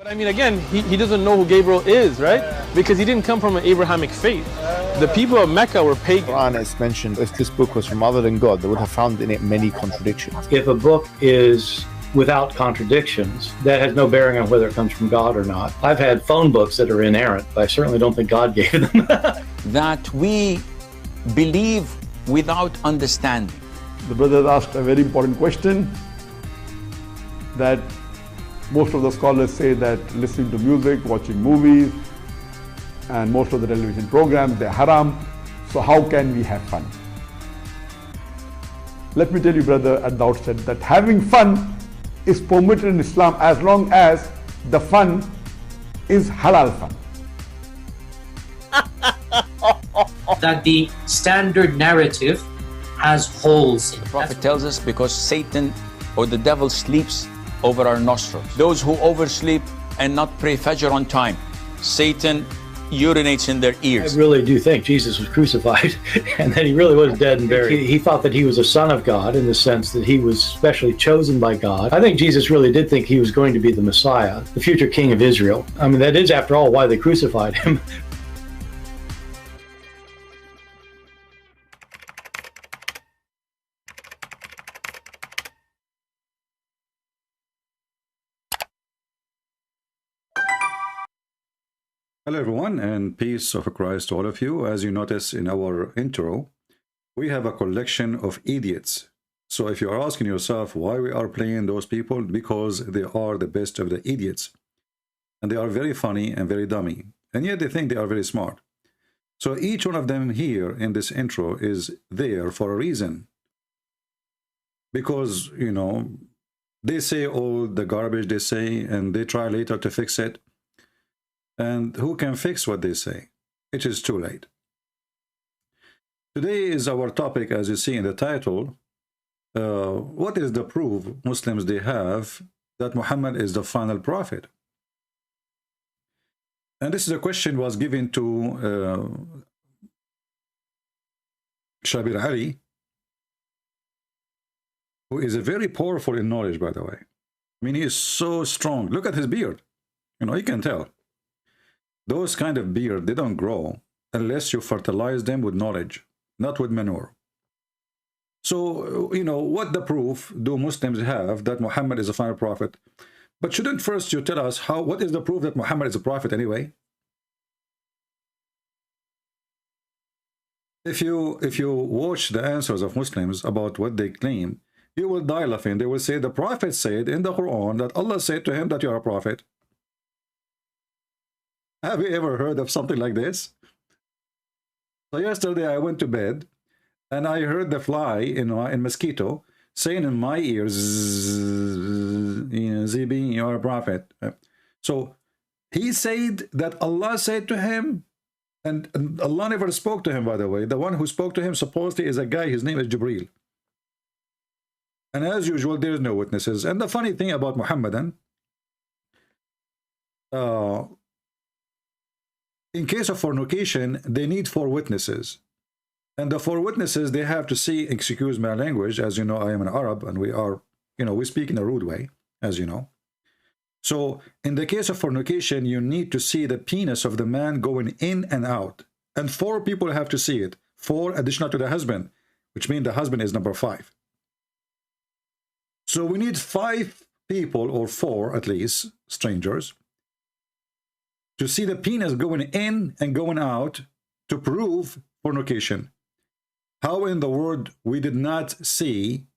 I mean, again, he doesn't know who Gabriel is, right? Because he didn't come from an Abrahamic faith. The people of Mecca were pagan. Quran is mentioned, if this book was from other than God, they would have found in it many contradictions. If a book is without contradictions, that has no bearing on whether it comes from God or not. I've had phone books that are inerrant, but I certainly don't think God gave them. That we believe without understanding. The brother asked a very important question, that most of the scholars say that listening to music, watching movies, and most of the television programs, they're haram. So how can we have fun? Let me tell you, brother, at the outset, that having fun is permitted in Islam as long as the fun is halal fun. That the standard narrative has holes in it. The Prophet tells us because Satan or the devil sleeps over our nostrils. Those who oversleep and not pray Fajr on time, Satan urinates in their ears. I really do think Jesus was crucified and that he really was dead and buried. He thought that he was a son of God in the sense that he was specially chosen by God. I think Jesus really did think he was going to be the Messiah, the future king of Israel. I mean, that is, after all, why they crucified him. Hello everyone, and peace of Christ to all of you. As you notice in our intro, we have a collection of idiots. So if you are asking yourself why we are playing those people, because they are the best of the idiots. And they are very funny and very dummy. And yet they think they are very smart. So each one of them here in this intro is there for a reason. Because, you know, they say all the garbage they say and they try later to fix it. And who can fix what they say? It is too late. Today is our topic, as you see in the title. What is the proof Muslims they have that Muhammad is the final prophet? And this is a question was given to Shabir Ali, who is a very powerful in knowledge, by the way. I mean, he is so strong. Look at his beard. You know, you can tell. Those kind of beard, they don't grow unless you fertilize them with knowledge, not with manure. So, you know, what the proof do Muslims have that Muhammad is a final prophet? But shouldn't first you tell us what is the proof that Muhammad is a prophet anyway? If you watch the answers of Muslims about what they claim, you will die laughing. They will say the prophet said in the Quran that Allah said to him that you are a prophet. Have you ever heard of something like this? So yesterday I went to bed and I heard the fly in mosquito saying in my ears, Zibi, you are a prophet. So he said that Allah said to him, and Allah never spoke to him, by the way. The one who spoke to him supposedly is a guy, his name is Jibreel. And as usual, there is no witnesses. And the funny thing about Muhammadan, in case of fornication, they need 4 witnesses. And the 4 witnesses, they have to see, excuse my language, as you know, I am an Arab, and we are, you know, we speak in a rude way, as you know. So, in the case of fornication, you need to see the penis of the man going in and out. And 4 people have to see it. 4 additional to the husband, which means the husband is number 5. So, we need 5 people, or 4 at least, strangers, to see the penis going in and going out to prove fornication. How in the world we did not see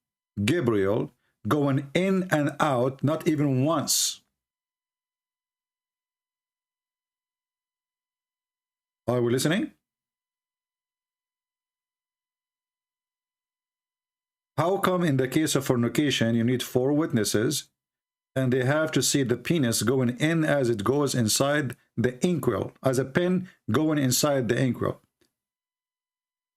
Gabriel going in and out, not even once? Are we listening? How come in the case of fornication you need 4 witnesses and they have to see the penis going in as it goes inside the inkwell, as a pin going inside the inkwell?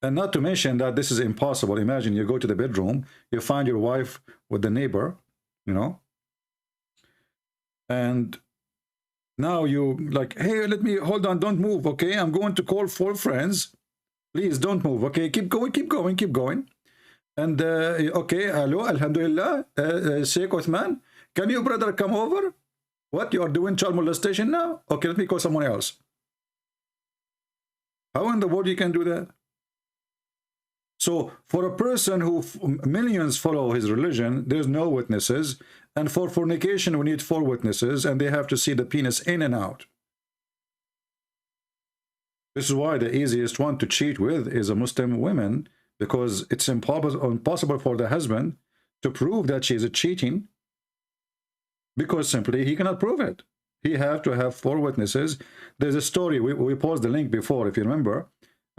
And not to mention that this is impossible. Imagine you go to the bedroom, you find your wife with the neighbor, you know, and now you like, hey, let me, hold on, don't move, okay? I'm going to call 4 friends. Please don't move, okay? Keep going, keep going, keep going. And, okay, hello, alhamdulillah, Sheikh Uthman, can you, brother, come over? What, you are doing child molestation now? Okay, let me call someone else. How in the world you can do that? So for a person who millions follow his religion, there's no witnesses. And for fornication, we need 4 witnesses, and they have to see the penis in and out. This is why the easiest one to cheat with is a Muslim woman, because it's impossible for the husband to prove that she's cheating, because simply he cannot prove it. He have to have 4 witnesses. There's a story, we posted the link before, if you remember.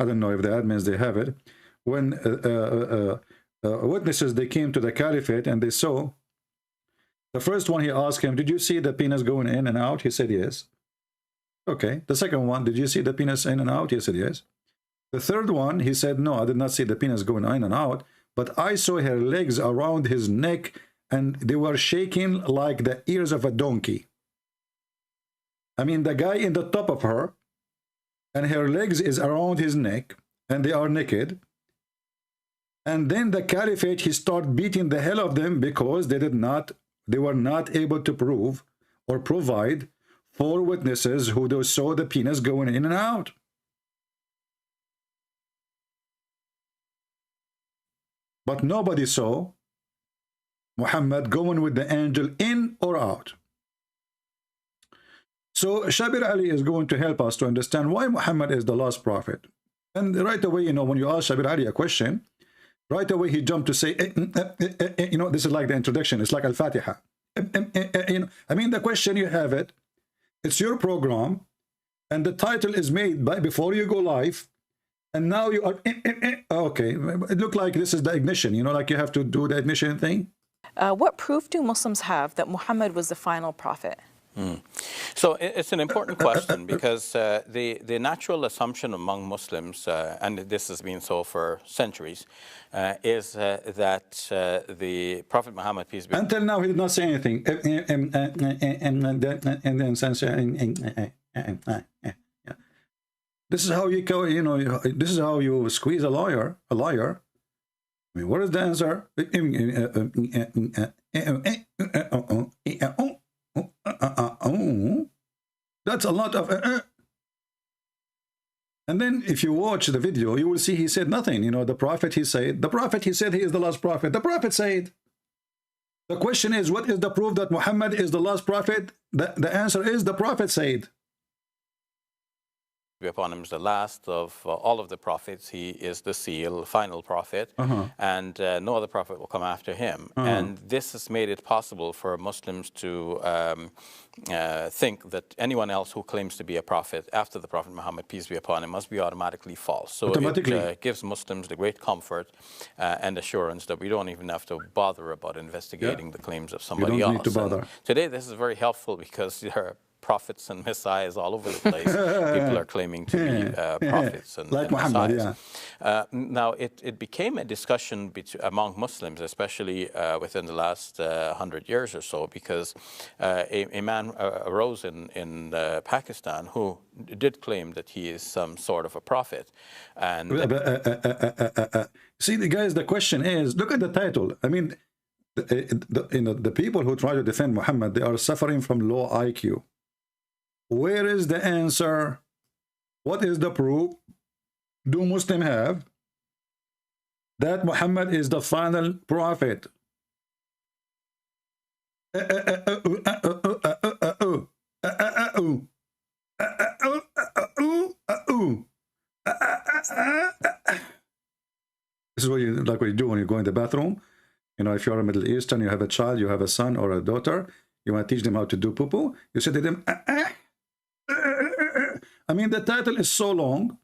I don't know if the admins, they have it. When witnesses, they came to the caliphate and they saw, the first one, he asked him, did you see the penis going in and out? He said yes. Okay. The second one, did you see the penis in and out? He said yes. The third one, he said, no, I did not see the penis going in and out, but I saw her legs around his neck and they were shaking like the ears of a donkey. I mean, the guy in the top of her, and her legs is around his neck, and they are naked. And then the caliphate, he started beating the hell of them because they were not able to prove or provide 4 witnesses who saw the penis going in and out. But nobody saw Muhammad going with the angel in or out. So Shabir Ali is going to help us to understand why Muhammad is the last prophet. And right away, you know, when you ask Shabir Ali a question, right away he jumped to say, you know, this is like the introduction. It's like Al-Fatiha. You know, I mean, the question, you have it. It's your program, and the title is made before you go live, and now you are okay. It looked like this is the ignition. You know, like you have to do the ignition thing. What proof do Muslims have that Muhammad was the final prophet? So it's an important question, because the natural assumption among Muslims, and this has been so for centuries, is that the Prophet Muhammad, peace be upon him, until now he did not say anything. This is how you go, you know, this is how you squeeze a liar. I mean, what is the answer? That's a lot of and then if you watch the video, you will see he said nothing. You know, the prophet, he said he is the last prophet. The prophet said. The question is, what is the proof that Muhammad is the last prophet? The answer is, the prophet said. Upon him is the last of all of the prophets. He is the seal, final prophet, and no other prophet will come after him. And this has made it possible for Muslims to think that anyone else who claims to be a prophet after the Prophet Muhammad, peace be upon him, must be automatically false. So it gives Muslims the great comfort and assurance that we don't even have to bother about investigating the claims of somebody else. Need to bother. Today this is very helpful, because there are prophets and messiahs all over the place. People are claiming to be prophets and like Muhammad, messiahs. Now, it became a discussion among Muslims, especially within the last 100 years or so, because a man arose in Pakistan who did claim that he is some sort of a prophet. And see, guys, the question is, look at the title. I mean, the people who try to defend Muhammad, they are suffering from low IQ. Where is the answer? What is the proof? Do Muslims have that Muhammad is the final prophet? This is what you like. What you do when you go in the bathroom. You know, if you're a Middle Eastern, you have a child, you have a son or a daughter, you want to teach them how to do poo-poo, you say to them, I mean, the title is so long,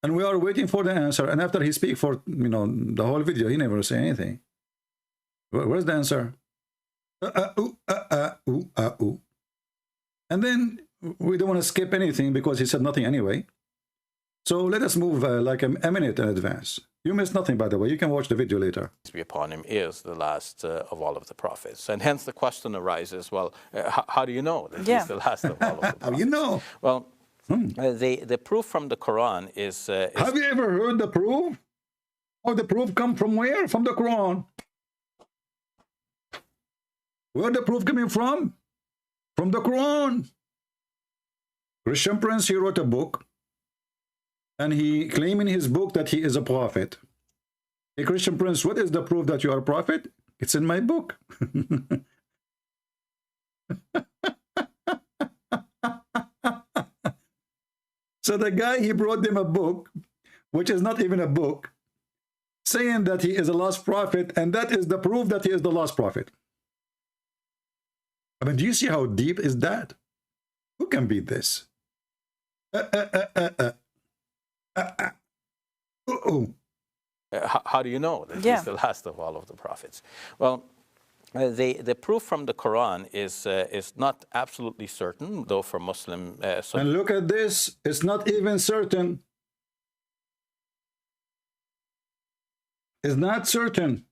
and we are waiting for the answer. And after he speaks for, you know, the whole video, he never say anything. Where's the answer? And then we don't want to skip anything because he said nothing anyway. So let us move like a minute in advance. You missed nothing, by the way. You can watch the video later. Peace be upon him is the last of all of the prophets. And hence the question arises, well, how do you know that he's the last of all of the prophets? How do you know? Well, the proof from the Quran is... Have you ever heard the proof? Oh, the proof come from where? From the Quran. Where the proof coming from? from the Quran. Christian Prince, he wrote a book, and he claimed in his book that he is a prophet. Hey, Christian Prince, what is the proof that you are a prophet? It's in my book. So the guy, he brought them a book, which is not even a book, saying that he is a lost prophet, and that is the proof that he is the lost prophet. I mean, do you see how deep is that? Who can beat this? How do you know that he's the last of all of the prophets? Well, the proof from the Quran is not absolutely certain, though for Muslim. And look at this; it's not even certain. It's not certain.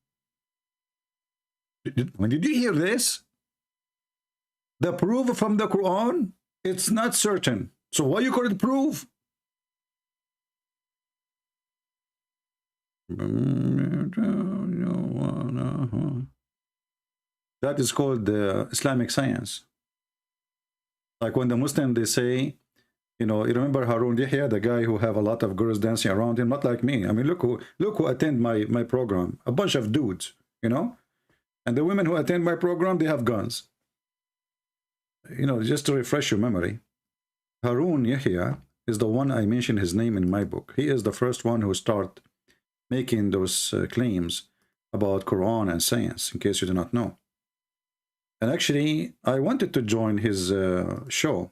Did you hear this? The proof from the Quran, it's not certain. So why you call it proof? That is called Islamic science. Like when the Muslim, they say, you know, you remember Harun Yahya, the guy who have a lot of girls dancing around him, not like me. I mean, look who attend my program, a bunch of dudes, you know, and the women who attend my program, they have guns. You know, just to refresh your memory, Harun Yahya is the one I mentioned his name in my book. He is the first one who started making those claims about Quran and science, in case you do not know. And actually, I wanted to join his show,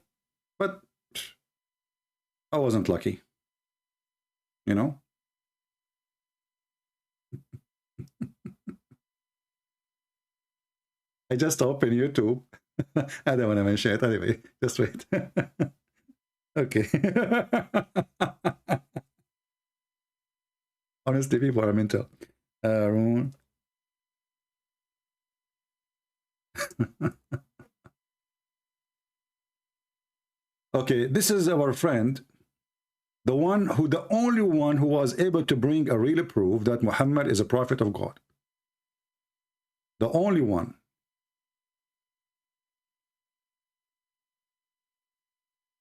but I wasn't lucky, you know. I just opened YouTube. I don't want to mention it anyway. Just wait. Okay. Honestly, people are mental. Okay, this is our friend, the only one who was able to bring a real proof that Muhammad is a prophet of God. The only one.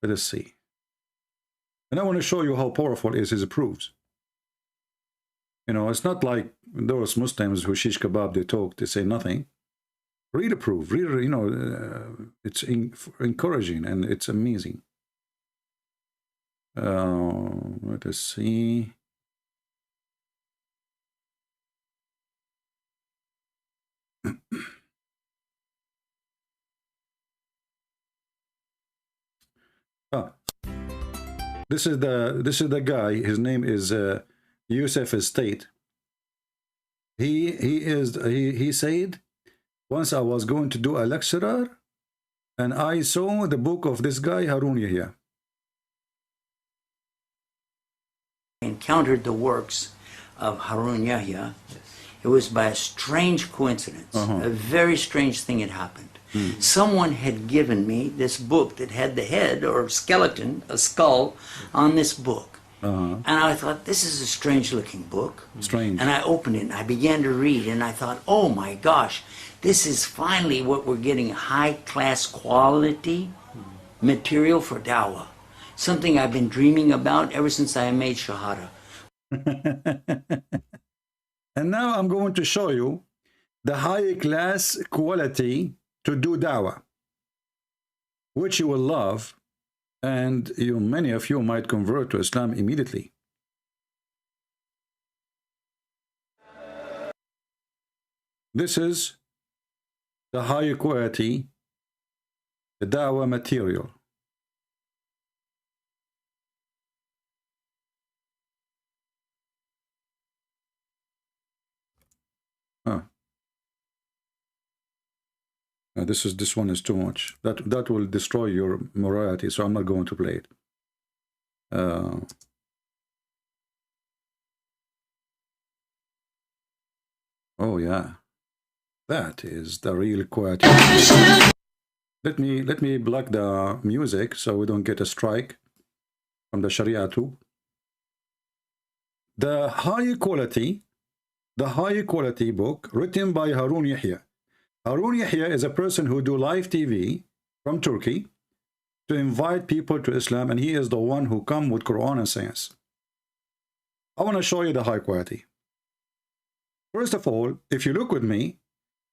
Let us see. And I want to show you how powerful is his proofs. You know, it's not like those Muslims who shish kebab, they talk, they say nothing. Read a proof, read, you know, it's encouraging and it's amazing. Let us see. This is the guy. His name is Yusuf Estate. He said, once I was going to do a lecturer, and I saw the book of this guy Harun Yahya. Encountered the works of Harun Yahya. It was by a strange coincidence. A very strange thing had happened. Someone had given me this book that had the head or skeleton, a skull, on this book. And I thought, this is a strange looking book. Strange. And I opened it and I began to read and I thought, oh my gosh, this is finally what we're getting, high class quality material for dawah. Something I've been dreaming about ever since I made Shahada. And now I'm going to show you the high class quality to do dawah, which you will love, and many of you might convert to Islam immediately. This is the high quality, the dawah material. This one is too much. That will destroy your morality, so I'm not going to play it. Oh yeah, that is the real quality. Let me block the music so we don't get a strike from the Sharia too. The high quality book written by Harun Yahya. Harun Yahya is a person who do live TV from Turkey to invite people to Islam, and he is the one who come with Quran and science. I want to show you the high quality. First of all, if you look with me,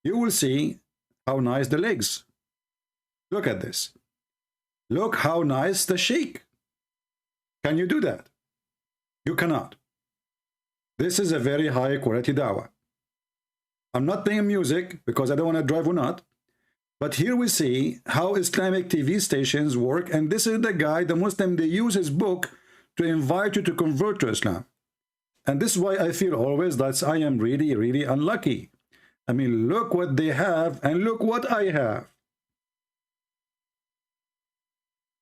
you will see how nice the legs. Look at this. Look how nice the sheikh. Can you do that? You cannot. This is a very high quality dawah. I'm not playing music because I don't want to drive or not. But here we see how Islamic TV stations work. And this is the guy, the Muslim, they use his book to invite you to convert to Islam. And this is why I feel always that I am really, really unlucky. I mean, look what they have and look what I have.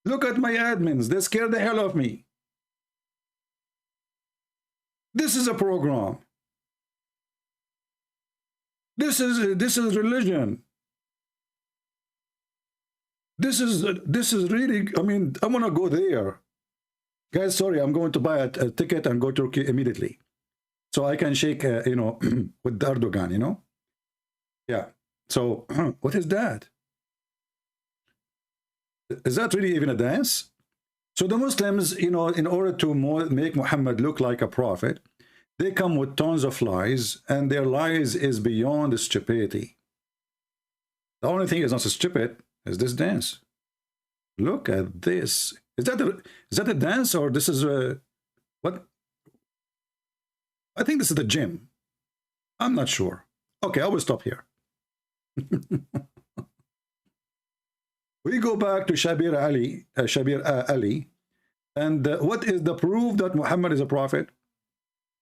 Look at my admins. They scare the hell of me. This is a program. This is religion. This is really, I mean, I want to go there. Guys, sorry, I'm going to buy a ticket and go to Turkey immediately. So I can shake, you know, with Erdogan, you know? Yeah. So what is that? Is that really even a dance? So the Muslims, you know, in order to make Muhammad look like a prophet, they come with tons of lies, and their lies is beyond stupidity. The only thing is not so stupid is this dance. Look at this. Is that a dance, or this is a what? I think this is the gym. I'm not sure. Okay, I will stop here. We go back to Shabir Ali, and what is the proof that Muhammad is a prophet?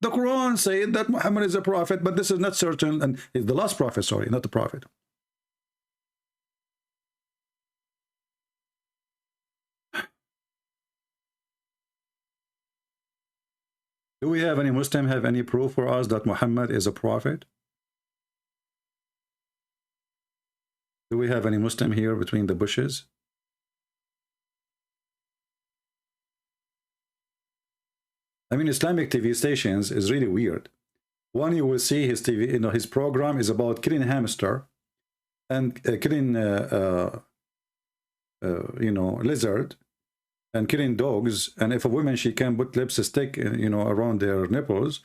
The Quran said that Muhammad is a prophet, but this is not certain, and is the last prophet, sorry, not the prophet. Do we have any Muslim have any proof for us that Muhammad is a prophet? Do we have any Muslim here between the bushes? I mean, Islamic TV stations is really weird. One, you will see his TV, you know, his program is about killing hamster and killing, you know, lizard, and killing dogs. And if a woman, she can put lipstick, you know, around their nipples.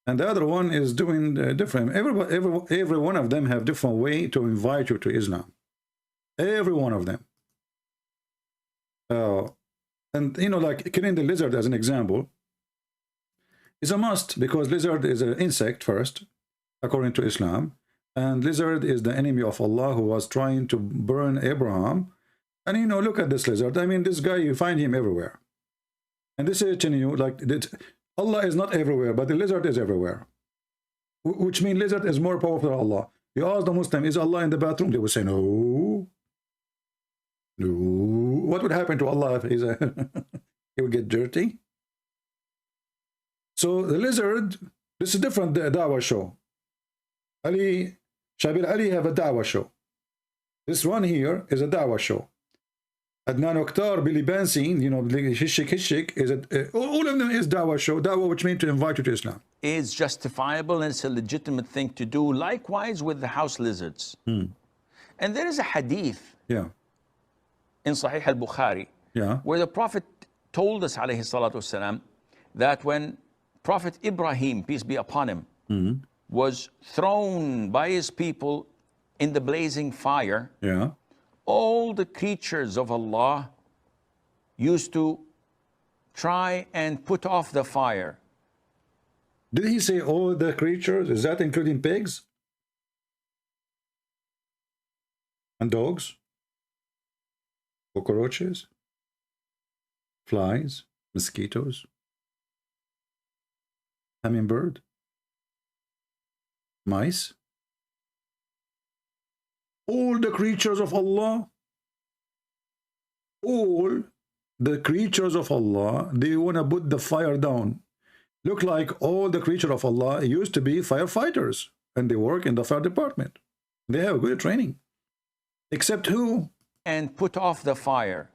And the other one is doing different. Every one of them have different way to invite you to Islam. Every one of them. And, you know, like killing the lizard as an example is a must, because lizard is an insect first, according to Islam. And lizard is the enemy of Allah who was trying to burn Abraham. And, you know, look at this lizard. I mean, this guy, you find him everywhere. And this is telling you, like, that Allah is not everywhere, but the lizard is everywhere. Which means lizard is more powerful than Allah. You ask the Muslim, is Allah in the bathroom? They will say, no. No. What would happen to Allah if he's he would get dirty? So the lizard, this is different dawah show. Shabir Ali have a dawah show. This one here is a dawah show. Adnan Oktar, Billy Bensin, you know, Hishik, is all of them is dawah show. Dawah, which means to invite you to Islam. Is justifiable, and it's a legitimate thing to do. Likewise with the house lizards. And there is a hadith in Sahih al-Bukhari where the Prophet told us, alayhi salatu wasalam, that when Prophet Ibrahim, peace be upon him, was thrown by his people in the blazing fire, all the creatures of Allah used to try and put off the fire. Did he say all the creatures? Is that including pigs? And dogs? Cockroaches? Flies? Mosquitoes? Hummingbird? Mice? All the creatures of Allah, all the creatures of Allah, they want to put the fire down. Look like all the creatures of Allah used to be firefighters, and they work in the fire department. They have good training. Except who? And put off the fire,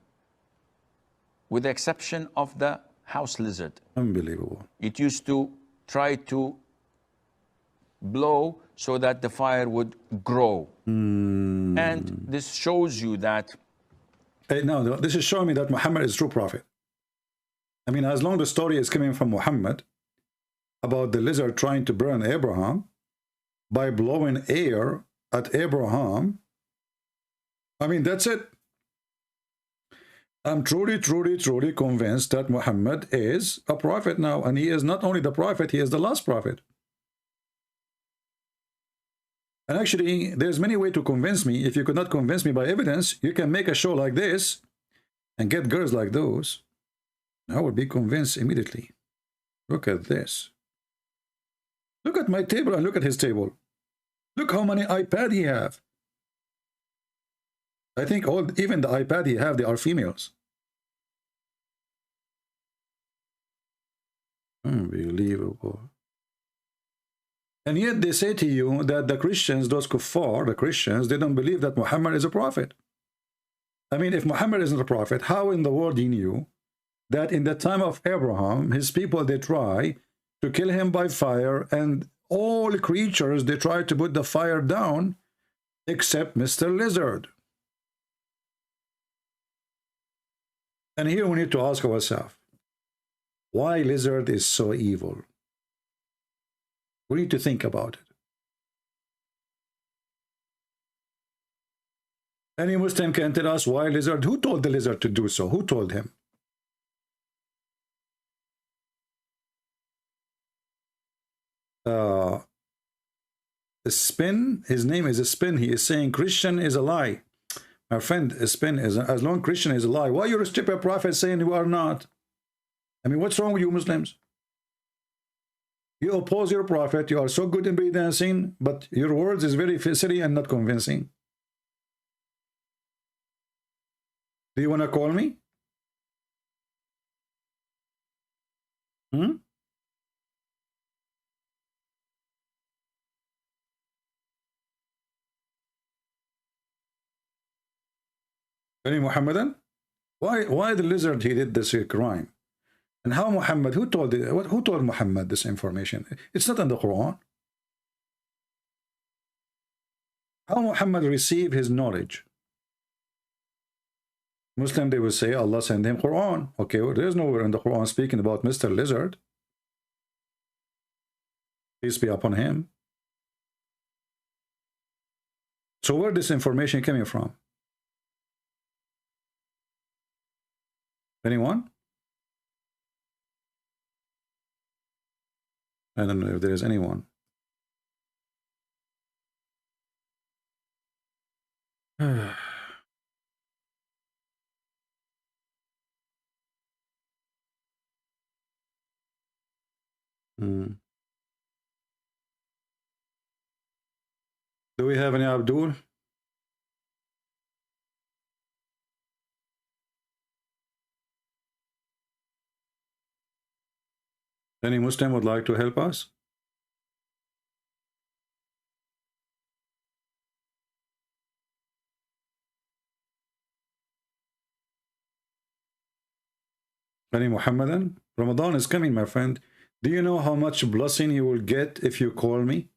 with the exception of the house lizard. Unbelievable. It used to try to blow so that the fire would grow. And this shows you that No, this is showing me that Muhammad is true prophet. I mean, as long as the story is coming from Muhammad about the lizard trying to burn Abraham by blowing air at Abraham, I mean, that's it. I'm truly, truly, truly convinced that Muhammad is a prophet now. And he is not only the prophet, he is the last prophet. And actually, there's many ways to convince me. If you could not convince me by evidence, you can make a show like this and get girls like those. I would be convinced immediately. Look at this. Look at my table and look at his table. Look how many iPads he have. I think even the iPad he have, they are females. Unbelievable. And yet they say to you that the Christians, those kuffar, the Christians, they don't believe that Muhammad is a prophet. I mean, if Muhammad isn't a prophet, how in the world he knew that in the time of Abraham, his people, they try to kill him by fire, and all creatures, they try to put the fire down, except Mr. Lizard. And here we need to ask ourselves, why lizard is so evil? We need to think about it. Any Muslim can tell us why lizard? Who told the lizard to do so? Who told him? The spin, his name is a spin. He is saying Christian is a lie. My friend, a spin is, as long Christian is a lie. Why you restrict a prophet saying you are not? I mean, what's wrong with you Muslims? You oppose your prophet. You are so good in breakdancing, but your words is very silly and not convincing. Do you want to call me? Any Muhammadan? Why the lizard he did this crime? And how Muhammad, who told Muhammad this information? It's not in the Quran. How Muhammad received his knowledge? Muslim, they will say Allah sent him Quran. Okay, well, there is nowhere in the Quran speaking about Mr. Lizard. Peace be upon him. So where this information coming from? Anyone? I don't know if there is anyone. Do we have any Abdul? Any Muslim would like to help us? Any Muhammadan? Ramadan is coming, my friend. Do you know how much blessing you will get if you call me?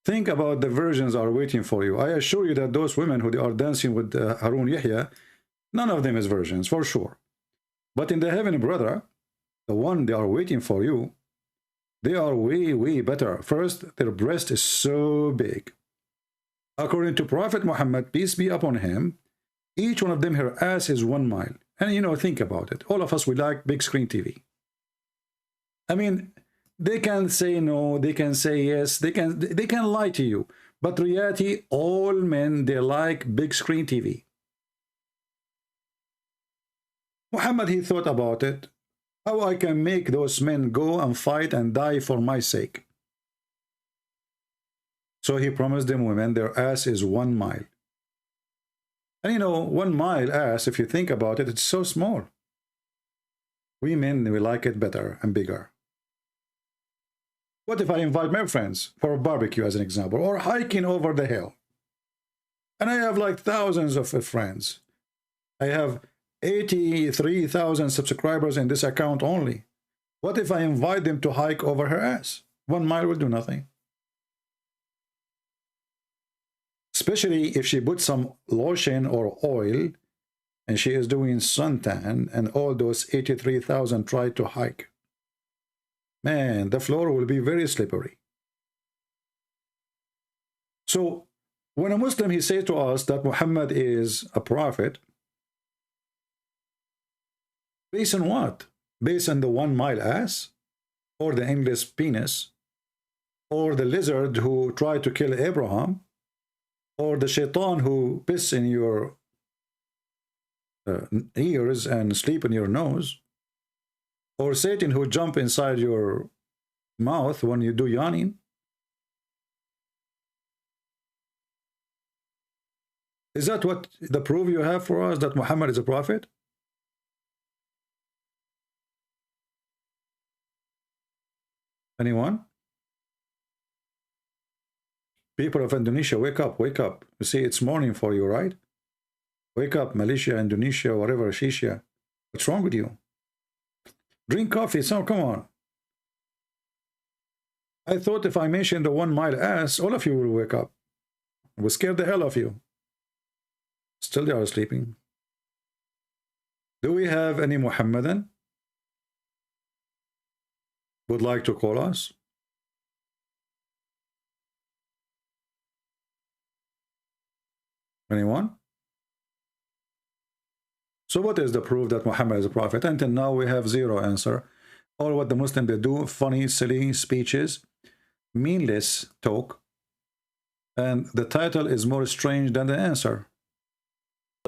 Think about the virgins are waiting for you. I assure you that those women who are dancing with Harun Yahya, none of them is virgins, for sure. But in the heaven, brother, the one they are waiting for you, they are way, way better. First, their breast is so big. According to Prophet Muhammad, peace be upon him, each one of them, her ass is 1 mile. And you know, think about it. All of us, we like big screen TV. I mean, they can say no, they can say yes, they can lie to you. But reality, all men, they like big screen TV. Muhammad, he thought about it. How I can make those men go and fight and die for my sake. So he promised them women, their ass is 1 mile. And you know, 1 mile ass, if you think about it, it's so small. We men, we like it better and bigger. What if I invite my friends for a barbecue, as an example, or hiking over the hill? And I have like thousands of friends. I have 83,000 subscribers in this account only. What if I invite them to hike over her ass? 1 mile will do nothing. Especially if she puts some lotion or oil and she is doing suntan, and all those 83,000 try to hike. Man, the floor will be very slippery. So when a Muslim, he says to us that Muhammad is a prophet, based on what? Based on the 1 mile ass, or the endless penis, or the lizard who tried to kill Abraham, or the shaitan who piss in your ears and sleep in your nose, or Satan who jump inside your mouth when you do yawning. Is that what the proof you have for us that Muhammad is a prophet? Anyone? People of Indonesia, wake up, wake up. You see, it's morning for you, right? Wake up, Malaysia, Indonesia, whatever, Shisha. What's wrong with you? Drink coffee, so come on. I thought if I mentioned the 1 mile ass, all of you will wake up. I will scare the hell of you. Still they are sleeping. Do we have any Muhammadan would like to call us? Anyone? So what is the proof that Muhammad is a prophet? Until now we have zero answer. All what the Muslim they do, funny, silly speeches, meaningless talk, and the title is more strange than the answer.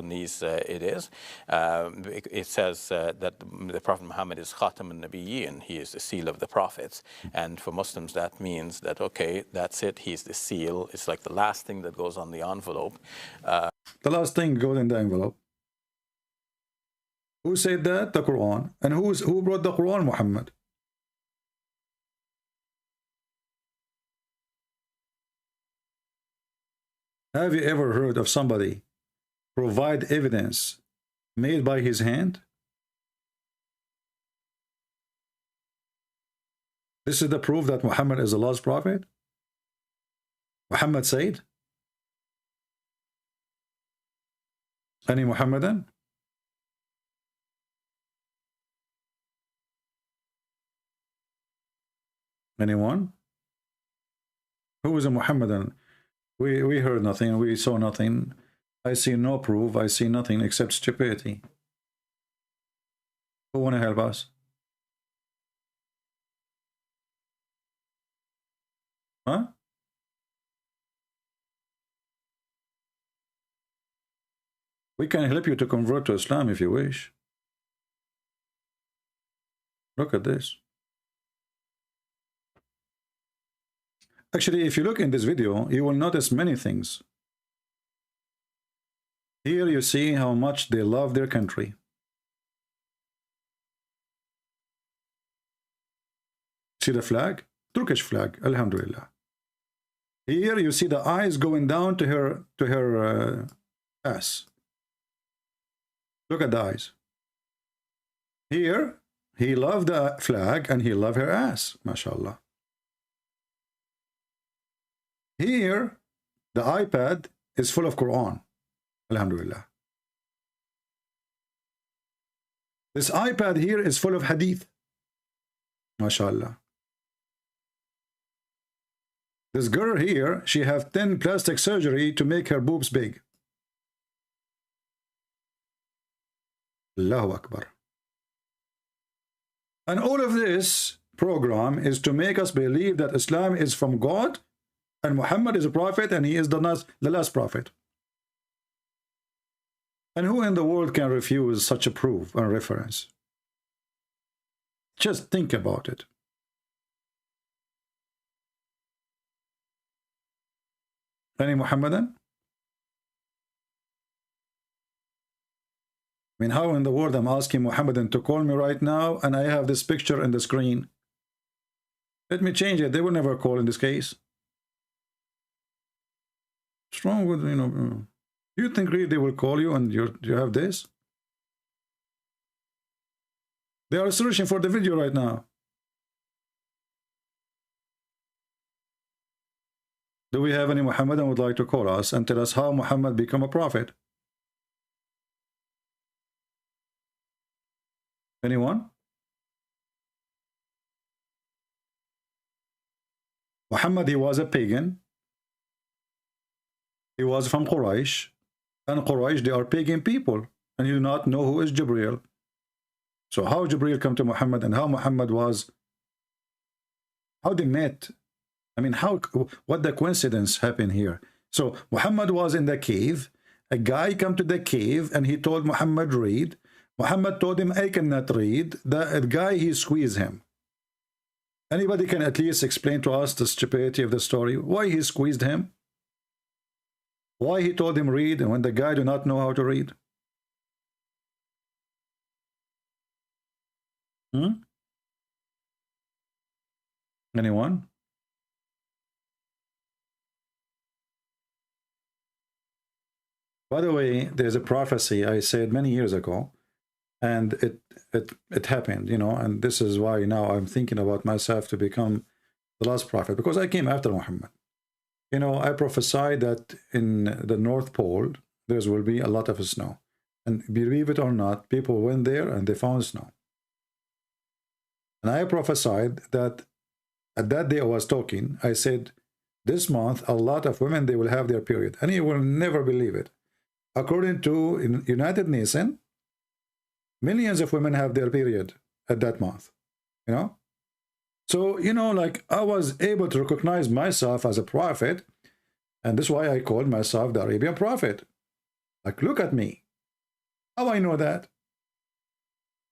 It is. It says that the Prophet Muhammad is Khatam al-Nabiyyin. He is the seal of the prophets. And for Muslims, that means that, okay, that's it. He's the seal. It's like the last thing that goes on the envelope. The last thing goes in the envelope. Who said that? The Quran. And who brought the Quran? Muhammad. Have you ever heard of somebody provide evidence made by his hand? This is the proof that Muhammad is Allah's prophet? Muhammad said? Any Muhammadan? Anyone? Who is a Muhammadan? We heard nothing, we saw nothing. I see no proof, I see nothing except stupidity. Who want to help us? Huh? We can help you to convert to Islam if you wish. Look at this. Actually, if you look in this video, you will notice many things. Here you see how much they love their country. See the flag? Turkish flag, alhamdulillah. Here you see the eyes going down to her ass. Look at the eyes. Here, he loved the flag and he loved her ass, mashallah. Here, the iPad is full of Quran, alhamdulillah. This iPad here is full of hadith, mashallah. This girl here, she have 10 plastic surgery to make her boobs big. Allahu Akbar. And all of this program is to make us believe that Islam is from God and Muhammad is a prophet and he is the last prophet. And who in the world can refuse such a proof and reference? Just think about it. Any Muhammadan? I mean, how in the world I'm asking Muhammadan to call me right now and I have this picture in the screen? Let me change it. They will never call in this case. What's wrong with, you know, do you think really they will call you and you have this? They are searching for the video right now. Do we have any Muhammadan who would like to call us and tell us how Muhammad became a prophet? Anyone? Muhammad, he was a pagan. He was from Quraysh. And Quraysh, they are pagan people. And you do not know who is Jibreel. So how Jibreel come to Muhammad and how Muhammad was, how they met? I mean, what the coincidence happened here? So Muhammad was in the cave. A guy come to the cave and he told Muhammad, read. Muhammad told him, I cannot read. The guy, he squeezed him. Anybody can at least explain to us the stupidity of the story? Why he squeezed him? Why he told him read and when the guy do not know how to read? Anyone? By the way, there's a prophecy I said many years ago, and it happened, you know, and this is why now I'm thinking about myself to become the last prophet, because I came after Muhammad. You know, I prophesied that in the North Pole, there will be a lot of snow. And believe it or not, people went there and they found snow. And I prophesied that at that day I was talking, I said, this month, a lot of women, they will have their period. And you will never believe it. According to United Nations, millions of women have their period at that month, you know? So, you know, like I was able to recognize myself as a prophet, and this is why I called myself the Arabian Prophet. Like, look at me. How I know that?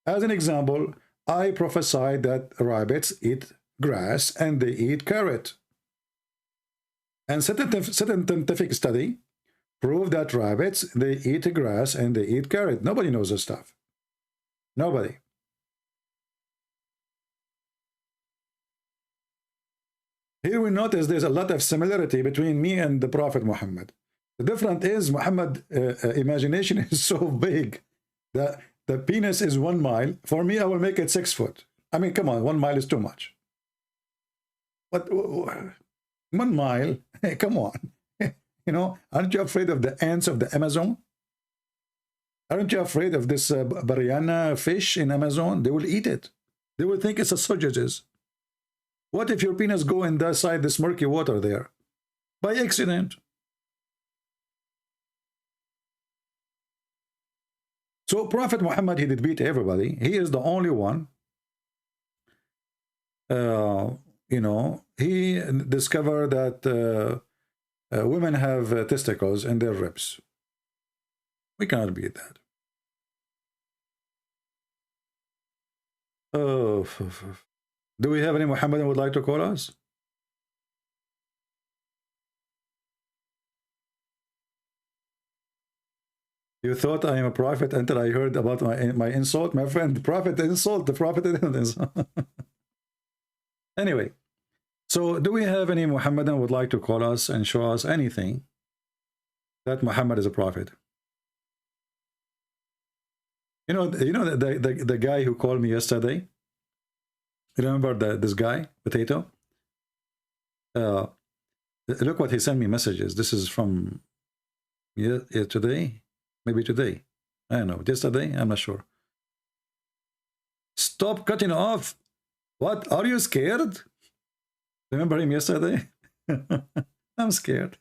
As an example, I prophesied that rabbits eat grass and they eat carrot. And scientific study proved that rabbits, they eat grass and they eat carrot. Nobody knows this stuff. Nobody. Here we notice there's a lot of similarity between me and the Prophet Muhammad. The difference is Muhammad's imagination is so big that the penis is 1 mile. For me, I will make it 6 foot. I mean, come on, 1 mile is too much. But 1 mile, hey, come on. You know, aren't you afraid of the ants of the Amazon? Aren't you afraid of this Bariana fish in Amazon? They will eat it. They will think it's a sausages. What if your penis go inside this murky water there? By accident. So Prophet Muhammad, he did beat everybody. He is the only one. You know, he discovered that women have testicles in their ribs. We cannot beat that. Oh, do we have any Muhammadan who would like to call us? You thought I am a prophet until I heard about my insult? My friend, the prophet insult, the prophet didn't insult. Anyway, so do we have any Muhammadan who would like to call us and show us anything that Muhammad is a prophet? You know the guy who called me yesterday? You remember this guy, Potato? Look what he sent me messages. This is from today, maybe today. I don't know. Yesterday? I'm not sure. Stop cutting off. What? Are you scared? Remember him yesterday? I'm scared.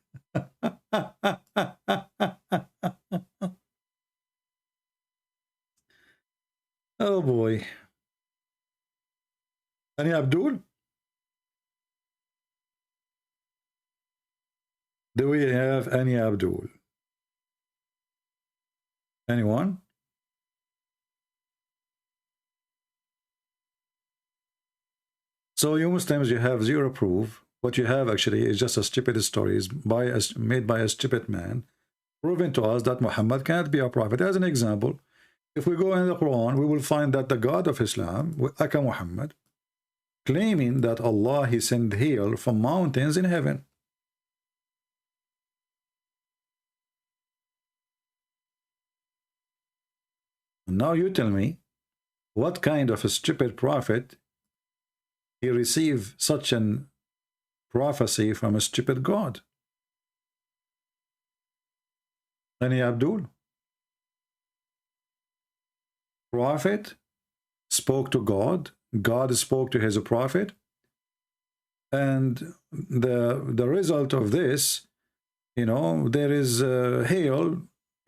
Oh boy. Any Abdul? Do we have any Abdul? Anyone? So you Muslims, you have zero proof. What you have actually is just a stupid story made by a stupid man, proving to us that Muhammad can't be a prophet. As an example, if we go in the Quran, we will find that the God of Islam, Aka Muhammad, claiming that Allah, he sent hail from mountains in heaven. Now you tell me, what kind of a stupid prophet he received such an prophecy from a stupid God? Any Abdul? Prophet spoke to God, God spoke to his prophet, and the result of this, you know, there is hail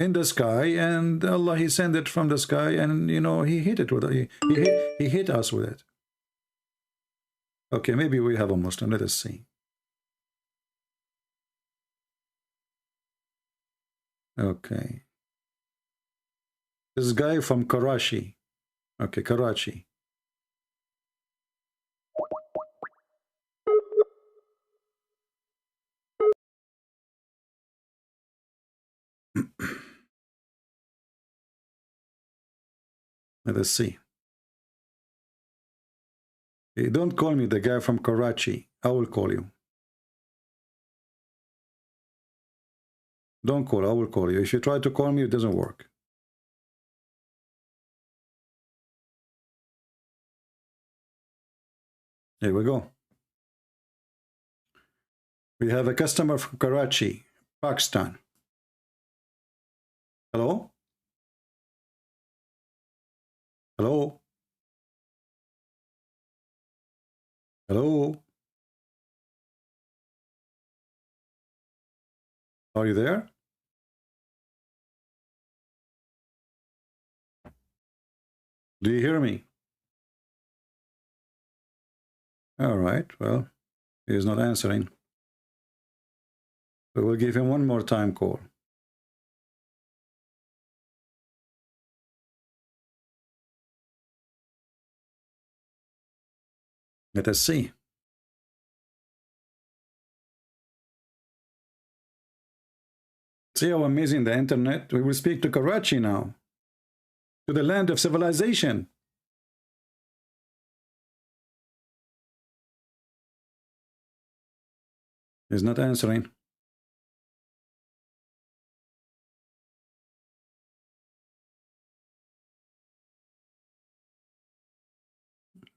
in the sky, and Allah, he sent it from the sky, and you know, he hit it with it. He hit us with it. Okay, maybe we have a Muslim. Let us see. Okay. This guy from Karachi. Okay, Karachi. Let us see. Hey, don't call me the guy from Karachi. I will call you. Don't call, I will call you. If you try to call me, it doesn't work. Here we go. We have a customer from Karachi, Pakistan. Hello? Hello? Hello? Are you there? Do you hear me? All right, well, he is not answering. We will give him one more time call. Let us see. See how amazing the internet. We will speak to Karachi now, to the land of civilization. He's not answering.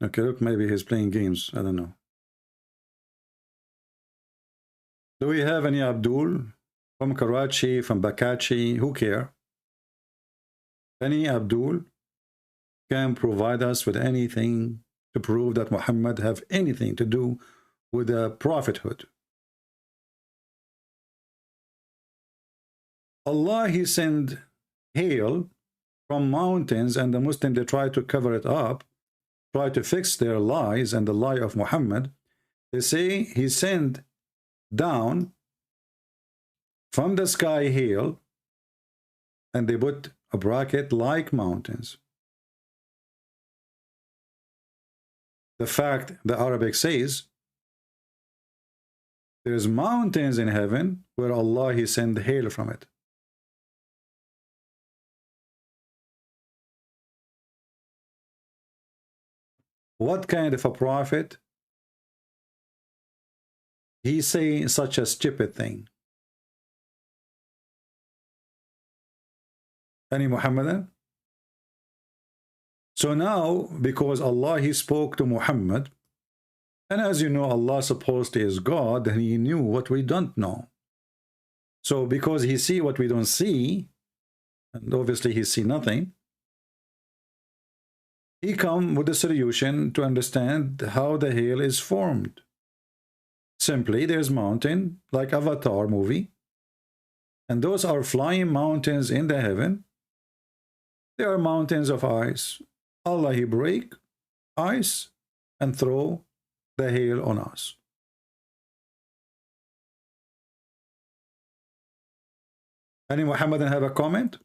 Okay, look, maybe he's playing games. I don't know. Do we have any Abdul from Karachi, from Bakachi? Who care? Any Abdul can provide us with anything to prove that Muhammad have anything to do with the prophethood. Allah, he sent hail from mountains, and the Muslims, they try to cover it up, try to fix their lies and the lie of Muhammad. They say he sent down from the sky hail, and they put a bracket like mountains. The fact the Arabic says there's mountains in heaven where Allah, he sent hail from it. What kind of a prophet he say such a stupid thing? Any Muhammadan? So now, because Allah, he spoke to Muhammad, and as you know, Allah supposed is God, and he knew what we don't know. So because he see what we don't see, and obviously he see nothing, he come with a solution to understand how the hail is formed. Simply, there's mountain, like Avatar movie, and those are flying mountains in the heaven. They are mountains of ice. Allah, he break ice and throw the hail on us. Any Muhammadan have a comment?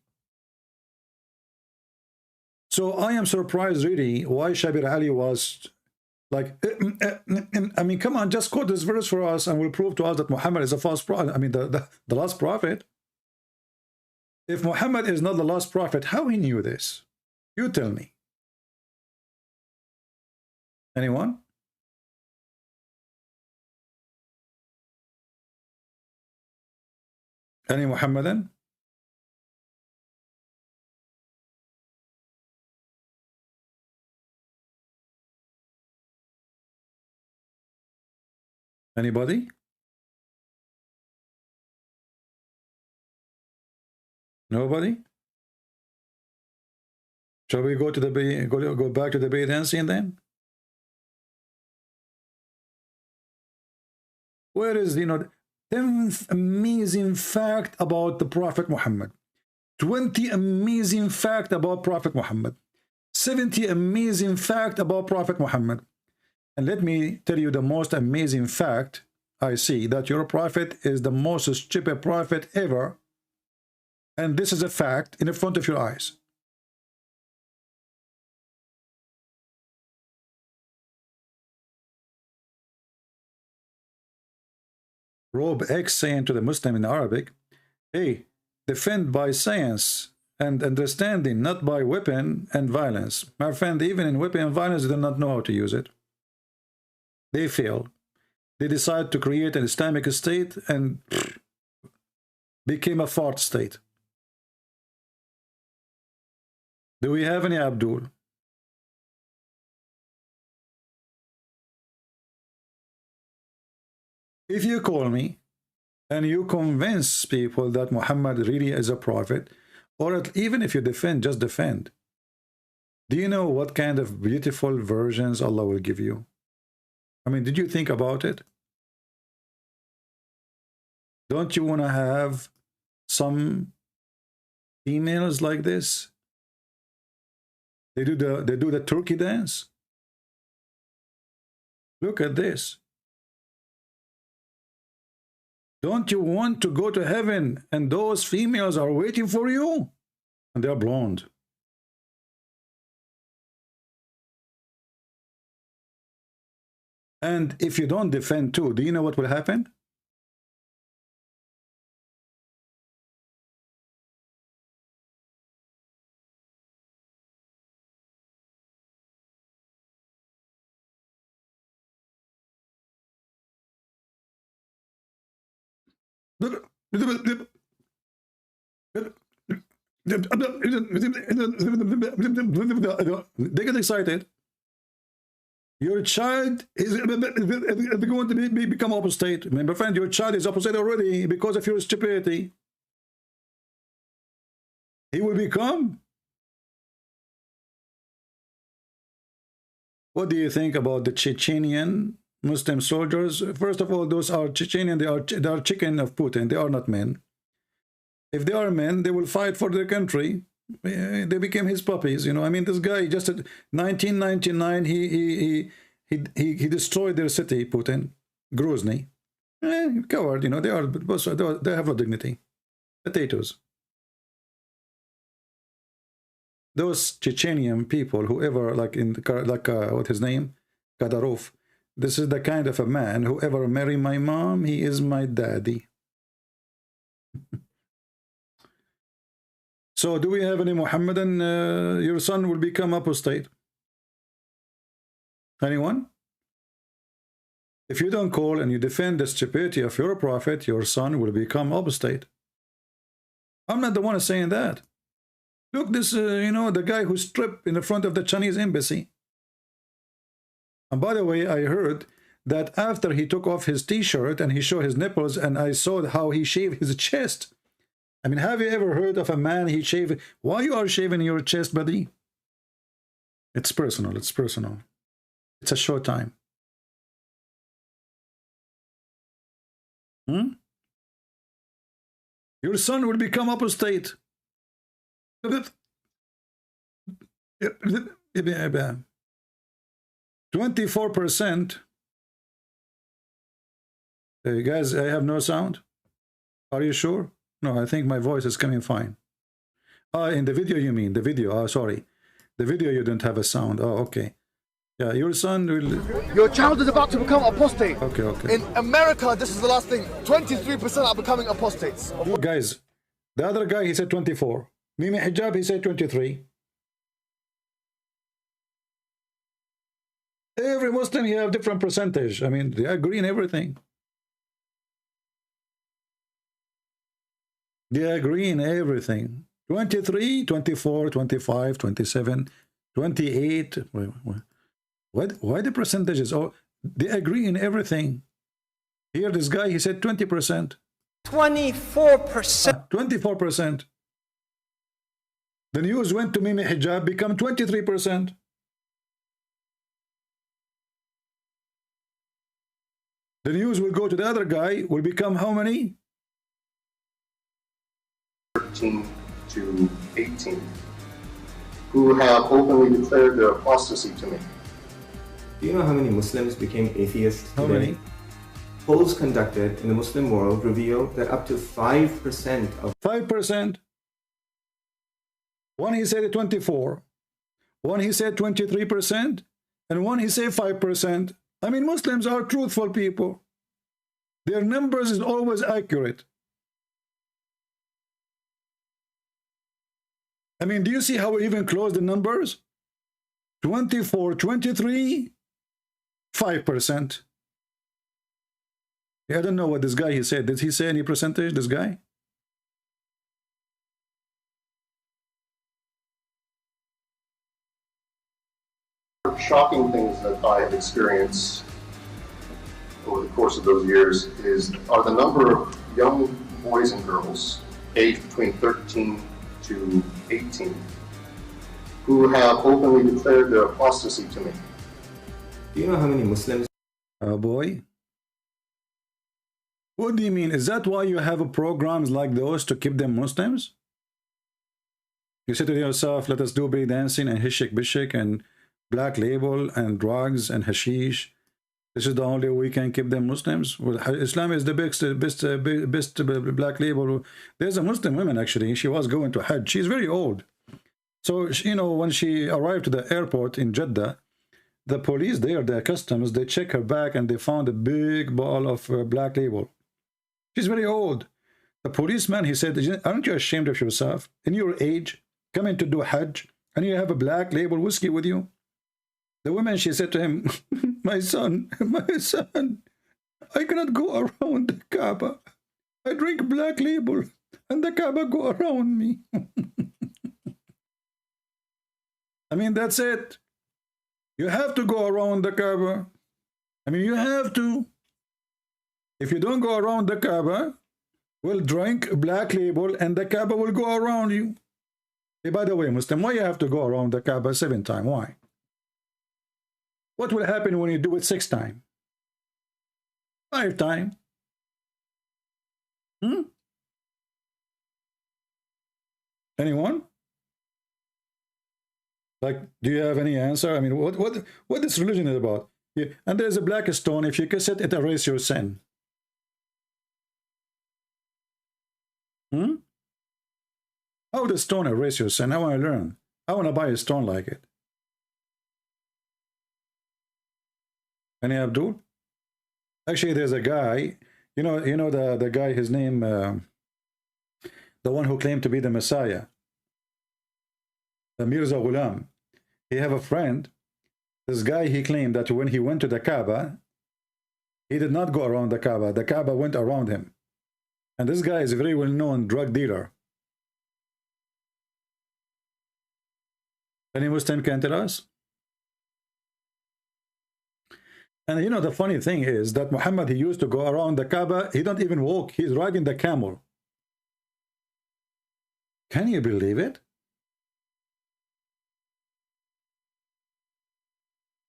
So I am surprised really why Shabir Ali was like, I mean, come on, just quote this verse for us and we'll prove to us that Muhammad is a false prophet. I mean, the last prophet. If Muhammad is not the last prophet, how he knew this? You tell me. Anyone? Any Muhammadan? Anybody? Nobody? Shall we go to the go back to the Bay dancing then? Where is, 10th amazing fact about the Prophet Muhammad, 20 amazing fact about Prophet Muhammad, 70 amazing fact about Prophet Muhammad. And let me tell you the most amazing fact I see, that your prophet is the most stupid prophet ever. And this is a fact in the front of your eyes. Rob X saying to the Muslim in Arabic, hey, defend by science and understanding, not by weapon and violence. My friend, even in weapon and violence, they do not know how to use it. They fail. They decide to create an Islamic state and became a fart state. Do we have any Abdul? If you call me and you convince people that Muhammad really is a prophet, or even if you defend, just defend. Do you know what kind of beautiful versions Allah will give you? I mean, did you think about it? Don't you want to have some females like this? They do the turkey dance. Look at this. Don't you want to go to heaven and those females are waiting for you? And they're blonde. And if you don't defend too, do you know what will happen? They get excited. Your child is going to become apostate. My friend, your child is apostate already because of your stupidity. He will become. What do you think about the Chechenian Muslim soldiers? First of all, those are Chechenian. They are chicken of Putin. They are not men. If they are men, they will fight for their country. They became his puppies, you know. I mean, this guy just in 1999 he destroyed their city, Putin, Grozny. Coward, you know. They have no dignity. Potatoes. Those Chechenian people, whoever, like what his name, Kadyrov. This is the kind of a man, whoever marry my mom, he is my daddy. So do we have any Muhammadan, your son will become apostate? Anyone? If you don't call and you defend the stupidity of your prophet, your son will become apostate. I'm not the one saying that. Look, this, you know, the guy who stripped in the front of the Chinese embassy. And by the way, I heard that after he took off his t-shirt and he showed his nipples, and I saw how he shaved his chest. I mean, have you ever heard of a man he shaved? Why you are shaving your chest, buddy? It's personal. It's personal. It's a short time. Your son will become apostate. 24%. Hey guys, I have no sound. Are you sure? No, I think my voice is coming fine. In the video you mean, the video. Oh, sorry. The video you don't have a sound. Oh, okay. Yeah, your son will... Your child is about to become apostate. Okay, okay. In America, this is the last thing. 23% are becoming apostates. Guys, the other guy, he said 24. Mimi Hijab, he said 23. Every Muslim, he have different percentage. I mean, they agree in everything. They agree in everything. 23, 24, 25, 27, 28. Why the percentages? Oh, they agree in everything. Here, this guy, he said 20%. 24%. 24%. The news went to Mimi Hijab, become 23%. The news will go to the other guy, will become how many? 13 to 18, who have openly declared their apostasy to me. Do you know how many Muslims became atheists today? How many? Polls conducted in the Muslim world reveal that up to 5% of 5%. One he said 24, one he said 23%, and one he said 5%. I mean, Muslims are truthful people. Their numbers is always accurate. I mean, do you see how we even close the numbers? 24, 23, 5%. Yeah, I don't know what this guy he said. Did he say any percentage, this guy? Shocking things that I have experienced over the course of those years are the number of young boys and girls aged between 13 to 18 who have openly declared their apostasy to me. Do you know how many Muslims? Oh boy. What do you mean? Is that why you have programs like those to keep them Muslims? You say to yourself, let us do break dancing and hishik bishik and black label and drugs and hashish. This is the only way we can keep them Muslims. Well, Islam is the best black label. There's a Muslim woman actually. She was going to Hajj. She's very old. So, you know, when she arrived to the airport in Jeddah, the police there, the customs, they check her bag and they found a big ball of black label. She's very old. The policeman, he said, aren't you ashamed of yourself? In your age, coming to do Hajj, and you have a black label whiskey with you? The woman, she said to him, my son, I cannot go around the Kaaba. I drink black label, and the Kaaba go around me. I mean, that's it. You have to go around the Kaaba. I mean, you have to. If you don't go around the Kaaba, we'll drink black label, and the Kaaba will go around you. Hey, by the way, Muslim, why you have to go around the Kaaba 7 times? Why? What will happen when you do it 6 times? 5 times? Anyone? Like, do you have any answer? I mean, what this religion is about? Yeah. And there's a black stone. If you kiss it, it erases your sin. How does stone erase your sin? I want to learn. I want to buy a stone like it. Any Abdul? Actually, there's a guy, you know the guy, his name, the one who claimed to be the Messiah, the Mirza Ghulam. He have a friend. This guy, he claimed that when he went to the Kaaba, he did not go around the Kaaba. The Kaaba went around him. And this guy is a very well-known drug dealer. Any Muslim can tell us? And you know, the funny thing is that Muhammad, he used to go around the Kaaba. He don't even walk. He's riding the camel. Can you believe it?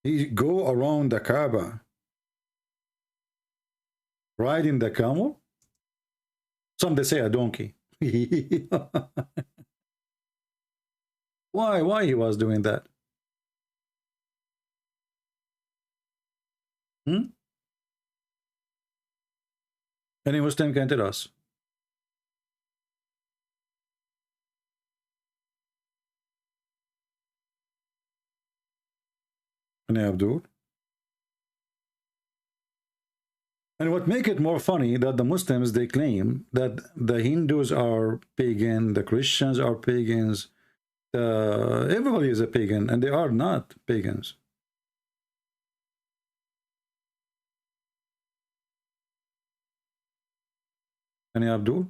He go around the Kaaba riding the camel. Some they say a donkey. Why he was doing that? Any Muslim can tell us? Any Abdul? And what make it more funny that the Muslims, they claim that the Hindus are pagan, the Christians are pagans, everybody is a pagan, and they are not pagans. Any Abdul?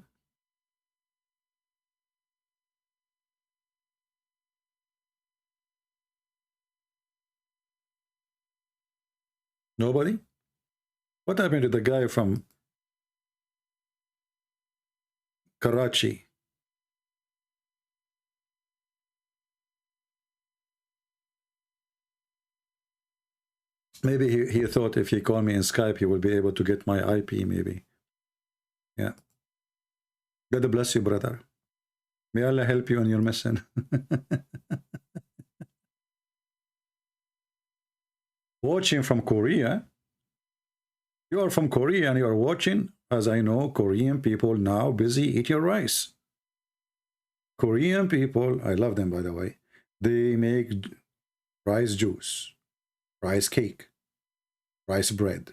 Nobody? What happened to the guy from Karachi? Maybe he thought if he called me in Skype, he will be able to get my IP, maybe. Yeah. God bless you, brother. May Allah help you on your mission. Watching from Korea. You are from Korea and you are watching. As I know, Korean people now busy eat your rice. Korean people, I love them by the way. They make rice juice, rice cake, rice bread,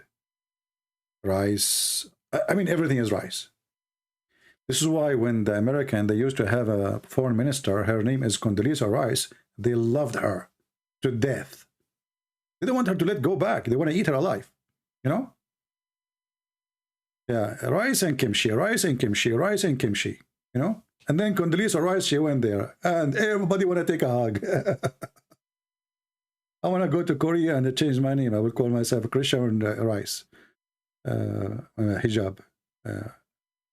rice. I mean, everything is rice. This is why when the American, they used to have a foreign minister, her name is Condoleezza Rice, they loved her to death. They don't want her to let go back. They want to eat her alive, you know? Yeah, rice and kimchi, rice and kimchi, rice and kimchi, you know? And then Condoleezza Rice, she went there, and everybody want to take a hug. I want to go to Korea and change my name. I will call myself Christian Rice. Hijab.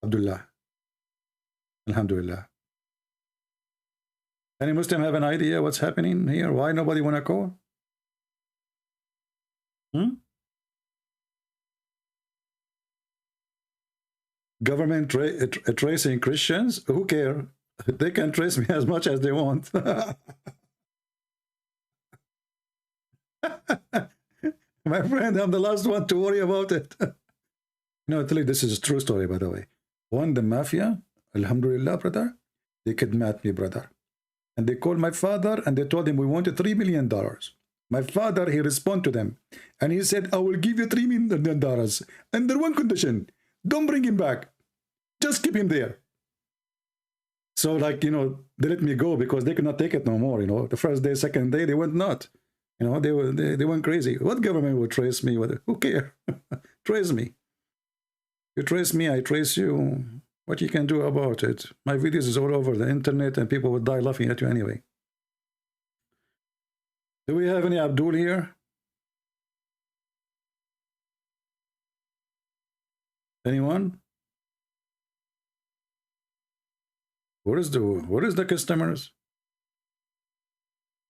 Abdullah. Alhamdulillah. Any Muslim have an idea what's happening here? Why nobody want to call? Government tracing Christians? Who care? They can trace me as much as they want. My friend, I'm the last one to worry about it. No, I tell you, this is a true story, by the way. One, the mafia, alhamdulillah, brother, they kidnapped me, brother. And they called my father and they told him we wanted $3 million. My father, he responded to them. And he said, I will give you $3 million under one condition. Don't bring him back. Just keep him there. So, like, you know, they let me go because they could not take it no more, you know. The first day, second day, they went nuts. You know, they went crazy. What government would trace me? Who cares? Trace me. You trace me, I trace you. What you can do about it? My videos is all over the internet and people would die laughing at you anyway. Do we have any Abdul here? Anyone? What is the customers?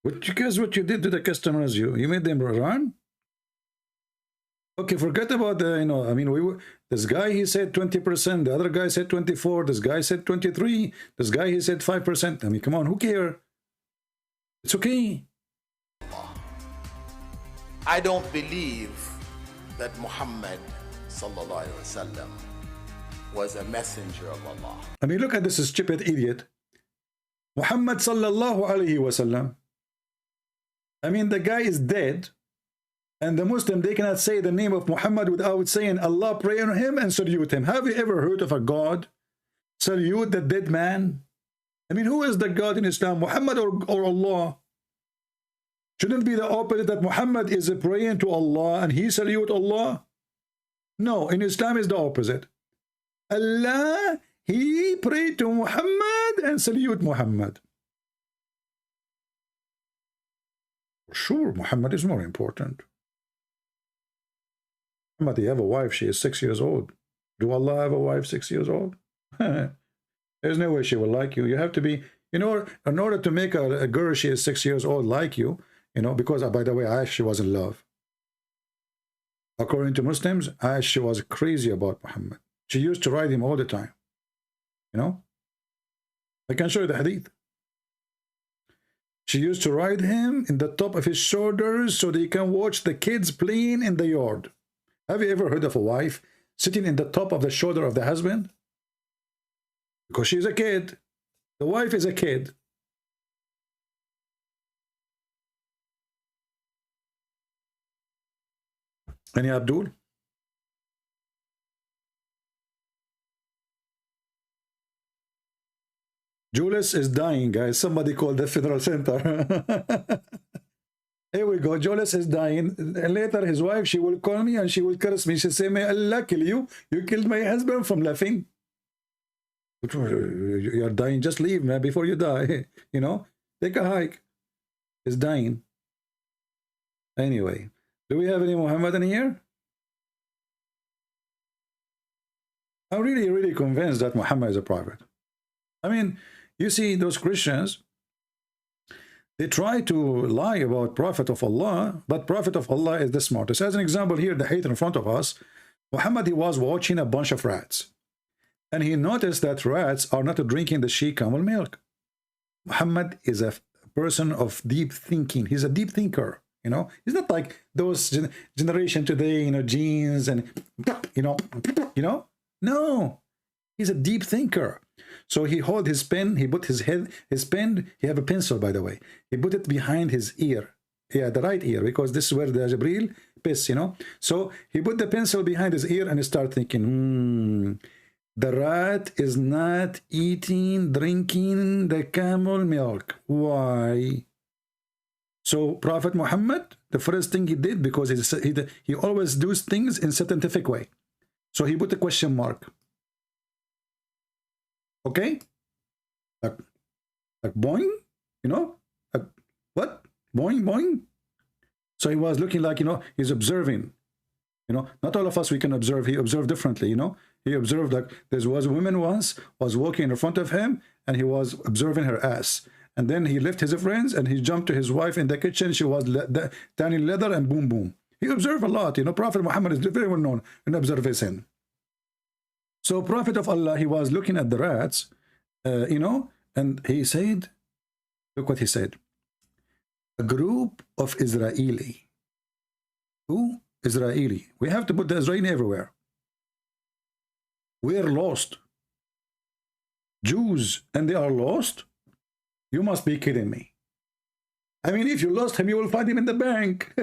What you did to the customers? You made them run? Okay, forget about the, you know, I mean, this guy, he said 20%, the other guy said 24, this guy said 23, this guy, he said 5%. I mean, come on, who cares? It's okay. I don't believe that Muhammad sallallahu alaihi wasallam was a messenger of Allah. I mean, look at this stupid idiot. Muhammad sallallahu alaihi wasallam. I mean, the guy is dead. And the Muslim, they cannot say the name of Muhammad without saying Allah, pray on him and salute him. Have you ever heard of a God salute the dead man? I mean, who is the God in Islam, Muhammad or Allah? Shouldn't it be the opposite, that Muhammad is praying to Allah and he salute Allah? No, in Islam is the opposite. Allah, he prayed to Muhammad and salute Muhammad. Sure, Muhammad is more important. Muhammad, you have a wife, she is 6 years old. Do Allah have a wife 6 years old? There's no way she will like you. You have to be, you know, in order to make a girl, she is 6 years old, like you, you know, because, by the way, Aisha was in love. According to Muslims, Aisha was crazy about Muhammad. She used to ride him all the time. You know? I can show you the hadith. She used to ride him in the top of his shoulders so that he can watch the kids playing in the yard. Have you ever heard of a wife sitting in the top of the shoulder of the husband? Because she's a kid. The wife is a kid. Any Abdul? Julius is dying, guys. Somebody called the Federal Center. Here we go. Julius is dying. And later, his wife, she will call me and she will curse me. She say, may Allah kill you. You killed my husband from laughing. You are dying. Just leave, man, before you die. You know, take a hike. He's dying. Anyway, do we have any Muhammadan here? I'm really, really convinced that Muhammad is a prophet. I mean, you see those Christians, They try to lie about Prophet of Allah, but Prophet of Allah is the smartest. As an example here, the hadith in front of us, Muhammad, he was watching a bunch of rats. And he noticed that rats are not drinking the she camel milk. Muhammad is a person of deep thinking. He's a deep thinker, you know. He's not like those generation today, you know, genes and, you know. No, he's a deep thinker. So he hold his pen, he put his pen, he have a pencil, by the way. He put it behind his ear. Yeah, the right ear, because this is where the Jibreel piss, you know. So he put the pencil behind his ear and he start thinking, the rat is not drinking the camel milk. Why? So Prophet Muhammad, the first thing he did, because he always does things in scientific way. So he put a question mark. Okay? Like boing, you know? Like, what? Boing, boing. So he was looking like, you know, he's observing. You know, not all of us we can observe. He observed differently, you know. He observed like there was a woman once was walking in front of him and he was observing her ass. And then he left his friends and he jumped to his wife in the kitchen. She was tanning leather and boom, boom. He observed a lot. You know, Prophet Muhammad is very well known in observation. So Prophet of Allah, he was looking at the rats, you know, and he said, look what he said. A group of Israeli. Who? Israeli. We have to put the Israeli everywhere. We're lost. Jews, and they are lost? You must be kidding me. I mean, if you lost him, you will find him in the bank.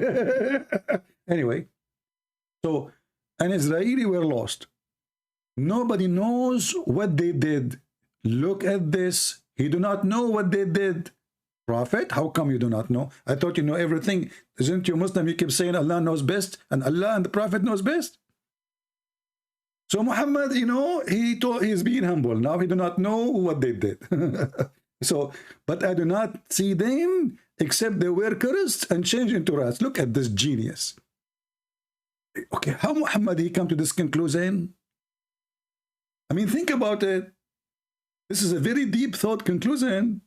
Anyway, so an Israeli were lost. Nobody knows what they did. Look at this. He do not know what they did. Prophet, how come you do not know? I thought you know everything. Isn't you Muslim? You keep saying Allah knows best, and Allah and the Prophet knows best. So Muhammad, you know, he's being humble. Now he do not know what they did. So, but I do not see them except they were cursed and changed into rats. Look at this genius. Okay, how Muhammad he come to this conclusion? I mean, think about it. This is a very deep thought conclusion.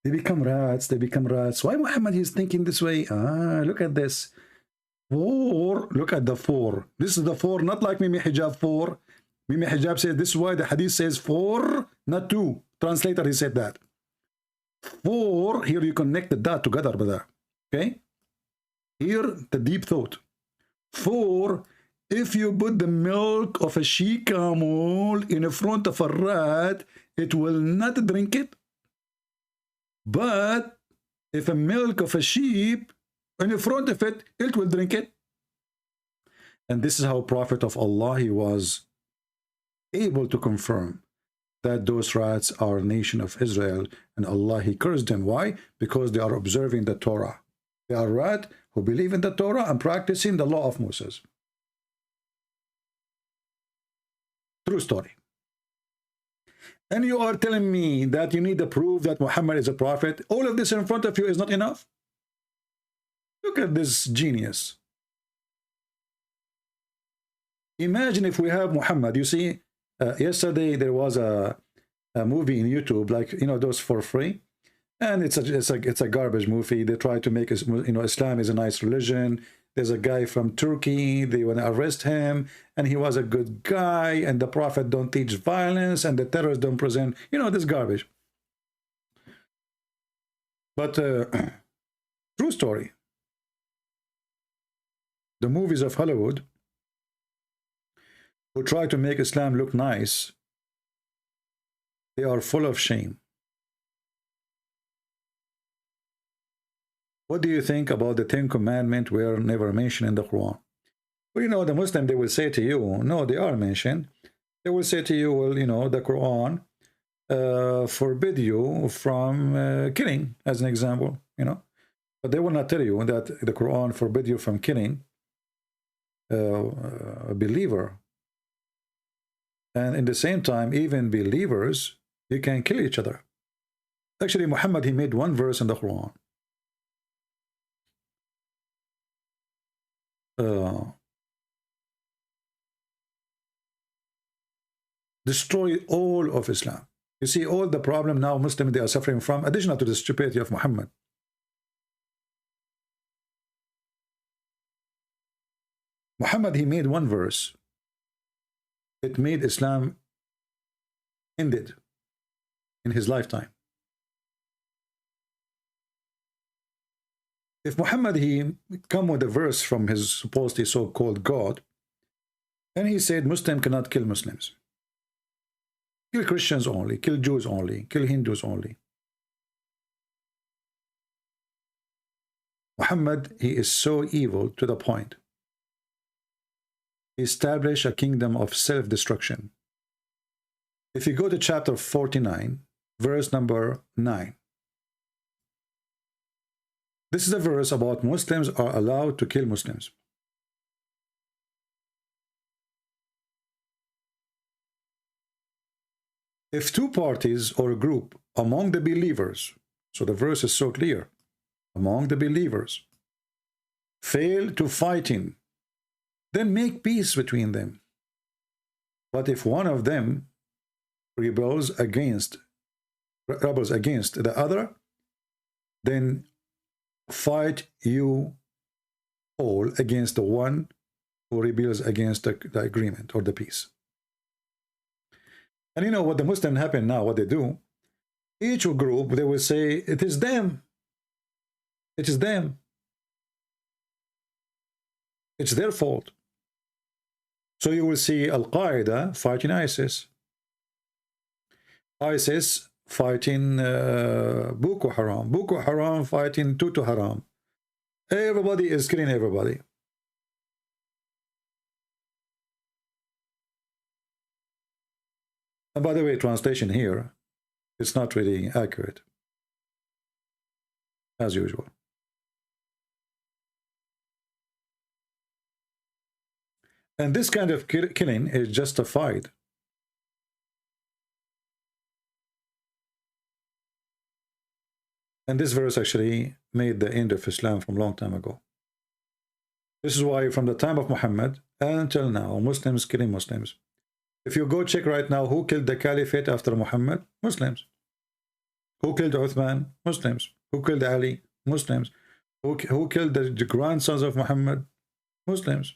They become rats. They become rats. Why Muhammad is thinking this way? Look at this. 4. Look at the 4. This is the 4, not like Mimi Hijab 4. Mimi Hijab says this is why the hadith says 4, not 2. Translator, he said that. 4, here you connect the dot together, brother. Okay? Here, the deep thought. 4, if you put the milk of a she camel in front of a rat, it will not drink it. But if a milk of a sheep in front of it, it will drink it. And this is how Prophet of Allah, he was able to confirm that those rats are a nation of Israel, and Allah, he cursed them. Why? Because they are observing the Torah. They are rats who believe in the Torah and practicing the law of Moses. True story. And you are telling me that you need to prove that Muhammad is a prophet. All of this in front of you is not enough? Look at this genius. Imagine if we have Muhammad. You see, yesterday there was a movie in YouTube, like, you know, those for free, and it's a garbage movie. They try to make us, you know, Islam is a nice religion. There's a guy from Turkey. They want to arrest him, and he was a good guy. And the Prophet don't teach violence, and the terrorists don't present, you know, this garbage. But true story. The movies of Hollywood who try to make Islam look nice, they are full of shame. What do you think about the 10 commandments were never mentioned in the Quran? Well, you know, the Muslim, they will say to you, no, they are mentioned. They will say to you, well, you know, the Quran forbid you from killing, as an example, you know. But they will not tell you that the Quran forbid you from killing a believer. And in the same time, even believers, you can kill each other. Actually, Muhammad, he made one verse in the Quran. Destroy all of Islam. You see all the problem now Muslims they are suffering from, additional to the stupidity of Muhammad. Muhammad, he made one verse. It made Islam ended in his lifetime. If Muhammad, he come with a verse from his supposedly so-called God, and he said Muslim cannot kill Muslims. Kill Christians only, kill Jews only, kill Hindus only. Muhammad, he is so evil to the point. He established a kingdom of self-destruction. If you go to chapter 49, verse number 9, this is a verse about Muslims are allowed to kill Muslims. If two parties or a group among the believers, so the verse is so clear, among the believers, fail to fighting, then make peace between them. But if one of them rebels against the other, then fight you all against the one who rebels against the agreement or the peace. And you know what the Muslims happen now, what they do, each group, they will say, it is them. It is them. It's their fault. So you will see Al-Qaeda fighting ISIS. ISIS fighting Boko Haram. Boko Haram fighting Tutu Haram. Everybody is killing everybody. And by the way, translation here, it's not really accurate, as usual. And this kind of killing is justified. And this verse actually made the end of Islam from a long time ago. This is why from the time of Muhammad until now, Muslims killing Muslims. If you go check right now, who killed the caliphate after Muhammad? Muslims. Who killed Uthman? Muslims. Who killed Ali? Muslims. Who killed the grandsons of Muhammad? Muslims.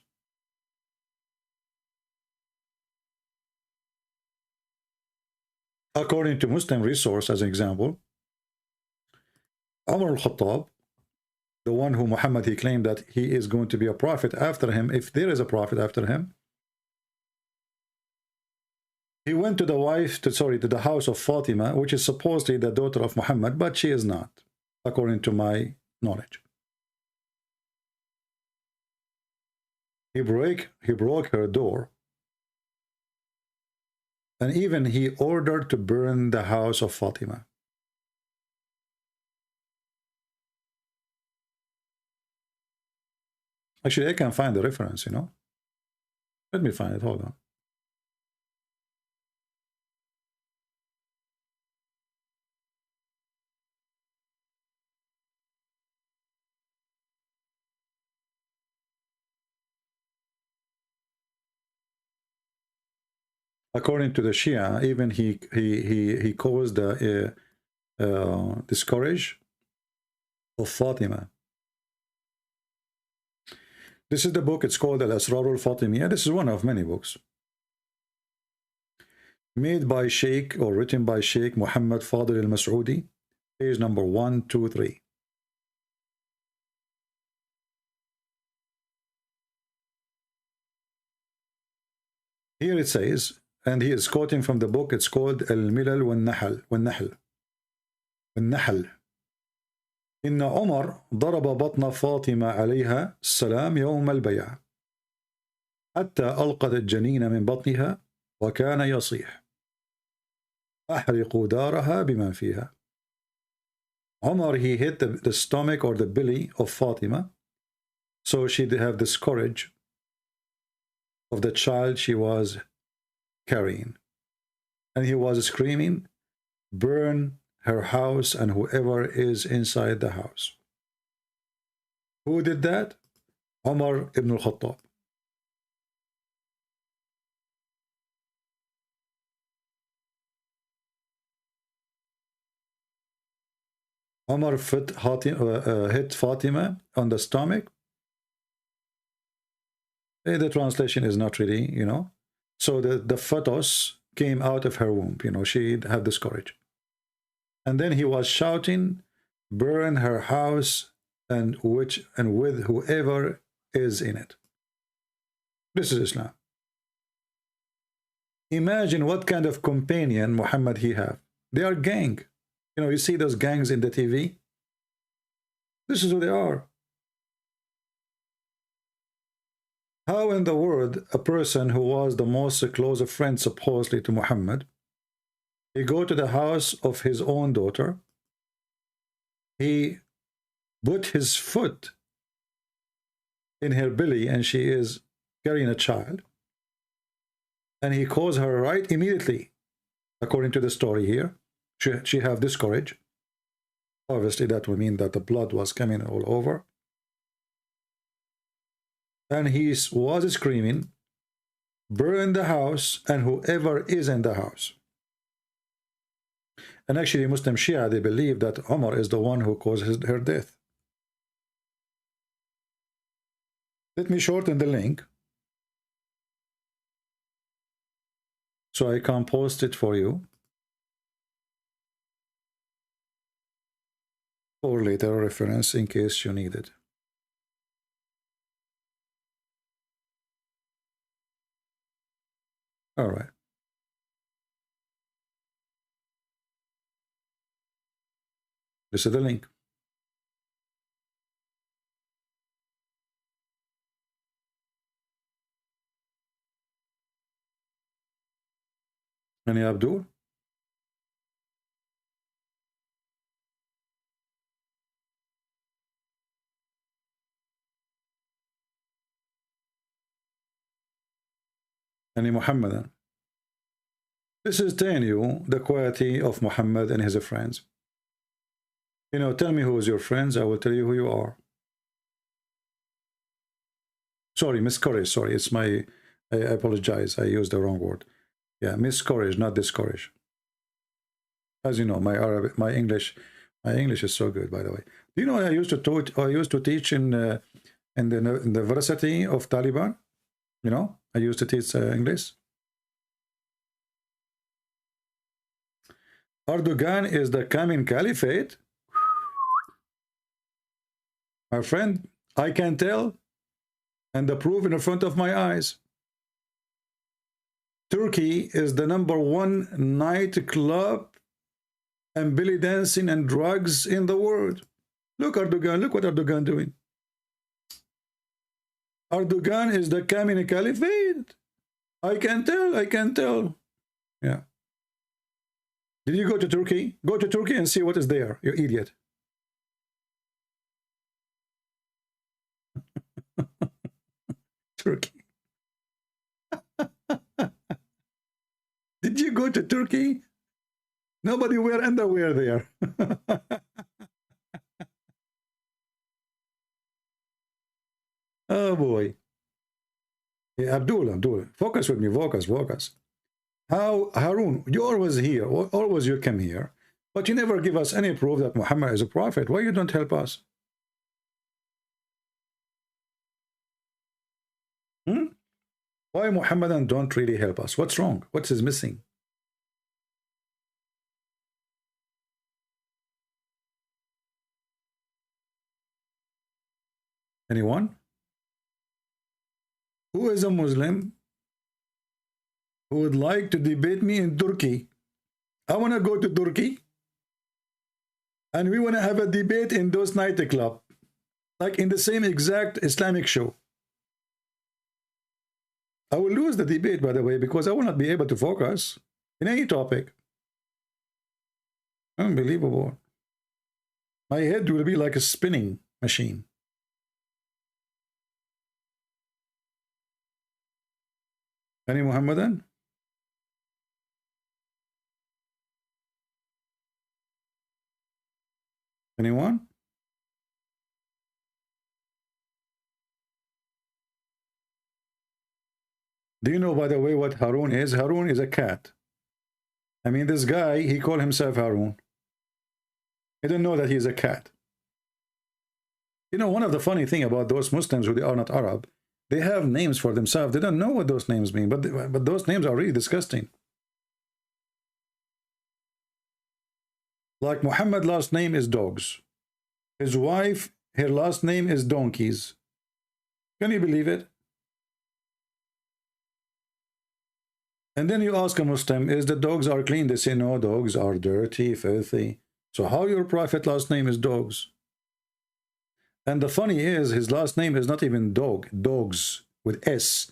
According to Muslim resource, as an example, Umar al-Khattab, the one who Muhammad, he claimed that he is going to be a prophet after him, if there is a prophet after him, he went to the house of Fatima, which is supposedly the daughter of Muhammad, but she is not, according to my knowledge. He broke her door, and even he ordered to burn the house of Fatima. Actually, I can find the reference, you know. Let me find it, hold on. According to the Shia, even he caused the discourage of Fatima. This is the book, it's called Al-Asrar al-Fatimiyya. This is one of many books. Made by Sheikh, or written by Sheikh Muhammad Fadil al-Mas'udi, page number 123. Here it says, and he is quoting from the book, it's called Al-Milal wal-Nahl. إن عمر ضرب بطن فاطمة عليها السلام يوم البيعة حتى ألقت الجنين من بطنها وكان يصيح أحرقوا دارها بمن فيها. Umar, he hit the stomach or the belly of Fatima, so she'd have this courage of the child she was carrying. And he was screaming, burn her house and whoever is inside the house. Who did that? Umar ibn al-Khattab. Omar hit Fatima on the stomach. The translation is not really, you know. So the fetus came out of her womb, you know, she had this courage. And then he was shouting, burn her house and with whoever is in it. This is Islam. Imagine what kind of companion Muhammad he have. They are gang. You know, you see those gangs in the TV? This is who they are. How in the world a person who was the most close friend supposedly to Muhammad, he go to the house of his own daughter, he put his foot in her belly and she is carrying a child, and he calls her right immediately, according to the story here. She have this courage. Obviously that would mean that the blood was coming all over. And he was screaming, burn the house and whoever is in the house. And actually Muslim Shia, they believe that Umar is the one who caused her death. Let me shorten the link so I can post it for you for later reference in case you need it. All right. This is the link. Any Abdul? Any Muhammadan? This is telling you the quality of Muhammad and his friends. You know, tell me who is your friends, I will tell you who you are. Sorry, miscourage, sorry, it's my, I apologize, I used the wrong word. Yeah, miscourage, not discourage. As you know, my English is so good, by the way. Do you know I used to teach in the University of Taliban? You know, I used to teach English. Erdogan is the coming caliphate. My friend, I can tell, and the proof in front of my eyes. Turkey is the #1 nightclub and belly dancing and drugs in the world. Look, Erdogan, look what Erdogan doing. Erdogan is the coming caliphate. I can tell, I can tell. Yeah. Did you go to Turkey? Go to Turkey and see what is there, you idiot. Turkey. Did you go to Turkey? Nobody wear underwear there. Oh boy. Yeah, Abdul, focus with me, focus. How, Harun, you always here, always you come here, but you never give us any proof that Muhammad is a prophet. Why you don't help us? Why Muhammadan don't really help us? What's wrong? What is missing? Anyone? Who is a Muslim who would like to debate me in Turkey? I want to go to Turkey and we want to have a debate in those nightclubs, like in the same exact Islamic show. I will lose the debate, by the way, because I will not be able to focus in any topic. Unbelievable. My head will be like a spinning machine. Any Muhammadan? Anyone? Do you know, by the way, what Harun is? Harun is a cat. I mean, this guy, he called himself Harun. He didn't know that he's a cat. You know, one of the funny thing about those Muslims who they are not Arab, they have names for themselves. They don't know what those names mean, but those names are really disgusting. Like Muhammad last name is dogs. His wife, her last name is donkeys. Can you believe it? And then you ask a Muslim, is the dogs are clean? They say, no, dogs are dirty, filthy. So how your prophet last name is dogs? And the funny is, his last name is not even dog, dogs with S.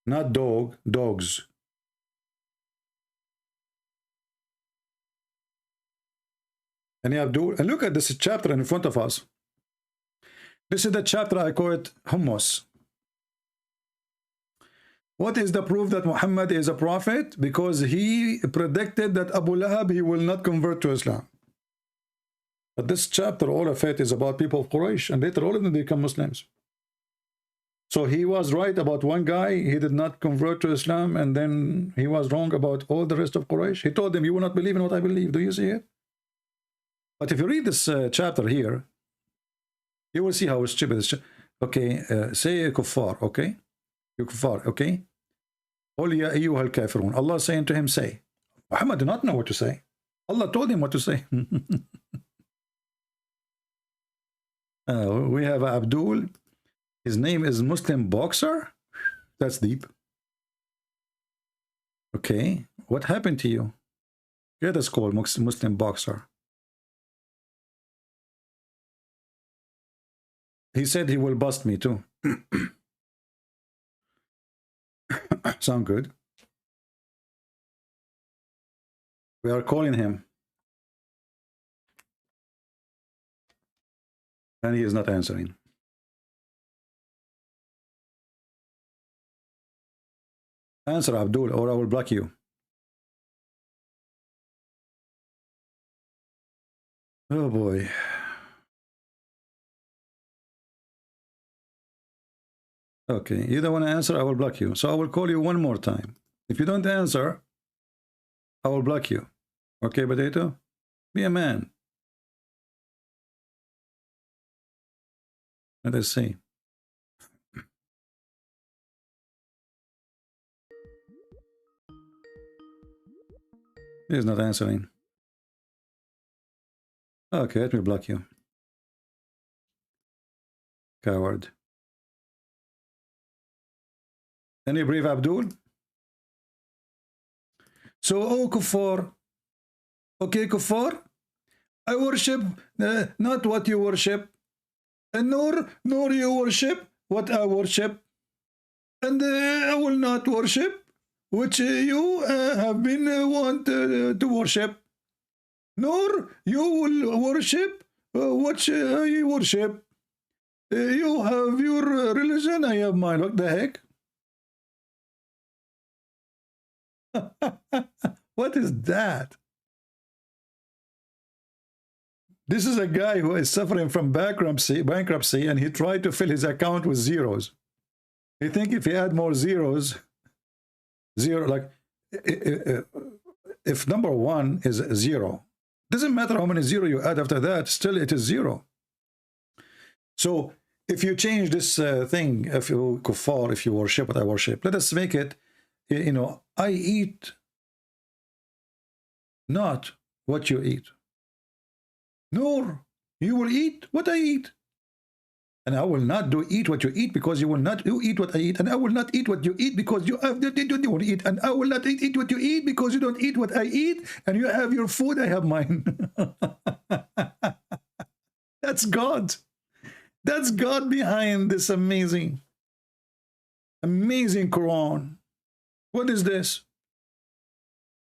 Not dog, dogs. And Abdul, and look at this chapter in front of us. This is the chapter I call it hummus. What is the proof that Muhammad is a prophet? Because he predicted that Abu Lahab, he will not convert to Islam. But this chapter, all of it is about people of Quraysh, and later all of them become Muslims. So he was right about one guy, he did not convert to Islam, and then he was wrong about all the rest of Quraysh. He told them, you will not believe in what I believe. Do you see it? But if you read this chapter here, you will see how stupid this. Okay, say kuffar, okay? You kuffar, okay? Qul ya ayyuhal kafirun. Allah saying to him, say. Muhammad did not know what to say. Allah told him what to say. We have Abdul. His name is Muslim boxer. That's deep. Okay, what happened to you? Get us called Muslim boxer. He said he will bust me too. Sound good? We are calling him. And he is not answering. Answer, Abdul, or I will block you. Oh boy. Okay, you don't want to answer, I will block you. So I will call you one more time. If you don't answer, I will block you. Okay, Potato? Be a man. Let us see. He's not answering. Okay, let me block you. Coward. Any brave Abdul? So, oh, kuffar. Okay, kuffar. I worship not what you worship. And nor you worship what I worship. And I will not worship which you have been want to worship. Nor you will worship what I worship. You have your religion, I have mine. What the heck? What is that? This is a guy who is suffering from bankruptcy, and he tried to fill his account with zeros. You think if he had more zeros, like if number one is 0, doesn't matter how many zero you add after that, still it is 0. So if you change this thing, if you kuffar, if you worship what I worship, let us make it, you know, I eat not what you eat, nor you will eat what I eat. And I will not eat what you eat, because you will not eat what I eat. And I will not eat what you eat, because you want to eat. And I will not eat what you eat, because you don't eat what I eat. And you have your food, I have mine. That's God. That's God behind this amazing Quran. What is this?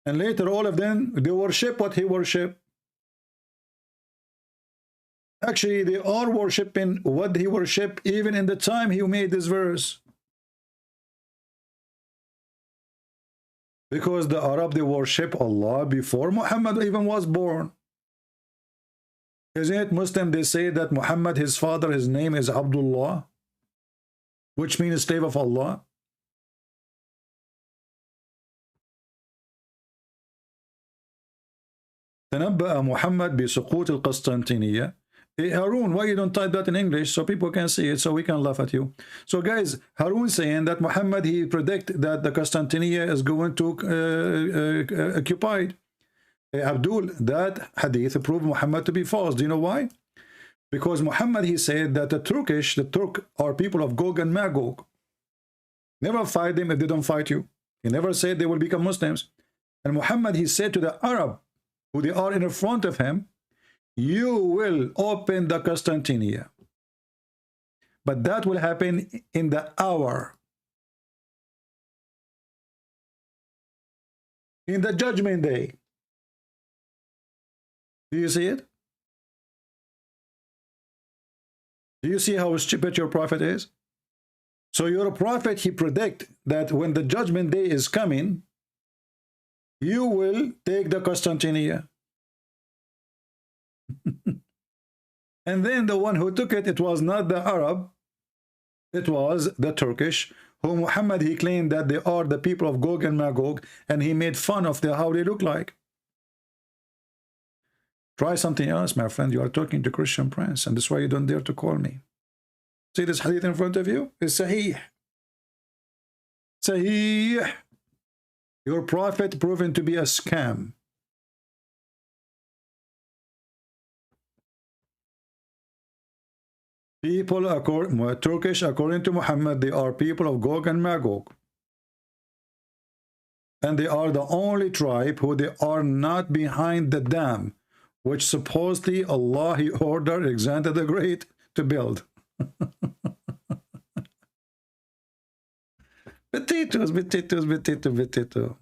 And later all of them, they worship what he worshiped. Actually, they are worshiping what he worshipped even in the time he made this verse. Because the Arab, they worship Allah before Muhammad even was born. Isn't it Muslim? They say that Muhammad, his father, his name is Abdullah, which means slave of Allah. تنبأ محمد بسقوط القسطنطينية. Hey, Harun, why you don't type that in English so people can see it, so we can laugh at you? So guys, Harun saying that Muhammad, he predict that the Constantinia is going to occupied. Hey, Abdul, that hadith proved Muhammad to be false. Do you know why? Because Muhammad, he said that the Turk are people of Gog and Magog. Never fight them if they don't fight you. He never said they will become Muslims. And Muhammad, he said to the Arab, who they are in front of him, you will open the Constantinia. But that will happen in the hour. In the judgment day. Do you see it? Do you see how stupid your prophet is? So your prophet, he predict that when the judgment day is coming, you will take the Constantinia. And then the one who took it, it was not the Arab, it was the Turkish, who Muhammad, he claimed that they are the people of Gog and Magog, and he made fun of how they look like. Try something else, my friend. You are talking to Christian Prince, and that's why you don't dare to call me. See this hadith in front of you? It's Sahih. Sahih. Your prophet proven to be a scam. People, Turkish, according to Muhammad, they are people of Gog and Magog. And they are the only tribe who they are not behind the dam, which supposedly Allah, he ordered Alexander the Great to build. Potatoes, potatoes, potato, potato.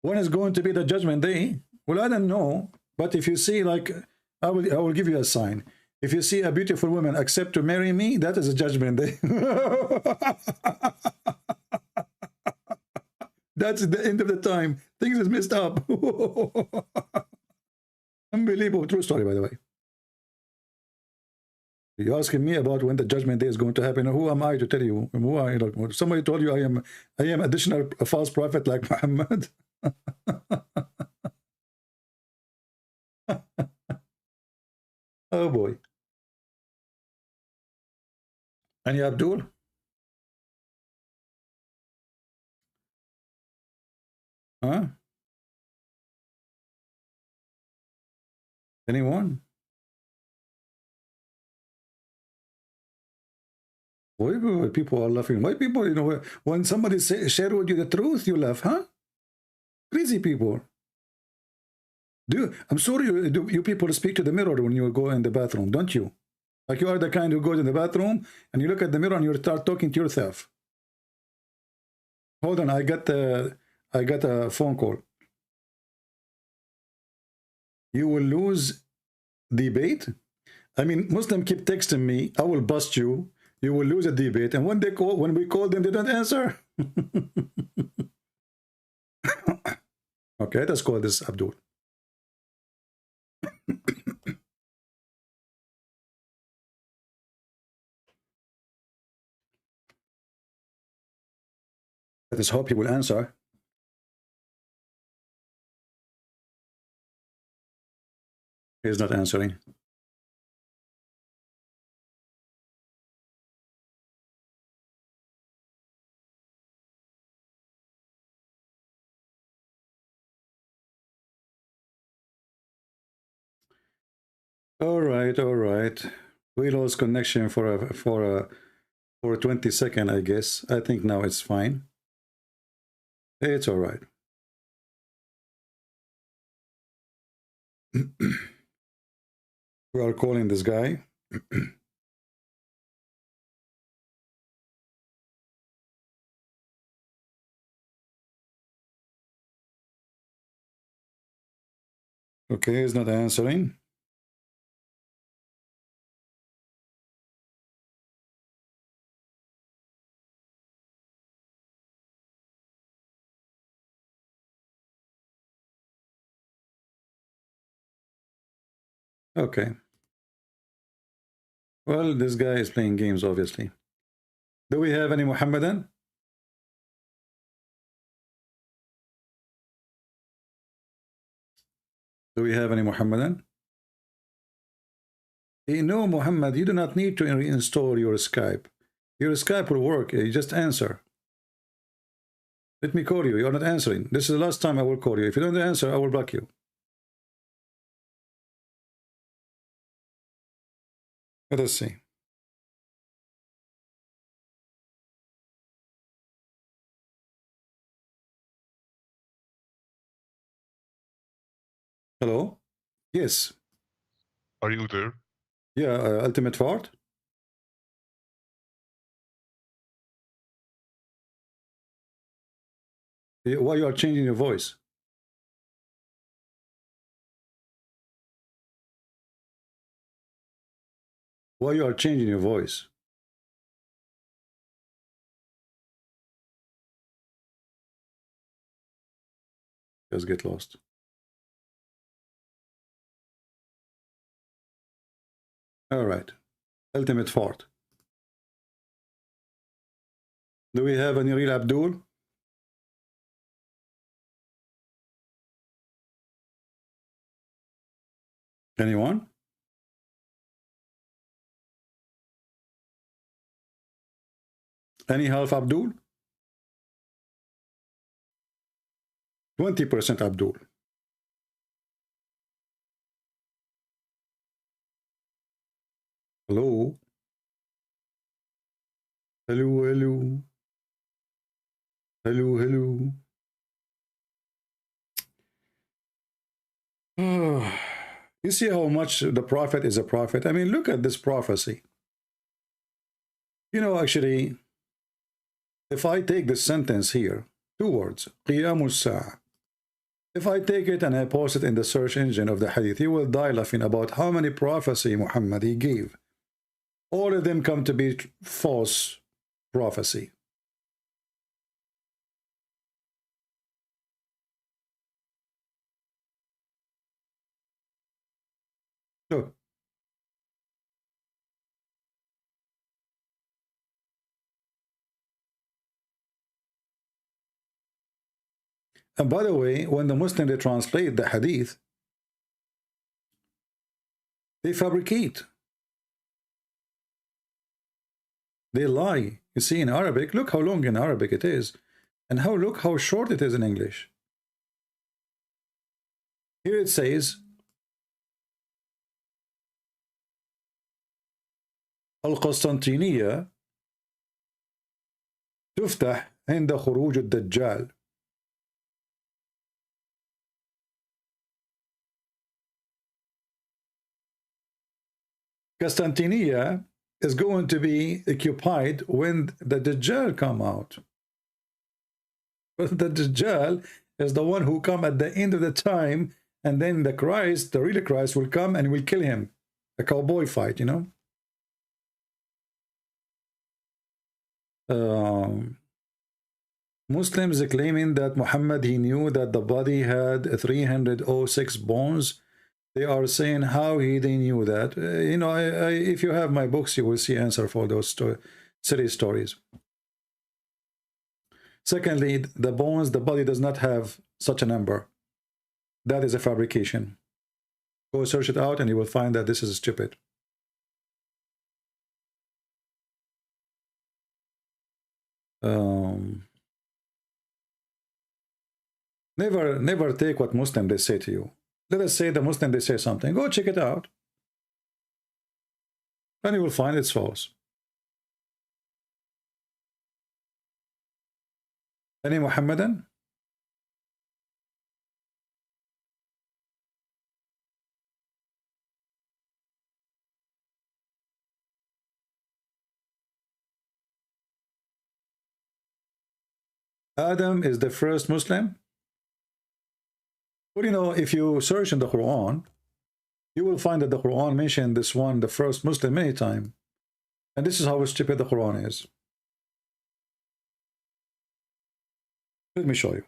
When is going to be the judgment day? Well, I don't know. But if you see, like, I will give you a sign. If you see a beautiful woman accept to marry me, that is a judgment day. That's the end of the time. Things is messed up. Unbelievable. True story, by the way. You're asking me about when the judgment day is going to happen. Who am I to tell you? Who are you? Somebody told you I am additional a false prophet like Muhammad. Oh boy. Any Abdul? Huh? Anyone? Why people are laughing? Why people, you know, when somebody share with you the truth, you laugh, huh? Crazy people. I'm sorry, you people speak to the mirror when you go in the bathroom, don't you? Like you are the kind who goes in the bathroom and you look at the mirror and you start talking to yourself. Hold on, I got a phone call. You will lose debate. I mean, Muslim keep texting me, I will bust you. You will lose a debate. And when we call them, they don't answer. Okay, let's call this Abdul. Let us hope he will answer. He's not answering. All right, all right. We lost connection for 20 seconds, I guess. I think now it's fine. It's all right. We are calling this guy. Okay, he's not answering. Okay. Well, this guy is playing games, obviously. Do we have any Muhammadan? Do we have any Muhammadan? No, Muhammad, you do not need to reinstall your Skype. Your Skype will work. You just answer. Let me call you. You're not answering. This is the last time I will call you. If you don't answer, I will block you. Let us see. Hello? Yes. Are you there? Yeah, Ultimate Fort? Why you are changing your voice? Why you are changing your voice? Just get lost. All right. Ultimate Fort. Do we have any real Abdul? Anyone? Any half Abdul? 20% Abdul. Hello? Hello, hello. Hello, hello. You see how much the prophet is a prophet? I mean, look at this prophecy. You know, actually, if I take this sentence here, 2 words, قيام الساعة. If I take it and I post it in the search engine of the hadith, you will die laughing about how many prophecy Muhammad he gave. All of them come to be false prophecy. Look. And by the way, when the Muslims they translate the hadith, they fabricate. They lie. You see, in Arabic, look how long in Arabic it is, and look how short it is in English. Here it says, القسطنطينية تفتح عند خروج الدجال. Constantinia is going to be occupied when the Dajjal come out. But the Dajjal is the one who come at the end of the time, and then the Christ, the real Christ, will come and will kill him. A cowboy fight, you know. Muslims are claiming that Muhammad, he knew that the body had 306 bones. They are saying how they knew that. You know, if you have my books, you will see answer for those silly stories. Secondly, the bones, the body does not have such a number. That is a fabrication. Go search it out and you will find that this is stupid. Never take what Muslim they say to you. Let us say the Muslim they say something. Go check it out. And you will find it's false. Any Muhammadan? Adam is the first Muslim? Well, you know, if you search in the Quran, you will find that the Quran mentioned this one, the first Muslim, many times. And this is how stupid the Quran is. Let me show you.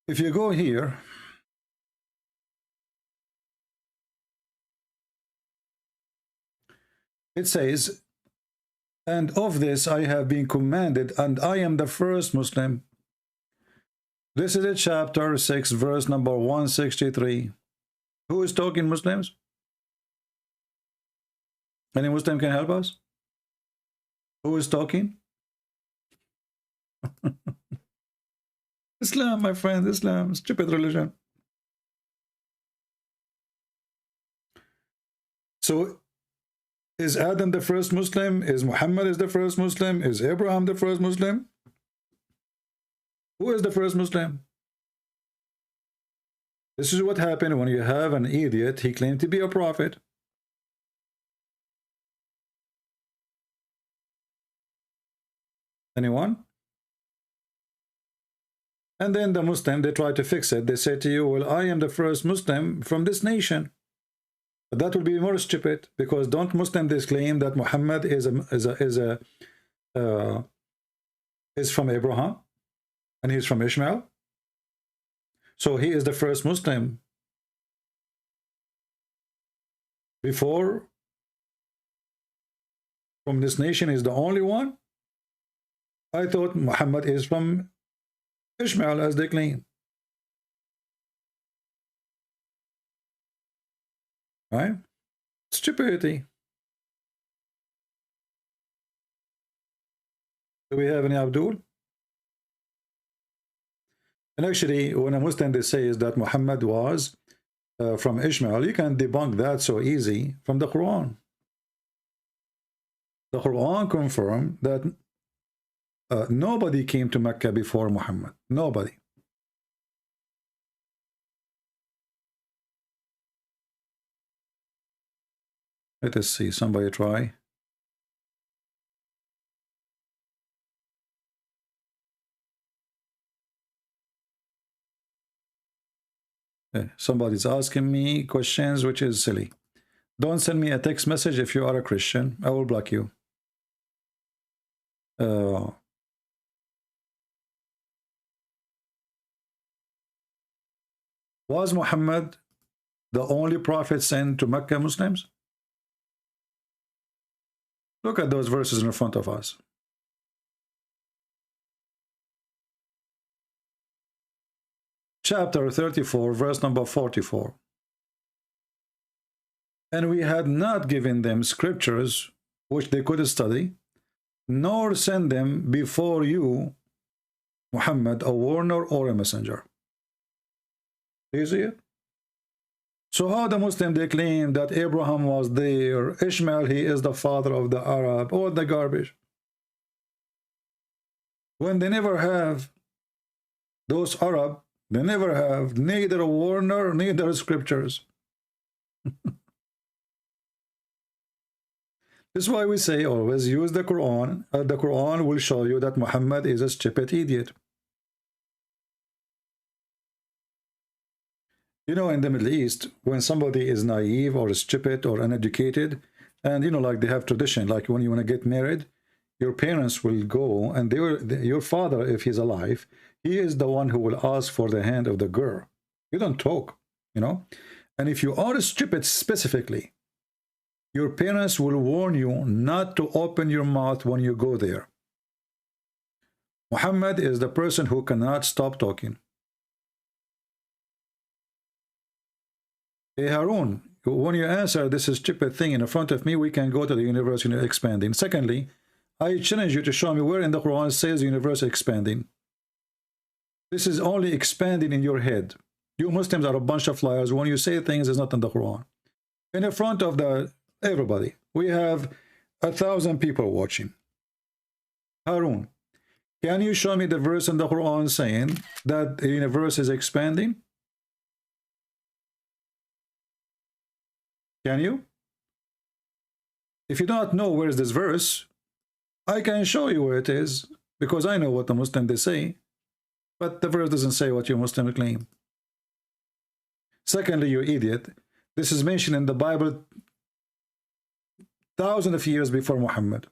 if you go here, it says, and of this I have been commanded, and I am the first Muslim. This is a chapter 6, verse number 163. Who is talking, Muslims? Any Muslim can help us? Who is talking? Islam, my friend, Islam, stupid religion. So, is Adam the first Muslim? Is Muhammad is the first Muslim? Is Abraham the first Muslim? Who is the first Muslim? This is what happened when you have an idiot. He claimed to be a prophet. Anyone? And then the Muslim, they try to fix it. They say to you, well, I am the first Muslim from this nation. But that will be more stupid, because don't Muslims claim that Muhammad is from Abraham and he's from Ishmael? So he is the first Muslim. Before, from this nation is the only one? I thought Muhammad is from Ishmael, as they claim. Right? Stupidity. Do we have any Abdul? And actually, when a Muslim they say is that Muhammad was from Ishmael, you can debunk that so easy from the Quran. The Quran confirmed that nobody came to Mecca before Muhammad. Nobody. Let us see. Somebody try. Somebody's asking me questions, which is silly. Don't send me a text message if you are a Christian. I will block you. Was Muhammad the only prophet sent to Mecca Muslims? Look at those verses in front of us. Chapter 34, verse number 44. And we had not given them scriptures which they could study, nor send them before you, Muhammad, a warner or a messenger. Do you see it? So how the Muslim they claim that Abraham was there, Ishmael, he is the father of the Arab, all the garbage, when they never have those Arab, they never have neither a warner, neither scriptures. This is why we say always use the Quran. The Quran will show you that Muhammad is a stupid idiot. You know, in the Middle East, when somebody is naive or stupid or uneducated, and you know, like they have tradition, like when you want to get married, your parents will go and they will, your father, if he's alive, he is the one who will ask for the hand of the girl. You don't talk, you know. And if you are stupid specifically, your parents will warn you not to open your mouth when you go there. Muhammad is the person who cannot stop talking. Hey Harun, when you answer this stupid thing in front of me, we can go to the universe expanding. Secondly, I challenge you to show me where in the Quran it says the universe expanding. This is only expanding in your head. You Muslims are a bunch of liars. When you say things, it's not in the Quran. In front of everybody, we have 1,000 people watching. Harun, can you show me the verse in the Quran saying that the universe is expanding? Can you? If you do not know where is this verse, I can show you where it is, because I know what the Muslim they say, but the verse doesn't say what your Muslim claim. Secondly, you idiot, this is mentioned in the Bible thousands of years before Muhammad,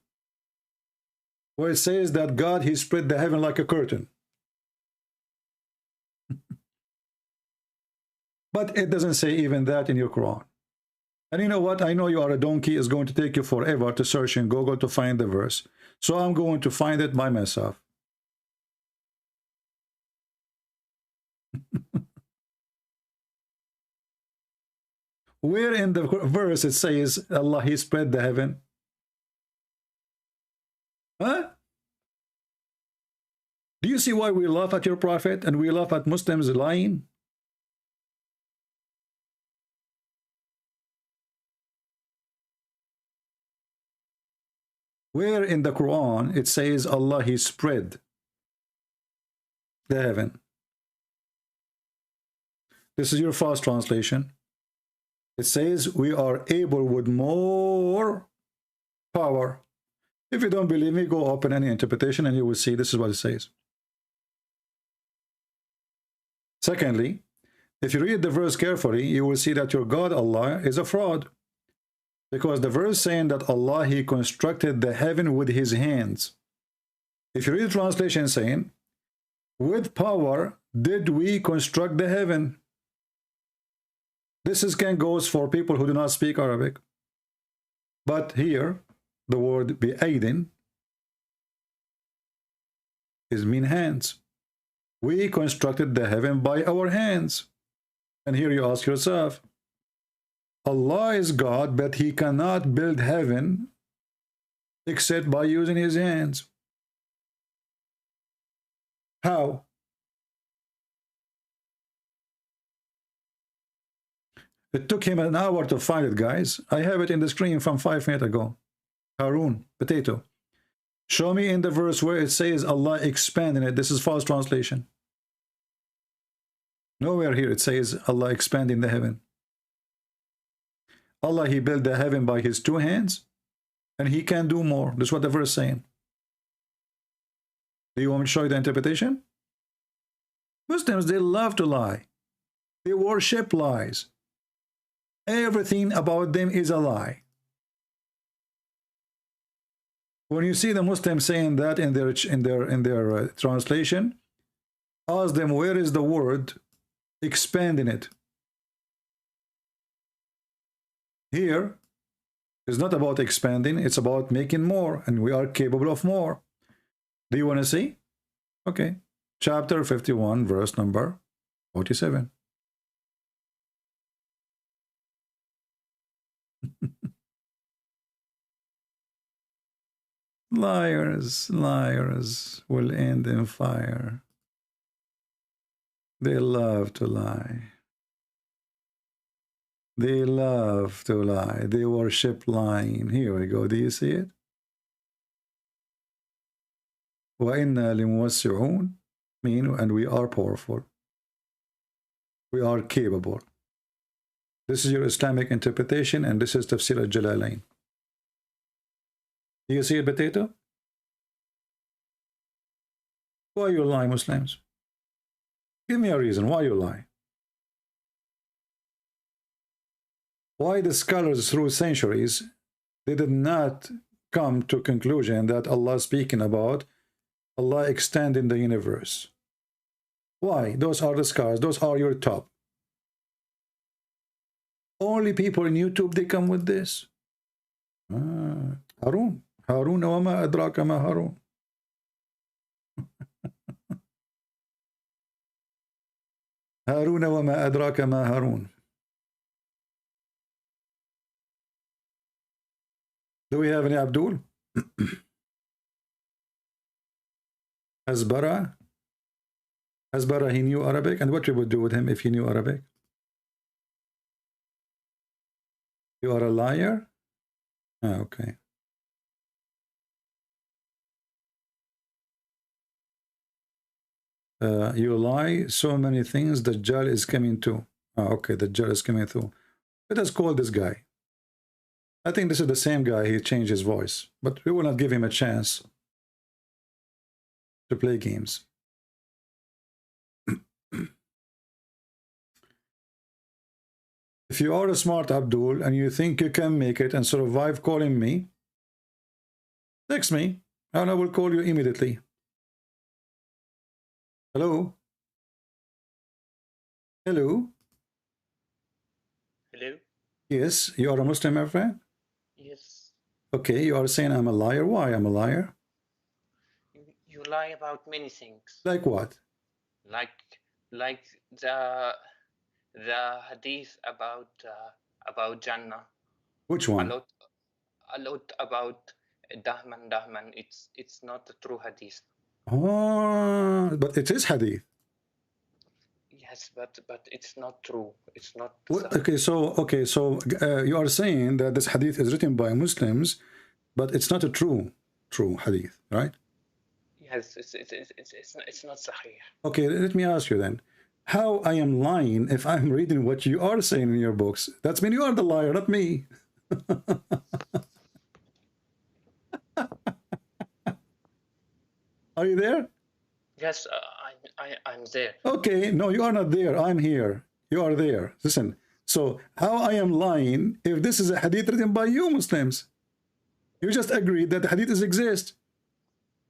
where it says that God, he spread the heaven like a curtain. But it doesn't say even that in your Quran. And you know what? I know you are a donkey. It's going to take you forever to search in Google to find the verse. So I'm going to find it by myself. Where in the verse it says Allah, He spread the heaven? Huh? Do you see why we laugh at your prophet and we laugh at Muslims lying? Where in the Quran it says Allah, He spread the heaven? This is your fast translation. It says we are able with more power. If you don't believe me, go open any interpretation and you will see this is what it says. Secondly, if you read the verse carefully, you will see that your God Allah is a fraud. Because the verse saying that Allah, He constructed the heaven with His hands. If you read the translation saying, with power did we construct the heaven. This is goes for people who do not speak Arabic. But here, the word bi'aydin is mean hands. We constructed the heaven by our hands. And here you ask yourself, Allah is God, but He cannot build heaven except by using His hands. How? It took him an hour to find it, guys. I have it in the screen from 5 minutes ago. Harun, potato. Show me in the verse where it says Allah expanding it. This is false translation. Nowhere here it says Allah expanding the heaven. Allah, He built the heaven by His 2 hands, and He can do more. That's what the verse is saying. Do you want me to show you the interpretation? Muslims, they love to lie. They worship lies. Everything about them is a lie. When you see the Muslims saying that in their translation, ask them where is the word expanding it. Here is not about expanding, it's about making more, and we are capable of more. Do you want to see? Okay. Chapter 51, verse number 47. Liars, liars will end in fire. They love to lie. They love to lie. They worship lying. Here we go. Do you see it? وَإِنَّا لِمُوَسِّعُونَ mean, and we are powerful. We are capable. This is your Islamic interpretation, and this is Tafsir al-Jalalain. Do you see it, potato? Why you lie, Muslims? Give me a reason why you lie. Why the scholars through centuries, they did not come to conclusion that Allah is speaking about Allah extending the universe? Why? Those are the scholars. Those are your top. Only people in YouTube, they come with this. Harun. Harun wa ma adraka ma Harun. Harun wa ma adraka ma Harun. Do we have any Abdul? Hasbara? Hasbara, he knew Arabic, and what we would do with him if he knew Arabic? You are a liar? Ah, okay. You lie so many things, the Dajjal is coming too. Ah, okay, the Dajjal is coming through. Let us call this guy. I think this is the same guy. He changed his voice, but we will not give him a chance to play games. If you are a smart Abdul and you think you can make it and survive calling me, text me and I will call you immediately. Hello? Hello? Hello? Yes, you are a Muslim, my friend? Yes. Okay, you are saying I'm a liar. Why I'm a liar? You lie about many things. Like what? Like the hadith about Jannah. Which one? A lot about Dahman. It's not a true hadith. Oh, but it is hadith. Yes, but it's not true. It's not. Okay, so you are saying that this hadith is written by Muslims, but it's not a true hadith, right? Yes, it's not sahih. Okay, let me ask you then. How I am lying if I'm reading what you are saying in your books? That's mean you are the liar, not me. Are you there? Yes, I'm there. Okay, no, you are not there. I'm here. You are there. Listen. So how I am lying if this is a hadith written by you Muslims? You just agreed that the hadiths exist.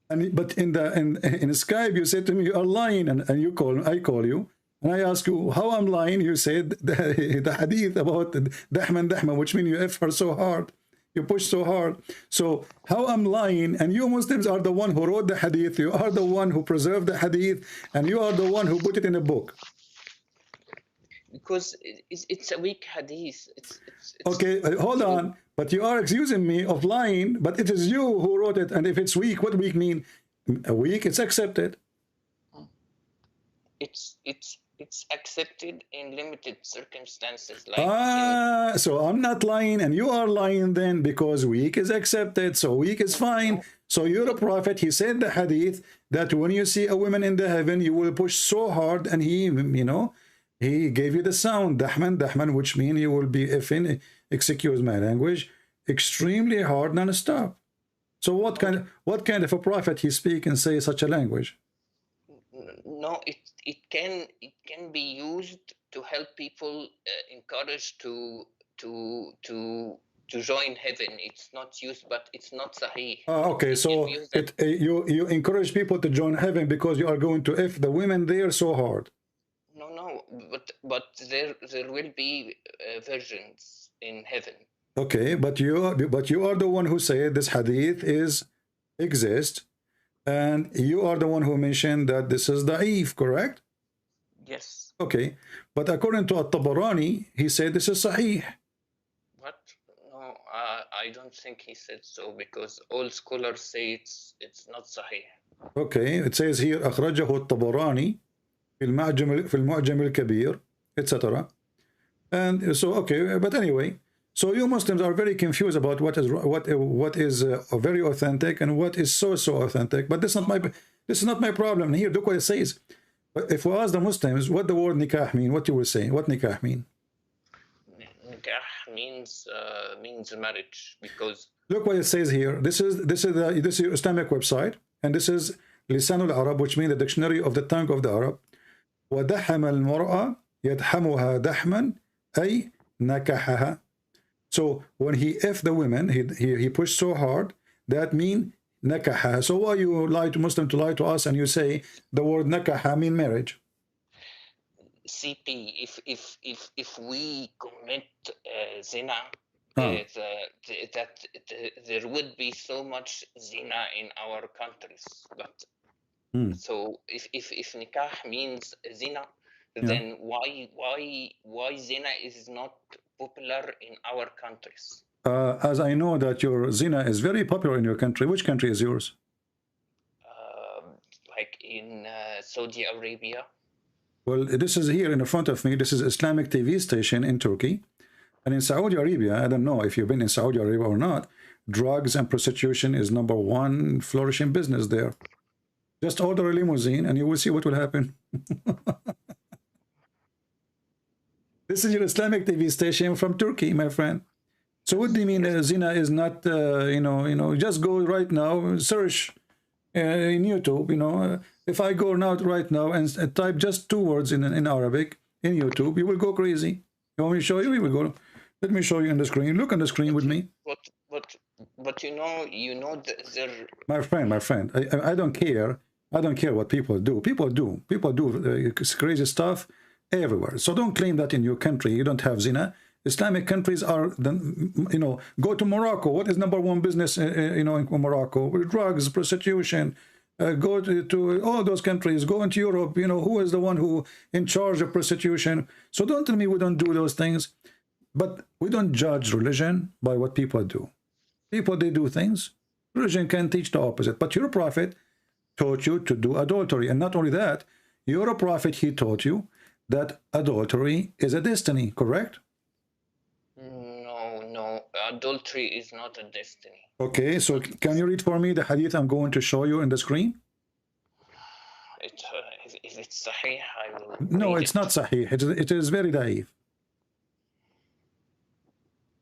But in Skype you said to me you are lying, and I call you and I ask you how I'm lying. You said the hadith about Dahman, which means you F her so hard, you push so hard. So how I'm lying, and you Muslims are the one who wrote the hadith, you are the one who preserved the hadith, and you are the one who put it in a book. Because it's a weak hadith. It's okay, hold on. But you are accusing me of lying, but it is you who wrote it. And if it's weak, what weak mean? A weak, it's accepted. It's accepted in limited circumstances. Like so I'm not lying and you are lying then, because weak is accepted. So weak is fine. So you're a prophet. He said the hadith that when you see a woman in the heaven, you will push so hard, and he, he gave you the sound, Dahman, which means you will be, excuse my language, extremely hard non-stop. So what kind of a prophet he speak and say such a language? No, it can be used to help people, encourage to join heaven. It's not used, but it's not sahih. Okay, so you encourage people to join heaven because you are going to F the women there so hard. No, but there will be virgins in heaven. Okay, but you are the one who said this hadith exists, and you are the one who mentioned that this is da'if, correct? Yes. Okay, but according to At-Tabarani, he said this is sahih. What? No, I don't think he said so, because all scholars say it's not sahih. Okay, it says here أخرجه الطبراني في المعجم الكبير, etc. And so, okay, but anyway, so you Muslims are very confused about what is very authentic and what is so authentic. But this is not my problem. Here, look what it says. If we ask the Muslims what the word nikah mean, what you will say? What nikah mean? Nikah means marriage, because look what it says here. This is your Islamic website, and this is Lisan al-Arab, which means the dictionary of the tongue of the Arab. وَدَحَمَ الْمَرْأَ يَدْحَمُهَا دَحْمًا أي نَكَحَهَا. So when he F the women, he pushed so hard, that mean nakaha. So why you lie to Muslim to lie to us and you say the word nakaha mean marriage? CP, if we commit zina, that there would be so much zina in our countries. But so if nikah means zina, then why zina is not popular in our countries? As I know that your zina is very popular in your country. Which country is yours? Like in Saudi Arabia. Well, this is here in front of me. This is Islamic TV station in Turkey. And in Saudi Arabia, I don't know if you've been in Saudi Arabia or not, drugs and prostitution is #1 flourishing business there. Just order a limousine and you will see what will happen. This is your Islamic TV station from Turkey, my friend. So what do you mean zina is not, just go right now, search in YouTube, if I go now right now and type just 2 words in Arabic in YouTube, you will go crazy. You want me to show you? We will go. Let me show you on the screen. Look on the screen with me. But you know that my friend, I don't care. I don't care what people do. People do crazy stuff everywhere. So don't claim that in your country you don't have zina. Islamic countries are, you know, go to Morocco. What is number one business, you know, in Morocco? Drugs, prostitution. Go to all those countries. Go into Europe. You know, who is the one who in charge of prostitution? So don't tell me we don't do those things. But we don't judge religion by what people do. People, they do things. Religion can teach the opposite. But your prophet taught you to do adultery. And not only that, your prophet, he taught you that adultery is a destiny, correct? No, adultery is not a destiny. Okay, so can you read for me the hadith I'm going to show you on the screen? If it's sahih, I will No, read it's it. not sahih. It is very daif.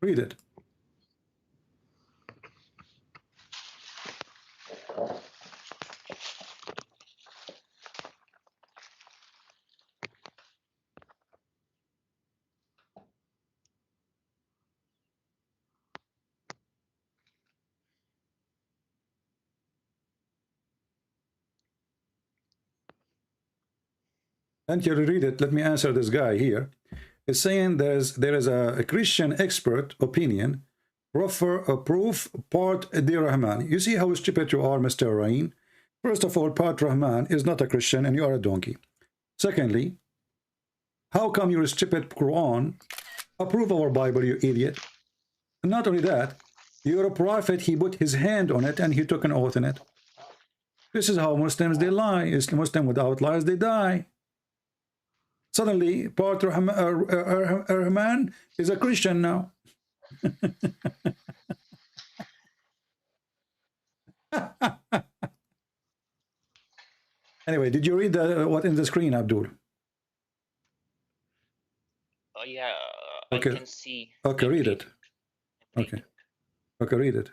Read it. And you read it. Let me answer this guy here. It's saying there is a Christian expert opinion, proof part Di Rahman. You see how stupid you are, Mr. Rain. First of all, Part Rahman is not a Christian and you are a donkey. Secondly, how come your stupid Quran approve our Bible, you idiot? And not only that, you're a prophet, he put his hand on it and he took an oath in it. This is how Muslims, they lie. It's Muslim without lies, they die. Suddenly, Part Rahman is a Christian now. Anyway, did you read what in the screen, Abdul? Yeah, Okay. I can see. Okay, read it. Okay. Okay, read it.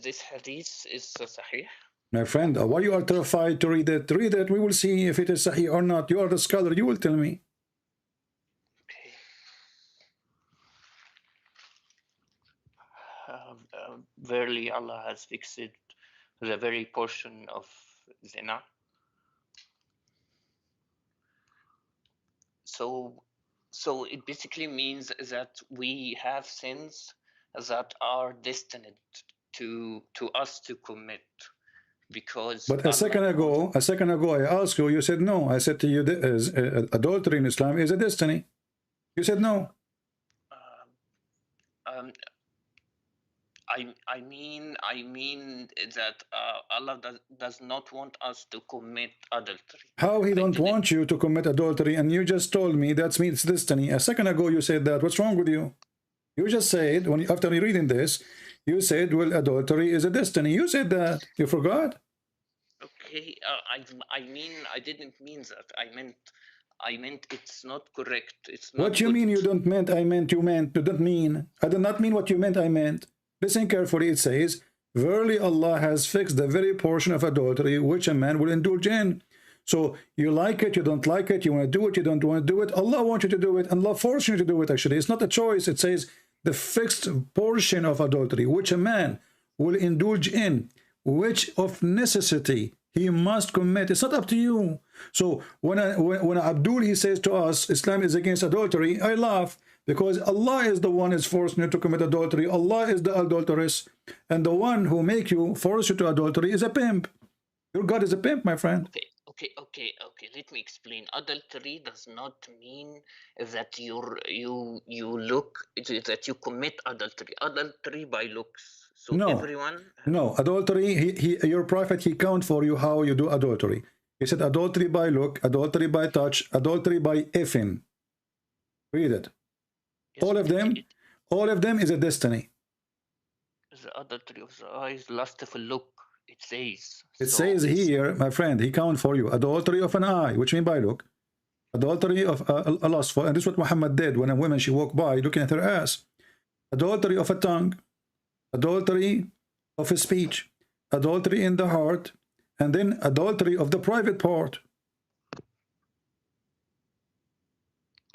This hadith is sahih. My friend, why you are terrified to read it? Read it. We will see if it is sahih or not. You are the scholar. You will tell me. Verily, Allah has fixed the very portion of zina. So it basically means that we have sins that are destined to us to commit, because. But a second ago, I asked you. You said no. I said to you, adultery in Islam is a destiny. You said no. I mean that Allah does not want us to commit adultery. How he don't want you to commit adultery, and you just told me that means destiny. A second ago you said that. What's wrong with you? You just said, after reading this, you said, well, adultery is a destiny. You said that. You forgot? Okay, I mean, I didn't mean that. I meant it's not correct. It's not. What you mean you don't meant, I meant, you meant, you don't mean. I did not mean what you meant, I meant. Listen carefully, it says, verily Allah has fixed the very portion of adultery which a man will indulge in. So you like it, you don't like it, you want to do it, you don't want to do it. Allah wants you to do it, and Allah forces you to do it, actually. It's not a choice. It says the fixed portion of adultery which a man will indulge in, which of necessity he must commit. It's not up to you. So when Abdul, he says to us, Islam is against adultery, I laugh, because Allah is the one is forcing you to commit adultery. Allah is the adulteress, and the one who make you, force you to adultery is a pimp. Your God is a pimp, my friend. Okay. Let me explain. Adultery does not mean that you look, that you commit adultery. Adultery by looks. So no, everyone. No, adultery. Your prophet, he count for you how you do adultery. He said adultery by look, adultery by touch, adultery by effing. Read it. All of them is a destiny. The adultery of the eyes, lust of a look. It says. It says here, my friend, he count for you adultery of an eye, which mean by look, adultery of a lustful, and this is what Muhammad did when a woman she walked by looking at her ass. Adultery of a tongue, adultery of a speech, adultery in the heart, and then adultery of the private part.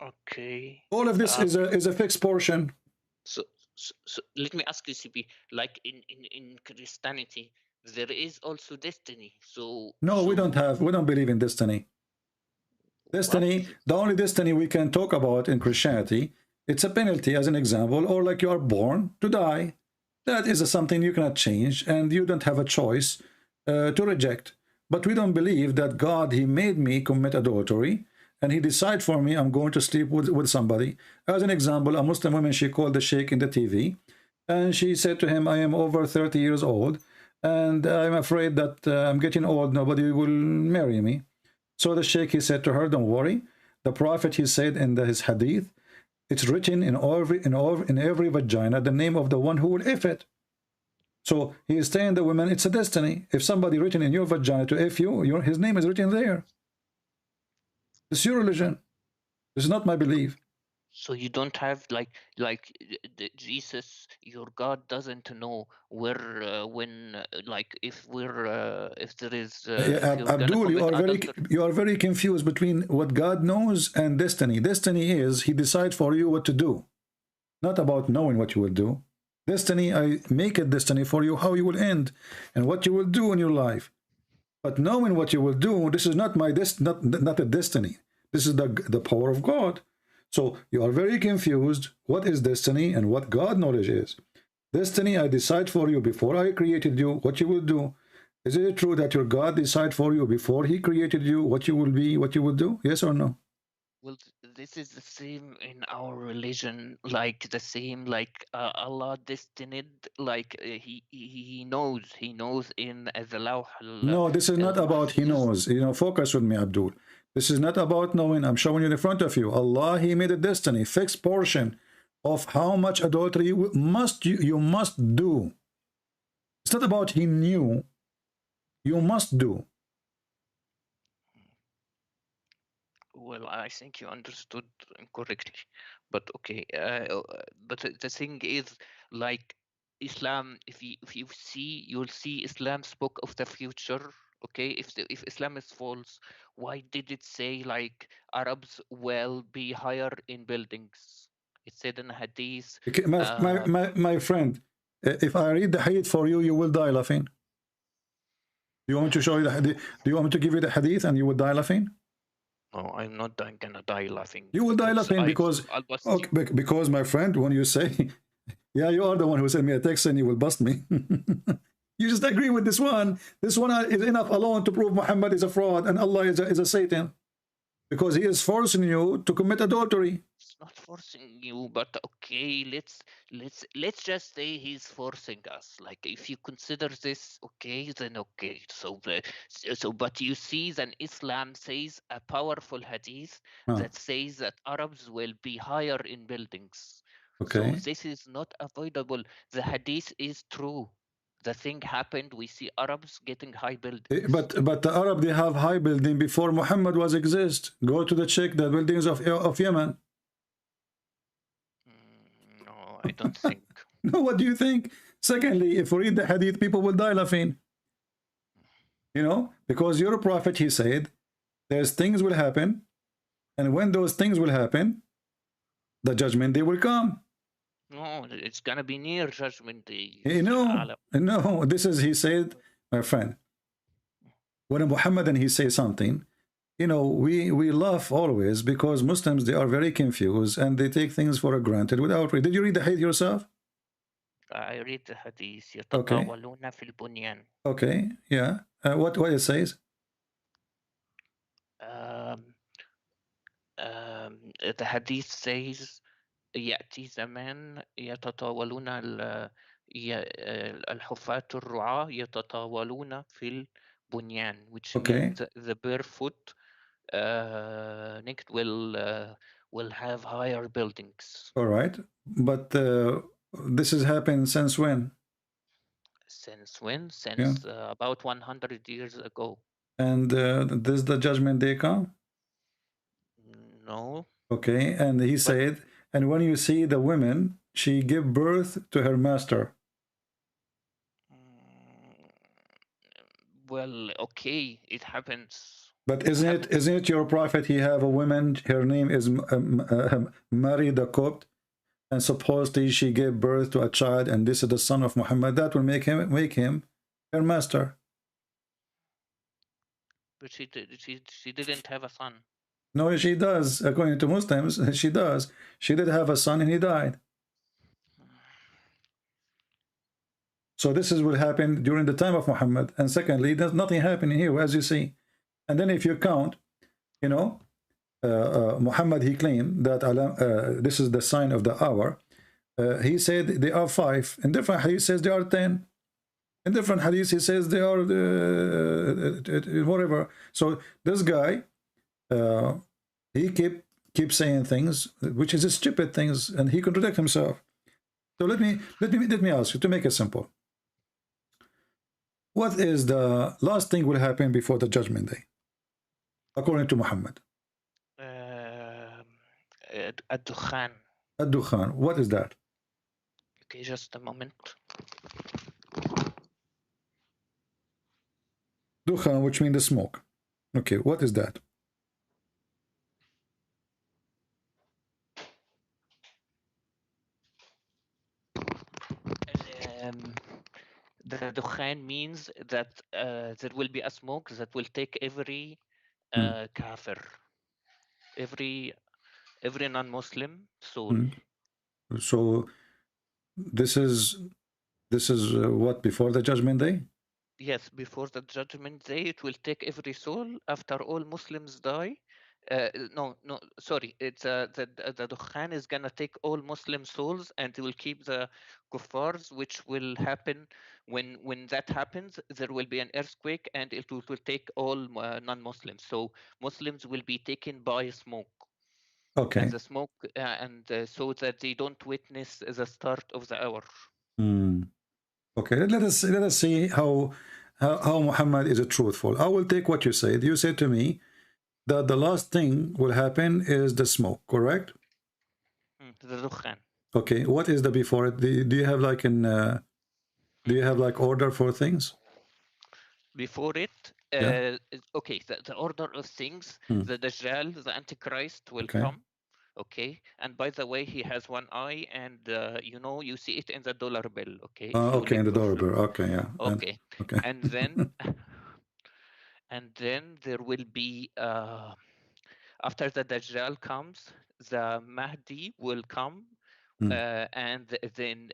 Okay. All of this is a fixed portion. So let me ask you, CP, like in Christianity, there is also destiny. No, we don't believe in destiny. Destiny, the only destiny we can talk about in Christianity, it's a penalty as an example, or like you are born to die. That is something you cannot change, and you don't have a choice to reject. But we don't believe that God, he made me commit adultery, and he decide for me I'm going to sleep with somebody. As an example, a Muslim woman, she called the sheikh in the TV, and she said to him, I am over 30 years old, and I'm afraid that I'm getting old, nobody will marry me. So the sheikh, he said to her, don't worry. The Prophet, he said in his hadith, it's written in every vagina the name of the one who will if it. So he is telling the women, it's a destiny. If somebody written in your vagina to if you, his name is written there. It's your religion. It's not my belief. So you don't have like Jesus, your God doesn't know where like if there is Abdul, you are very confused between what God knows and destiny. Destiny is he decides for you what to do, not about knowing what you will do. Destiny, I make a destiny for you how you will end and what you will do in your life. But knowing what you will do, this is not my not a destiny. This is the power of God. So you are very confused. What is destiny and what God knowledge is? Destiny, I decide for you before I created you what you will do. Is it true that your God decide for you before he created you what you will be, what you will do? Yes or no? Well, this is the same in our religion, like the same, like Allah destined, like he knows in the Lawh. No, this is not about he knows. You know, focus with me, Abdul. This is not about knowing. I'm showing you in front of you. Allah, he made a destiny, fixed portion of how much adultery you must do. It's not about he knew. You must do. Well, I think you understood incorrectly, but okay. But the thing is, like Islam, if you see, you'll see Islam spoke of the future. Okay, if Islam is false, why did it say like Arabs will be higher in buildings? It said in Hadith. Okay, my friend, if I read the Hadith for you, you will die laughing. Do you want me to show you the Hadith? Do you want me to give you the Hadith and you will die laughing? No, I'm not gonna die laughing. You will die laughing because, okay, because my friend, when you say, yeah, you are the one who sent me a text and you will bust me. You just agree with this one. This one is enough alone to prove Muhammad is a fraud and Allah is a Satan. Because he is forcing you to commit adultery. It's not forcing you, but okay, let's just say he's forcing us. Like if you consider this okay, then okay. So but you see, then Islam says a powerful hadith that says that Arabs will be higher in buildings. Okay. So this is not avoidable. The hadith is true. The thing happened. We see Arabs getting high buildings. But the Arab, they have high building before Muhammad was exist. Go to check the buildings of Yemen. No, I don't think. No, what do you think? Secondly, if we read the hadith, people will die laughing. You know, because your prophet, he said, there's things will happen, and when those things will happen, the judgment day will come. No, it's gonna be near Judgment Day. No, this is, he said, my friend, when a Muhammadan, he says something, you know, we laugh always because Muslims, they are very confused and they take things for granted without reading. Did you read the hadith yourself? I read the hadith. Okay. Okay, yeah. What it says? The hadith says, يأتي زمان يتطاولون الحفاة الرعاة يتطاولون في البنيان, which means the barefoot naked will have higher buildings. All right, but this has happened since when? Since when? Since about 100 years ago. And does the judgment day come? No. Okay, and he said, and when you see the women, she give birth to her master. Well, okay, it happens. But isn't it your prophet? He have a woman. Her name is Mary the Copt. and supposedly she gave birth to a child, and this is the son of Muhammad, that will make him her master. But she didn't have a son. No, she does. According to Muslims, she does. She did have a son and he died. So this is what happened during the time of Muhammad. And secondly, there's nothing happening here, as you see. And then if you count, you know, Muhammad, he claimed that this is the sign of the hour. He said they are 5. In different hadith, he says they are 10. In different hadith, he says they are whatever. So this guy, he keeps saying things which is stupid things, and he contradicts himself. So let me ask you, to make it simple. What is the last thing will happen before the judgment day, according to Muhammad? Ad-Dukhan. Ad-Dukhan. What is that? Okay, just a moment. Dukhan, which means the smoke. Okay, what is that? The Dukhan means that there will be a smoke that will take every kafir, every non-Muslim soul. So this is what, before the judgment day? Yes, before the judgment day, it will take every soul after all Muslims die. No, sorry. It's the Dukhan is gonna take all Muslim souls and it will keep the kuffars, which will happen when that happens. There will be an earthquake and it will take all non-Muslims. So Muslims will be taken by smoke. Okay. And the smoke, so that they don't witness the start of the hour. Okay, let us see how Muhammad is truthful. I will take what you said. You said to me that the last thing will happen is the smoke, correct? The Dukhan. Okay, what is the before it? Do you have like do you have like order for things? Before it, Yeah. okay, the order of things, the Dajjal, the Antichrist will Okay. come. Okay, and by the way, he has one eye, and you know, you see it in the dollar bill. Okay, if you Okay, in the look dollar bill. Okay, yeah. okay, okay. and then there will be after the Dajjal comes, the Mahdi will come. And then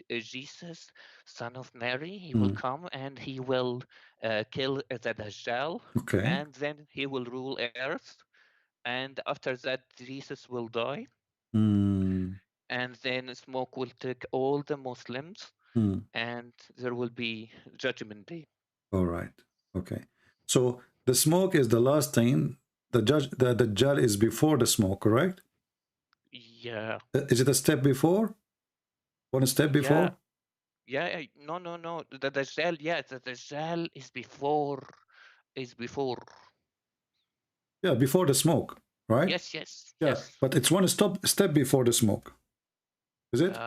Jesus, son of Mary, he will come and he will kill the Dajjal. Okay. And then he will rule earth. And after that, Jesus will die. And then smoke will take all the Muslims. And there will be judgment day. All right. Okay. So the smoke is the last thing. The Dajjal is before the smoke, correct? Yeah. Is it a step before? One step before? Yeah. No. The Dajjal, yeah, the Dajjal is before. Yeah, before the smoke, right? Yes. But it's one step before the smoke. Is it?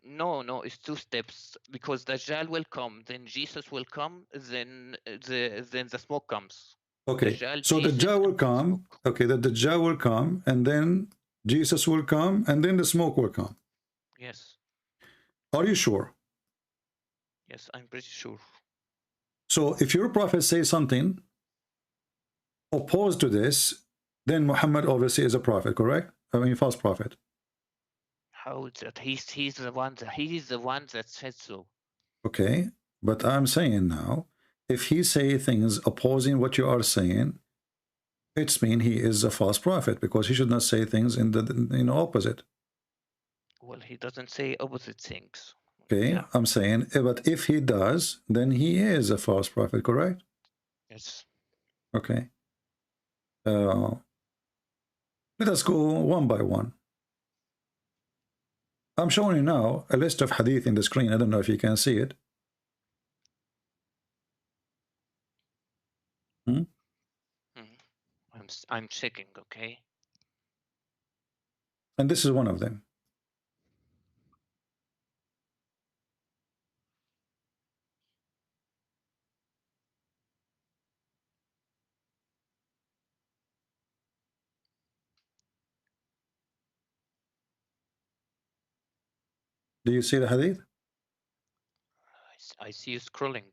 No, it's 2 steps, because Dajjal will come, then Jesus will come, then the smoke comes. Okay, Dajjal, so the Jesus, Dajjal will come. Okay, the Dajjal will come, and then Jesus will come, and then the smoke will come. Yes. Are you sure? Yes, I'm pretty sure. So if your prophet says something opposed to this, then Muhammad obviously is a prophet, correct? I mean, false prophet. How is that? He's the one that said so. Okay, but I'm saying now, if he say things opposing what you are saying, it's mean he is a false prophet, because he should not say things in the opposite. Well, he doesn't say opposite things. Okay, yeah. I'm saying, but if he does, then he is a false prophet, correct? Yes. Okay. Let us go one by one. I'm showing you now a list of hadith in the screen. I don't know if you can see it. I'm checking, okay? And this is one of them. Do you see the hadith? I see you scrolling.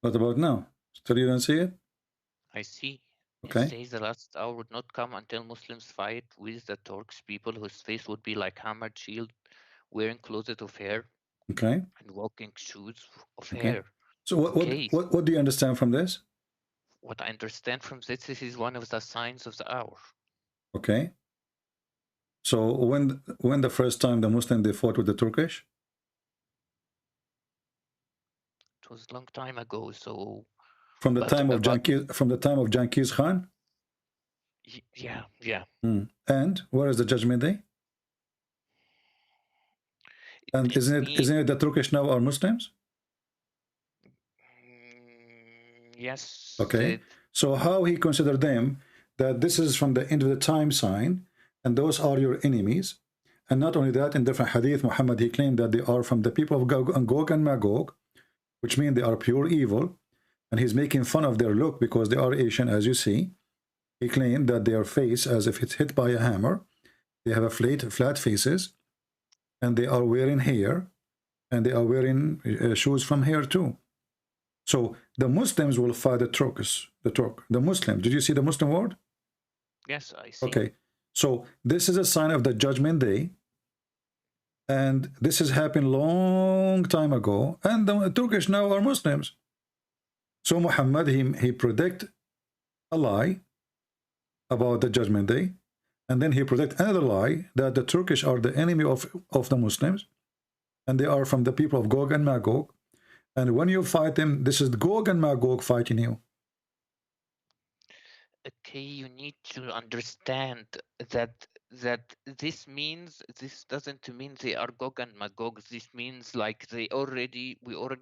What about now? Still you don't see it? I see. Okay. It says the last hour would not come until Muslims fight with the Turks, people whose face would be like hammered shield, wearing clothes of hair, Okay. and walking shoes of Okay. hair. So what do you understand from this? What I understand from this is one of the signs of the hour. Okay. So when the first time the Muslim they fought with the Turkish? It was a long time ago, so From the time of Genghis Khan? Yeah. And where is the judgment day? And isn't it the Turkish now are Muslims? Yes. Okay. So how he considered them that this is from the end of the time sign, and those are your enemies. And not only that, in different hadith, Muhammad, he claimed that they are from the people of Gog and Magog, which means they are pure evil. And he's making fun of their look because they are Asian, as you see. He claimed that their face, as if it's hit by a hammer, they have a flat faces, and they are wearing hair, and they are wearing shoes from hair too. So the Muslims will fight the Turks. The Muslims. Did you see the Muslim word? Yes, I see. Okay. So this is a sign of the judgment day. And this has happened long time ago. And the Turkish now are Muslims. So Muhammad, he predict a lie about the judgment day. And then he predict another lie that the Turkish are the enemy of the Muslims. And they are from the people of Gog and Magog. And when you fight them, this is Gog and Magog fighting you. Okay, you need to understand that this doesn't mean they are Gog and Magog. This means like we already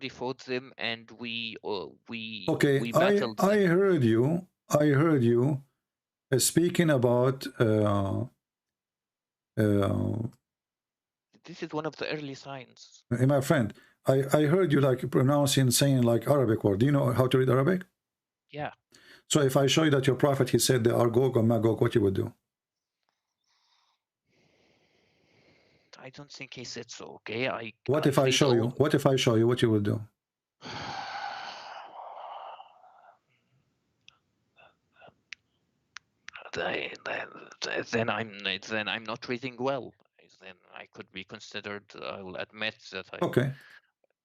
fought them and we battled them. I heard you speaking about this is one of the early signs. My friend, I heard you like pronouncing, saying like Arabic word. Do you know how to read Arabic? Yeah. So if I show you that your prophet, he said they are Gog or Magog, what you would do? I don't think he said so. Okay. What if I show you? What if I show you? What you will do? Then I'm not reading well. Then I could be considered. I will admit that I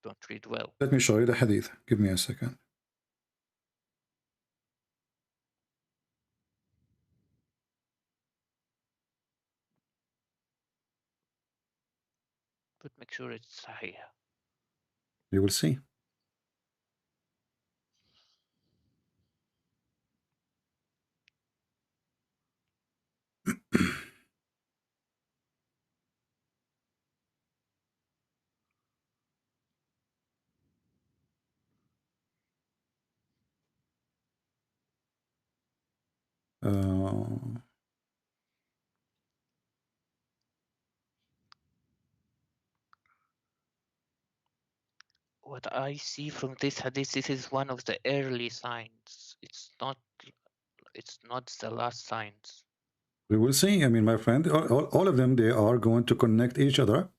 don't read well. Let me show you the hadith. Give me a second. But make sure it's Sahih. You will see. What I see from this hadith, this is one of the early signs. It's not the last signs. We will see. I mean, my friend, all of them, they are going to connect each other.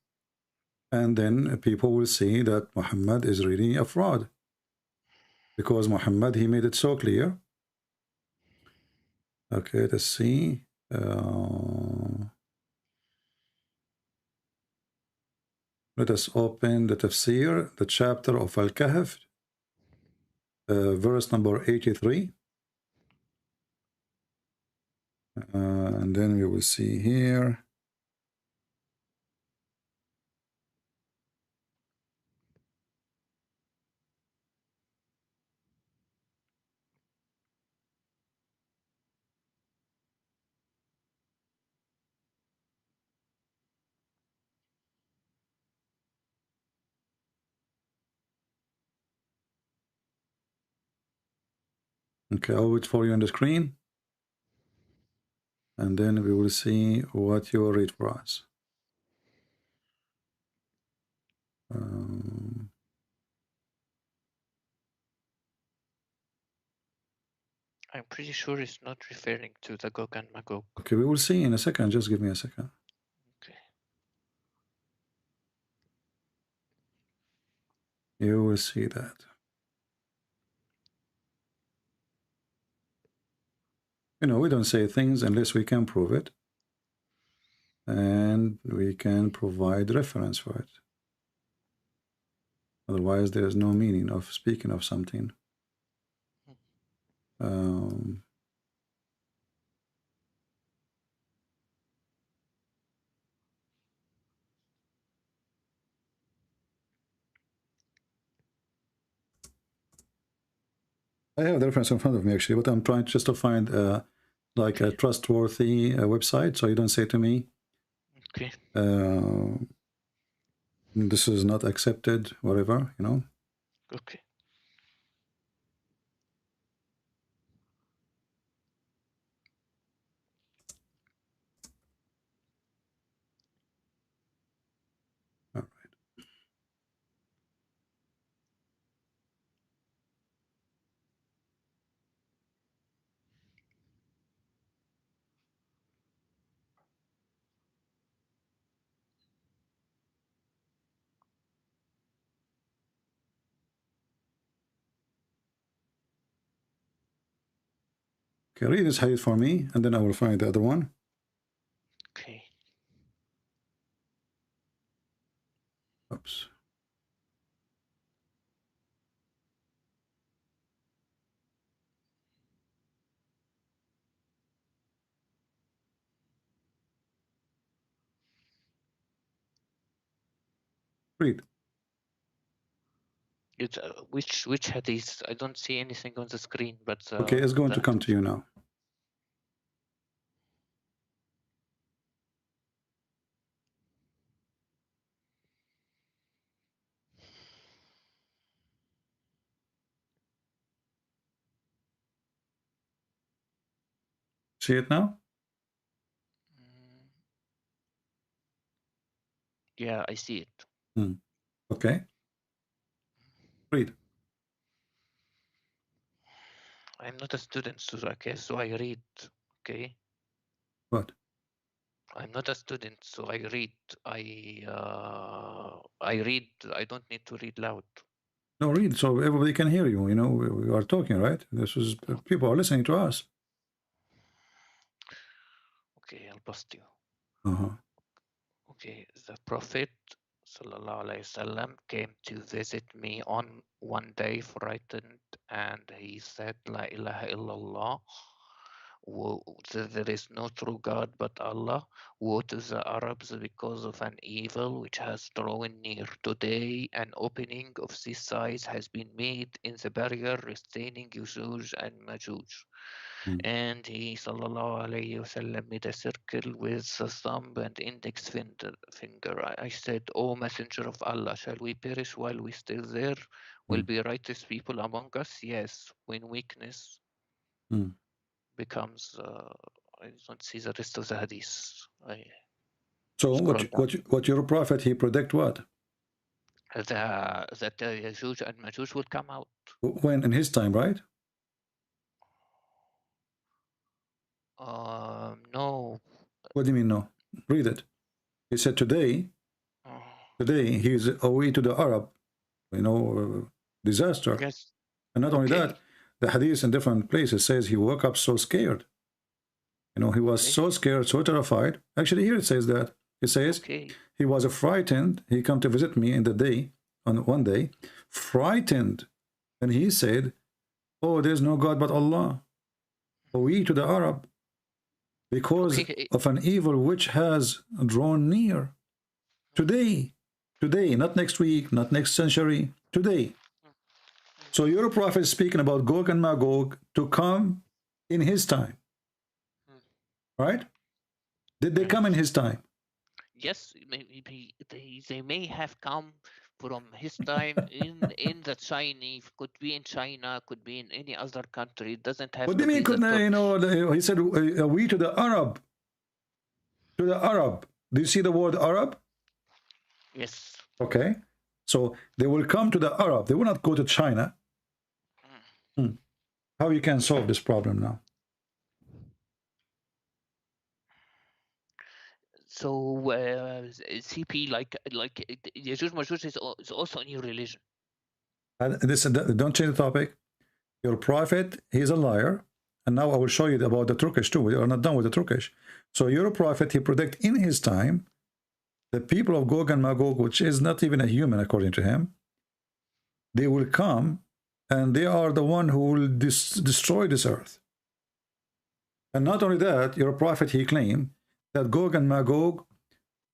And then people will see that Muhammad is really a fraud. Because Muhammad, he made it so clear. Okay, let's see. Let us open the tafsir, the chapter of Al-Kahf, verse number 83. And then we will see here. Okay, I'll wait for you on the screen. And then we will see what you will read for us. I'm pretty sure it's not referring to the Gog and Magog. Okay, we will see in a second. Just give me a second. Okay. You will see that. You know, we don't say things unless we can prove it. And we can provide reference for it. Otherwise, there is no meaning of speaking of something. I have the reference in front of me actually, but I'm trying just to find like a trustworthy website, so you don't say to me, okay, this is not accepted, whatever, you know. Okay. All right. Okay, read this hadith for me, and then I will find the other one. Okay. Oops. Read. It's, which hadith? I don't see anything on the screen, but Okay, it's going to come to you now. See it now? Yeah, I see it. Okay. Read. I'm not a student, so okay, so I read. Okay. What? I'm not a student, so I read. I read. I don't need to read loud. No, read so everybody can hear you. You know, we are talking, right? This is people are listening to us. Okay, I'll bust you. Uh-huh. Okay, the Prophet sallallahu alaihi wasallam came to visit me on one day, frightened, and he said, "La ilaha illallah." There is no true God but Allah. Woe to the Arabs because of an evil which has drawn near. Today, an opening of this size has been made in the barrier restraining Yajuj and Majuj. And he sallallahu alayhi wasallam made a circle with the thumb and index finger. I said, "O Messenger of Allah, shall we perish while we still there? Will be righteous people among us?" Yes, when weakness becomes I don't see the rest of the hadith. So what your prophet, he predict what? That Yajuj and Majuj will come out. When? In his time, right? No. What do you mean no? Read it. He said today he's away to the Arab, you know, disaster. Yes. And not only that, the hadith in different places says he woke up so scared. You know, he was so scared, so terrified. Actually, here it says that. It says he was frightened. He come to visit me in the day, on one day, frightened. And he said, "Oh, there's no God but Allah. We to the Arab, because of an evil which has drawn near." Today, not next week, not next century, today. So your prophet is speaking about Gog and Magog to come in his time. Right? Did they come in his time? Yes, maybe they may have come from his time in the Chinese, could be in China, could be in any other country. It doesn't have What to do you mean? be the You know, he said, "We to the Arab." To the Arab. Do you see the word Arab? Yes. Okay. So they will come to the Arab. They will not go to China. How you can solve this problem now? So CP, like Yajuj Majuj is also a new religion. Don't change the topic. Your prophet, he's a liar. And now I will show you about the Turkish too. We are not done with the Turkish. So your prophet, he predict in his time, the people of Gog and Magog, which is not even a human according to him, they will come and they are the one who will destroy this earth. And not only that, your prophet, he claimed that Gog and Magog,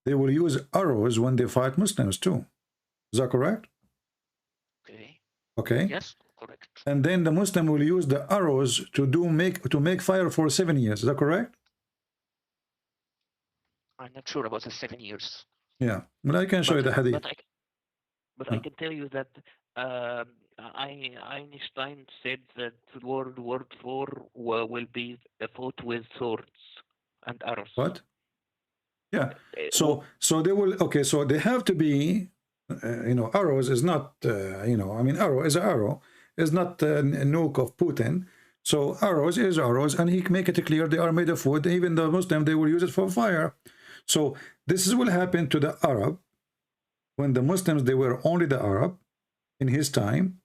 they will use arrows when they fight Muslims too. Is that correct? Okay. Okay. Yes, correct. And then the Muslim will use the arrows to make fire for 7 years. Is that correct? I'm not sure about the 7 years. Yeah, but I can show you the hadith. But I can tell you that Einstein said that World War IV will be fought with swords and arrows. What? Yeah. So they will. Okay. So they have to be. Arrows is not. I mean, arrow is an arrow. Is not a nuke of Putin. So arrows is arrows, and he make it clear they are made of wood. Even the Muslim, they will use it for fire. So this will happen to the Arab when the Muslims, they were only the Arab in his time,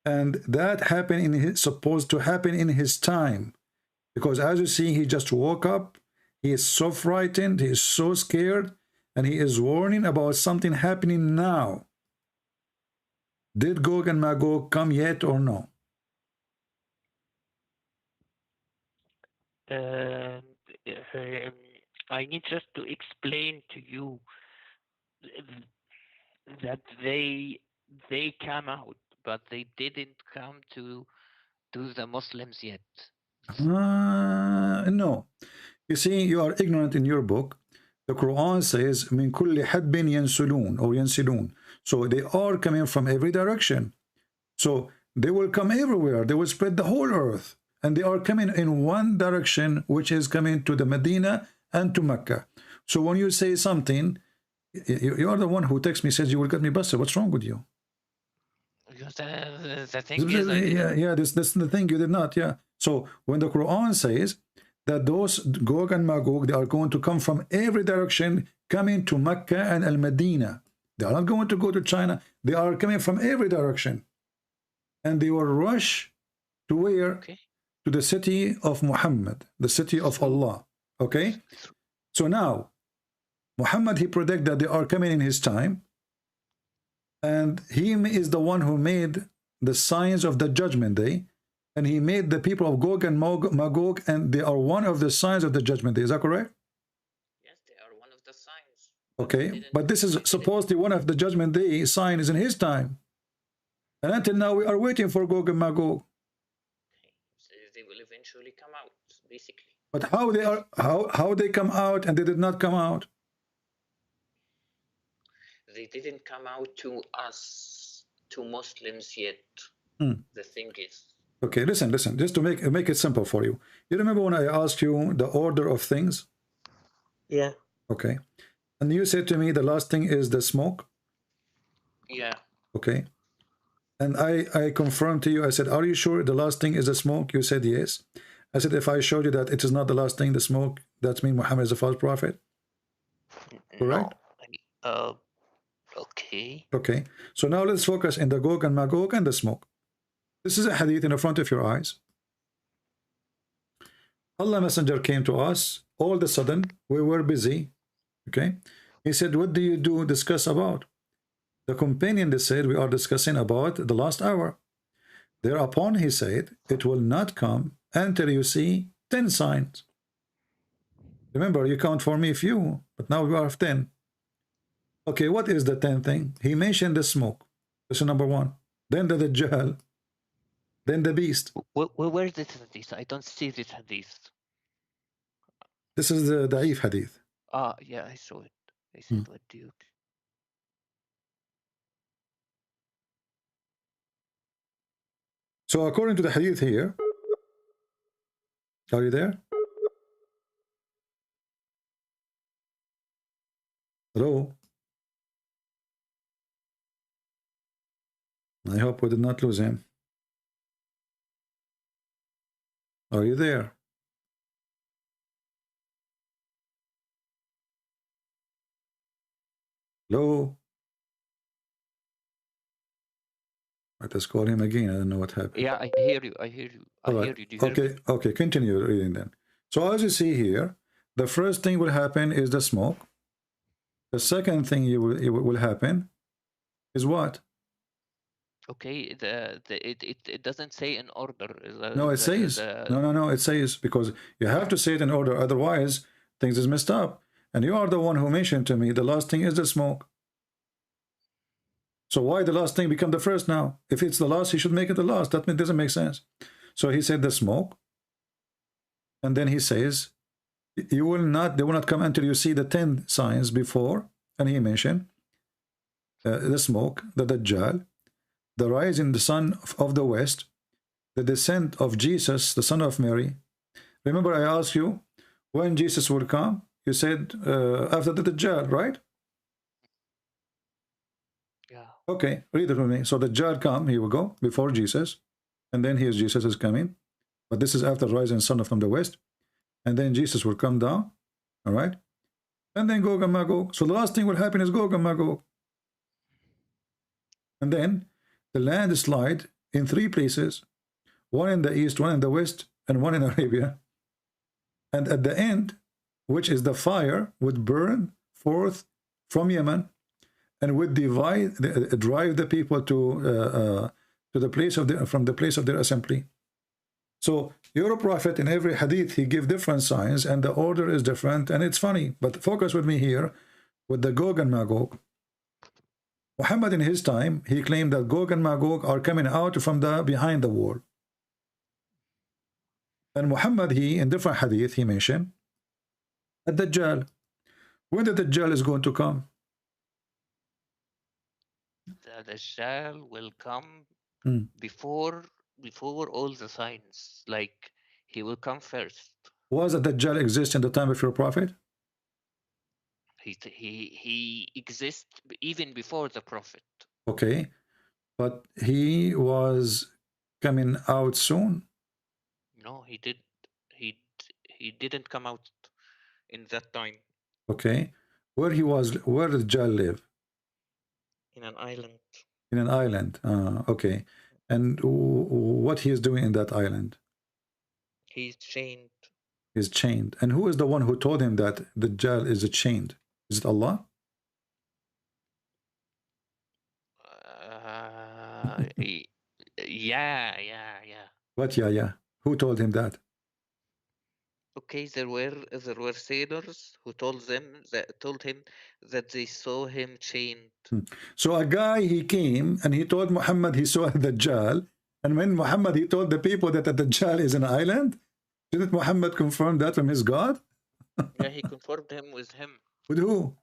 and that happened supposed to happen in his time, because as you see, he just woke up. He is so frightened, he is so scared, and he is warning about something happening now. Did Gog and Magog come yet or no? I need just to explain to you that they came out, but they didn't come to the Muslims yet. No. You see, you are ignorant in your book. The Quran says, "Min kulli hadbin yansulun," or yansilun. So they are coming from every direction. So they will come everywhere. They will spread the whole earth. And they are coming in one direction, which is coming to the Medina and to Mecca. So when you say something, you are the one who texts me, says you will get me busted. What's wrong with you? Because the thing is, that's the thing, you did not. Yeah. So when the Quran says that those Gog and Magog, they are going to come from every direction, coming to Mecca and Al-Medina. They are not going to go to China. They are coming from every direction. And they will rush to where? Okay. To the city of Muhammad, the city of Allah. Okay? So now, Muhammad, he predicted that they are coming in his time. And he is the one who made the signs of the judgment day. And he made the people of Gog and Magog, and they are one of the signs of the judgment day. Is that correct? Yes, they are one of the signs. Okay, but this is supposedly one of the judgment day signs in his time. And until now, we are waiting for Gog and Magog. So they will eventually come out, basically. But how they come out and they did not come out? They didn't come out to us, to Muslims yet. The thing is. Okay, listen, just to make it simple for you. You remember when I asked you the order of things? Yeah. Okay. And you said to me the last thing is the smoke? Yeah. Okay. And I confirmed to you, I said, are you sure the last thing is the smoke? You said yes. I said, if I showed you that it is not the last thing, the smoke, that means Muhammad is a false prophet? Correct? No. Okay. Okay. So now let's focus in the Gog and Magog and the smoke. This is a hadith in the front of your eyes. Allah Messenger came to us. All of a sudden, we were busy. Okay. He said, what do you discuss about? The companion, they said, we are discussing about the last hour. Thereupon he said, it will not come until you see 10 signs. Remember, you count for me few, but now we are 10. Okay, what is the 10th thing? He mentioned the smoke. This is number 1. Then the Dajjal. Then the beast. Where is this hadith? I don't see this hadith. This is the Da'if hadith. Yeah, I saw it. I said, what do you... So according to the hadith here, are you there? Hello? I hope we did not lose him. Are you there? Hello? Let us call him again. I don't know what happened. Yeah, I hear you. I hear you. I All hear right. you. Do you hear me? Okay, okay, continue reading then. So as you see here, the first thing will happen is the smoke. The second thing it will happen is what? Okay, it doesn't say in order. No, it says. No, it says, because you have to say it in order, otherwise things is messed up. And you are the one who mentioned to me the last thing is the smoke. So why the last thing become the first now? If it's the last, he should make it the last. That doesn't make sense. So he said the smoke. And then he says, they will not come until you see the 10 signs before. And he mentioned the smoke, the Dajjal, the rise in the sun of the west, the descent of Jesus, the son of Mary. Remember I asked you, when Jesus will come? You said after the Dajjal, right? Yeah. Okay, read it with me. So the Dajjal come, here we go, before Jesus. And then here's Jesus is coming. But this is after rising sun from the west. And then Jesus will come down. All right. And then Gog and Magog. So the last thing will happen is Gog and Magog. And then the landslide in 3 places. One in the east, one in the west, and one in Arabia. And at the end, which is the fire, would burn forth from Yemen and would drive the people to the place of from the place of their assembly. So your prophet in every hadith, he give different signs and the order is different, and it's funny. But focus with me here with the Gog and Magog. Muhammad in his time, he claimed that Gog and Magog are coming out from the behind the wall. And Muhammad, he in different hadith, he mentioned the Dajjal. When the Dajjal is going to come? The Dajjal will come before all the signs. Like, he will come first. Was the Dajjal exist in the time of your prophet? He exists even before the prophet. Okay, but he was coming out soon. No, he didn't come out in that time. Okay, where did the Dajjal live? In an island. In an island. Okay, and what he is doing in that island? He's chained. He's chained. And who is the one who told him that the Dajjal is chained? Is it Allah? Yeah. What? Yeah. Who told him that? Okay, there were sailors who told him that they saw him chained. So a guy, he came and he told Muhammad he saw the Dajjal, and when Muhammad he told the people that the Dajjal is an island, didn't Muhammad confirm that from his God? Yeah, he confirmed him with him. With who?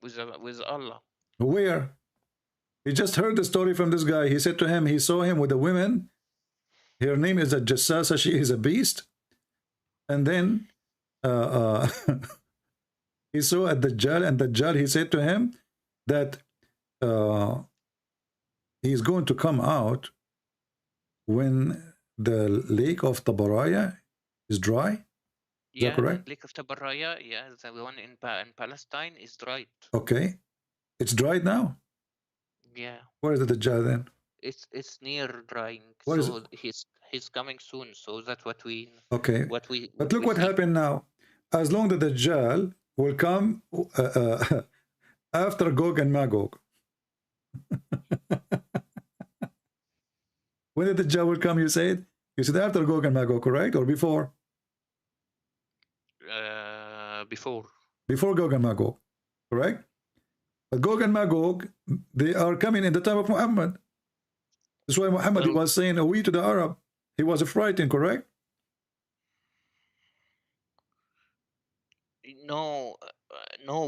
With Allah. Where? He just heard the story from this guy. He said to him, he saw him with a woman. Her name is a Jassasa. She is a beast. And then he saw a Dajjal, and Dajjal, he said to him that he's going to come out when the lake of Tabaraya is dry. Is that correct? Lake of Tabaraya, yeah, the one in Palestine is dried. Okay. It's dried now? Yeah. Where is the Dajjal then? It's near drying. Where so he's coming soon. So that's what we. Okay. But look what happened now. As long as the Dajjal will come after Gog and Magog. When did the Dajjal will come, you said? You said after Gog and Magog, correct? Or before? Before. Before Gog and Magog, correct? But Gog and Magog, they are coming in the time of Muhammad. That's why Muhammad he was saying, "We to the Arab." He was frightened, correct? No,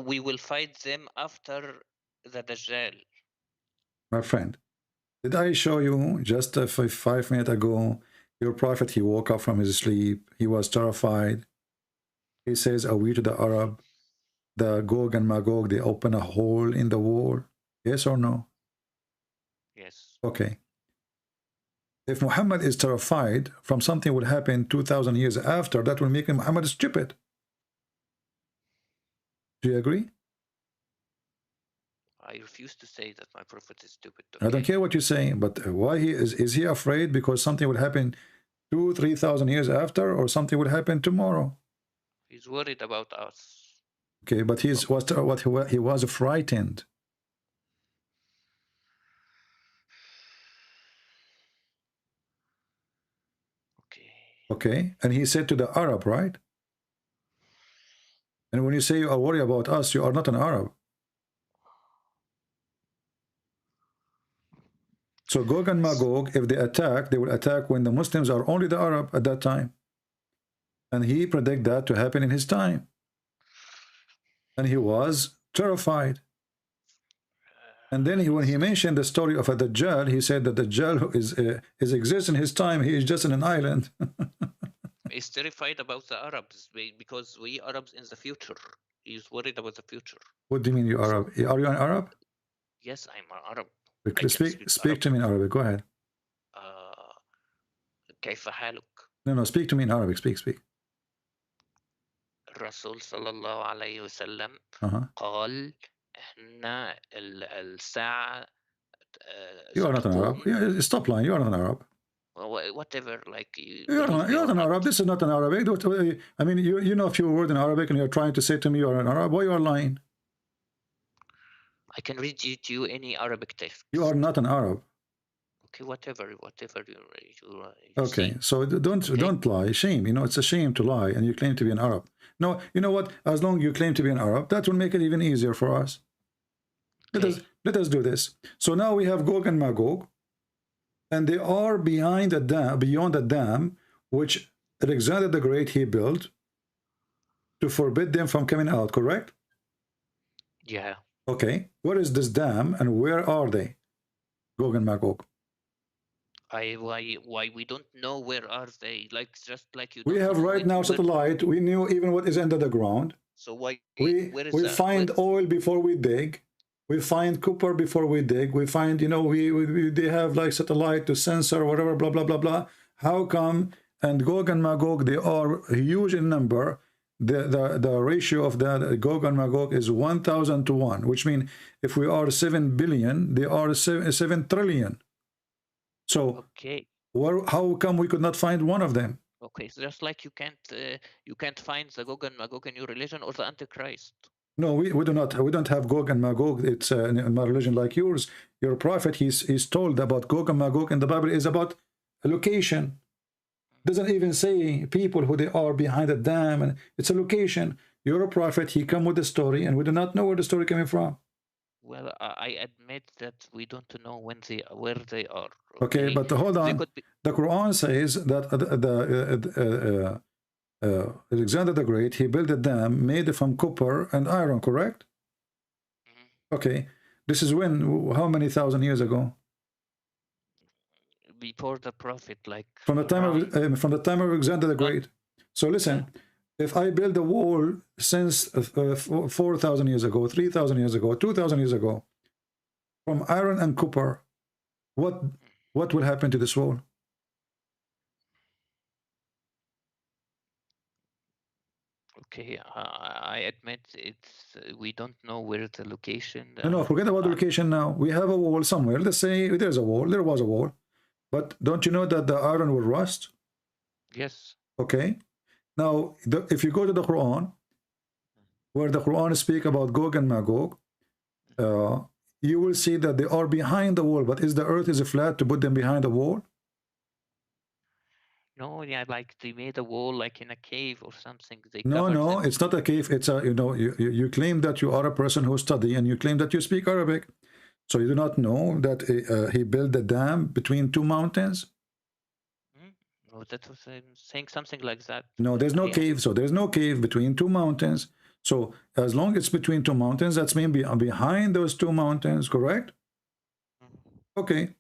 we will fight them after the Dajjal. My friend, did I show you just 5 minutes ago, your prophet, he woke up from his sleep. He was terrified. He says, "Are we to the Arab?" The Gog and Magog, they open a hole in the wall. Yes or no? Yes. Okay. If Muhammad is terrified from something will happen 2,000 years after, that will make Muhammad stupid. Do you agree? I refuse to say that my prophet is stupid. I don't care what you're saying, but why is he afraid because something will happen 2,000-3,000 years after, or something will happen tomorrow? He's worried about us. Okay, but he was frightened. Okay, and he said to the Arab, right? And when you say you are worried about us, you are not an Arab. So Gog and Magog, if they attack, they will attack when the Muslims are only the Arab at that time. And he predicted that to happen in his time. And he was terrified. And then when he mentioned the story of a Dajjal, he said that Dajjal exists in his time. He is just in an island. He's terrified about the Arabs because we Arabs in the future. He's worried about the future. What do you mean you Arab? Are you an Arab? Yes, I'm an Arab. Speak to me in Arabic. Go ahead. كيف حالك؟ No, speak to me in Arabic. Speak. الرسول صلى الله عليه وسلم قال إحنا الساعة. You are not an Arab. Stop lying. You are not an Arab. Whatever, like you're not an Arab. This is not an Arabic. I mean, you know a few words in Arabic, and you're trying to say to me you are an Arab. Why you are lying? I can read to you any Arabic text. You are not an Arab. Okay, whatever you okay, see. so don't lie. Shame. You know, it's a shame to lie, and you claim to be an Arab. No, you know what? As long as you claim to be an Arab, that will make it even easier for us. Let us do this. So now we have Gog and Magog, and they are beyond the dam, which Alexander the Great he built to forbid them from coming out. Correct? Yeah. Okay. Where is this dam, and where are they? Gog and Magog. Why we don't know where are they? Like just like you. We have right now satellite. We knew even what is under the ground. So why we find oil before we dig. We find copper before we dig. We find, you know, they have like satellite to sensor whatever, blah blah blah blah. How come? And Gog and Magog, they are huge in number. The ratio of that Gog and Magog is 1,000 to 1, which means if we are 7 billion, they are 7 trillion. So how come we could not find one of them? Okay, so just like you can't find the Gog and Magog in your religion or the Antichrist. No, we do not. We don't have Gog and Magog. It's in my religion like yours. Your prophet, he's told about Gog and Magog, and the Bible is about a location. Doesn't even say people who they are behind the dam, and it's a location. You're a prophet. He come with the story, and we do not know where the story coming from. Well, I admit that we don't know where they are. Okay, but hold on. The Quran says that Alexander the Great, he built a dam made from copper and iron, correct? Okay, this is when, how many thousand years ago? Before the prophet, like from the time of Alexander the Great. So listen, if I build a wall since 4,000 years ago, 3,000 years ago, 2,000 years ago, from iron and copper, what will happen to this wall? Okay, I admit we don't know where the location. No, forget about the location now. We have a wall somewhere. Let's say there's a wall. There was a wall. But don't you know that the iron will rust? Yes. Okay. Now, if you go to the Quran, where the Quran speak about Gog and Magog, you will see that they are behind the wall. But is the earth is flat to put them behind the wall? No, yeah, like they made a wall like in a cave or something. No, it's not a cave. It's a, you know, you claim that you are a person who study, and you claim that you speak Arabic. So you do not know that he built a dam between two mountains? No, that was saying something like that. No, there's no cave. So there's no cave between two mountains. So as long as it's between two mountains, that's mean behind those two mountains, correct? Okay.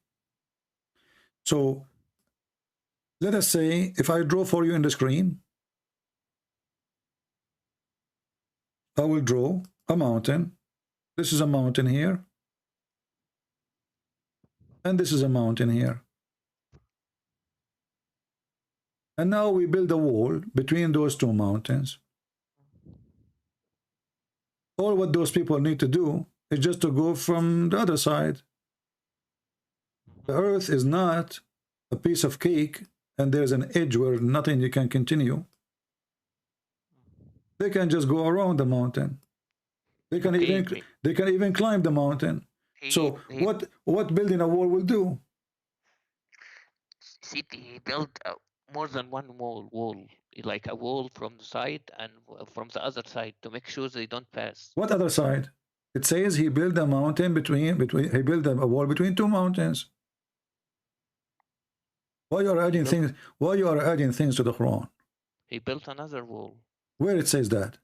So let us say if I draw for you in the screen, I will draw a mountain. This is a mountain here. And this is a mountain here. And now we build a wall between those two mountains. All what those people need to do is just to go from the other side. The earth is not a piece of cake and there's an edge where nothing you can continue. They can just go around the mountain. They can even climb the mountain. So what building a wall will do? See, he built more than one wall, like a wall from the side and from the other side to make sure they don't pass. What other side? It says he built a mountain between he built a wall between two mountains. Why you are adding things? Why you are adding things to the Quran? He built another wall. Where it says that?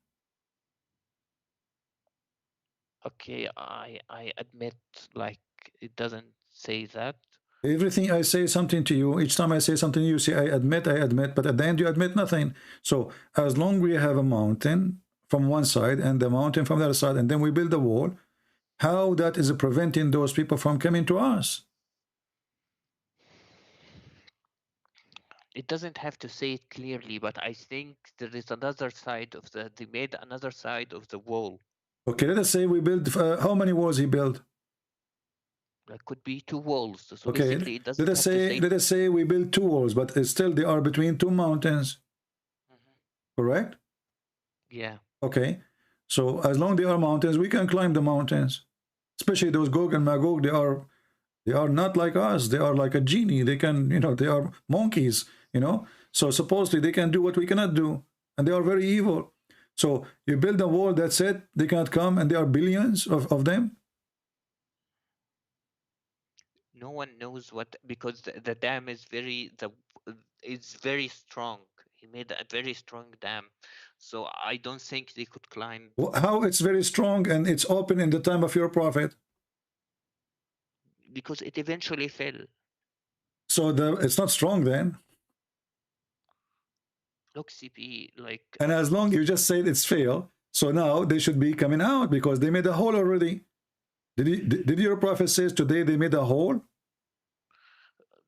Okay, I admit, like, it doesn't say that. Everything I say something to you, each time I say something, you say I admit, but at the end you admit nothing. So as long we have a mountain from one side and the mountain from the other side, and then we build a wall, how that is preventing those people from coming to us? It doesn't have to say it clearly, but I think there is another side of they made another side of the wall. Okay, let us say we build, how many walls he built? That could be two walls. So okay, basically it doesn't let us say we build two walls, but still they are between two mountains. Correct? Yeah. Okay. So as long as they are mountains, we can climb the mountains. Especially those Gog and Magog, they are not like us. They are like a genie. They can, they are monkeys, So supposedly they can do what we cannot do. And they are very evil. So you build a wall, that's it. They cannot come, and there are billions of them. No one knows what, because the dam is it's very strong. He made a very strong dam, so I don't think they could climb. How it's very strong and it's open in the time of your prophet? Because it eventually fell. So it's not strong then. Look, CP, like. And as long as you just said it's failed, so now they should be coming out because they made a hole already. Did your prophet says today they made a hole?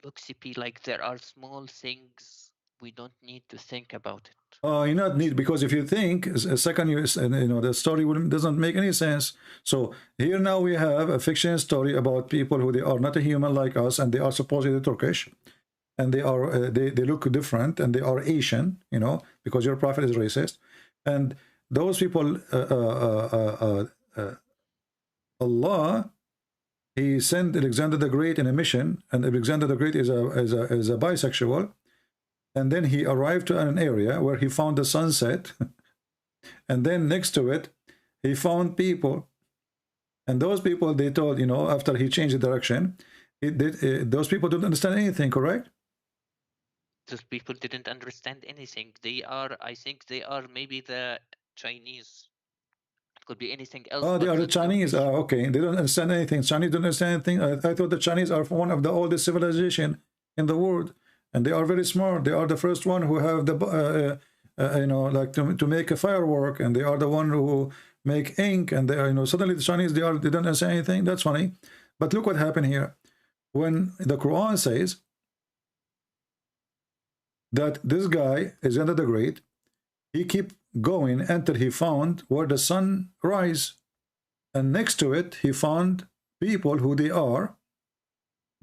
Look, CP, like there are small things we don't need to think about it. Oh, you not need, because if you think a second, the story doesn't make any sense. So here now we have a fiction story about people who they are not a human like us, and they are supposedly Turkish, and they are they look different, and they are Asian, because your prophet is racist, and those people, Allah, he sent Alexander the Great in a mission, and Alexander the Great is a bisexual. And then he arrived to an area where he found the sunset. And then next to it, he found people. And those people, they told, after he changed the direction, those people didn't understand anything, correct? Those people didn't understand anything. I think they are maybe the Chinese. It could be anything else. Oh, they are the Chinese. Okay, they don't understand anything. Chinese don't understand anything. I thought the Chinese are one of the oldest civilization in the world. And they are very smart. They are the first one who have the, like to make a firework, and they are the one who make ink. And they are, suddenly the Chinese, they don't understand anything. That's funny. But look what happened here. When the Quran says that this guy is Alexander the Great, he keep going until he found where the sun rise, and next to it he found people who they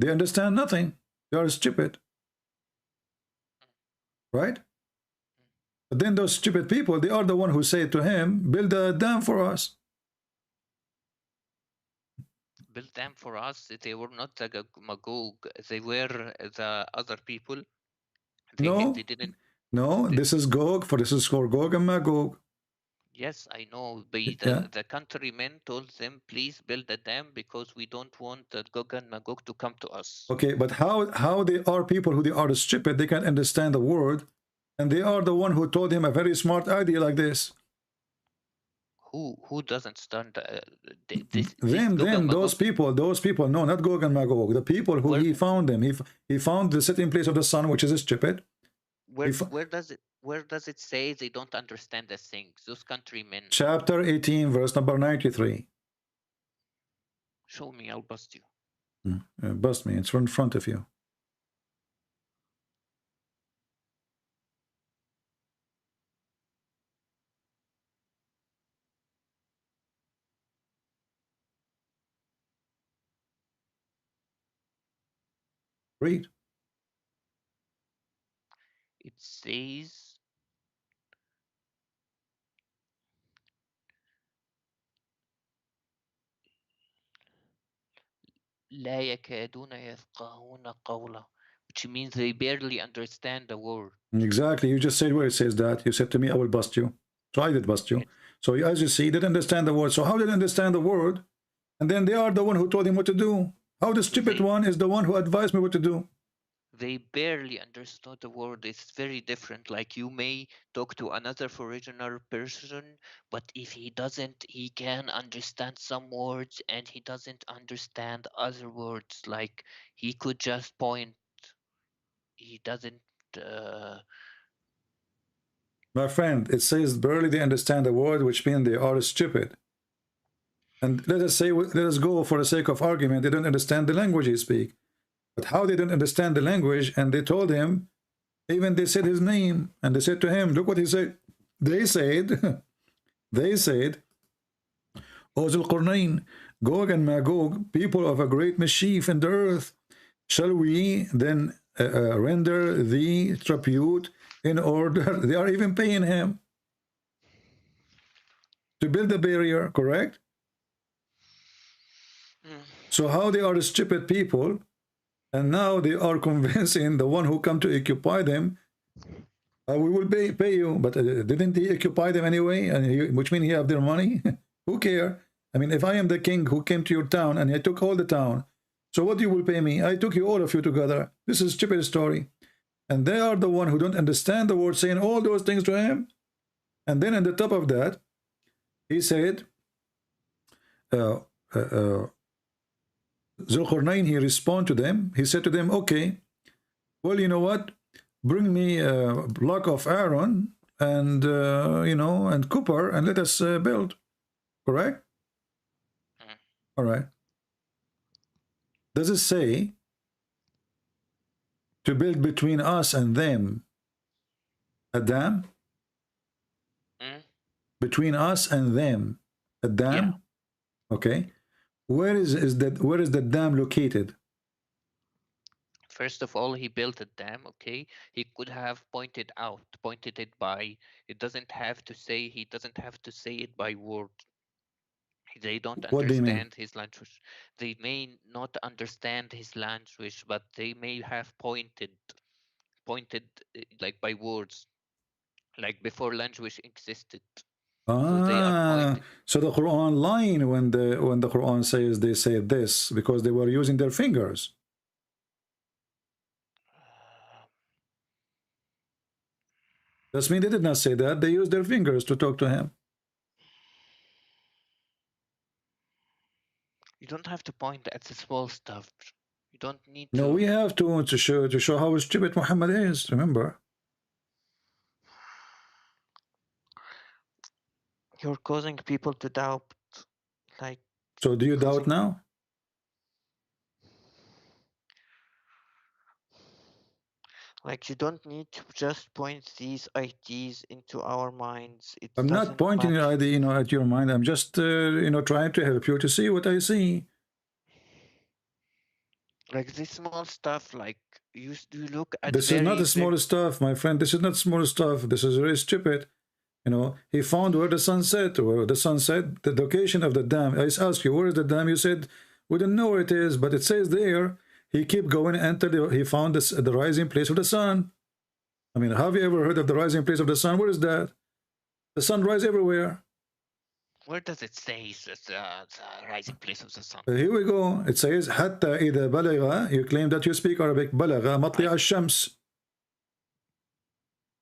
understand nothing. They are stupid. Right? But then those stupid people, they are the one who say to him, build a dam for us. Build dam for us. They were not the Magog. They were the other people. They didn't. No, this is Gog. This is for Gog and Magog. Yes, I know. But the countrymen told them, please build a dam because we don't want the Gog and Magog to come to us. Okay, but how they are people who they are stupid, they can't understand the word, and they are the one who told him a very smart idea like this. Who doesn't stand? Then those people, no, not Gog and Magog, the people who he found them. He found the sitting place of the sun, which is stupid. Where does it say they don't understand the things? Those countrymen. Chapter 18, verse number 93. Show me, I'll bust you. Bust me, it's in front of you. Read. It says, لا يكادون يفقهون قولا, which means they barely understand the word. Exactly. You just said where it says that. You said to me, I will bust you. So I did bust you. So as you see, he didn't understand the word. So how did he understand the word? And then they are the one who told him what to do. How the stupid one is the one who advised me what to do. They barely understood the word. It's very different. Like you may talk to another foreigner person, but if he doesn't, he can understand some words and he doesn't understand other words. Like he could just point. He doesn't. My friend, it says barely they understand the word, which means they are stupid. And let us say, let us go for the sake of argument, they don't understand the language he speak. But how they don't understand the language, and they told him, even they said his name, and they said to him, look what he said. They said, they said, O Zul Qarnayn, Gog and Magog, people of a great mischief in the earth, shall we then render thee tribute in order? They are even paying him to build a barrier, correct? So how they are stupid people, and now they are convincing the one who come to occupy them, we will pay you. But didn't he occupy them anyway? And which means he have their money? Who care? I mean, if I am the king who came to your town and I took all the town, so what you will pay me? I took you, all of you together. This is a stupid story. And they are the one who don't understand the word, saying all those things to him. And then on the top of that, he said, Zulqarnain, he responded to them. He said to them, okay, well, you know what? Bring me a block of iron and, you know, and copper, and let us build. Correct? All right. Does it say to build between us and them a dam? Between us and them, a dam? Yeah. Okay. Where is the dam located? First of all, he built a dam, okay? He could have pointed it by, it doesn't have to say, he doesn't have to say it by word. They don't understand his language. They may not understand his language, but they may have pointed like by words, like before language existed. So the Quran line when the Quran says they say this because they were using their fingers. That's mean they did not say that. They used their fingers to talk to him. You don't have to point at the small stuff. You don't need to. No, we have to show how stupid Muhammad is. Remember. You're causing people to doubt, like. So do you doubt now? Like you don't need to just point these ideas into our minds. I'm not pointing an idea, you know, at your mind. I'm just, you know, trying to help you to see what I see. Like this small stuff, like you look at. This is not the small stuff, my friend. This is not small stuff. This is very stupid. You know, he found where the sun set, the location of the dam. I asked you, where is the dam? You said, we don't know where it is, but it says there. He kept going until he found the rising place of the sun. I mean, have you ever heard of the rising place of the sun? Where is that? The sun rises everywhere. Where does it say the rising place of the sun? Here we go. It says, حتى إذا بلغ, you claim that you speak Arabic, بلغ مطلع الشمس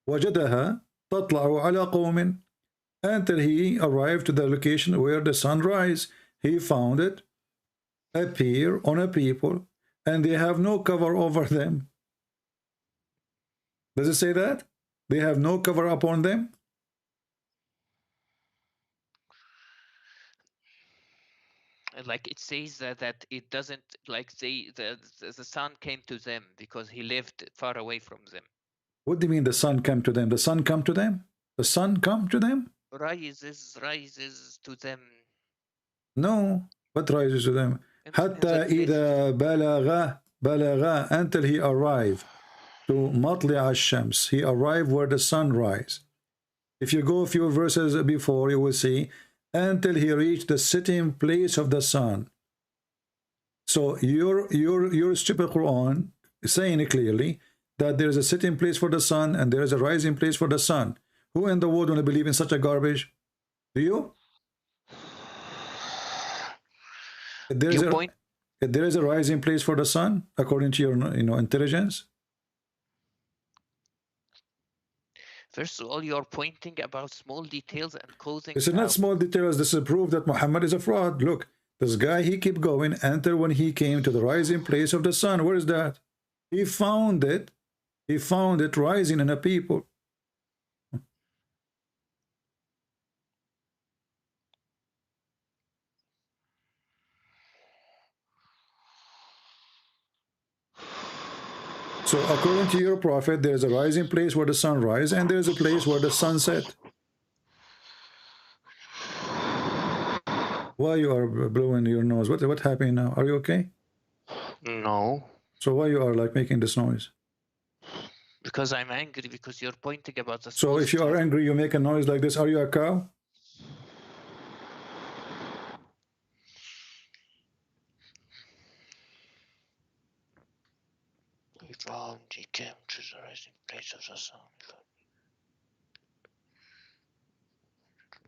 وجدها تطلع على قوم, until he arrived to the location where the sun rises. He found it appear on a people, and they have no cover over them. Does it say that? They have no cover upon them? Like it says that it doesn't, like the sun came to them because he lived far away from them. What do you mean the sun came to them? The sun come to them? The sun come to them? Rises to them. No. What rises to them? حتى إذا بلغ, until he arrived to مطلع الشمس. He arrived where the sun rise. If you go a few verses before, you will see until he reached the sitting place of the sun. So your stupid Quran is saying it clearly that there is a sitting place for the sun and there is a rising place for the sun. Who in the world want to believe in such a garbage? Do you? There is a rising place for the sun according to your intelligence. First of all, you're pointing about small details and causing. This is not small details. This is proof that Muhammad is a fraud. Look, this guy, he kept going until when he came to the rising place of the sun. Where is that? He found it. He found it rising in a people. So according to your prophet, there is a rising place where the sun rises, and there is a place where the sun set. Why you are blowing your nose? What happened now? Are you okay? No. So why you are like making this noise? Because I'm angry because you're pointing about the. So if you are angry, you make a noise like this. Are you a cow? He found he came to the rising place of the sun.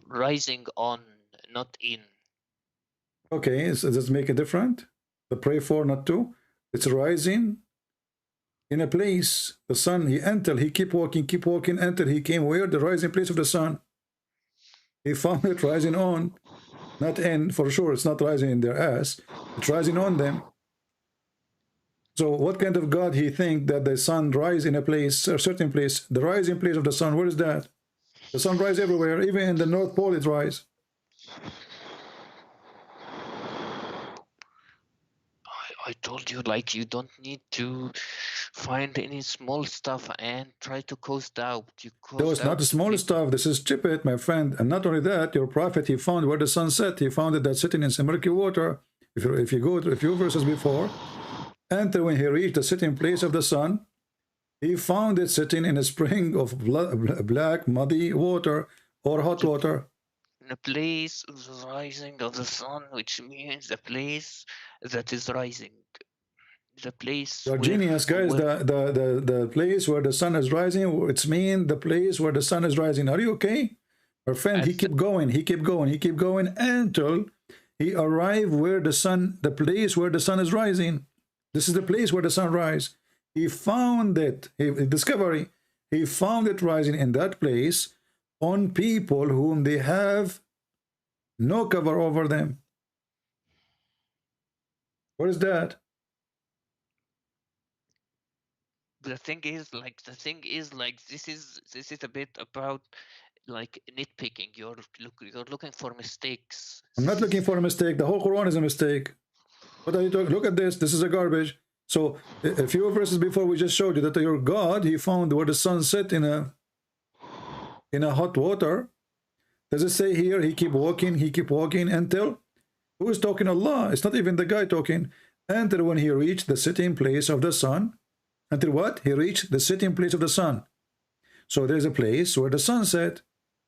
Rising on, not in. Okay, so does it make it different? The pray for, not to. It's rising in a place. The sun, he entered, he keep walking, until he came where? The rising place of the sun. He found it rising on, not in, for sure. It's not rising in their ass. It's rising on them. So what kind of God he think that the sun rise in a place, a certain place, the rising place of the sun? Where is that? The sun rise everywhere, even in the North Pole it rise. I told you, like, you don't need to find any small stuff and try to cause doubt. No, it's not the small stuff. This is stupid, my friend. And not only that, your prophet, he found where the sun set. He found it that sitting in some murky water. If you go to a few verses before, and when he reached the sitting place of the sun, he found it sitting in a spring of black, muddy water or hot water. In a place of the rising of the sun, which means the place that is rising. The place. You're genius, guys. The place where the sun is rising, it's mean the place where the sun is rising. Are you okay? Our friend, he kept going, until he arrived where the sun, the place where the sun is rising. This is the place where the sun rises. He found it, discovery. He found it rising in that place on people whom they have no cover over them. What is that? The thing is like this is a bit about like nitpicking. You're looking for mistakes. I'm not looking for a mistake. The whole Quran is a mistake. What are you talking? Look at this. This is a garbage. So a few verses before we just showed you that your God, he found where the sun set in a hot water. Does it say here he keep walking until? Who is talking? Allah. It's not even the guy talking. Until when he reached the sitting place of the sun. Until what? He reached the sitting place of the sun. So there's a place where the sun set.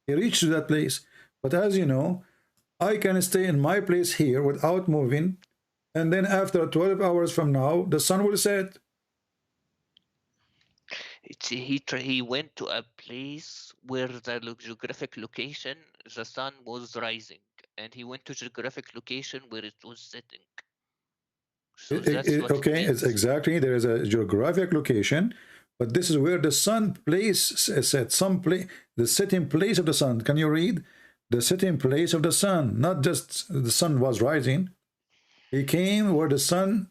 He reached to that place. But as you know, I can stay in my place here without moving. And then after 12 hours from now, the sun will set. He went to a place where the geographic location, the sun was rising. And he went to geographic location where it was setting. So okay, it's exactly. There is a geographic location. But this is where the sun place set. The sitting place of the sun. Can you read? The sitting place of the sun. Not just the sun was rising. He came where the sun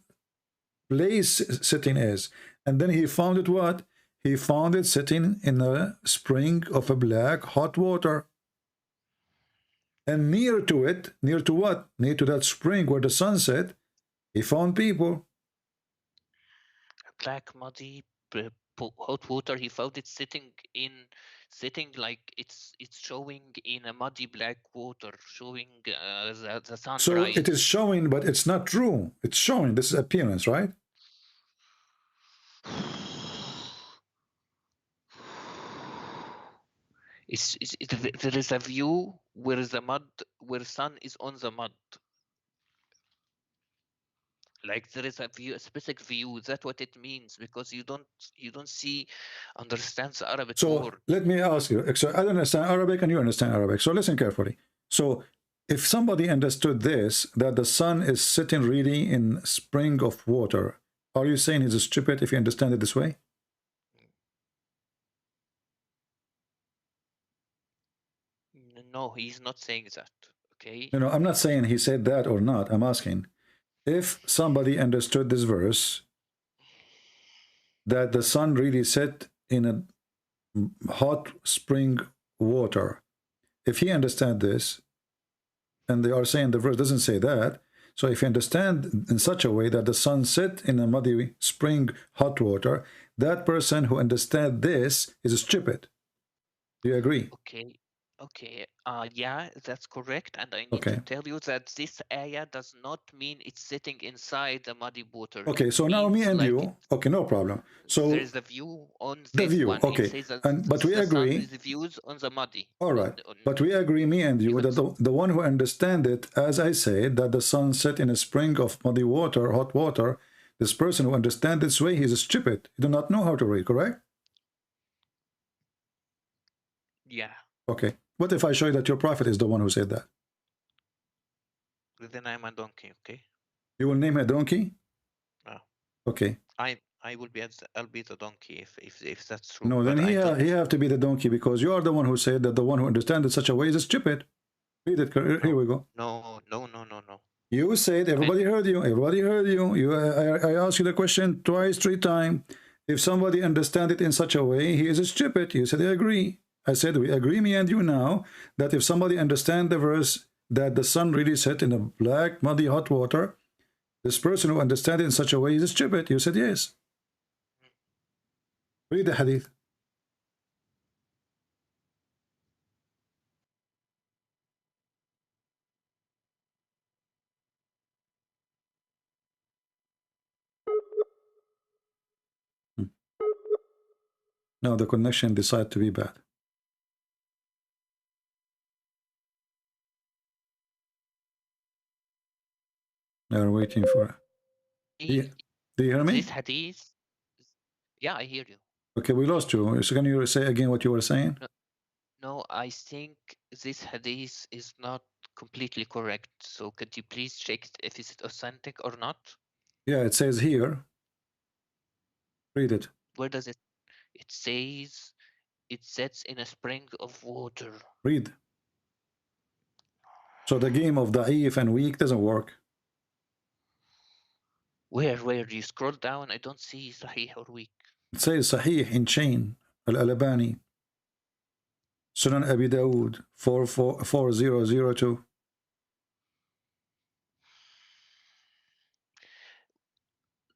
place sitting is. And then he found it what? He found it sitting in a spring of a black hot water. And near to it, near to what? Near to that spring where the sun set, he found people. Black, muddy, hot water. He found it sitting like it's showing in a muddy black water, showing the sunrise. So it is showing, but it's not true. It's showing. This is appearance, right? There is a view where the mud, where sun is on the mud. Like there is a view, a specific view. That's what it means, because you don't understand the Arabic word. Let me ask you. So I understand Arabic and you understand Arabic. So listen carefully. So if somebody understood this, that the sun is sitting really in spring of water, are you saying he's stupid if you understand it this way? No, he's not saying that. Okay. You know, I'm not saying he said that or not. I'm asking if somebody understood this verse, that the sun really set in a hot spring water. If he understand this, and they are saying the verse doesn't say that, so if you understand in such a way that the sun set in a muddy spring hot water, that person who understands this is stupid. Do you agree? Okay. Yeah, that's correct. And I need to tell you that this ayah does not mean it's sitting inside the muddy water. Okay, so now me and you, okay, no problem. So there is a view on the this view, one. okay, It says that but we agree. The views on the muddy. All right, but we agree, me and you, that the one who understand it, as I said, that the sun set in a spring of muddy water, hot water, this person who understands this way, he's stupid. He do not know how to read, correct? Yeah. Okay. What if I show you that your prophet is the one who said that? Then I'm a donkey, okay? You will name a donkey? No. Okay. I will be I'll be the donkey if that's true. No, then he have to be the donkey, because you are the one who said that the one who understands it such a way is stupid. Read it. Here we go. No. You said, everybody heard you. Everybody heard you. I asked you the question twice, 3 times. If somebody understands it in such a way, he is stupid. You said, I agree. I said, we agree, me and you now, that if somebody understands the verse that the sun really set in a black, muddy, hot water, this person who understands it in such a way is stupid. You said yes. Read the hadith. Now the connection decided to be bad. They are waiting for it. Do you hear me? This hadith. Yeah, I hear you. Okay, we lost you. So can you say again what you were saying? No, I think this hadith is not completely correct. So could you please check if it's authentic or not? Yeah, it says here. Read it. Where does it? It says it sets in a spring of water. Read. So the game of da'if and weak doesn't work. Where you scroll down, I don't see Sahih or weak. It says Sahih in chain, Al-Albani, Sunan Abi Dawood, 4002.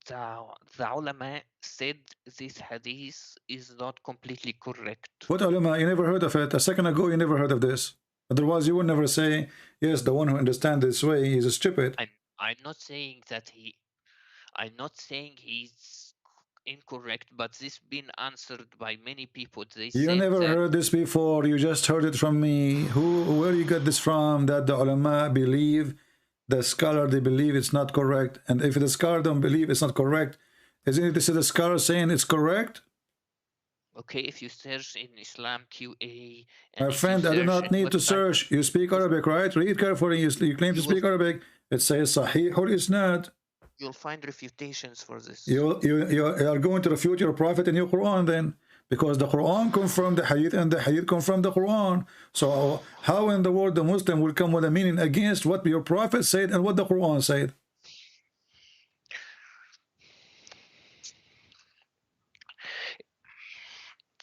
The ulama said this hadith is not completely correct. What ulama? You never heard of it. A second ago, you never heard of this. Otherwise, you would never say, yes, the one who understands this way is stupid. I'm not saying that I'm not saying he's incorrect, but this been answered by many people. You never heard this before. You just heard it from me. Where you got this from? That the ulama believe, the scholar they believe it's not correct, and if the scholar don't believe it's not correct, isn't it this is the scholar saying it's correct? Okay, if you search in Islam QA. My friend, I do not need to search. You speak Arabic, right? Read carefully. You claim to speak Arabic. It says Sahih or Isnad. You'll find refutations for this. You are going to refute your prophet in your Quran then, because the Quran confirmed the hadith and the hadith confirmed the Quran. So how in the world the Muslim will come with a meaning against what your prophet said and what the Quran said?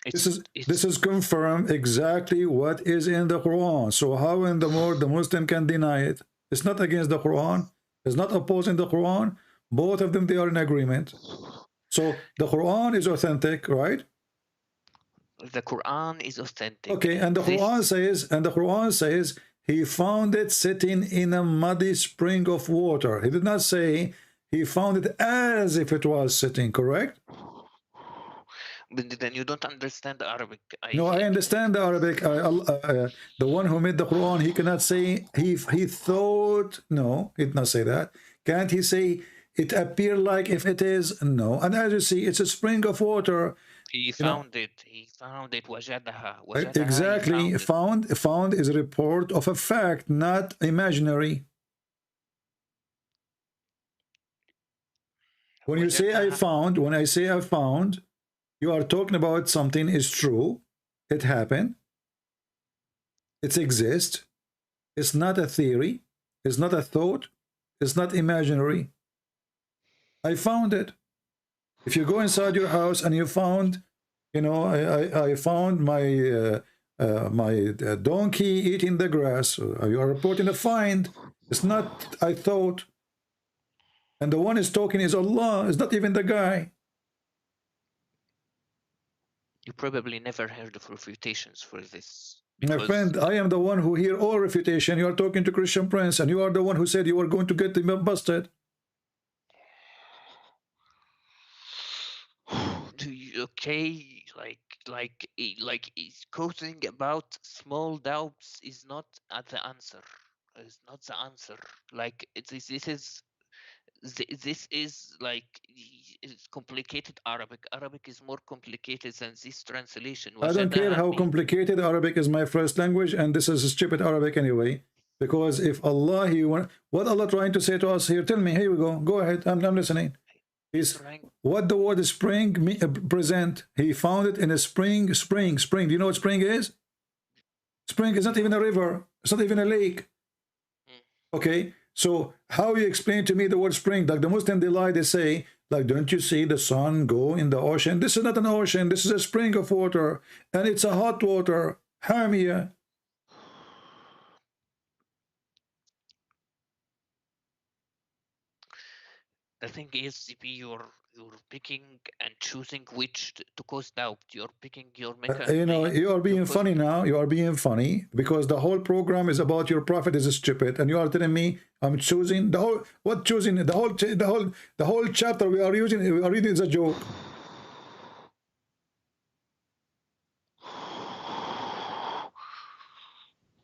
This is confirmed exactly what is in the Quran. So how in the world the Muslim can deny it? It's not against the Quran. It's not opposing the Quran. Both of them, they are in agreement. So the Quran is authentic, right? The Quran is authentic. Okay, and the Quran says, he found it sitting in a muddy spring of water. He did not say he found it as if it was sitting, correct? But then you don't understand Arabic. No, I understand the Arabic. The one who made the Quran, he cannot say he thought. No, he did not say that. Can't he say it appear like if it is? No. And as you see, it's a spring of water. He found it. He found it. وجدها. Exactly. Found is a report of a fact, not imaginary. When you say I found, when I say I found, you are talking about something is true. It happened. It exists. It's not a theory. It's not a thought. It's not imaginary. I found it. If you go inside your house and you found, you know, I found my my donkey eating the grass. You are reporting a find. It's not I thought. And the one is talking is Allah. It's not even the guy. You probably never heard of refutations for this. My friend, I am the one who hear all refutation. You are talking to Christian Prince, and you are the one who said you were going to get him busted. Okay, like quoting about small doubts is not the answer. It's not the answer. Like this is like it's complicated Arabic. Arabic is more complicated than this translation. I don't care how complicated Arabic is my first language, and this is stupid Arabic anyway. Because if Allah, what Allah trying to say to us here? Tell me. Here we go. Go ahead. I'm listening. Is what the word spring present. He found it in a spring. Spring. Do you know what spring is? Spring is not even a river. It's not even a lake. Okay. So how you explain to me the word spring? Like the Muslim, they lie, they say, like, don't you see the sun go in the ocean? This is not an ocean. This is a spring of water. And it's a hot water. Hamia. The thing is, CP, you're picking and choosing which to cause doubt. You're picking your mechanism. You know, you are being funny now. You are being funny because the whole program is about your prophet is stupid, and you are telling me I'm choosing the whole. What choosing? The whole chapter we are reading is a joke.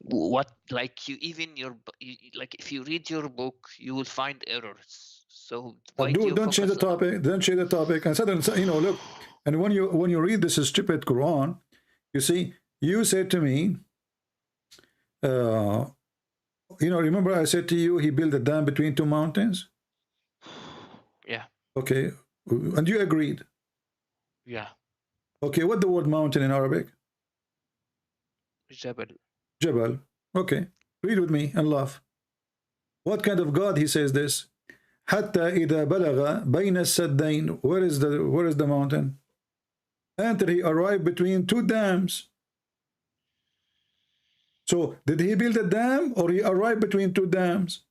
What, like you even like if you read your book, you will find errors. So why don't change the topic. Don't change the topic. And suddenly, you know, look. And when you read this stupid Quran, you see, you said to me, you know, remember I said to you, he built a dam between two mountains. Yeah. Okay, and you agreed. Yeah. Okay, what the word mountain in Arabic? Jabal. Jabal. Okay, read with me and laugh. What kind of God he says this? حتى إذا بلغ بين السدين. Where is the mountain? Until he arrived between two dams. So did he build a dam or he arrived between two dams?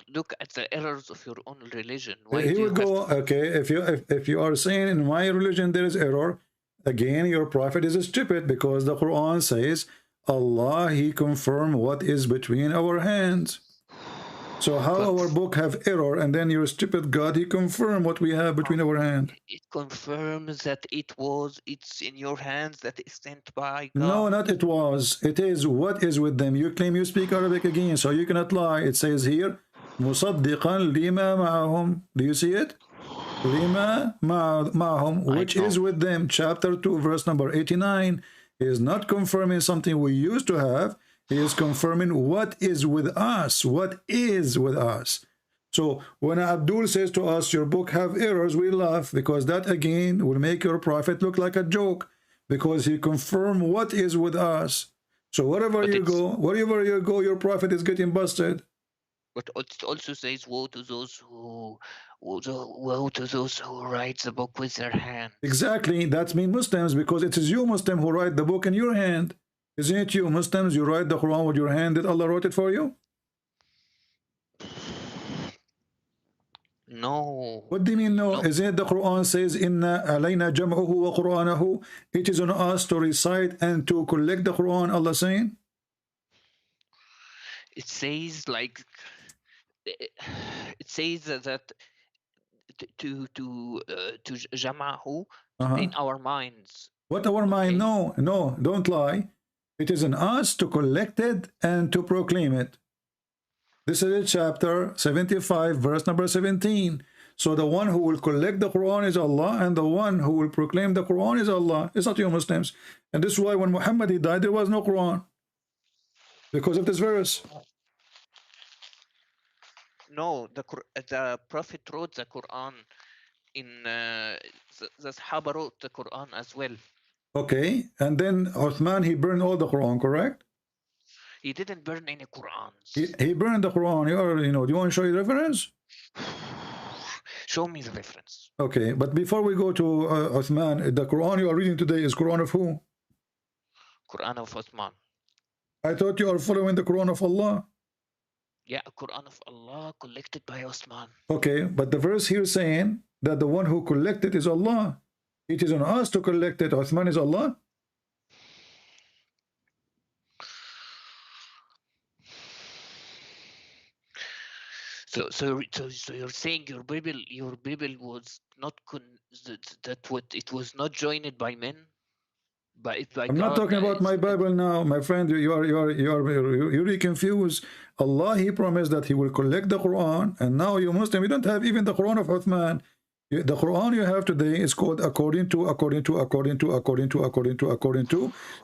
Look at the errors of your own religion. Why he would go, okay, if you are saying in my religion there is error, again your prophet is stupid because the Quran says Allah, he confirmed what is between our hands. So how our book have error and then your stupid God, he confirmed what we have between our hands? It confirms that it's in your hands, that it's sent by God. No, not it was. It is what is with them. You claim you speak Arabic again, so you cannot lie. It says here, مُصَدِّقًا لِمَا مَعَهُمْ. Do you see it? لِمَا مَعَهُمْ, which is with them. Chapter 2, verse number 89 is not confirming something we used to have. He is confirming what is with us. What is with us. So when Abdul says to us, your book have errors, we laugh because that again will make your prophet look like a joke because he confirmed what is with us. So wherever you go, your prophet is getting busted. But it also says, woe to those who write the book with their hand. Exactly. That means Muslims because it is you Muslim who write the book in your hand. Isn't it you Muslims? You write the Quran with your hand. Did Allah wrote it for you? No. What do you mean no? Isn't it the Quran says, Inna alayna jam'uhu wa Qur'anahu? It is on us to recite and to collect the Quran, Allah saying? It says like, it says that to jama'hu in our minds. What our mind? No, no, don't lie. It is on us to collect it and to proclaim it. This is chapter 75, verse number 17. So the one who will collect the Quran is Allah, and the one who will proclaim the Quran is Allah. It's not you Muslims. And this is why when Muhammad he died, there was no Quran. Because of this verse. No, the Prophet wrote the Quran in the Sahaba wrote the Quran as well. Okay, and then Uthman, he burned all the Quran, correct? He didn't burn any Qurans. He burned the Quran. You know, do you want to show you the reference? Show me the reference. Okay, but before we go to Uthman, the Quran you are reading today is Quran of who? Quran of Uthman. I thought you are following the Quran of Allah. Yeah, Quran of Allah collected by Uthman. Okay, but the verse here saying that the one who collected is Allah. It is on us to collect it. Uthman is Allah. So you're saying your Bible was not it was not joined by men, by I'm not talking about my Bible now, my friend. You're really confused. Allah, He promised that He will collect the Quran, and now you Muslim, you don't have even the Quran of Uthman. The Quran you have today is called according to,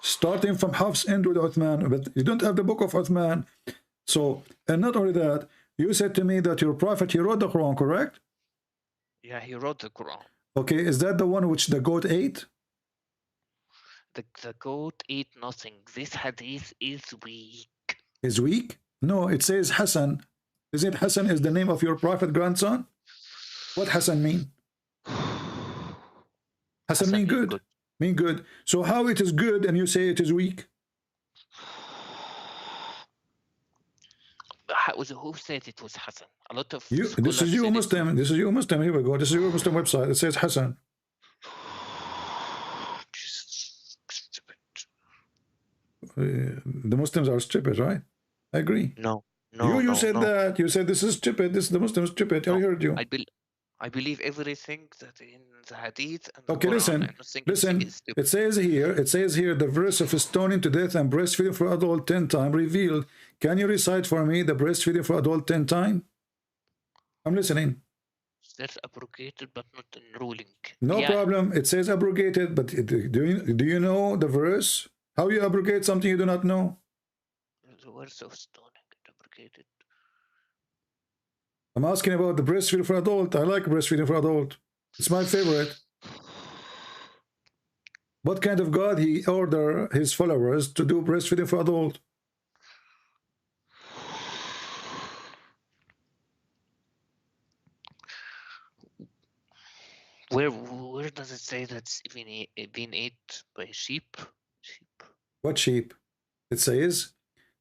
starting from Hafs end with Uthman, but you don't have the book of Uthman. So, and not only that, you said to me that your prophet, he wrote the Quran, correct? Yeah, he wrote the Quran. Okay, is that the one which the goat ate? The goat ate nothing. This hadith is weak. Is weak? No, it says Hassan. Is it Hassan is the name of your prophet grandson? What Hassan mean? Hassan mean good. Mean good. So how it is good and you say it is weak? Who said it was Hassan? A lot of this is you Muslim. This is you Muslim. Here we go. This is your Muslim website. It says Hassan. The Muslims are stupid, right? I agree. No. You said that. You said this is stupid. This is the Muslims stupid. I heard you. I believe everything that in the hadith and okay, Quran, listen. It says here the verse of stoning to death and breastfeeding for adult 10 times revealed. Can you recite for me the breastfeeding for adult 10 times? I'm listening. That's abrogated but not enrolling. No problem. It says abrogated, but do you know the verse? How you abrogate something you do not know? The verse of stoning abrogated. I'm asking about the breastfeeding for adult. I like breastfeeding for adult. It's my favorite. What kind of God he order his followers to do breastfeeding for adult? Where does it say that's been ate by sheep? What sheep? It says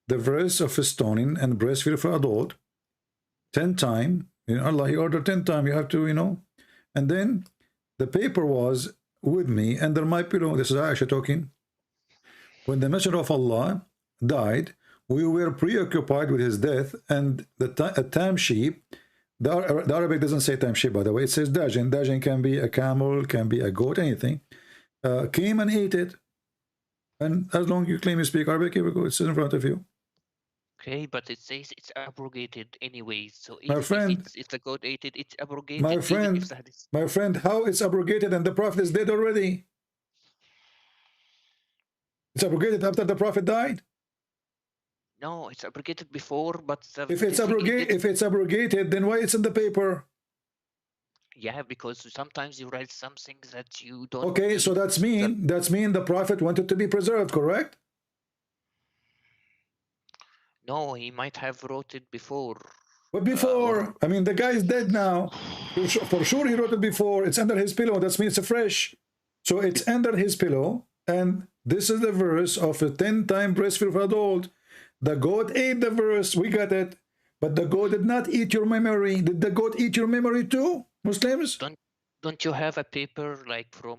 the verse of stoning and breastfeeding for adult 10 times. Allah, he ordered 10 times. You have to, And then the paper was with me under my pillow. This is Aisha talking. When the Messenger of Allah died, we were preoccupied with his death, and a tam sheep, the Arabic doesn't say tam sheep, by the way. It says dajin. Dajin can be a camel, can be a goat, anything. Came and ate it. And as long as you claim you speak Arabic, here we go. It says in front of you. Okay, but it says it's abrogated anyway. So if the goat ate it, it's abrogated. My friend, how it's abrogated and the Prophet is dead already? It's abrogated after the Prophet died? No, it's abrogated before, but if it's abrogated, then why it's in the paper? Yeah, because sometimes you write something that you don't. Okay, so that's mean the Prophet wanted to be preserved, correct? No, he might have wrote it before. But before? I mean, the guy is dead now. For sure he wrote it before. It's under his pillow. That means it's fresh. So it's under his pillow. And this is the verse of a 10-time breastfeed for adult. The goat ate the verse. We got it. But the goat did not eat your memory. Did the goat eat your memory too, Muslims? Don't you have a paper like from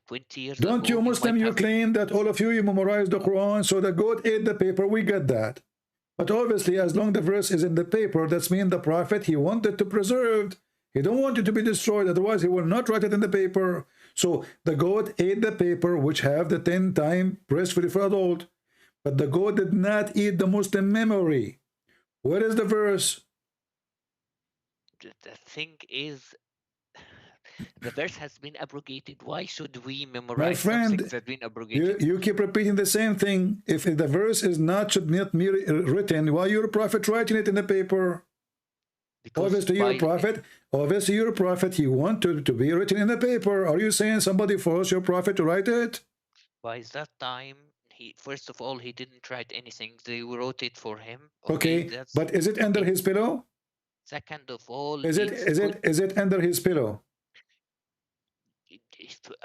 20 years Don't ago? you Muslim, you claim that all of you memorized the Quran, so the goat ate the paper, we get that. But obviously, as long as the verse is in the paper, that's mean the Prophet, he wanted to preserve. He don't want it to be destroyed, otherwise he will not write it in the paper. So the goat ate the paper, which have the 10-time breastfeeding for adult. But the goat did not eat the Muslim memory. Where is the verse? The thing is, the verse has been abrogated. Why should we memorize My friend, something that's been abrogated? you keep repeating the same thing. If the verse is not, should not be written, why your prophet writing it in the paper? Because obviously your prophet, he wanted to be written in the paper. Are you saying somebody forced your prophet to write it? By that time, first of all, he didn't write anything. They wrote it for him. Okay, but is it under his pillow? Second of all, is it under his pillow?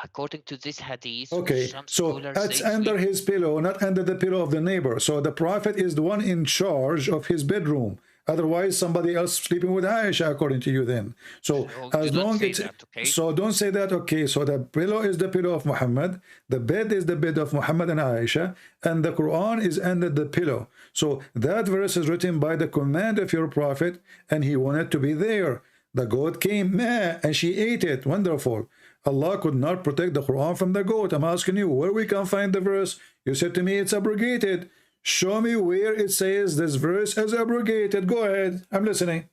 According to this hadith, okay, so it's under his pillow, not under the pillow of the neighbor. So the prophet is the one in charge of his bedroom. Otherwise, somebody else sleeping with Aisha, according to you then. So as long as so don't say that, okay, so the pillow is the pillow of Muhammad, the bed is the bed of Muhammad and Aisha, and the Quran is under the pillow. So that verse is written by the command of your prophet, and he wanted to be there. The goat came, meh, and she ate it. Wonderful. Allah could not protect the Quran from the goat. I'm asking you, where we can find the verse? You said to me it's abrogated. Show me where it says this verse is abrogated. Go ahead. I'm listening.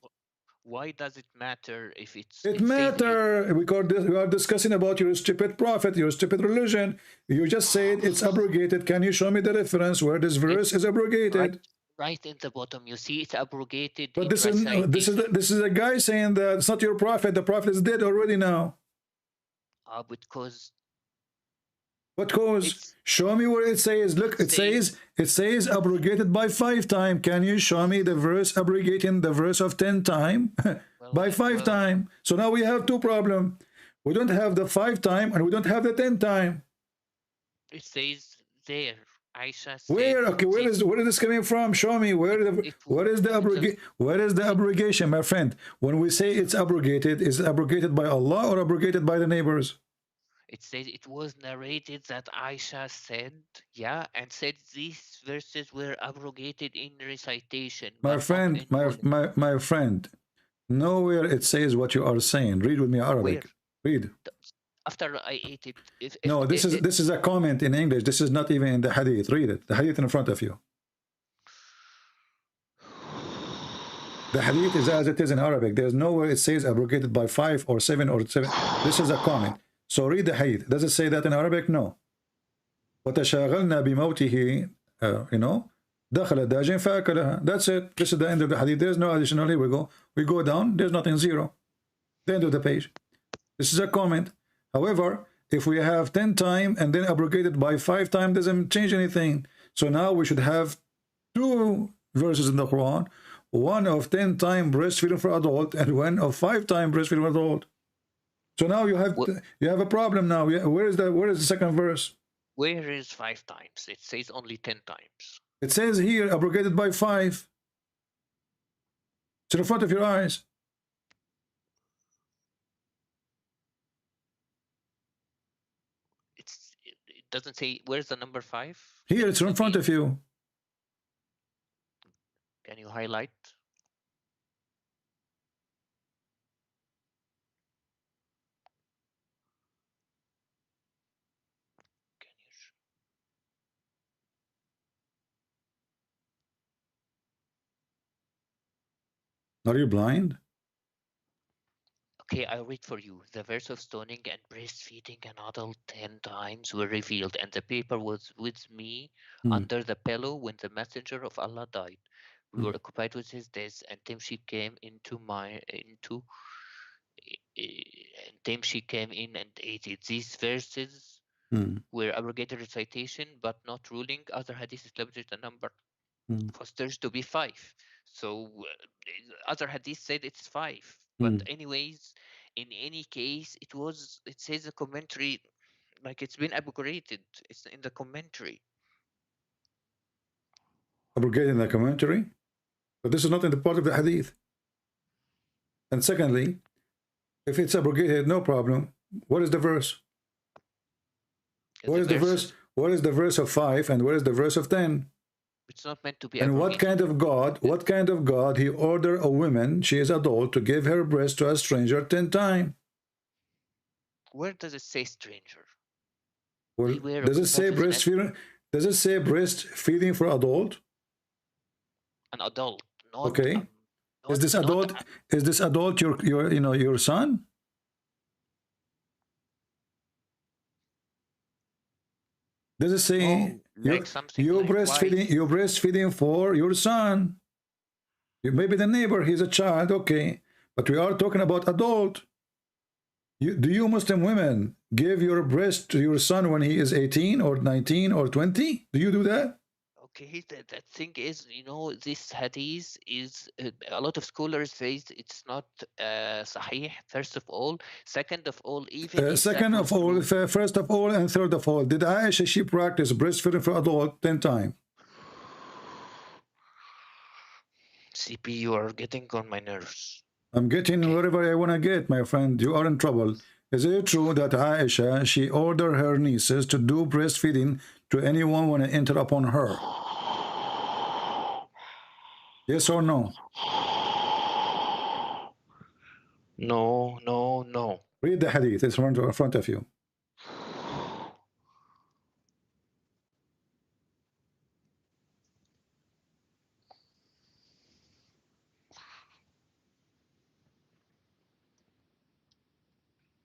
Why does it matter if it's... It matters because we are discussing about your stupid prophet, your stupid religion. You just said it's abrogated. Can you show me the reference where this verse is abrogated? Right in the bottom, you see it's abrogated. But this is a guy saying that it's not your prophet. The prophet is dead already now. Because what cause? Show me where it says. Look, it says abrogated by 5 times. Can you show me the verse abrogating the verse of 10 times by 5 times? So now we have 2 problems. We don't have the 5 times and we don't have the 10 times. It says there. Aisha said, where? Okay, where is this coming from? Show me where is the abrogation, my friend? When we say it's abrogated, is it abrogated by Allah or abrogated by the neighbors? It says it was narrated that Aisha said, and said these verses were abrogated in recitation. My friend, my friend, nowhere it says what you are saying. Read with me Arabic. Read. After I ate it. This is a comment in English. This is not even in the hadith. Read it. The hadith in front of you. The hadith is as it is in Arabic. There's nowhere it says abrogated by 5 or 7 or 7. This is a comment. So read the hadith. Does it say that in Arabic? No. وَتَشَاغَلْنَا بِمَوْتِهِ دَخَلَ دَاجٍ فَأَكَلَهَا. That's it. This is the end of the hadith. There's no additional. Here we go. We go down. There's nothing, 0. The end of the page. This is a comment. However, if we have 10 times and then abrogated by 5 times, doesn't change anything. So now we should have 2 verses in the Quran. One of 10 times breastfeeding for adult and one of 5 times breastfeeding for adult. So now you have a problem now. Where is the second verse? Where is 5 times? It says only 10 times. It says here abrogated by 5. It's in front of your eyes. It doesn't say where's the number 5. Here, it's in front of you. Can you highlight? Are you blind? Okay, I'll read for you. The verse of stoning and breastfeeding an adult 10 times were revealed, and the paper was with me under the pillow when the messenger of Allah died. We were occupied with his death, and then she came in and ate it. These verses were abrogated recitation, but not ruling. Other hadith established the number fosters to be 5. So other hadith said it's 5. But anyways, in any case, it says a commentary, like it's been abrogated. It's in the commentary. Abrogated in the commentary? But this is not in the part of the hadith. And secondly, if it's abrogated, no problem. What is the verse? What is the verse? What is the verse of 5 and what is the verse of 10? It's not meant to be And abrogated. what kind of God he order a woman, she is adult, to give her breast to a stranger 10 times? Where does it say stranger? Well, does it say breastfeeding? Does it say breastfeeding for adult? An adult, not okay. Is this adult? Is this adult your son? Does it say you're breastfeeding for your son? Maybe the neighbor, he's a child, okay, but we are talking about adult. Do you Muslim women give your breast to your son when he is 18 or 19 or 20? Do you do that? Okay, the thing is, you know, this hadith is a lot of scholars say it's not sahih. First of all, second of all, even second of all, first of all, and third of all, did Aisha she practice breastfeeding for adult 10 times? CP, you are getting on my nerves. I'm getting wherever I want to get, my friend. You are in trouble. Is it true that Aisha, she ordered her nieces to do breastfeeding to anyone when I enter upon her? Yes or no? No, no, no. Read the hadith. It's in front of you.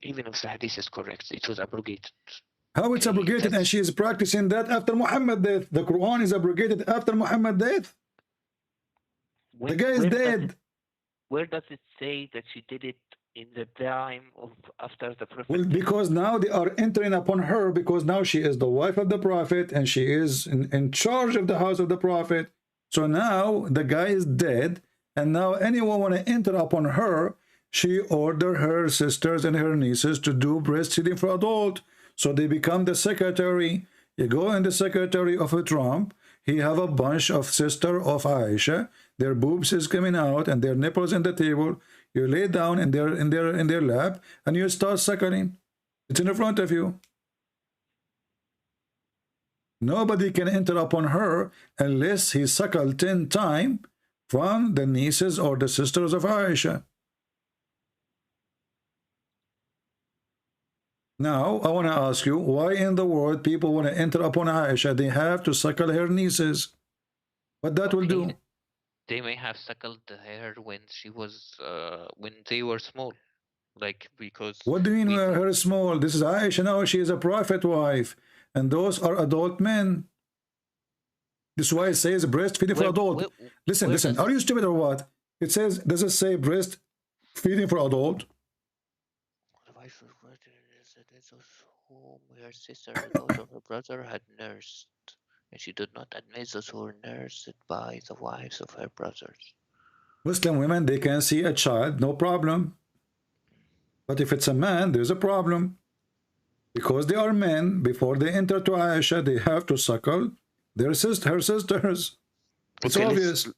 Even if the hadith is correct, it was abrogated. How it's abrogated and she is practicing that after Muhammad's death? The Quran is abrogated after Muhammad's death. The guy is dead. Where does it say that she did it in the time of after the Prophet? Well, because now they are entering upon her, because now she is the wife of the Prophet and she is in charge of the house of the Prophet. So now the guy is dead, and now anyone want to enter upon her, she ordered her sisters and her nieces to do breastfeeding for adult. So they become the secretary. You go in the secretary of a Trump, he have a bunch of sister of Aisha, their boobs is coming out and their nipples in the table. You lay down in their lap and you start suckling. It's in front of you. Nobody can enter upon her unless he suckled 10 times from the nieces or the sisters of Aisha. Now, I want to ask you, why in the world people want to enter upon Aisha? They have to suckle her nieces. What that will do? They may have suckled her when she was, when they were small. Like, because... What do you mean her small? This is Aisha now, she is a prophet wife. And those are adult men. This is why it says breastfeeding for adult. Listen, are you stupid or what? It says, does it say breastfeeding for adult? Whom her sister, those of her brother had nursed, and she did not admit those who were nursed by the wives of her brothers. Muslim women, they can see a child, no problem. But if it's a man, there's a problem. Because they are men, before they enter to Aisha, they have to suckle her sisters. It's obvious.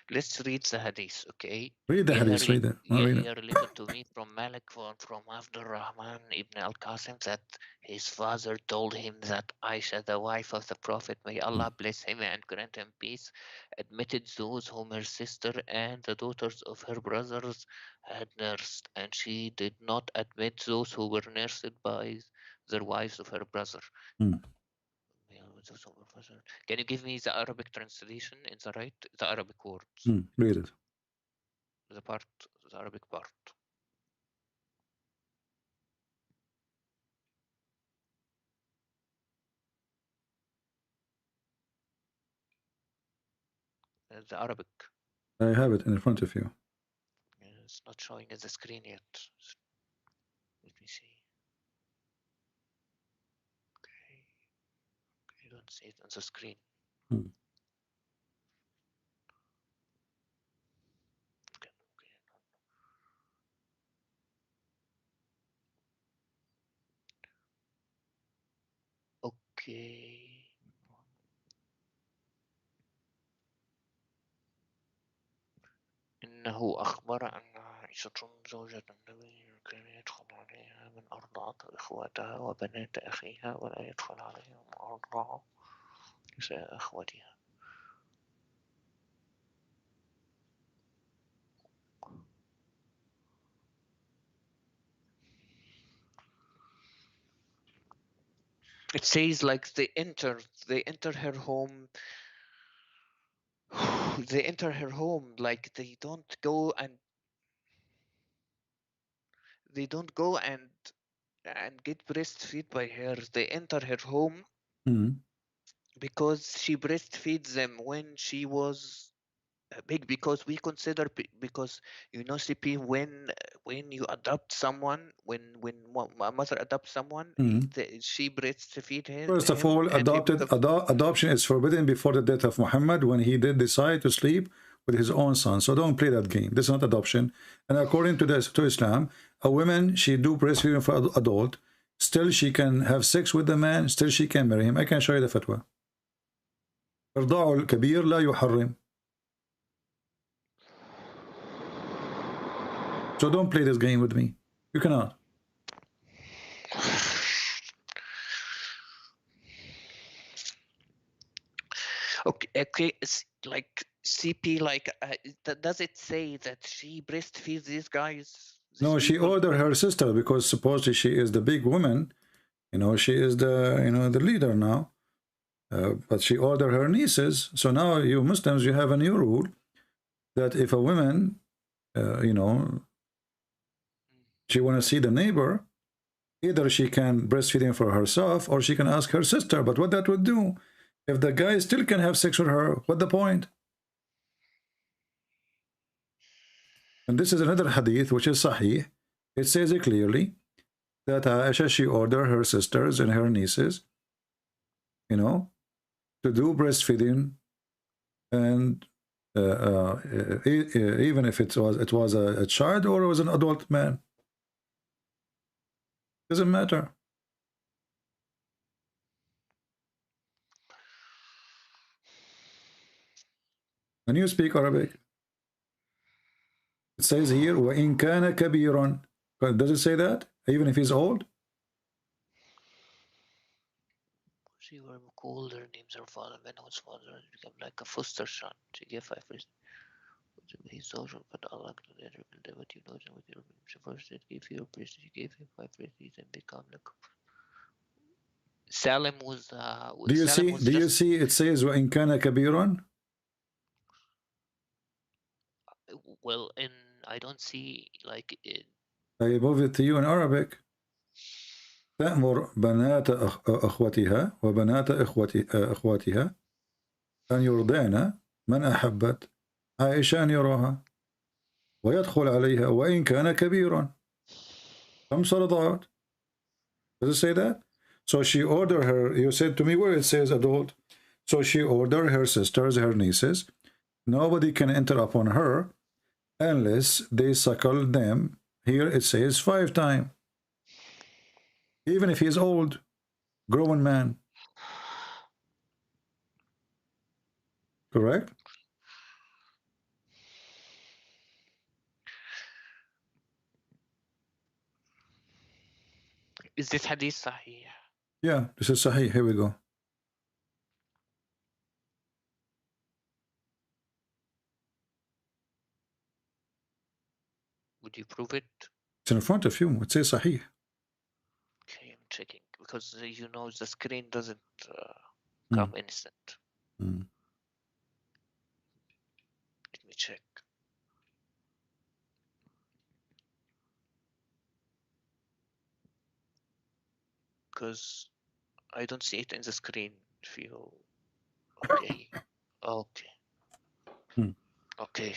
Let's read the hadith, okay? Read the hadith, read it. Here listen to me from Malik from Abdul Rahman ibn al-Qasim that his father told him that Aisha, the wife of the Prophet, may Allah bless him and grant him peace, admitted those whom her sister and the daughters of her brothers had nursed, and she did not admit those who were nursed by their wives of her brother. Can you give me the Arabic translation in the Arabic words? Read it. The Arabic part. The Arabic. I have it in front of you. It's not showing at the screen yet. Let me see. Okay. I don't see it on the screen. Okay. إنه أخبر أن عائشة زوجة النبي كان يدخل عليها من أرضعة إخواتها وبنات أخيها ولا يدخل عليها من أرضعة نساء أخواتها. It says like they enter her home. They enter her home, like they don't go and get breastfed by her. They enter her home because she breastfeeds them when she was big, because we consider, because you know, CP, when you adopt someone, when a mother adopts someone, she breastfeed him. First of all, adoption is forbidden before the death of Muhammad, when he did decide to sleep with his own son. So don't play that game. This is not adoption. And according to Islam, a woman, she do breastfeeding for adult, still she can have sex with the man, still she can marry him. I can show you the fatwa. إرضاع الكبير لا يحرم. So don't play this game with me. You cannot. Okay. It's like CP, like does it say that she breastfeeds these guys? No, she ordered her sister because supposedly she is the big woman. You know, she is the the leader now. But she ordered her nieces. So now you Muslims, you have a new rule that if a woman, she want to see the neighbor, either she can breastfeed him for herself or she can ask her sister. But what that would do, if the guy still can have sex with her, what the point? And this is another hadith which is sahih. It says it clearly that Aisha, she ordered her sisters and her nieces, to do breastfeeding, and even if it was a child or it was an adult man. Doesn't matter. When you speak Arabic, it says here, وَإِن كَانَ كَبِيرًا. Does it say that? Even if he's old? She were called, her names her father, when his father became like a foster son. She gave 5 years. His social, but Allah what you know, with your first it gave you a priest, she gave him 5 years and become like Salim was. Do you see? It says وَإِن كَانَ كَبِيرًا. Well, I don't see like it. I move it to you in Arabic. تأمر بنات أخوتها وبنات أخواتها أن يرضعن من أحبت عائشة أن يراها ويدخل عليها وإن كان كبيرا. 5 رضعات. Does it say that? So she ordered her, you said to me where it says adult. So she ordered her sisters, her nieces. Nobody can enter upon her unless they suckle them. Here it says 5 times. Even if he's old, grown man. Correct? Is this hadith sahih? Yeah, this is sahih. Here we go. Would you prove it? It's in front of you. It says sahih. Okay, I'm checking because you know the screen doesn't come instant. Let me check. Because I don't see it in the screen. If you okay, okay, okay.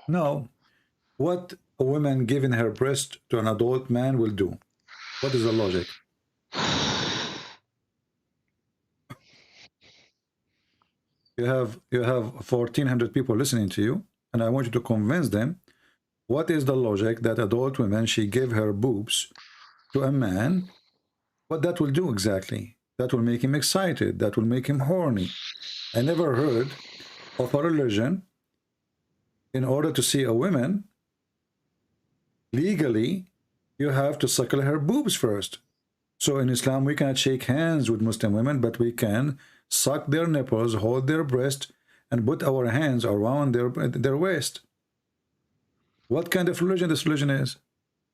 Now, what a woman giving her breast to an adult man will do? What is the logic? You have 1,400 people listening to you, and I want you to convince them. What is the logic that adult women, she gave her boobs to a man? What that will do exactly? That will make him excited. That will make him horny. I never heard of a religion, in order to see a woman, legally, you have to suckle her boobs first. So in Islam, we cannot shake hands with Muslim women, but we can suck their nipples, hold their breast, and put our hands around their waist. What kind of religion this religion is?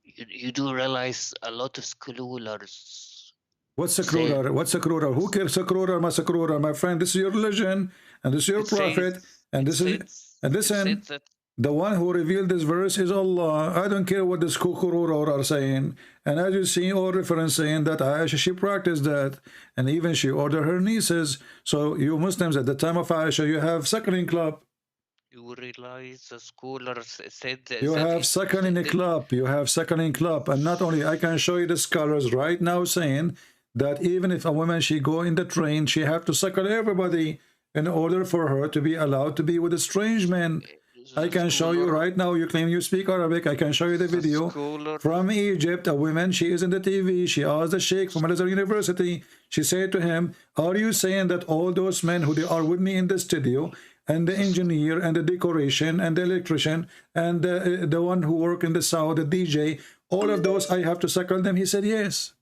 You do realize a lot of scholars. What's sakrurar? What's sakrurar? Who cares sakrurar, ma sakrurar? My friend, this is your religion, and this is your prophet, and this is, and listen, the one who revealed this verse is Allah. I don't care what the sakrurar are saying. And as you see, all reference saying that Aisha, she practiced that, and even she ordered her nieces. So you Muslims at the time of Aisha, you have suckling club. You realize the scholars said that You have suckling club. You have suckling club, and not only, I can show you the scholars right now saying that even if a woman, she go in the train, she have to suckle everybody in order for her to be allowed to be with a strange man. I can show you right now. You claim you speak Arabic. I can show you the video from Egypt. A woman, she is in the TV. She asked the Sheikh from Al-Azhar University. She said to him, are you saying that all those men who they are with me in the studio, and the engineer and the decoration and the electrician and the one who work in the sound, the DJ, all of those, I have to suckle them? He said yes.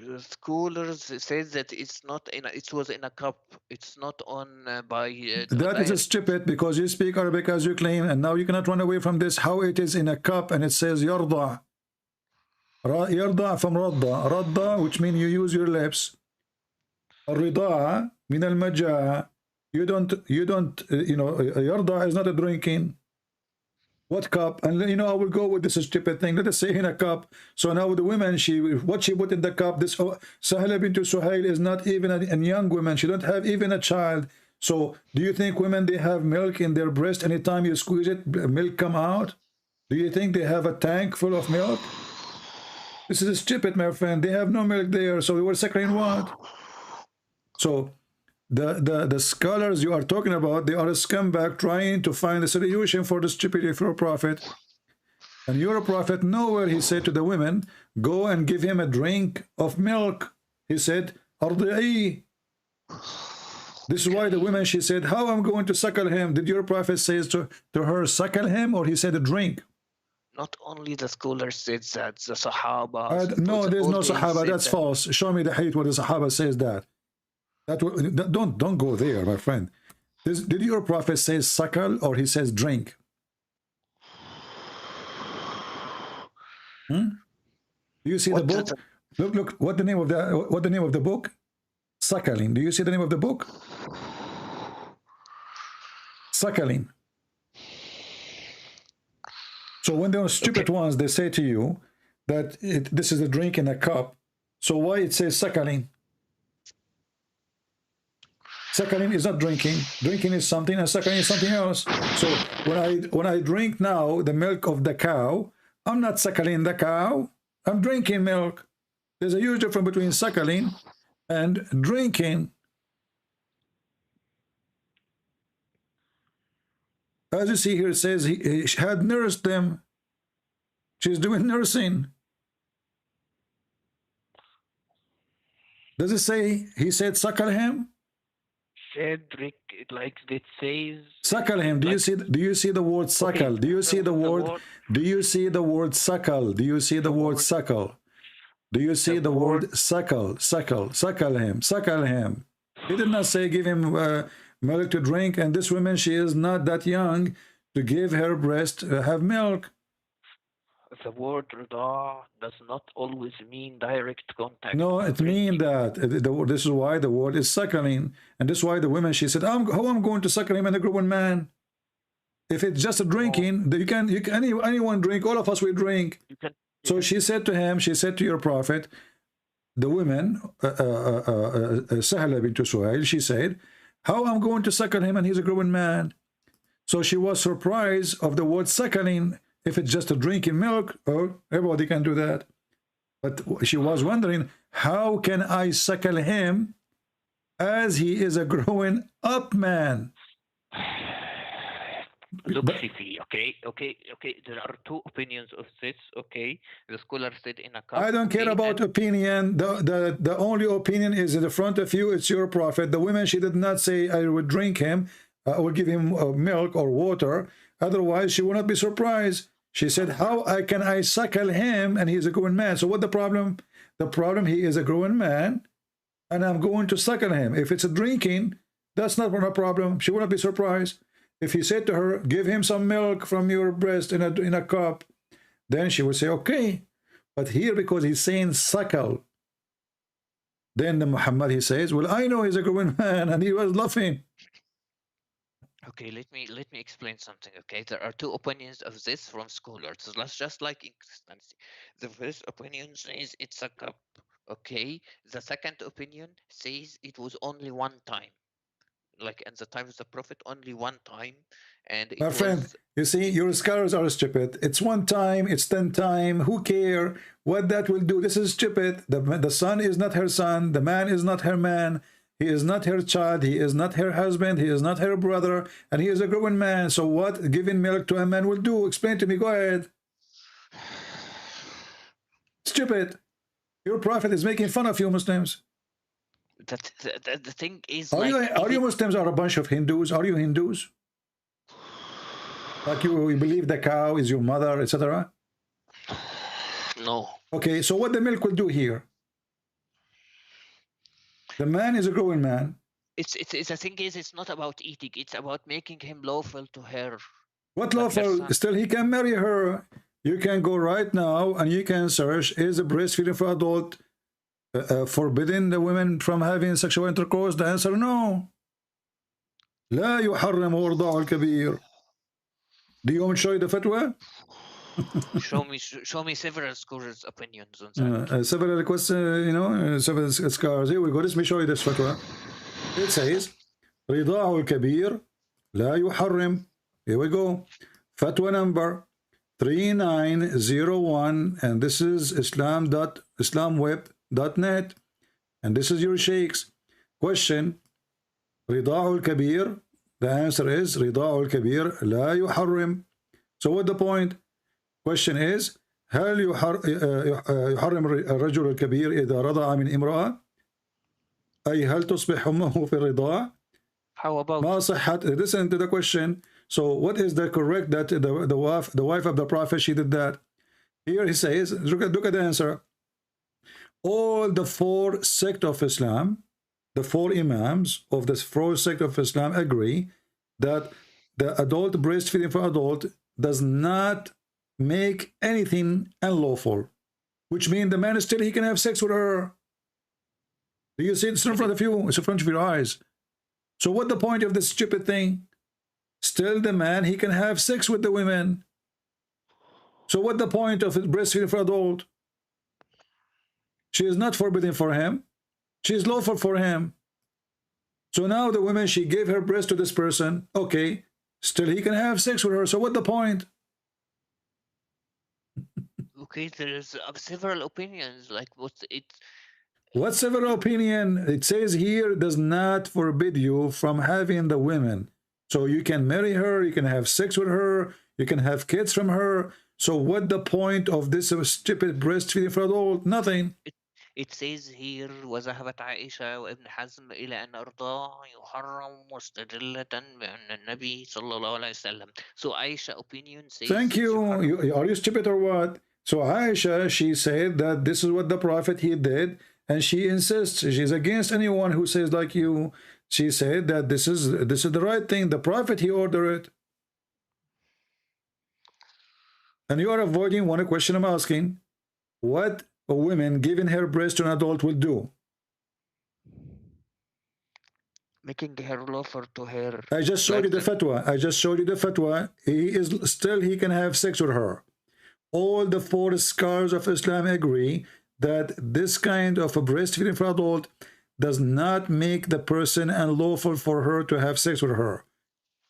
The scholars says that it's not in it was in a cup. It's not on by. That is stupid, because you speak Arabic as you claim, and now you cannot run away from this. How it is in a cup and it says yarda. Yarda from radda. Radda, which means you use your lips. Rida'a min al-majaa. You don't, yarda is not a drinking. What cup? And I will go with this stupid thing. Let us say in a cup. So now the women, what she put in the cup, this Sahla bint Suhail is not even a young woman. She don't have even a child. So do you think women, they have milk in their breast? Anytime you squeeze it, milk come out? Do you think they have a tank full of milk? This is stupid, my friend. They have no milk there. So they were suckling what? So the scholars you are talking about, they are a scumbag trying to find a solution for the stupidity of your prophet. And your prophet, nowhere he said to the women, go and give him a drink of milk. He said, ardi'i. This is why the women, she said, how I'm going to suckle him? Did your prophet say to her, suckle him, or he said a drink? Not only the scholars said that, the Sahaba. No, there's no Sahaba. That's false. Show me the hadith where the Sahaba says that. Don't go there, my friend. Did your prophet say suckle, or he says drink? Do you see the book? Look. What the name of the book? Suckling. Do you see the name of the book? Suckling. So when they're stupid ones, they say to you that this is a drink in a cup. So why it says suckling? Suckling is not drinking. Drinking is something, and suckling is something else. So when I drink now the milk of the cow, I'm not suckling the cow. I'm drinking milk. There's a huge difference between suckling and drinking. As you see here, it says he had nursed them. She's doing nursing. Does it say he said suckle him? Cedric, like it says. Suckle him. Do you see the word suckle? Do you see the word? Do you see the word suckle? Do you see the word suckle? Do you see the word suckle? Suckle him. He did not say give him milk to drink. And this woman, she is not that young to give her breast have milk. The word rida does not always mean direct contact. No, it means that. This is why the word is suckling. And this is why the woman, she said, how I'm going to suckle him and a grown man? If it's just a drinking, you can anyone drink, all of us will drink. So she said to him, she said to your prophet, the woman, Sahla bint Suhail, she said, how I'm going to suckle him and he's a grown man? So she was surprised of the word suckling. If it's just a drinking milk, oh, everybody can do that. But she was wondering, how can I suckle him as he is a growing up man? Look, Sifi, okay. There are two opinions of this, okay? The scholar said in a cup. I don't care about opinion. The only opinion is in the front of you. It's your prophet. The woman, she did not say, I would drink him. I will give him milk or water. Otherwise, she will not be surprised. She said, how can I suckle him and he's a grown man? So what the problem? The problem, he is a grown man and I'm going to suckle him. If it's a drinking, that's not a problem. She will not be surprised. If he said to her, give him some milk from your breast in a cup, then she would say, okay. But here, because he's saying suckle, then the Muhammad, he says, well, I know he's a grown man, and he was laughing. Okay, let me explain something. Okay, there are two opinions of this from scholars. So let's just like inconsistency. The first opinion says it's a cup. Okay, the second opinion says it was only one time, like at the time of the Prophet, only one time, and it My friend, was. you see, your scholars are stupid. It's 1 time, it's 10 times. Who care what that will do? This is stupid. The son is not her son. The man is not her man. He is not her child. He is not her husband. He is not her brother. And he is a grown man. So what giving milk to a man will do? Explain to me. Go ahead. Stupid. Your prophet is making fun of you Muslims. The thing is, are you Muslims are a bunch of Hindus? Are you Hindus? Like you believe the cow is your mother, etc.? No. Okay, so what the milk will do here? The man is a grown man. It's the thing is, it's not about eating. It's about making him lawful to her. What lawful? Still, he can marry her. You can go right now and you can search, is breastfeeding for adult forbidding the women from having sexual intercourse? The answer, no. لا يحرم إرضاع الكبير. Do you want to show you the fatwa? show me several scholars' opinions on that. Several questions, several scholars. Here we go. Let me show you this fatwa. It says, رضاع الكبير لا يحرم. Here we go. Fatwa number 3901, and this is islamweb.net, and this is your sheikhs. Question: رضاع الكبير. The answer is رضاع الكبير لا يحرم. So what the point? Question is: هل يحرم الرجل الكبير إذا رضع من امرأة؟ أي هل تصبح أمه في الرضاع؟ How about? ما صحة? Listen to the question. So what is the correct that the wife of the Prophet, she did that? Here he says, look at the answer. All the 4 sects of Islam, the 4 imams of the 4 sects of Islam agree that the adult breastfeeding for adult does not make anything unlawful, which means the man still, he can have sex with her. Do you see? It's in front of you. It's in front of your eyes. So what the point of this stupid thing? Still the man, he can have sex with the women. So what the point of breastfeeding for adult? She is not forbidden for him. She is lawful for him. So now the woman, she gave her breast to this person. Okay, still he can have sex with her. So what the point? Okay, there's several opinions. Like what's several opinion? It says here does not forbid you from having the women. So you can marry her, you can have sex with her, you can have kids from her. So what the point of this stupid breastfeeding for adult? Nothing. It says here وذهبت عائشة وابن حزم إلى أن أرضاع يحرم مستدلة بأن النبي صلى الله عليه وسلم. So Aisha opinion says. Thank you. Are you stupid or what? So Aisha, she said that this is what the Prophet he did, and she insists. She's against anyone who says like you. She said that this is the right thing. The Prophet, he ordered it. And you are avoiding one question I'm asking. What a woman giving her breast to an adult will do? Making her lawful to her. I just showed you the fatwa. I just showed you the fatwa. He can have sex with her. All the 4 scholars of Islam agree that this kind of a breastfeeding for adult does not make the person unlawful for her to have sex with her.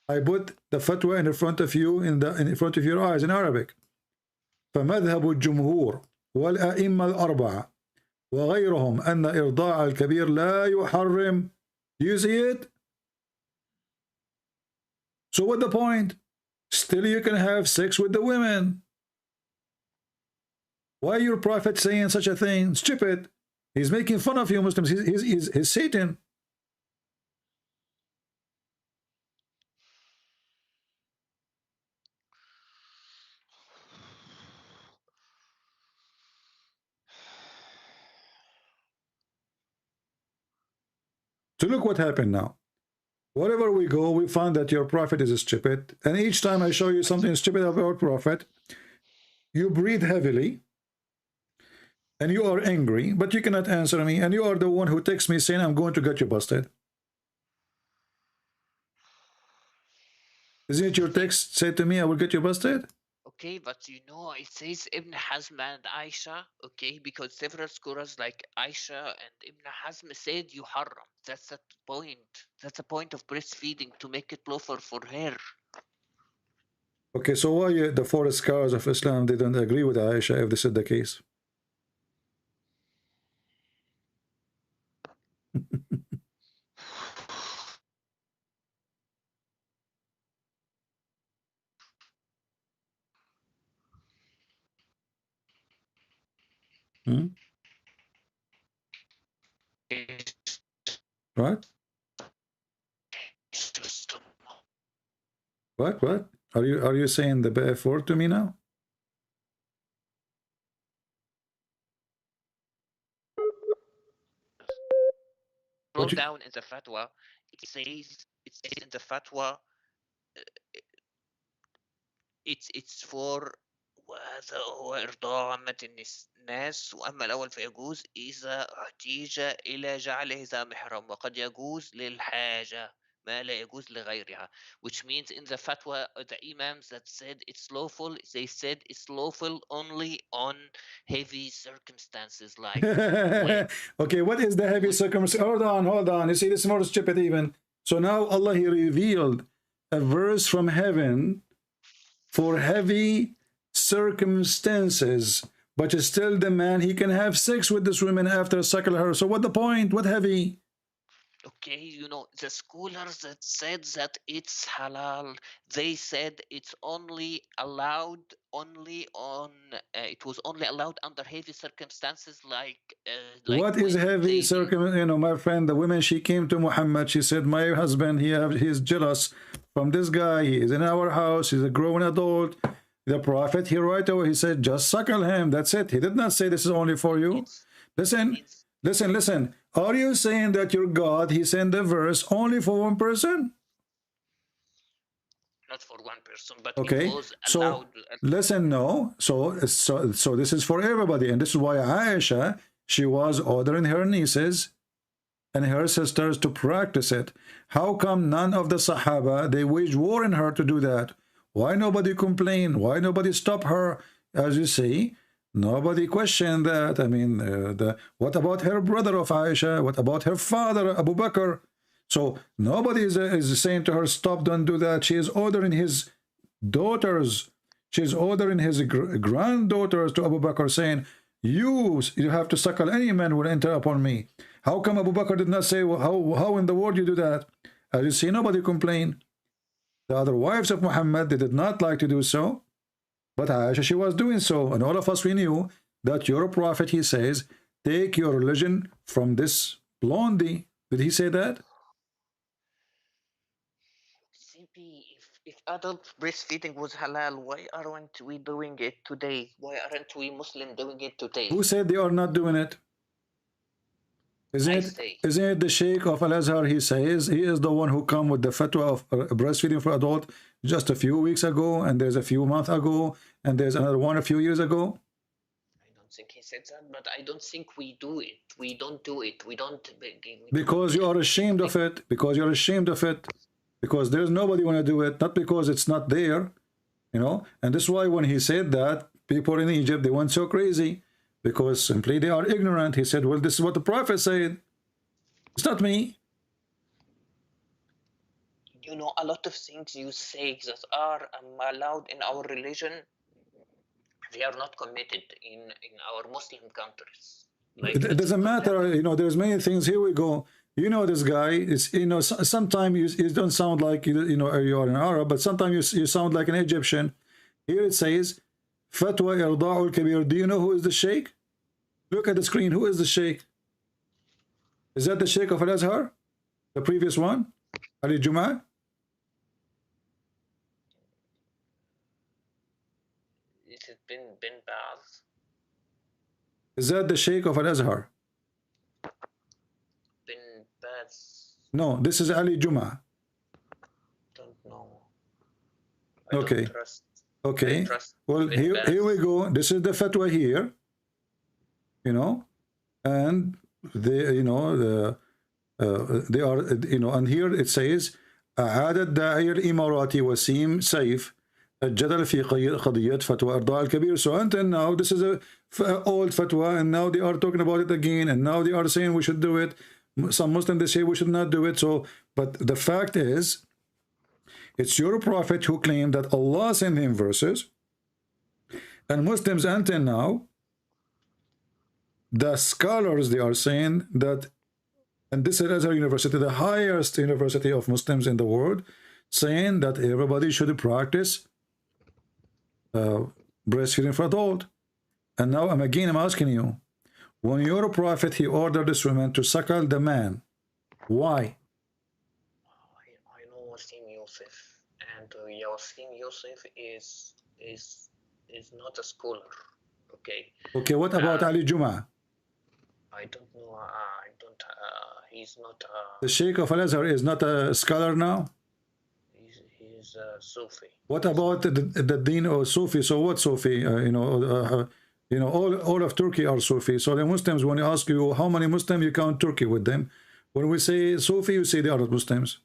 I put the fatwa in front of you, in front of your eyes in Arabic. فمذهب الجمهور والأئمة الأربعة وغيرهم أن إرضاع الكبير لا يحرم. Do you see it? So what the point? Still you can have sex with the women. Why your prophet saying such a thing? Stupid. He's making fun of you Muslims. He's Satan. So look what happened now. Wherever we go, we find that your prophet is stupid. And each time I show you something stupid about our prophet, you breathe heavily and you are angry, but you cannot answer me. And you are the one who texts me saying, I'm going to get you busted. Isn't it your text said to me, I will get you busted? Okay, but you know, it says Ibn Hazm and Aisha, okay, because several scholars like Aisha and Ibn Hazm said you haram. That's the point. That's the point of breastfeeding, to make it lawful for her. Okay, so why the four scholars of Islam didn't agree with Aisha if this is the case? Hmm? What? What? Are you saying the bad word to me now? Scroll down in the fatwa. It says in the fatwa, it's for وهذا هو إرضاع عامة الناس، وأما الأول فيجوز إذا احتيج إلى جعله ذا محرم، وقد يجوز للحاجة ما لا يجوز لغيرها. Which means in the fatwa, the imams that said it's lawful, they said it's lawful only on heavy circumstances, like okay, what is the heavy circumstance? Hold on. You see, this is more stupid even. So now Allah, He revealed a verse from heaven for heavy circumstances, but still the man, he can have sex with this woman after suckle her. So what the point? What heavy? Okay, you know, the scholars that said that it's halal, they said it's only allowed it was only allowed under heavy circumstances, like what is heavy circumstance? You know, my friend, the woman, she came to Muhammad, she said, my husband, he's jealous from this guy, he is in our house, he's a grown adult. The prophet, he right away, he said, just suckle him, that's it. He did not say this is only for you. Listen. Are you saying that your God, he sent the verse only for one person? Not for one person, but okay. It was allowed. So listen, no. So this is for everybody, and this is why Aisha, she was ordering her nieces and her sisters to practice it. How come none of the Sahaba, they waged war in her to do that? Why nobody complained? Why nobody stopped her? As you see, nobody questioned that. I mean, what about her brother of Aisha? What about her father, Abu Bakr? So nobody is saying to her, stop, don't do that. She is ordering his daughters. She is ordering his granddaughters to Abu Bakr, saying, you have to suckle any man will enter upon me. How come Abu Bakr did not say, well, how in the world you do that? As you see, nobody complained. The other wives of Muhammad, they did not like to do so. But Aisha, she was doing so. And all of us, we knew that your prophet, he says, take your religion from this blondie. Did he say that? CP, if adult breastfeeding was halal, why aren't we doing it today? Why aren't we Muslim doing it today? Who said they are not doing it? Isn't it the Sheikh of Al-Azhar? He says he is the one who come with the fatwa of breastfeeding for adult just a few weeks ago, and there's a few months ago, and there's another one a few years ago. I don't think he said that, but I don't think we do it. We don't do it. We don't. Because you are ashamed of it. Because you're ashamed of it. Because there's nobody want to do it. Not because it's not there, you know. And this is why when he said that, people in Egypt, they went so crazy. Because simply they are ignorant. He said, well, this is what the prophet said. It's not me. You know, a lot of things you say that are allowed in our religion, they are not committed in our Muslim countries. Like, it doesn't matter. You know, there's many things. Here we go. You know, this guy is, you know, sometimes you don't sound like, you know, you are an Arab, but sometimes you sound like an Egyptian. Here it says, Fatwa Irda'ul Kabir. Do you know who is the Sheikh? Look at the screen. Who is the Sheikh? Is that the Sheikh of Al-Azhar? The previous one? Ali Jum'ah? Is it bin Baz? Is that the Sheikh of Al-Azhar? Bin Baz. No, this is Ali Juma. Don't know. Okay. Trust. Okay. Trust Well, here we go. This is the fatwa here. You know, and they, you know, they are, you know, and here it says, أعاد الداعية الإماراتي وسيم سيف الجدل في قضية فتوى إرضاء الكبير. So until now, this is a old fatwa, and now they are talking about it again, and now they are saying we should do it. Some Muslims, they say we should not do it. So, but the fact is, it's your prophet who claimed that Allah sent him verses, and Muslims until now, the scholars, they are saying that, and this is Azhar University, the highest university of Muslims in the world, saying that everybody should practice breastfeeding for adult. And now I'm asking you, when your prophet, he ordered this woman to suckle the man, why? I know Wasim Yusuf, and Wasim Yusuf is not a scholar. Okay. Okay, what about Ali Juma? I don't know. He's not. The Sheikh of Al-Azhar is not a scholar now? He's a Sufi. What about the Deen of Sufi? So what Sufi? You know, all of Turkey are Sufi. So the Muslims, when you ask you how many Muslims, you count Turkey with them. When we say Sufi, you say they are Muslims.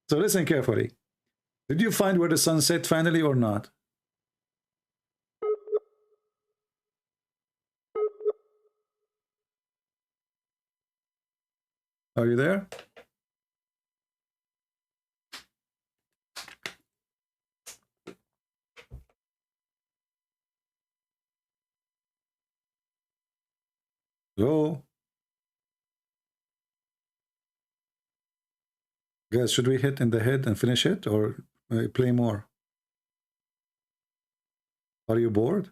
So listen carefully. Did you find where the sun set finally or not? Are you there? Hello? Guys, should we hit in the head and finish it, or play more? Are you bored?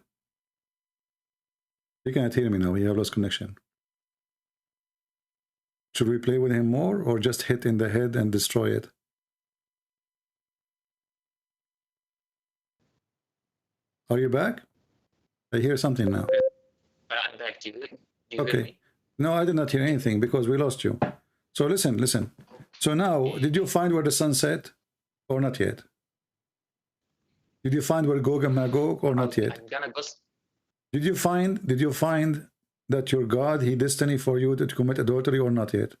You can't hear me now. We have lost connection. Should we play with him more, or just hit in the head and destroy it? Are you back? I hear something now. I'm back. Do you Okay. hear me? No, I did not hear anything because we lost you. So listen. So now, did you find where the sun set, or not yet? Did you find where Gog and Magog, or not yet? I'm gonna go. Did you find that your God, he destined for you to commit adultery, or not yet?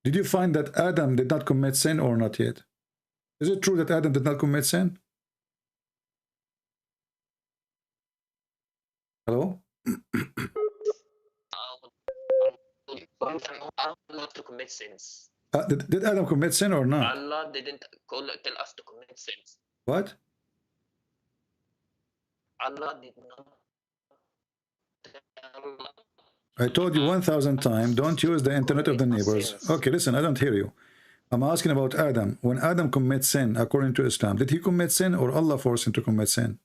Did you find that Adam did not commit sin, or not yet? Is it true that Adam did not commit sin? Hello? Allah to commit sins. Did Adam commit sin or not? Allah didn't tell us to commit sins. What? Allah did not tell us. I told you 1,000 times, don't use the internet of the neighbors. Okay, listen, I don't hear you. I'm asking about Adam. When Adam commits sin, according to Islam, did he commit sin, or Allah forced him to commit sin?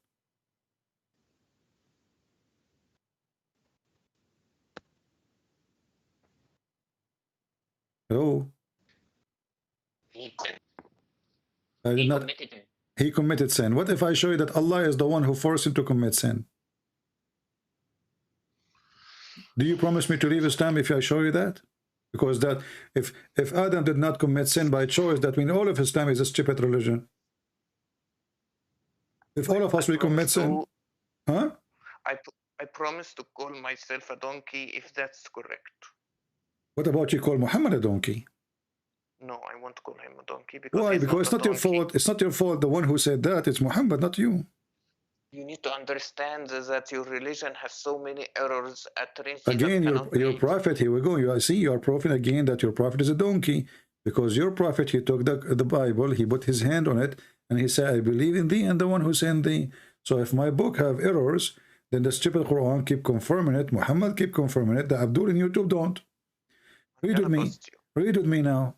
Hello? He committed sin. What if I show you that Allah is the one who forced him to commit sin? Do you promise me to leave Islam if I show you that? Because that if Adam did not commit sin by choice, that means all of Islam is a stupid religion. If all of us will commit sin, huh? I promise to call myself a donkey if that's correct. What about you call Muhammad a donkey? No, I won't call him a donkey because why? Because it's not your fault. It's not your fault. The one who said that, it's Muhammad, not you. You need to understand that your religion has so many errors at risk. Again, your prophet, here we go. I see your prophet again, that your prophet is a donkey. Because your prophet, he took the Bible, he put his hand on it, and he said, I believe in thee and the one who sent thee. So if my book have errors, then the stupid Quran keep confirming it, Muhammad keep confirming it, the Abdul in YouTube don't. Read with me. Read with me now.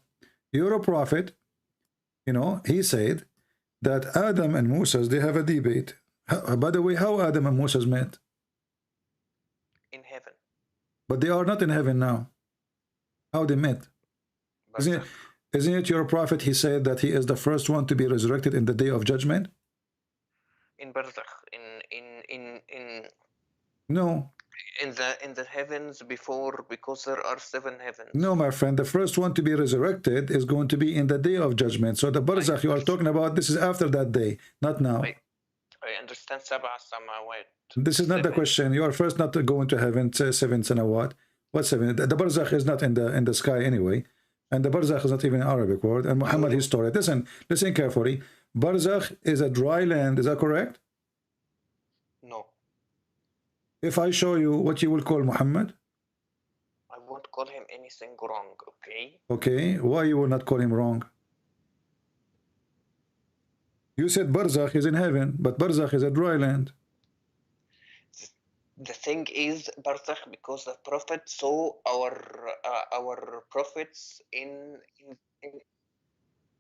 You're a prophet. You know, he said that Adam and Moses, they have a debate. By the way, how Adam and Moses met? In heaven. But they are not in heaven now. How they met? Isn't it your prophet, he said that he is the first one to be resurrected in the day of judgment? in barzakh, in No. in the heavens before, because there are 7 heavens. No, my friend, the first one to be resurrected is going to be in the day of judgment. So the barzakh you are talking about, this is after that day, not now. I understand sab'a samawat. This is not the question. You are first not going to heaven, 7 sanawat. What 7? The barzakh is not in the sky anyway. And the barzakh is not even an Arabic word. And Muhammad, his story. Listen carefully. Barzakh is a dry land. Is that correct? No. If I show you what you will call Muhammad? I won't call him anything wrong, okay? Okay. Why you will not call him wrong? You said barzakh is in heaven, but barzakh is a dry land. The thing is, barzakh, because the Prophet saw our prophets in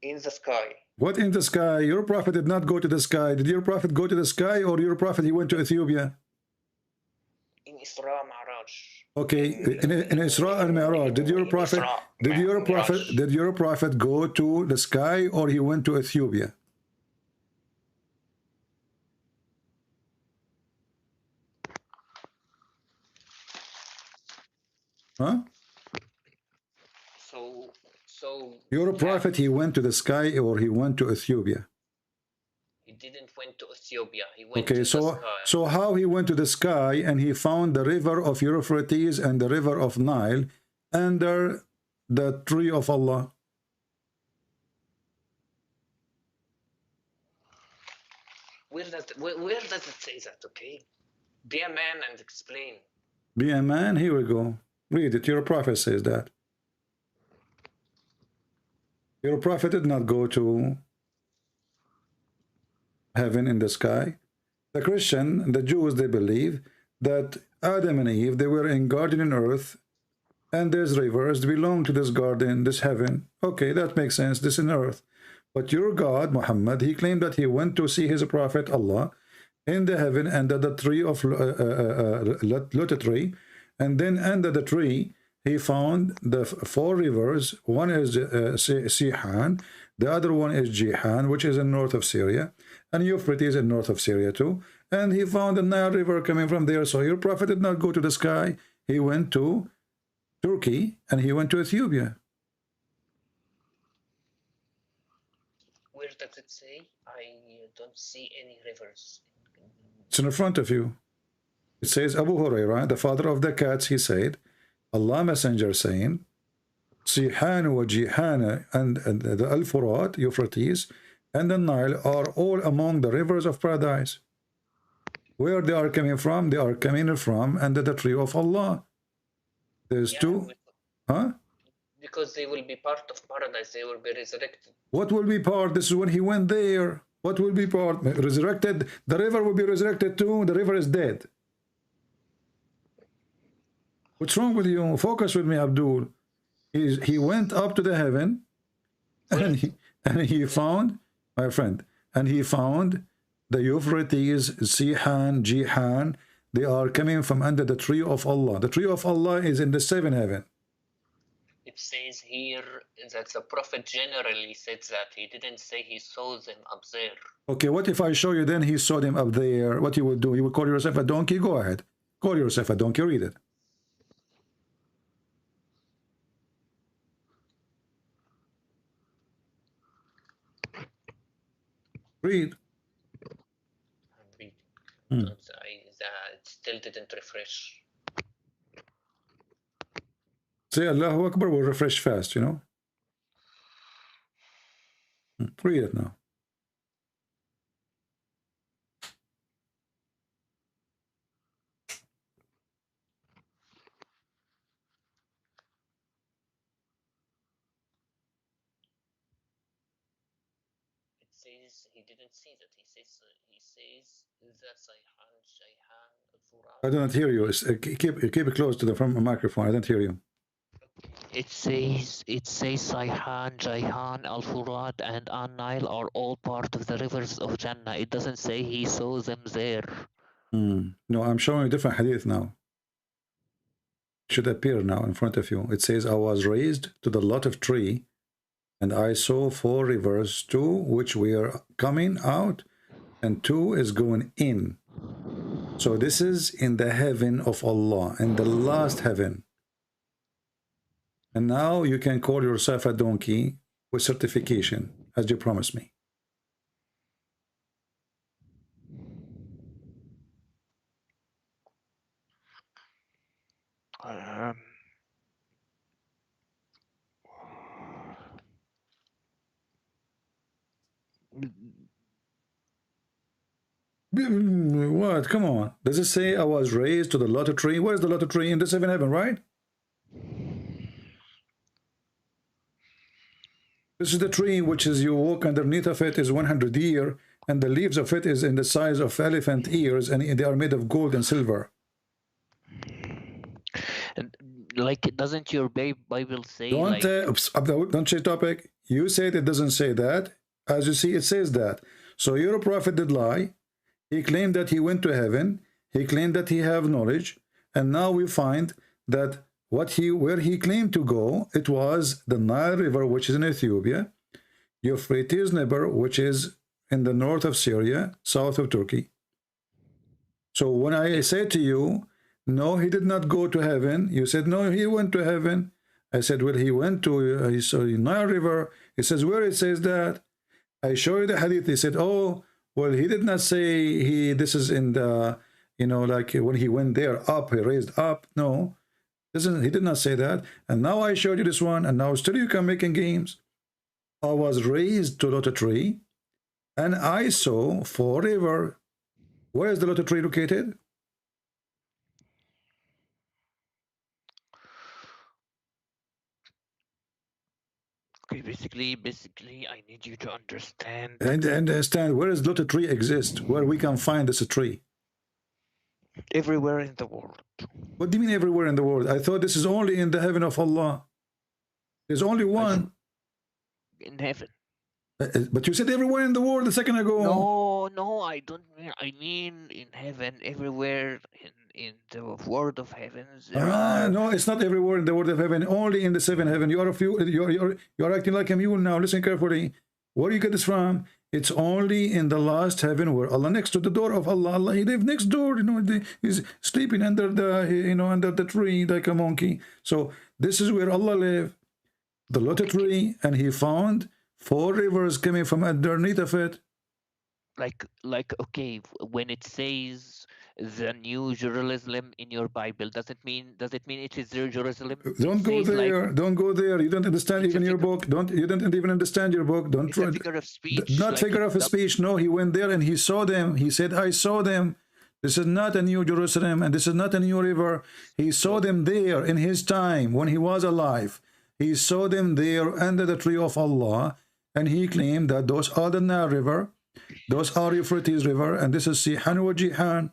the sky. What in the sky? Your prophet did not go to the sky. Did your prophet go to the sky, or your prophet he went to Ethiopia? In Isra Mi'raj. Okay, in Isra and Mi'raj, did your prophet go to the sky, or he went to Ethiopia? Huh? So Your prophet, he went to the sky, or he went to Ethiopia? He didn't went to Ethiopia. He went Okay, to the sky. so how he went to the sky and he found the river of Euphrates and the river of Nile under the tree of Allah? Where does it say that? Okay, be a man and explain. Be a man. Here we go. Read it. Your prophet says that. Your prophet did not go to heaven in the sky. The Christian, the Jews, they believe that Adam and Eve, they were in garden in earth, and there's rivers belong to this garden, this heaven. Okay, that makes sense. This in earth. But your God, Muhammad, he claimed that he went to see his prophet Allah in the heaven under the tree of lotus tree, and then under the tree he found the 4 rivers. One is Sihan, the other one is Jihan, which is in north of Syria, and Euphrates in north of Syria too. And he found the Nile River coming from there. So your prophet did not go to the sky. He went to Turkey and he went to Ethiopia. Where does it say? I don't see any rivers. It's in front of you. It says Abu Hurairah, the father of the cats, he said, Allah Messenger saying, Sihan wa Jihan and the Al-Furat, Euphrates, and the Nile are all among the rivers of paradise. Where they are coming from? They are coming from under the tree of Allah. There's 2. Huh? Because they will be part of paradise. They will be resurrected. What will be part? This is when he went there. What will be part? Resurrected? The river will be resurrected too. The river is dead. What's wrong with you? Focus with me, Abdul. He went up to the heaven, and he found, my friend, and he found the Euphrates, Sihan, Jihan. They are coming from under the tree of Allah. The tree of Allah is in the 7th heaven. It says here that the Prophet generally said that. He didn't say he saw them up there. Okay, what if I show you then he saw them up there? What you will do? You will call yourself a donkey? Go ahead. Call yourself a donkey. Read it. Read. I'm reading. It still didn't refresh. Say Allahu Akbar will refresh fast, you know. Read it now. Says he didn't see that. He says that Sayhan, Shayhan, Al-Furat. I don't hear you. Keep it close to the front microphone. I don't hear you. It says Sayhan, Jayhan, Al-Furat, and An-Nile are all part of the rivers of Jannah. It doesn't say he saw them there. No, I'm showing a different hadith now. It should appear now in front of you. It says, I was raised to the lot of tree, and I saw 4 rivers, 2 which were coming out and 2 is going in. So this is in the heaven of Allah, in the last heaven. And now you can call yourself a donkey with certification, as you promised me. What? Come on. Does it say I was raised to the lottery tree? Where's the lottery tree? In the 7th heaven, right? This is the tree which is you walk underneath of it is 100 years, and the leaves of it is in the size of elephant ears, and they are made of gold and silver. Like, doesn't your Bible say? Don't change topic. You said it doesn't say that. As you see, it says that. So your prophet did lie. He claimed that he went to heaven. He claimed that he have knowledge, and now we find that where he claimed to go, it was the Nile River, which is in Ethiopia, Euphrates River, which is in the north of Syria, south of Turkey. So when I said to you, no, he did not go to heaven, you said, no, he went to heaven. I said, well, he went to he saw the Nile River. He says, where it says that? I show you the hadith. He said, oh, well, he did not say this is in the, like when he went there up, he raised up. No, he did not say that. And now I showed you this one, and now still you can making games. I was raised to Lotus Tree, and I saw forever. Where is the Lotus Tree located? Okay, basically, I need you to understand. And understand where does Lotus Tree exist? Where we can find this tree? Everywhere in the world. What do you mean everywhere in the world? I thought this is only in the heaven of Allah. There's only one. In heaven. But you said everywhere in the world a second ago. No, I don't mean. I mean in heaven, everywhere in the world of heavens. No, it's not everywhere in the world of heaven. Only in the 7th heaven. You're acting like a mule now. Listen carefully. Where do you get this from? It's only in the last heaven where Allah, next to the door of Allah. Allah, he lives next door. He's sleeping under the under the tree like a monkey. So this is where Allah live, the Lotus Tree, and he found 4 rivers coming from underneath of it. Like okay, when it says the New Jerusalem in your Bible, does it mean it is Jerusalem? Don't go there. Don't go there. You don't understand even your book. You don't even understand your book. Don't try. Figure of speech. Not figure of speech. No, he went there and he saw them. He said, I saw them. This is not a new Jerusalem, and this is not a new river. He saw them there in his time when he was alive. He saw them there under the tree of Allah, and he claimed that those are the Nile River, those are Euphrates River, and this is Sihan wa Jihan.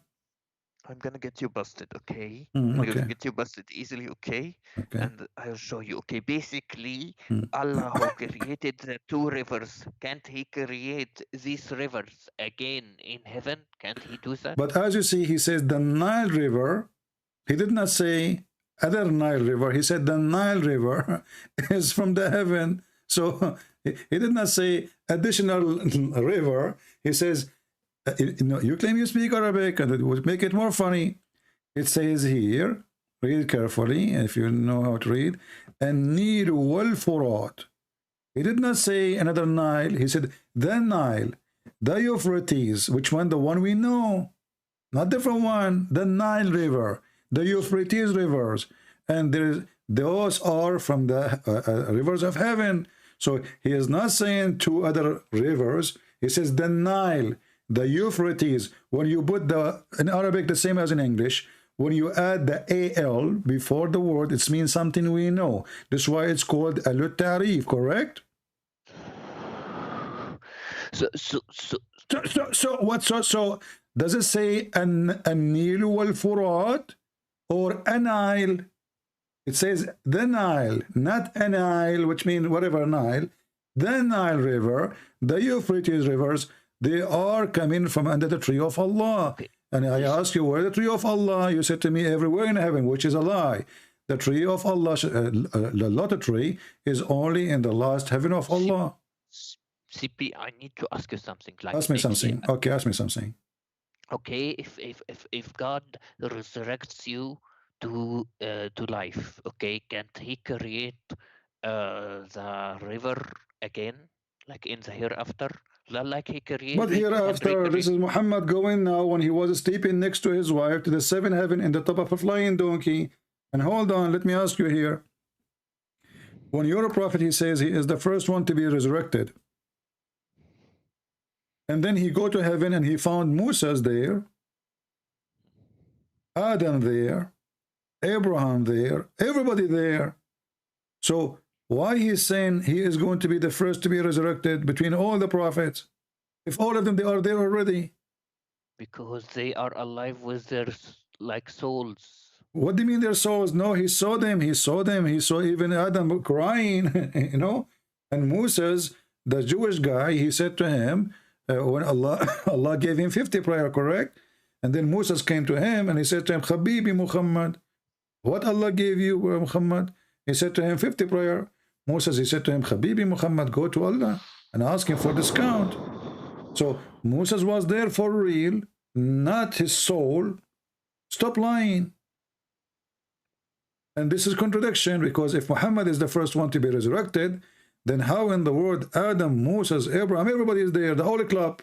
I'm gonna get you busted, okay? Okay. I'm gonna get you busted easily, okay? And I'll show you, okay? Basically, Allah who created the 2 rivers, can't he create these rivers again in heaven? Can't he do that? But as you see, he says the Nile River. He did not say other Nile River. He said the Nile River is from the heaven. So he did not say additional river. He says, you claim you speak Arabic, and it would make it more funny. It says here, read carefully if you know how to read, An-Nil wal-Furat. He did not say another Nile. He said the Nile, the Euphrates. Which one? The one we know, not different one. The Nile River, the Euphrates rivers, and those are from the rivers of heaven. So he is not saying 2 other rivers. He says the Nile, the Euphrates. When you put in Arabic, the same as in English, when you add the AL before the word, it means something we know. That's why it's called al-Tarif, correct? So does it say an-Nil wal-Furat or a Nile? It says the Nile, not a Nile, which means whatever Nile. The Nile River, the Euphrates rivers, they are coming from under the tree of Allah. And I ask you, where the tree of Allah? You said to me, everywhere in heaven, which is a lie. The tree of Allah, the Lotus Tree, is only in the last heaven of Allah. CP, I need to ask you something. Like Ask me something. Okay, ask me something. Okay, if God resurrects you to life, okay, can't He create the river again, like in the hereafter, like He created? But hereafter, this is Muhammad going now when he was sleeping next to his wife to the seventh heaven in the top of a flying donkey. And hold on, let me ask you here. When your prophet, he says he is the first one to be resurrected. And then he go to heaven and he found Moses there, Adam there, Abraham there, everybody there. So why he's saying he is going to be the first to be resurrected between all the prophets, if all of them, they are there already? Because they are alive with their like souls. What do you mean their souls? No, he saw them. He saw them. He saw even Adam crying, you know. And Moses, the Jewish guy, he said to him, when Allah gave him 50 prayer, correct? And then Moses came to him and he said to him, Habibi Muhammad, what Allah gave you, Muhammad? He said to him, 50 prayer. Moses, he said to him, Habibi Muhammad, go to Allah and ask him for discount. So Moses was there for real, not his soul. Stop lying. And this is contradiction, because if Muhammad is the first one to be resurrected, then how in the world Adam, Moses, Abraham, everybody is there, the Holy Club?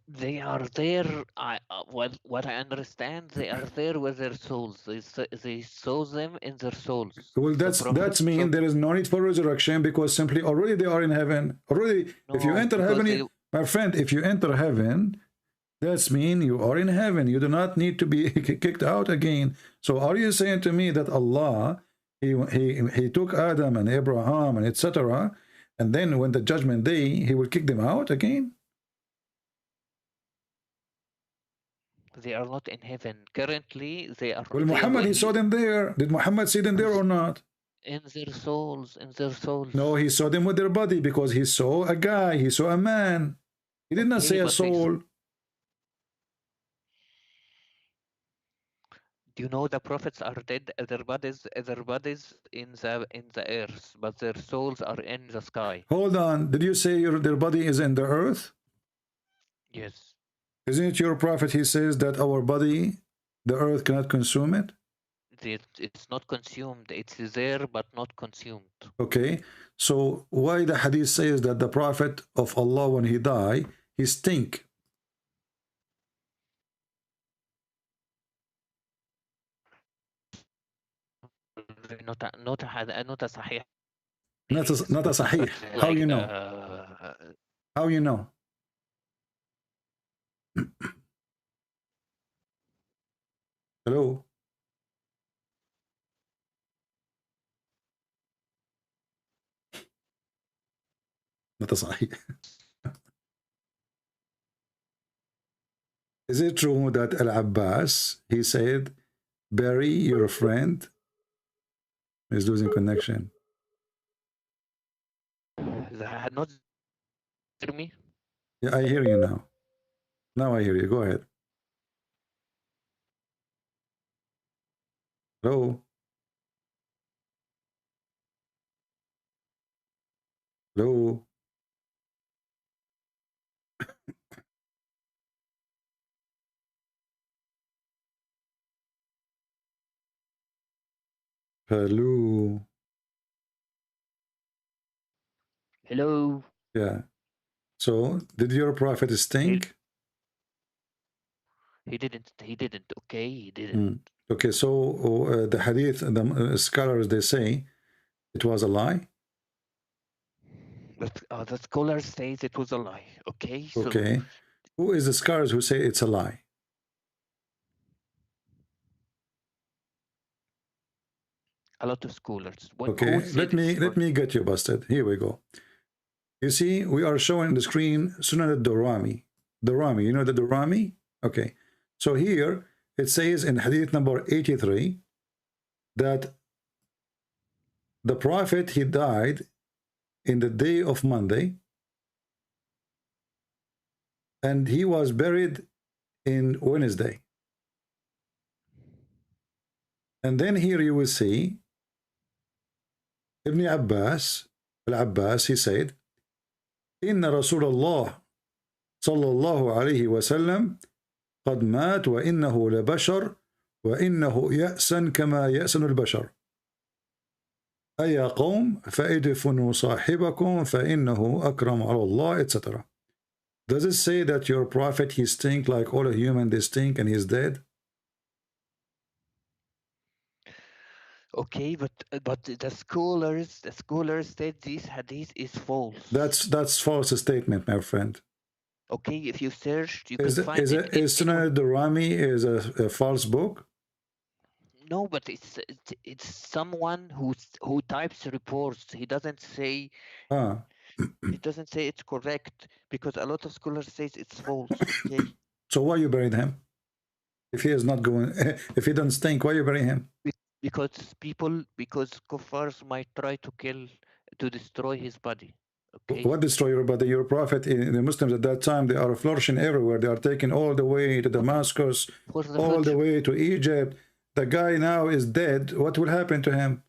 They are there. What I understand, they are there with their souls. They saw them in their souls. Well, that's mean there is no need for resurrection, because simply already they are in heaven. Already, no, if you enter heaven, my friend, if you enter heaven, that's mean you are in heaven. You do not need to be kicked out again. So are you saying to me that Allah, he took Adam and Abraham and etc., and then when the judgment day, he will kick them out again? They are not in heaven. Currently, they are... Well, Muhammad, he saw them there. Did Muhammad see them there or not? In their souls, in their souls. No, he saw them with their body, because he saw a guy, he saw a man. He did not say a soul. Do you know the prophets are dead? Their bodies in the earth, but their souls are in the sky. Hold on. Did you say their body is in the earth? Yes. Isn't it your prophet? He says that our body, the earth cannot consume it. It's not consumed. It's there, but not consumed. Okay. So why the hadith says that the prophet of Allah, when he die, he stink? Not a sahih. Not a sahih. How you know? How you know? Hello? Not a sahih. Is it true that Al-Abbas, he said, Barry, your friend, is losing connection? Not hear me? Yeah, I hear you now. Now I hear you. Go ahead. Hello? Hello? Hello? Hello? Yeah. So, did your prophet stink? He didn't. Okay, he didn't. Okay, so the hadith, the scholars, they say it was a lie. But the scholar says it was a lie. Okay. So okay. Who is the scholars who say it's a lie? A lot of scholars. Okay. Let me get you busted. Here we go. You see, we are showing on the screen Sunan al-Durami. Durami, you know the Durami? Okay. So here it says in hadith number 83 that the prophet, he died in the day of Monday, and he was buried in Wednesday. And then here you will see Ibn Abbas, al-Abbas, he said, Inna Rasulullah sallallahu alayhi wa sallam قد مات وإنه لبشر وإنه يأسن كما يأسن البشر أيا قوم فادفنوا صاحبكم فإنه أكرم على الله, etc. Does it say that your prophet, he stink like all a human, they stink, and he's dead? Okay, but the scholars said this hadith is false. That's false statement, my friend. Okay, if you search, you can Is find it. Is Sunan al-Durrani is a false book? No, but it's someone who types reports. He doesn't say. He doesn't say it's correct, because a lot of scholars say it's false. Okay. So why you buried him? If he is not going, if he doesn't stink, why you bury him? Because kuffars might try to destroy his body. Okay. What destroy your body? Your prophet, the Muslims at that time, they are flourishing everywhere. They are taken all the way to Damascus, all the way to Egypt. The guy now is dead. What will happen to him?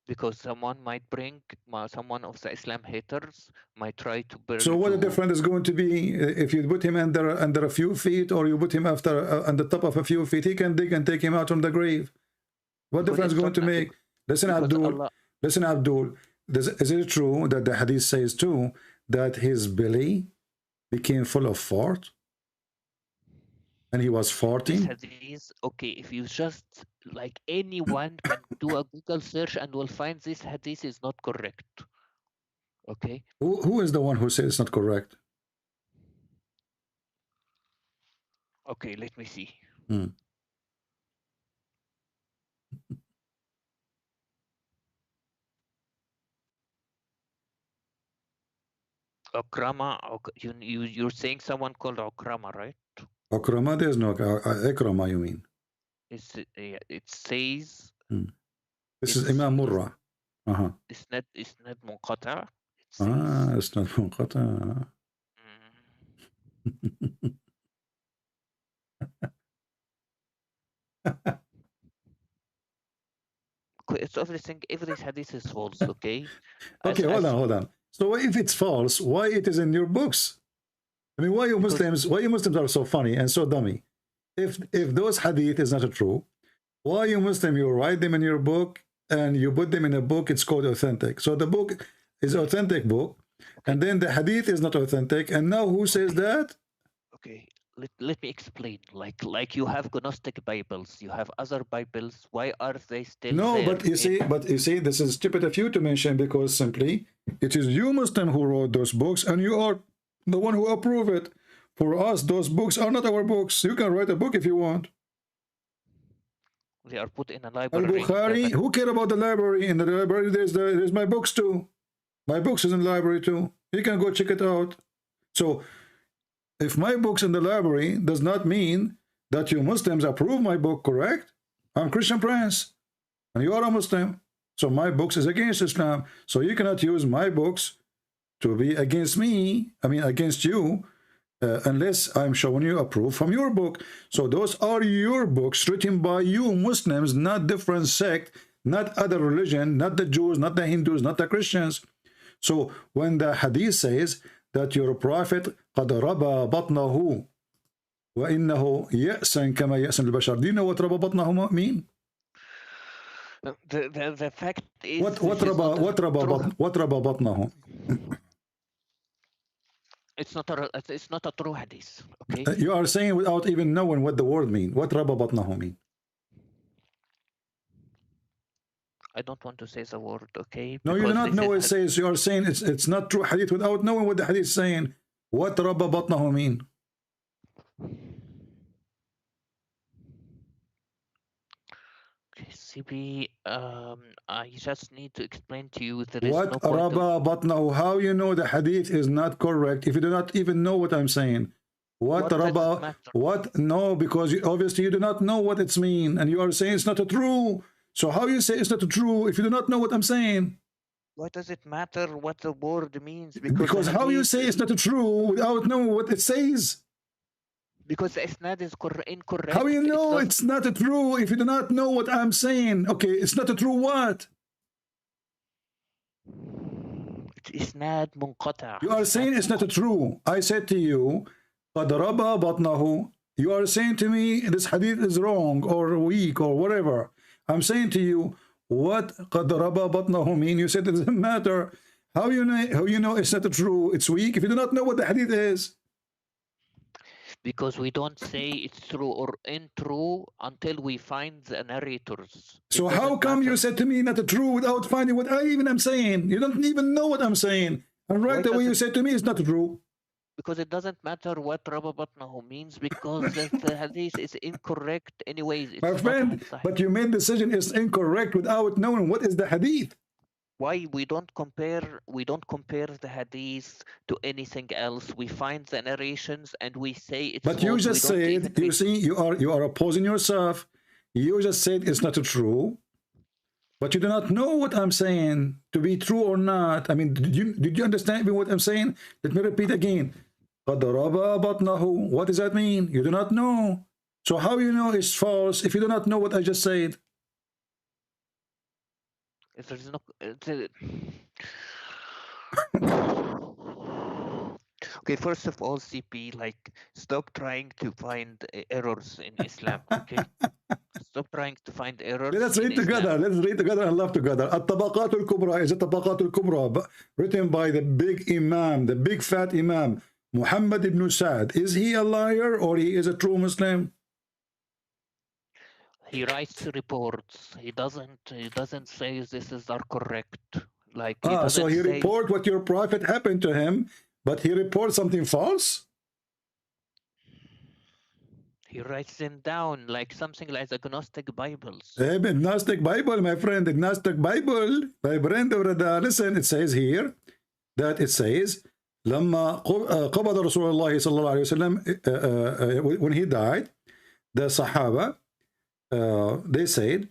Because someone of the Islam haters might try to burn. So what the difference is going to be if you put him under a few feet, or you put him on the top of a few feet? He can dig and take him out from the grave. What difference is going to make? Listen, Abdul. Listen, Abdul. Is it true that the hadith says too that his belly became full of fart? And he was farting? Hadith, okay, if you just, like, anyone can do a Google search and will find this hadith is not correct. Okay? Who is the one who says it's not correct? Okay, let me see. Okrama, you're saying someone called Okrama, right? Okrama, there's no Ikrama, you mean? It says. This is Imam Murrah. It's not munqata. It's not munqata. It's everything. Every hadith is false. Okay. Okay, hold on. So if it's false, why it is in your books? I mean, why you Muslims are so funny and so dummy? If those hadith is not true, why you Muslim, you write them in your book and you put them in a book, it's called authentic. So the book is authentic book, and then the hadith is not authentic, and now who says that? Okay, let me explain. Like you have Gnostic Bibles, you have other Bibles. Why are they still there? But you see, this is stupid of you to mention, because simply it is you Muslim who wrote those books, and you are the one who approve it. For us, those books are not our books. You can write a book if you want. They are put in a library. Al-Bukhari, who care about the library? In the library, there's my books too. My books is in the library too. You can go check it out. So, if my book's in the library, does not mean that you Muslims approve my book, correct? I'm Christian Prince, and you are a Muslim. So my books is against Islam. So you cannot use my books to be against me, against you, unless I'm showing you a proof from your book. So those are your books written by you Muslims, not different sect, not other religion, not the Jews, not the Hindus, not the Christians. So when the hadith says that your prophet قَدْ رَبَى بَطْنَهُ وَإِنَّهُ يَأْسًا كَمَا يَأْسًا الْبَشَرِ. Do you know what رَبَى بَطْنَهُ mean? The fact is... What رَبَى بَطْنَهُ? It's not a true hadith. Okay. You are saying without even knowing what the word mean. What رَبَى بَطْنَهُ mean? I don't want to say the word, okay? No, you do not know what it says. You are saying it's not true hadith without knowing what the hadith is saying. What رَبَى بَطْنَهُ mean? Okay, CB, I just need to explain to you that what رَبَى بَطْنَهُ? How you know the hadith is not correct if you do not even know what I'm saying? What رَبَى? What? No, because obviously you do not know what it's mean, and you are saying it's not true. So how you say it's not true if you do not know what I'm saying? Why does it matter what the word means? Because how you say it's not true without knowing what it says? Because the isnad is incorrect. How you know it's not true if you do not know what I'm saying? Okay, it's not true what? إسناد منقطع. You are saying it's not true. I said to you, قد ربى بطنه. You are saying to me this hadith is wrong or weak or whatever. I'm saying to you, what قد ربى بطنه mean? You said it doesn't matter. How you know it's not true? It's weak if you do not know what the hadith is. Because we don't say it's true or untrue until we find the narrators. So how come you said to me not true without finding what I even am saying? You don't even know what I'm saying. And right away you said to me it's not true. Because it doesn't matter what Rabba Batnahu means, because the hadith is incorrect anyways. It's my friend, but you made the decision is incorrect without knowing what is the hadith. Why we don't compare the hadith to anything else. We find the narrations and we say it's but you just said, you see, you are opposing yourself. You just said it's not true, but you do not know what I'm saying to be true or not. I mean, did you understand me what I'm saying? Let me repeat again. قد ربى بطنه. What does that mean? You do not know. So how you know it's false if you do not know what I just said? If there's no okay, first of all, CP, like, stop trying to find errors in Islam, okay? Stop trying to find errors. Let's read together. Let's read together and love together. الطبقات الكبرى is الطبقات الكبرى written by the big Imam, the big fat Imam, Muhammad ibn Sa'd. Is he a liar or he is a true Muslim? He writes reports. He doesn't say this is are correct. Like so he report what your prophet happened to him, but he reports something false. He writes them down like something like the Gnostic Bibles. Gnostic Bible, my friend, the Gnostic Bible. My friend, listen, it says here that it says لما قبض رسول الله صلى الله عليه وسلم when he died, the Sahaba they said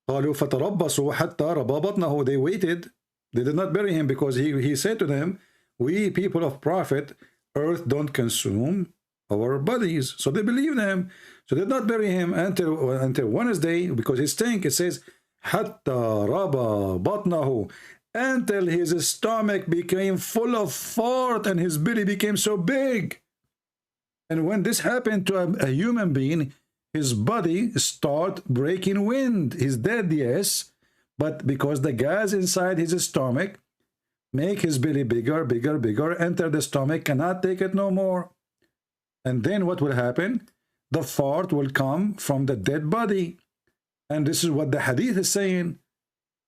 قالوا فتربصوا حتى ربى بطنه. They waited. They did not bury him because he said to them, we people of Prophet, earth don't consume our bodies. So they believed him. So they did not bury him until Wednesday because he stank. It says حتى ربى بطنه, until his stomach became full of fart and his belly became so big. And when this happened to a human being, his body start breaking wind. He's dead, yes, but because the gas inside his stomach make his belly bigger, bigger, bigger, enter the stomach, cannot take it no more. And then what will happen? The fart will come from the dead body. And this is what the hadith is saying.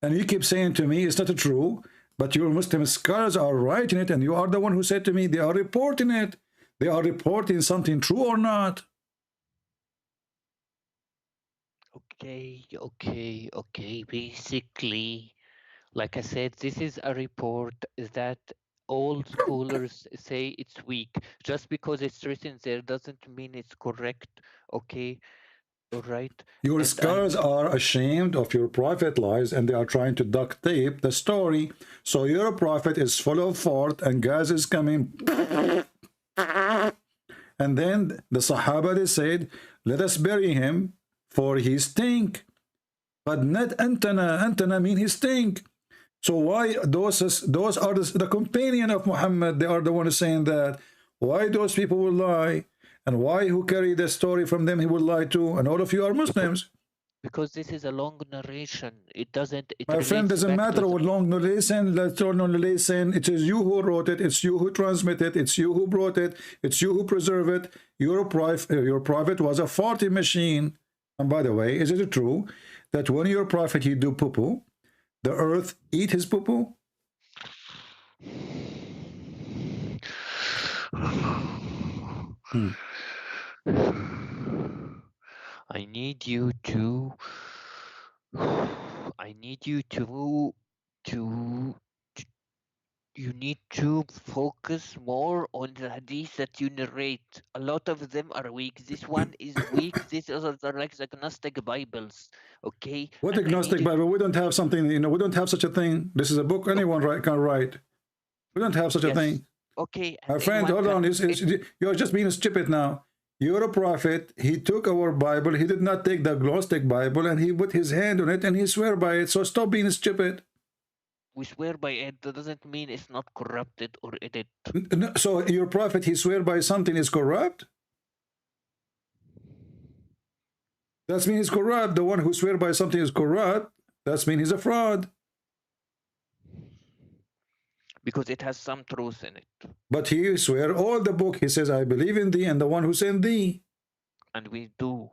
And you keep saying to me, it's not true, but your Muslim scholars are writing it, and you are the one who said to me, they are reporting it. They are reporting something true or not. Okay. Basically, like I said, this is a report that all scholars say it's weak. Just because it's written there doesn't mean it's correct, okay? All right. Your scholars are ashamed of your prophet lies, and they are trying to duct tape the story. So your prophet is full of fart and gas is coming. And then the Sahaba, they said, let us bury him, for he stink. But not antana mean he stink. So why those are the companion of Muhammad, they are the ones saying that. Why those people will lie? And why who carry the story from them he will lie to? And all of you are Muslims. Because this is a long narration. It doesn't... My friend, doesn't matter what long narration, narration. It is you who wrote it. It's you who transmitted it. It's you who brought it. It's you who preserved it. Your prophet was a farting machine. And by the way, is it true that when your prophet he do poo-poo, the earth eat his poo-poo? I need you to you need to focus more on the hadith that you narrate. A lot of them are weak. This one is weak. These others are like the Gnostic Bibles. Okay. What agnostic Bible? We don't have something, we don't have such a thing. This is a book anyone can write. We don't have such a thing. Okay. My friend, hold on. You're just being stupid now. You're a prophet. He took our Bible. He did not take the Gnostic Bible, and he put his hand on it, and he swear by it. So stop being stupid. We swear by it. That doesn't mean it's not corrupted or edited. So your prophet, he swear by something is corrupt? That means he's corrupt. The one who swear by something is corrupt. That means he's a fraud. Because it has some truth in it. But he swear all the book. He says, I believe in thee and the one who sent thee. And we do.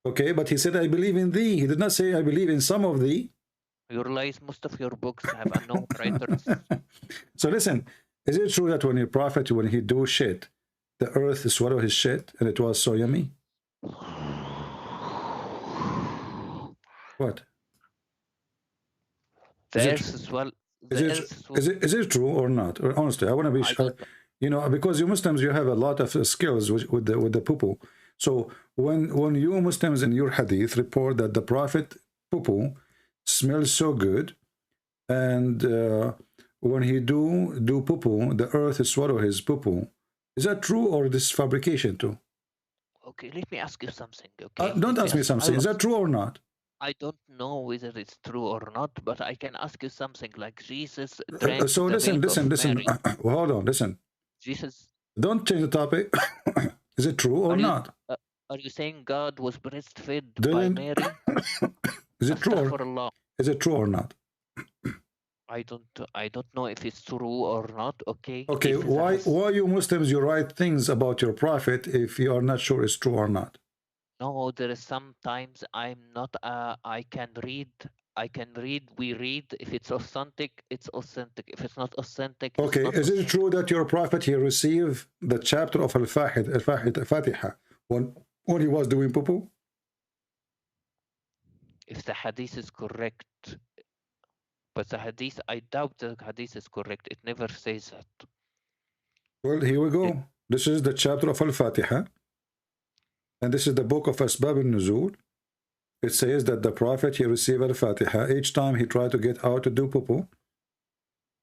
Okay, but he said, I believe in thee. He did not say, I believe in some of thee. You realize most of your books have unknown writers. So listen, is it true that when your prophet, when he do shit, the earth swallow his shit and it was so yummy? What? Is it true or not? Or honestly, I want to be sure. You know, because you Muslims, you have a lot of skills with the poo-poo. So when you Muslims in your hadith report that the prophet poo-poo smells so good, and when he do poo-poo, the earth swallow his poo-poo. Is that true or this fabrication too? Okay, let me ask you something. Okay, don't ask me something. Is that true or not? I don't know whether it's true or not, but I can ask you something like Jesus drank so listen. Hold on, listen. Jesus. Don't change the topic. Is it true or not? Are you saying God was breastfed by Mary? Is it true? Is it true or not? I don't know if it's true or not. Okay. Okay. Why you Muslims you write things about your prophet if you are not sure it's true or not? No, there is sometimes I'm not. I can read. We read. If it's authentic, it's authentic. If it's not authentic, okay. Not is authentic. it true that your prophet he received the chapter of Al-Fatiha when he was doing poo-poo? If the hadith is correct, but the hadith, I doubt the hadith is correct. It never says that. Well, here we go. This is the chapter of Al-Fatiha. And this is the book of Asbab al-Nuzul. It says that the prophet, he received Al-Fatiha. Each time he tried to get out to do poo-poo,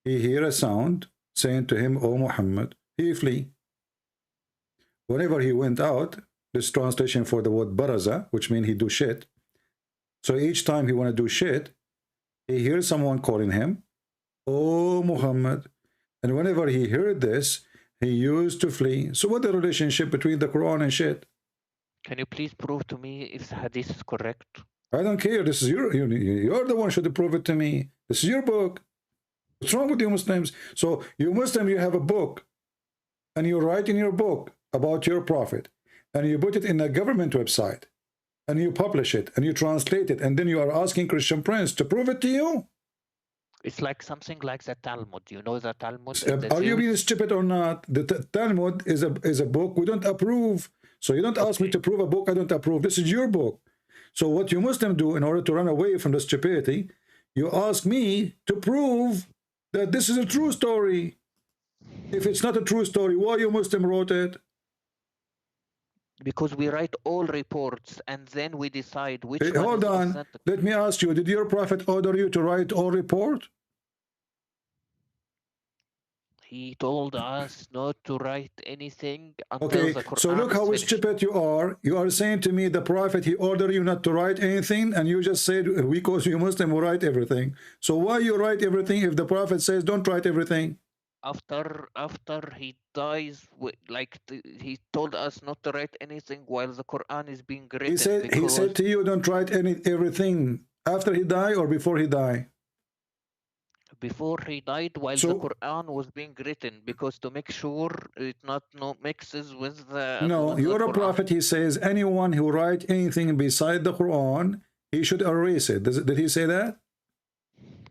he hear a sound saying to him, O Muhammad, he flee. Whenever he went out, this translation for the word baraza, which means he do shit. So each time he want to do shit, he hears someone calling him, O Muhammad. And whenever he heard this, he used to flee. So what the relationship between the Quran and shit? Can you please prove to me if the hadith is correct? I don't care. This is you're the one who should prove it to me. This is your book. What's wrong with you Muslims? So you Muslim, you have a book, and you write in your book about your prophet, and you put it in a government website, and you publish it, and you translate it, and then you are asking Christian Prince to prove it to you? It's like something like the Talmud. You know the Talmud? Are you being stupid or not? The Talmud is a book we don't approve. So you don't ask me to prove a book I don't approve. This is your book. So what you Muslim do in order to run away from the stupidity, you ask me to prove that this is a true story. If it's not a true story, why you Muslim wrote it? Because we write all reports and then we decide which one hold is on. authentic. Let me ask you, did your prophet order you to write all report? He told us not to write anything until the Quran. So look how stupid you are. You are saying to me the prophet, he ordered you not to write anything, and you just said, because you Muslim will write everything. So why you write everything if the prophet says don't write everything? After he dies, he told us not to write anything while the Quran is being written. He said to you, don't write everything after he died or before he died? Before he died, while the Quran was being written, because to make sure it not mixes with the. No, you're a prophet. He says anyone who write anything beside the Quran, he should erase it. Did he say that?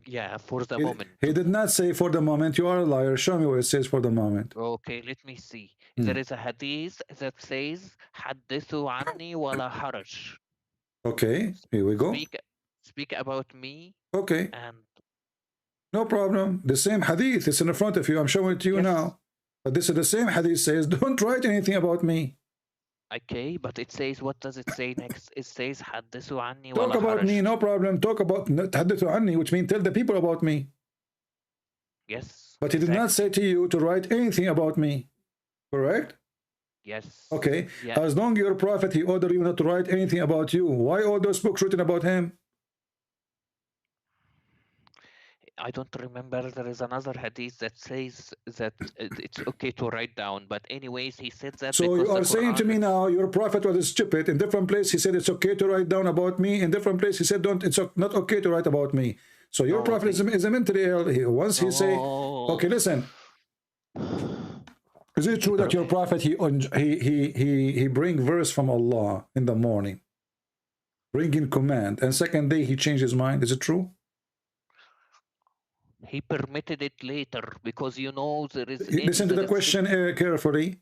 Yeah, for the moment. He did not say for the moment. You are a liar. Show me where it says for the moment. Okay, let me see. There is a hadith that says, "Hadithu anni wala haraj." Okay, here we go. Speak about me. Okay. And no problem. The same hadith is in front of you. I'm showing it to you now. But this is the same hadith says, don't write anything about me. Okay, but it says, what does it say next? It says, Haddithu anni talk about me, no problem. Talk about Haddithu anni, which means tell the people about me. Yes. But he did not say to you to write anything about me. Correct? Yes. Okay. Yeah. As long as you're a prophet, he ordered you not to write anything about you. Why all those books written about him? I don't remember. There is another hadith that says that it's okay to write down. But anyways, he said that So because you are the saying to Quran me now, your prophet was stupid. In different place, he said it's okay to write down about me. In different place, he said don't. It's not okay to write about me. So your prophet is mentally ill. Once he say, okay, listen. Is it true that your prophet he bring verse from Allah in the morning, bring in command, and second day he changed his mind? Is it true? He permitted it later because you know there is. Listen to the question carefully.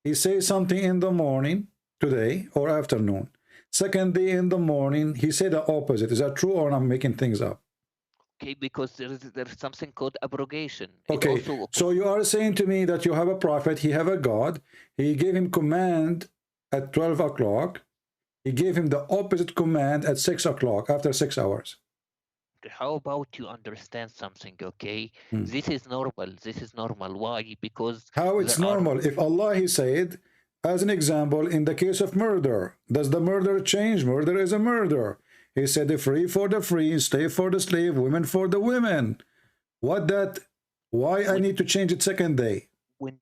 He says something in the morning today or afternoon. Second day in the morning, he said the opposite. Is that true or I'm making things up? Okay, because there's something called abrogation. Okay, so you are saying to me that you have a prophet, he have a God, he gave him command at 12 o'clock, he gave him the opposite command at 6 o'clock, after 6 hours. How about you understand something, okay? This is normal. This is normal. Why? Because how it's normal? If Allah, he said, as an example, in the case of murder, does the murder change? Murder is a murder. He said, the free for the free, slave for the slave, women for the women. What that? Why I need to change it second day? When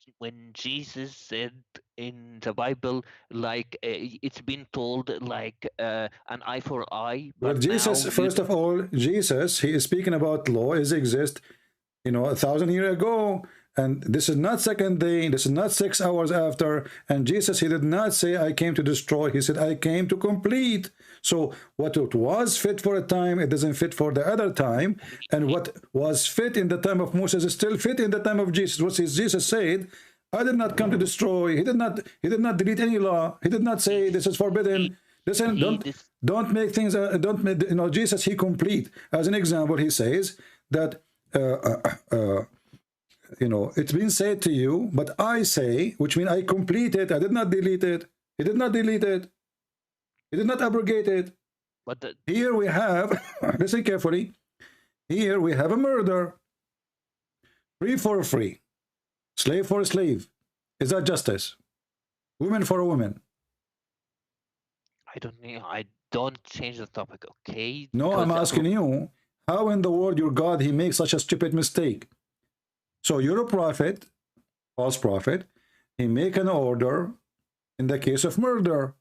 Jesus said in the Bible, like it's been told, like an eye for eye. But Jesus, first of all, Jesus, he is speaking about law is exist, 1,000 years ago. And this is not second day, this is not 6 hours after. And Jesus, he did not say, I came to destroy. He said, I came to complete. So what it was fit for a time, it doesn't fit for the other time. And what was fit in the time of Moses is still fit in the time of Jesus. What Jesus said, I did not come to destroy. He did not delete any law. He did not say this is forbidden. Listen, don't make things, Jesus, he complete. As an example, he says that, it's been said to you, but I say, which means I complete it. I did not delete it. He did not delete it. He did not abrogate it. But here we have, listen carefully, here we have a murder. Free for a free. Slave for a slave. Is that justice? Women for a woman. I don't change the topic, okay? No, I'm asking you, how in the world your God, he makes such a stupid mistake? So you're a prophet, false prophet, he make an order in the case of murder.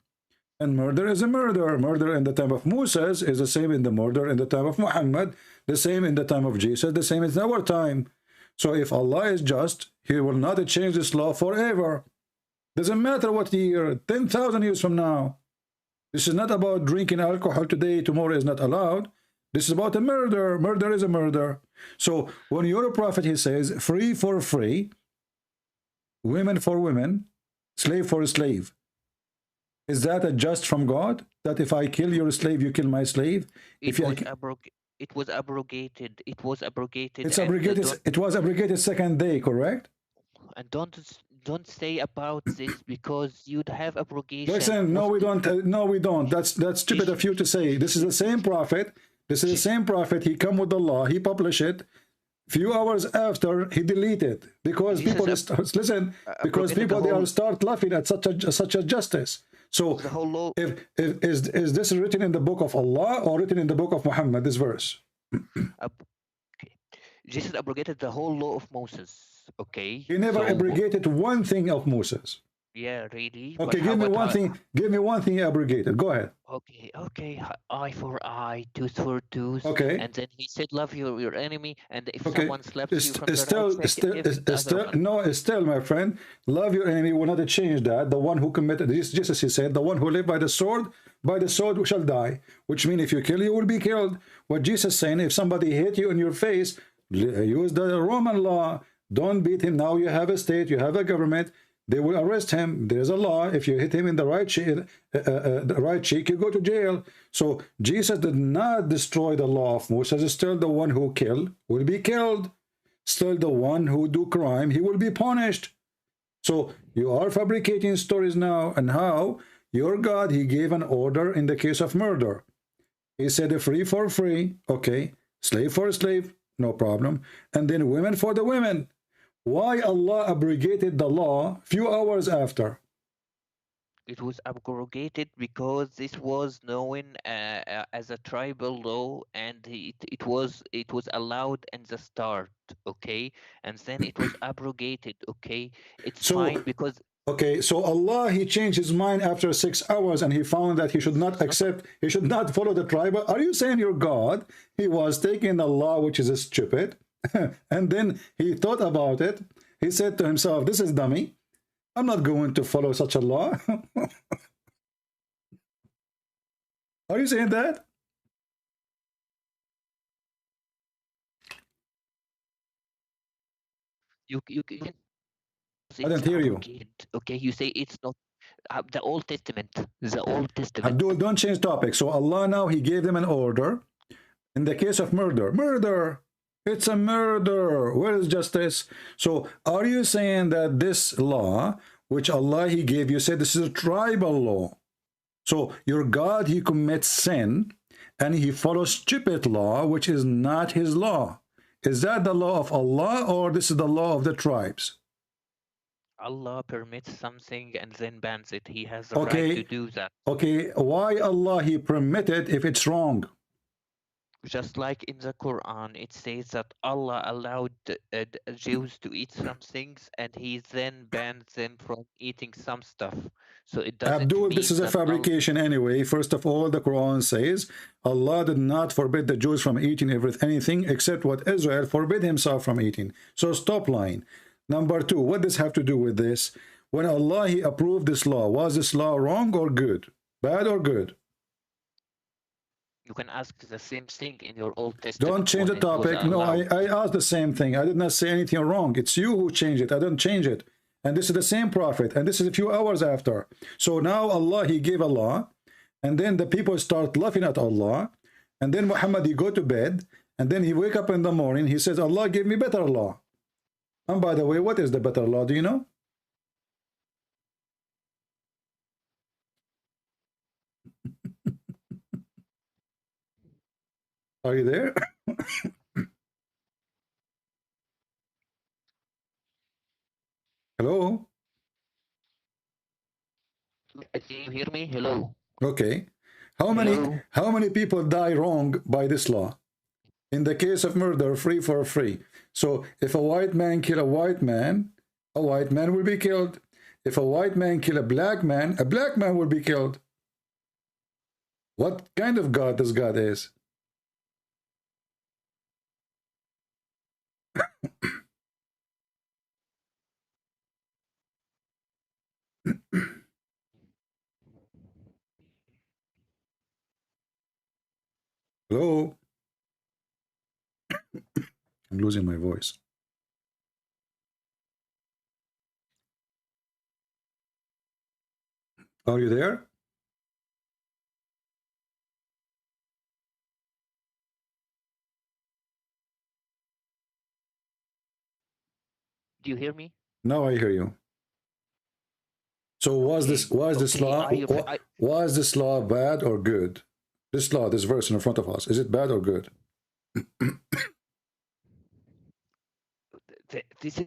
And murder is a murder. Murder in the time of Moses is the same in the murder in the time of Muhammad, the same in the time of Jesus, the same in our time. So if Allah is just, he will not change this law forever. Doesn't matter what year, 10,000 years from now. This is not about drinking alcohol today, tomorrow is not allowed. This is about a murder. Murder is a murder. So when you're a prophet, he says, free for free, women for women, slave for a slave. Is that a just from God? That if I kill your slave, you kill my slave? It was abrogated. It was abrogated. It's abrogated. It was abrogated second day, correct? And don't say about this because you'd have abrogation. Listen, no, we don't. No, we don't. That's stupid of you to say. This is the same prophet. This is the same prophet. He come with the law. He published it. Few hours after, he deleted because people listen. Because people they all start laughing at such a justice. So the whole law. Is this written in the book of Allah or written in the book of Muhammad? This verse. Jesus abrogated the whole law of Moses. Okay. He never abrogated one thing of Moses. Yeah, really. Okay, give me one thing. Give me one thing abrogated. Go ahead. Okay. Eye for eye, tooth for tooth. Okay. And then he said, love your enemy. And if someone slaps you from still, my friend, love your enemy will not change that. The one who committed this, just as he said, the one who lived by the sword shall die. Which means if you kill, you will be killed. What Jesus is saying, if somebody hit you in your face, use the Roman law. Don't beat him. Now you have a state, you have a government. They will arrest him. There's a law. If you hit him in the right cheek, you go to jail. So Jesus did not destroy the law of Moses. Still the one who killed will be killed. Still the one who do crime, he will be punished. So you are fabricating stories now. And how your God, he gave an order in the case of murder. He said free for free. Okay. Slave for slave. No problem. And then women for the women. Why Allah abrogated the law few hours after? It was abrogated because this was known as a tribal law, and it was allowed in the start, okay, and then it was abrogated, okay. It's fine because okay, so Allah, he changed his mind after 6 hours and he found that he should not accept, he should not follow the tribal. Are you saying your God, he was taking the law, which is stupid, and then he thought about it. He said to himself, this is dummy. I'm not going to follow such a law. Are you saying that? you can I didn't hear you. Okay, you say it's not the Old Testament. The Old Testament. Abdul, don't change topic. So Allah now, he gave them an order. In the case of murder, murder, it's a murder. Where is justice? So are you saying that this law, which Allah, he gave you, said this is a tribal law? So your God, he commits sin and he follows stupid law, which is not his law. Is that the law of Allah or this is the law of the tribes? Allah permits something and then bans it. He has the right to do that. Okay, why Allah, he permitted if it's wrong? Just like in the Quran, it says that Allah allowed Jews to eat some things and he then banned them from eating some stuff. So it doesn't Abdul, mean this is a fabrication anyway. First of all, the Quran says Allah did not forbid the Jews from eating anything except what Israel forbid himself from eating. So stop lying. Number two, what does have to do with this? When Allah, he approved this law, was this law wrong or good? Bad or good? You can ask the same thing in your Old Testament. Don't change the topic. No, I asked the same thing. I did not say anything wrong. It's you who changed it. I didn't change it. And this is the same prophet. And this is a few hours after. So now Allah, he gave a law. And then the people start laughing at Allah. And then Muhammad, he go to bed. And then he wake up in the morning. He says, Allah gave me better law. And by the way, what is the better law? Do you know? Are you there? Hello? Can you hear me? Hello. Okay. How many people die wrong by this law? In the case of murder, free for free. So if a white man kill a white man will be killed. If a white man kill a black man will be killed. What kind of God this God is? Hello? I'm losing my voice. Are you there? Do you hear me? Now I hear you. So was this law bad or good? This law, this verse in front of us, is it bad or good? This is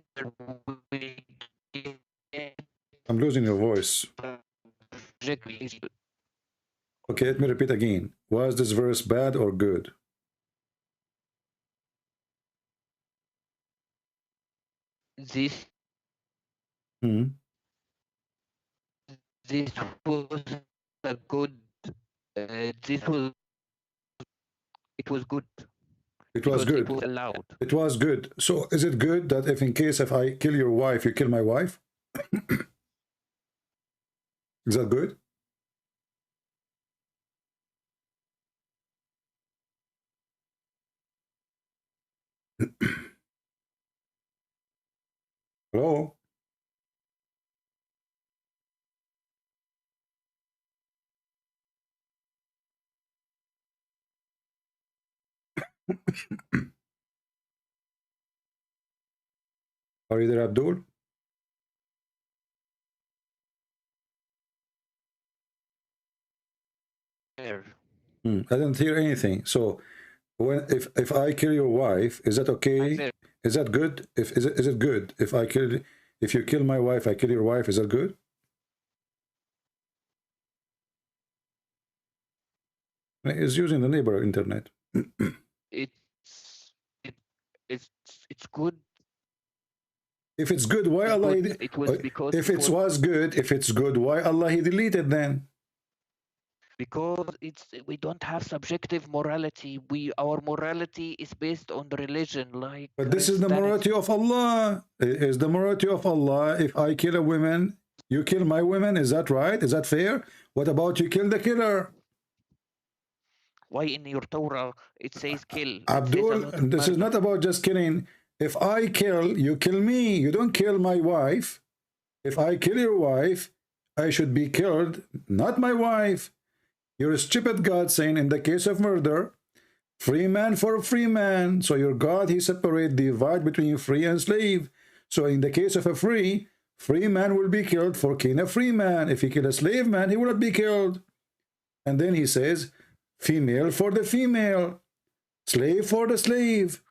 I'm losing your voice. Okay, let me repeat again. Was this verse bad or good? This was a good. It was good. It was good. It was allowed. It was good. So is it good that if I kill your wife, you kill my wife? Is that good? Hello? Are you there, Abdul? There. I didn't hear anything. So if I kill your wife, is that okay? Is that good? Is it good if you kill my wife, I kill your wife? Is that good? It's using the neighbor internet. It's it's good. If it's good, why Allah? It was because if it was good, if it's good, why Allah He deleted then? Because we don't have subjective morality. Our morality is based on the religion, like. But this is the morality of Allah. Is the morality of Allah? If I kill a woman, you kill my woman. Is that right? Is that fair? What about you kill the killer? Why in your Torah it says kill? Abdul, this is not about just killing. If I kill, you kill me. You don't kill my wife. If I kill your wife, I should be killed, not my wife. You're a stupid God saying in the case of murder, free man for a free man. So your God, he separate, divide between free and slave. So in the case of a free man will be killed for killing a free man. If he kill a slave man, he will not be killed. And then he says, female for the female, slave for the slave.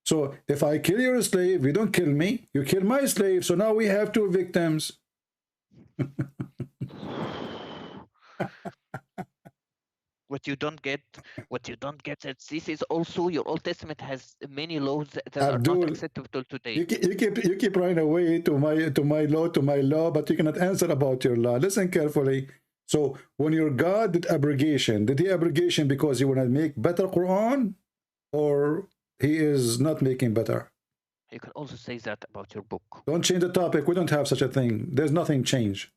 So if I kill your slave, you don't kill me, you kill my slave. So now we have two victims. What you don't get that this is also your Old Testament has many laws that Abdul, are not acceptable today. You keep running away to my law, but you cannot answer about your law. Listen carefully. So when your God did abrogation, did he abrogation because he want to make better Quran, or he is not making better? You can also say that about your book. Don't change the topic. We don't have such a thing. There's nothing changed.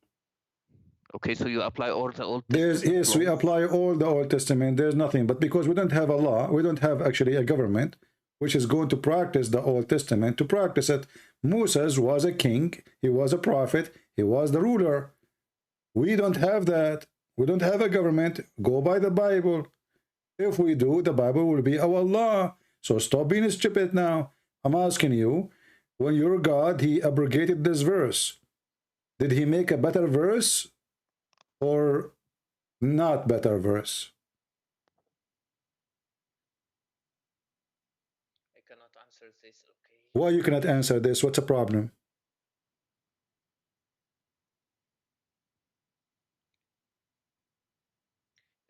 Okay, so you apply all the Old Testament. Yes, we apply all the Old Testament. There's nothing. But because we don't have a law, we don't have actually a government which is going to practice the Old Testament, to practice it. Moses was a king. He was a prophet. He was the ruler. We don't have that. We don't have a government. Go by the Bible. If we do, the Bible will be our law. So stop being stupid now. I'm asking you, when your God, he abrogated this verse, did he make a better verse or not better verse? I cannot answer this, okay? Why you cannot answer this? What's the problem?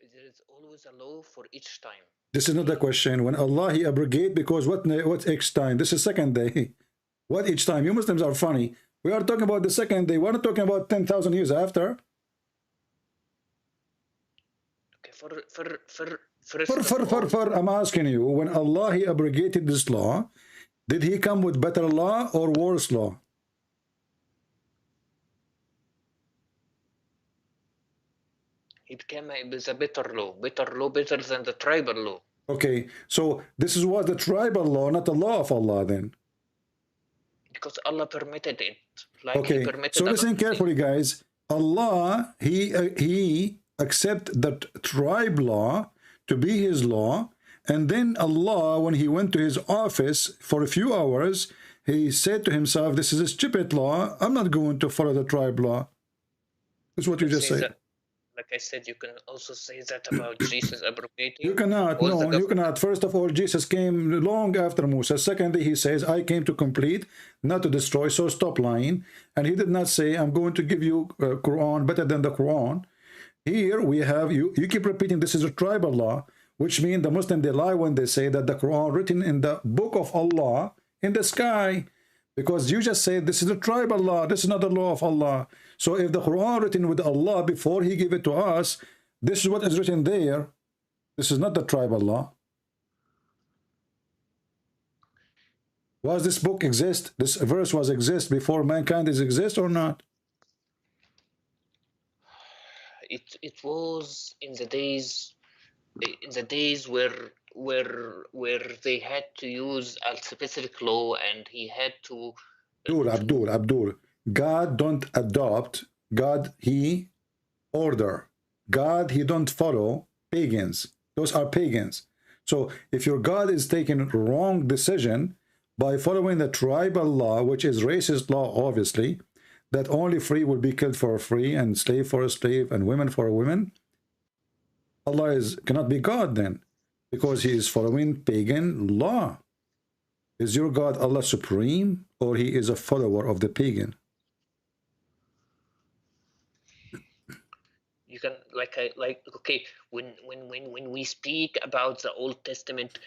There is always a law for each time. This is not the question. When Allah, he abrogate, because what's each time? This is second day. What each time? You Muslims are funny. We are talking about the second day. We're not talking about 10,000 years after. I'm asking you, when Allah, he abrogated this law, did he come with better law or worse law? It came with a better law, better than the tribal law. Okay, so this was the tribal law, not the law of Allah then. Because Allah permitted it. Like okay, so listen carefully, guys. Allah, he accept that tribe law to be his law, and then Allah, when he went to his office for a few hours, he said to himself, this is a stupid law, I'm not going to follow the tribe law. That's what you just said. Like I said, you can also say that about Jesus abrogating. You cannot, no, you cannot. First of all, Jesus came long after Moses. Secondly, he says, I came to complete, not to destroy, so stop lying. And he did not say, I'm going to give you Quran better than the Quran. Here we have, you keep repeating this is a tribal law, which means the Muslim, they lie when they say that the Quran written in the book of Allah in the sky, because you just say this is a tribal law, this is not the law of Allah. So if the Quran written with Allah before he gave it to us, this is what is written there. This is not the tribal law. Was this book exist? This verse was exist before mankind is exist or not? It was in the days where they had to use a specific law, and he had to Abdul, God don't adopt, God he order. God he don't follow pagans. Those are pagans. So if your God is taking wrong decision by following the tribal law, which is racist law, obviously, that only free will be killed for a free and slave for a slave and women for a woman, Allah cannot be God then, because he is following pagan law. Is your God Allah supreme, or he is a follower of the pagan? You You can okay, when we speak about the Old Testament,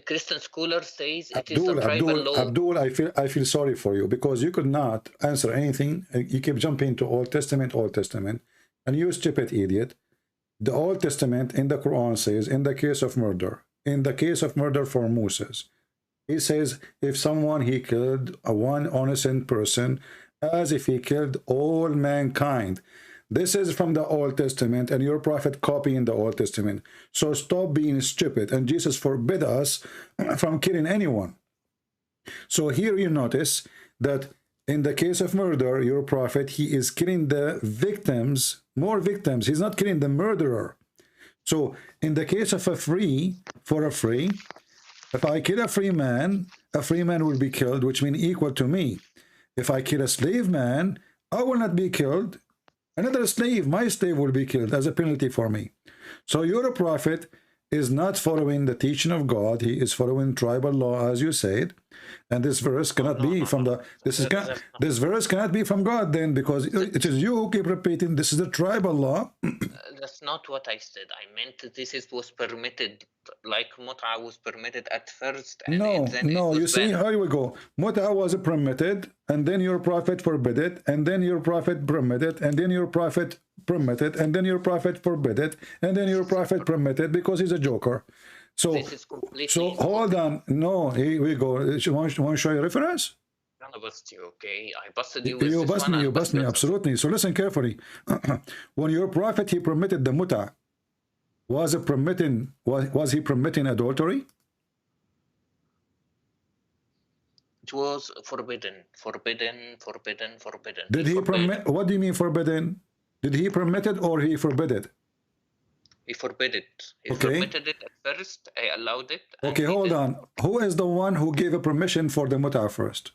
Christian scholar says it is the tribal law. Abdul, I feel sorry for you because you could not answer anything. You keep jumping to Old Testament, and you stupid idiot. The Old Testament in the Quran says, in the case of murder for Moses, he says if someone he killed one innocent person as if he killed all mankind. This is from the Old Testament, and your prophet copying the Old Testament. So stop being stupid. And Jesus forbid us from killing anyone. So here you notice that in the case of murder, your prophet, he is killing the victims, more victims. He's not killing the murderer. So in the case of a free, if I kill a free man will be killed, which means equal to me. If I kill a slave man, I will not be killed. Another slave, my slave, will be killed as a penalty for me. So your prophet is not following the teaching of God. He is following tribal law, as you said. And this verse cannot be from the this verse cannot be from God then, because it is you who keep repeating this is the tribal law. That's not what I said. I meant this was permitted, like mut'a was permitted at first. And no, you see, here we go. Mut'a was permitted, and then your prophet forbid it, and then your prophet permitted, and then your prophet permitted, and then your prophet forbid it, and then your prophet permitted because he's a joker. So, hold on. No, here we go. You want to show you a reference? I busted you, okay? I busted you. You bust me, absolutely. So listen carefully. When your prophet, he permitted the mut'a, was he permitting adultery? It was forbidden. Did he permit? What do you mean forbidden? Did he permit it or he forbid it? He forbid it. He permitted it at first. I allowed it. Okay, hold on. Who is the one who gave a permission for the mut'a first?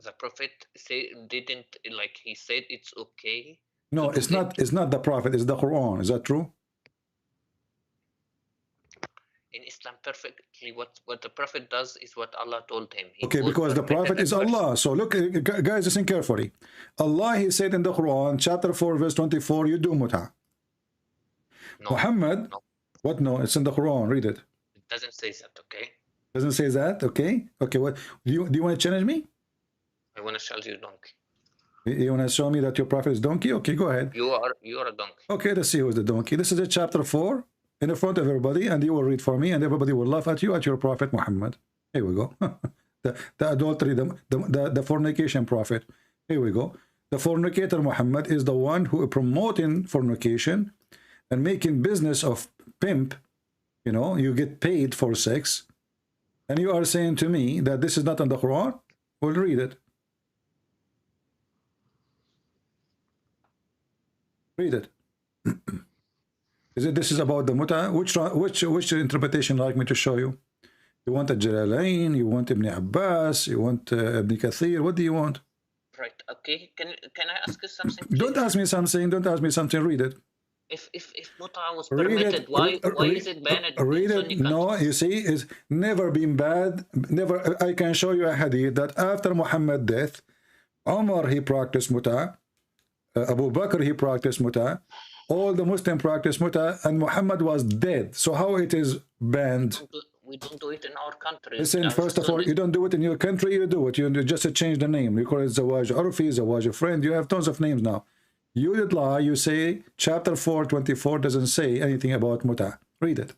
The prophet didn't, like, he said it's okay. No, it's not. It's not the prophet. It's the Quran. Is that true? In Islam, perfectly what the prophet does is what Allah told him. Okay, because the prophet is Allah. So look, guys, listen carefully. Allah, he said in the Quran, chapter 4, verse 24, you do mut'a. No, Muhammad, no. What? No, it's in the Quran. Read it. It doesn't say that. Okay. Doesn't say that. Okay. Okay. What do you want to challenge me? I want to challenge you, donkey. You want to show me that your prophet is donkey? Okay, go ahead. You are a donkey. Okay, let's see who's the donkey. This is a chapter 4 in the front of everybody, and you will read for me, and everybody will laugh at you, at your prophet Muhammad. Here we go. the adultery, the fornication prophet. Here we go. The fornicator Muhammad is the one who is promoting fornication and making business of pimp. You know, you get paid for sex, and you are saying to me that this is not in the Quran? We'll read it. Read it. This is about the mut'a? Which interpretation like me to show you? You want a Jalalain? You want Ibn Abbas? You want Ibn Kathir? What do you want? Right. Okay. Can I ask you something? Don't ask me something. Don't ask me something. Read it. If mut'a was permitted, why is it banned? Read it. No, you see, it's never been bad. Never. I can show you a hadith that after Muhammad's death, Umar he practiced mut'a. Abu Bakr he practiced mut'a. All the Muslims practiced mut'a, and Muhammad was dead. So how it is banned? We don't do it in our country. Listen, first of all, you don't do it in your country. You do it. You just change the name. You call it Zawaj Arfi, Zawaj Friend. You have tons of names now. You did lie. You say chapter 4:24 doesn't say anything about mut'a. Read it.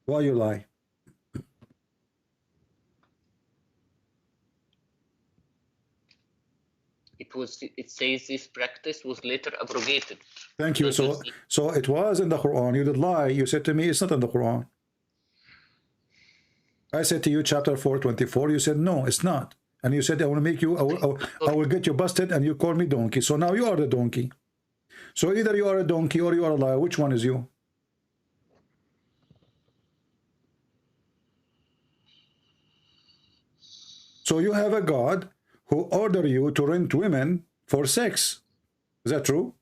Why you lie? It says this practice was later abrogated. Thank you. So it was in the Quran. You did lie. You said to me it's not in the Quran. I said to you chapter 4:24. You said no, it's not. And you said I will make you. I will get you busted, and you called me donkey. So now you are the donkey. So either you are a donkey or you are a liar. Which one is you? So you have a God who order you to rent women for sex. Is that true?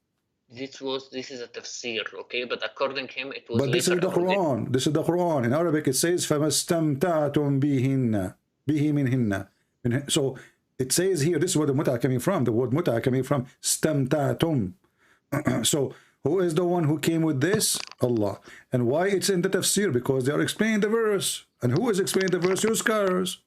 This is a tafsir, okay? But according to him, it was. But this is the Quran. This is the Quran. In Arabic, it says, فَمَسْتَمْتَعْتُمْ بِهِنَّ بِهِ مِنْهِنَّ. So It says here, this is where the muta coming from. The word muta coming from stamtatum. So who is the one who came with this? Allah. And why it's in the tafsir? Because they are explaining the verse. And who is explaining the verse? Your scholars.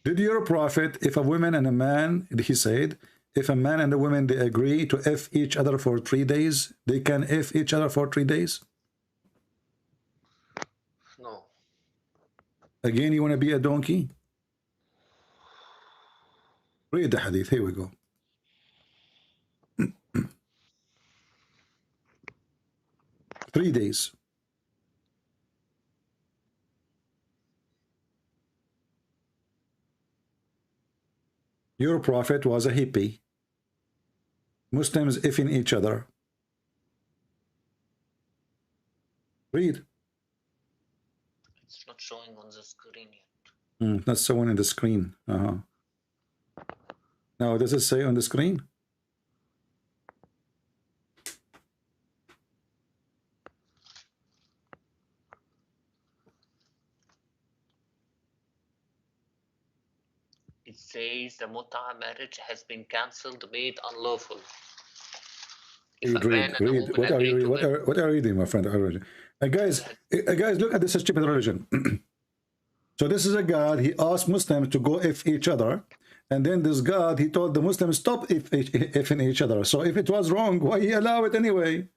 Did your prophet, if a woman and a man, he said, if a man and a woman, they agree to F each other for 3 days, they can F each other for 3 days? No. Again, you want to be a donkey? Read the hadith. Here we go. Three days. Your prophet was a hippie. Muslims effing each other. Read. It's not showing on the screen yet. That's the one in the screen. Now, does it say on the screen? It says the muta marriage has been cancelled, made unlawful. Read. What are you reading, my friend? Guys, look at this stupid religion. So this is a God, he asked Muslims to go if each other, and then this God, he told the Muslims stop if in each other. So if it was wrong, why he allow it anyway?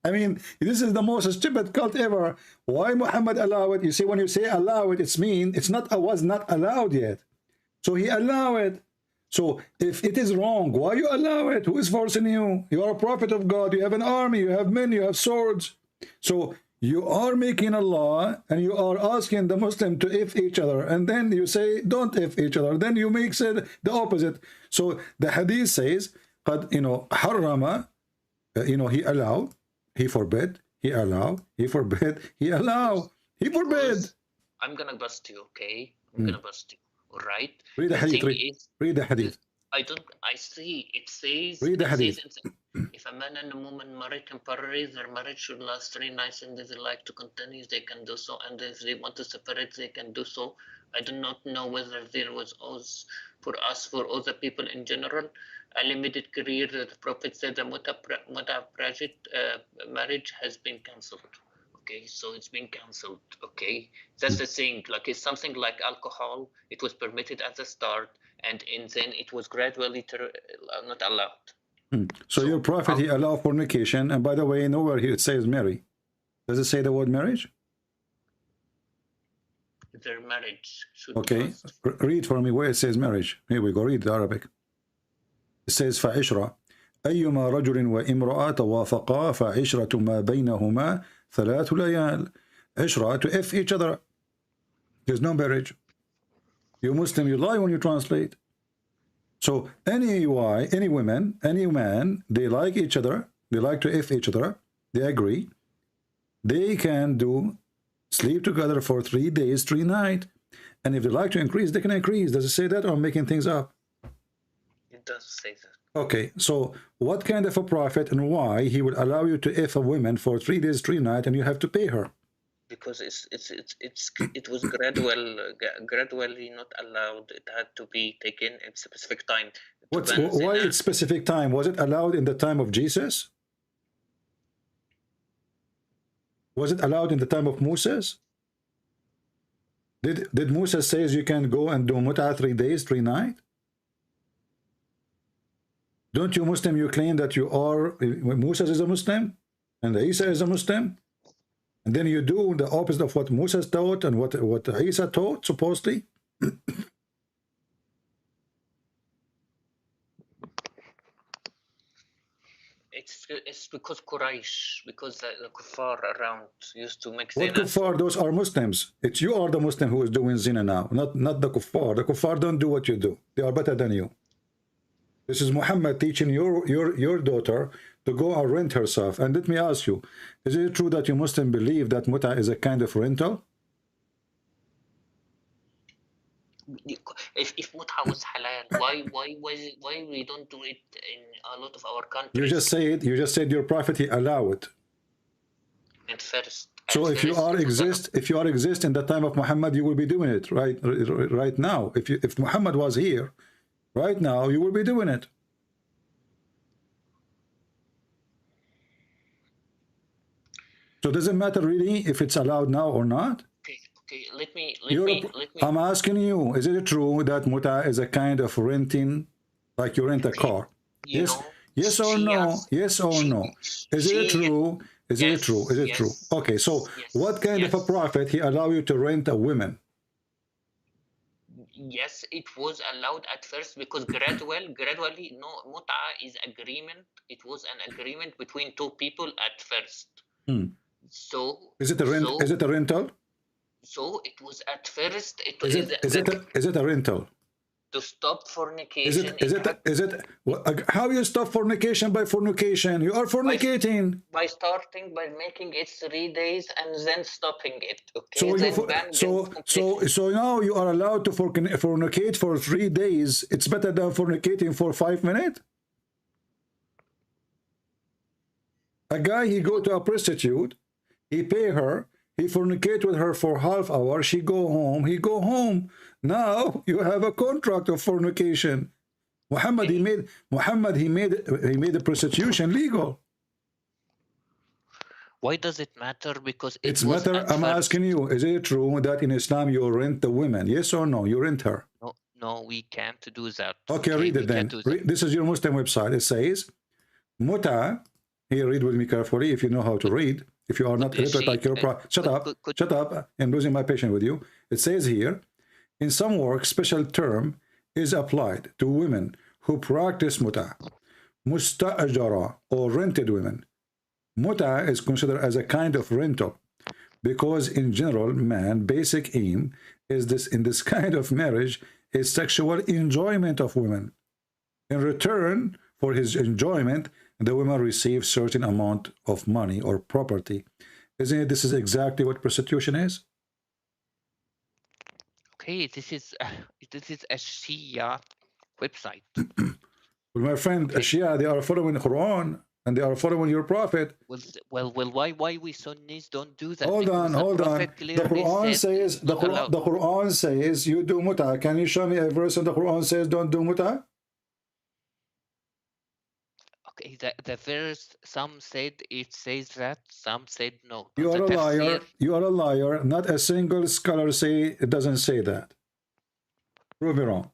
I mean, this is the most stupid cult ever. Why Muhammad allow it? You see, when you say allow it, it's mean it's not was not allowed yet. So he allow it. So if it is wrong, why you allow it? Who is forcing you? You are a prophet of God. You have an army. You have men. You have swords. So you are making a law, and you are asking the Muslim to if each other, and then you say don't if each other. Then you make it the opposite. So the hadith says, harama, he allowed. He forbid, he allow, he forbid, he allow, he forbid. I'm gonna bust you, okay? I'm gonna bust you, all right? Read the hadith. Read the hadith. I see. It says. Read the hadith. If a man and a woman marry temporarily, their marriage should last 3 nights, and if they like to continue, they can do so. And if they want to separate, they can do so. I do not know whether there was for other people in general. A limited career, the Prophet said the marriage has been cancelled. Okay, so it's been cancelled. Okay, that's the thing. Like it's something like alcohol. It was permitted at the start, and then it was gradually not allowed. So your prophet, he allowed fornication, and by the way, nowhere here it says marry. Does it say the word marriage? Their marriage should. Okay, read for me where it says marriage. Here we go. Read the Arabic. It says فعشرة أيما رجل وامرأة توافقا فعشرة ما بينهما 3 ليال. عشرة to if each other. There's no marriage. You Muslim, you lie when you translate. So any women, any man, they like each other. They like to if each other. They agree. They can sleep together for 3 days, 3 nights. And if they like to increase, they can increase. Does it say that, or I'm making things up? It does say that. Okay, so what kind of a prophet and why he would allow you to if a woman for 3 days, 3 nights, and you have to pay her? Because it was gradually not allowed. It had to be taken at a specific time. Why it's specific time? Was it allowed in the time of Jesus? Was it allowed in the time of Moses? Did Moses says you can go and do mut'ah 3 days, 3 nights? Don't you Muslim, you claim that you are, Moses is a Muslim and Isa is a Muslim, and then you do the opposite of what Moses taught and what Isa taught, supposedly? It's because Quraysh, because the kuffar around used to make zina. What kuffar? Those are Muslims. It's you are the Muslim who is doing zina now, not the kuffar. The kuffar don't do what you do. They are better than you. This is Muhammad teaching your daughter to go and rent herself. And let me ask you, is it true that you Muslim believe that muta is a kind of rental? If muta was halal, why we don't do it in a lot of our countries? You just said your prophet he allow it. At first. So if you are exist in the time of Muhammad, you will be doing it right now. If Muhammad was here right now, you will be doing it. So does it matter really if it's allowed now or not? Okay, let me. I'm asking you, is it true that muta is a kind of renting, like you rent a car? Yes or no? Yes or no? Is it true? Is it true? Is it true? Okay, so what kind of a prophet he allow you to rent a woman? Yes, it was allowed at first because gradually, no, muta is agreement. It was an agreement between two people at first. So is it a rent? Is it a rental? So it was at first. Is it a rental? To stop fornication. How you stop fornication by fornication? You are fornicating. By starting by making it 3 days and then stopping it. Okay. So now you are allowed to fornicate for 3 days. It's better than fornicating for 5 minutes. A guy, he go to a prostitute, he pay her, he fornicate with her for half hour, she go home, he go home. Now you have a contract of fornication. Muhammad, he made the prostitution legal. Why does it matter? Because it's matter. I'm asking you, is it true that in Islam you rent the women? Yes or no? You rent her. No, we can't do that. Okay, read it then. This is your Muslim website. It says, muta. Here, read with me carefully if you know how to read. If you are not illiterate like your shut up. I'm losing my patience with you. It says here, in some work, special term is applied to women who practice muta, musta'ajara, or rented women. Muta is considered as a kind of rental because in general, man, basic aim is this in this kind of marriage is sexual enjoyment of women. In return for his enjoyment, the women receive certain amount of money or property. Isn't it? This is exactly what prostitution is. Okay, this is a Shia website. Well, my friend, Shia, they are following the Quran and they are following your prophet. Well, why we Sunnis don't do that? Hold on. The Quran says you do muta. Can you show me a verse in the Quran says don't do muta? Okay, the verse, some said it says that, some said no. You are a liar. You are a liar. Not a single scholar say it doesn't say that. Prove me wrong.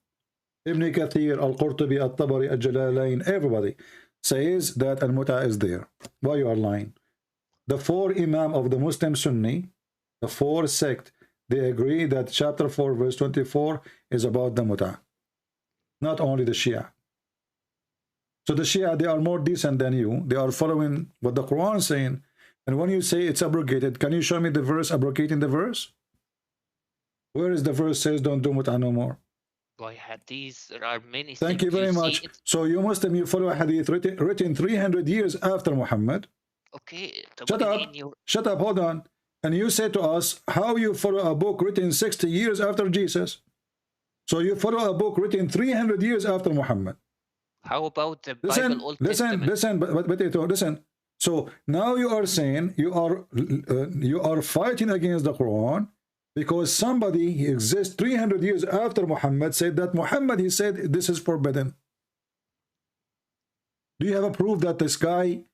Ibn Kathir, Al-Qurtubi, Al-Tabari, Al-Jalalain, everybody says that Al-Muta is there. Why you are lying? The 4 Imam of the Muslim Sunni, the 4 sect, they agree that chapter 4 verse 24 is about the Muta. Not only the Shia. So the Shia, they are more decent than you. They are following what the Quran is saying. And when you say it's abrogated, can you show me the verse abrogating the verse? Where is the verse says don't do muta no more? By hadith, there are many. Thank you very much. So you Muslim, you follow a hadith written 300 years after Muhammad. Okay. Shut up, hold on. And you say to us, how you follow a book written 60 years after Jesus? So you follow a book written 300 years after Muhammad. How about the Bible Old Testament? Listen. So now you are saying you are fighting against the Quran because somebody exists 300 years after Muhammad said that Muhammad, he said this is forbidden. Do you have a proof that this guy,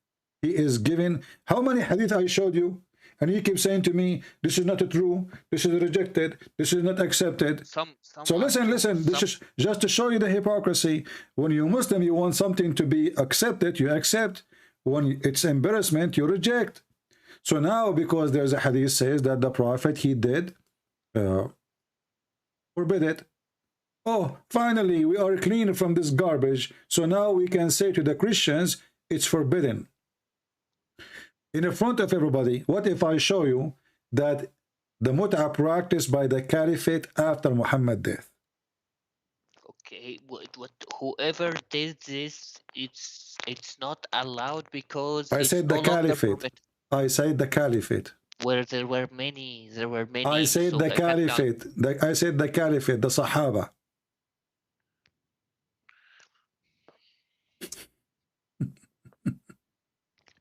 he is given how many hadith I showed you? And you keep saying to me, this is not true, this is rejected, this is not accepted. So listen, this is just to show you the hypocrisy. When you're Muslim, you want something to be accepted, you accept. When it's embarrassment, you reject. So now, because there's a hadith says that the Prophet, he did forbid it. Oh, finally, we are clean from this garbage. So now we can say to the Christians, it's forbidden. In front of everybody, what if I show you that the muta practiced by the caliphate after Muhammad's death? Okay, whoever did this, it's not allowed because I said the caliphate. I said the caliphate. Where there were many. I said the caliphate. I said the caliphate, the Sahaba.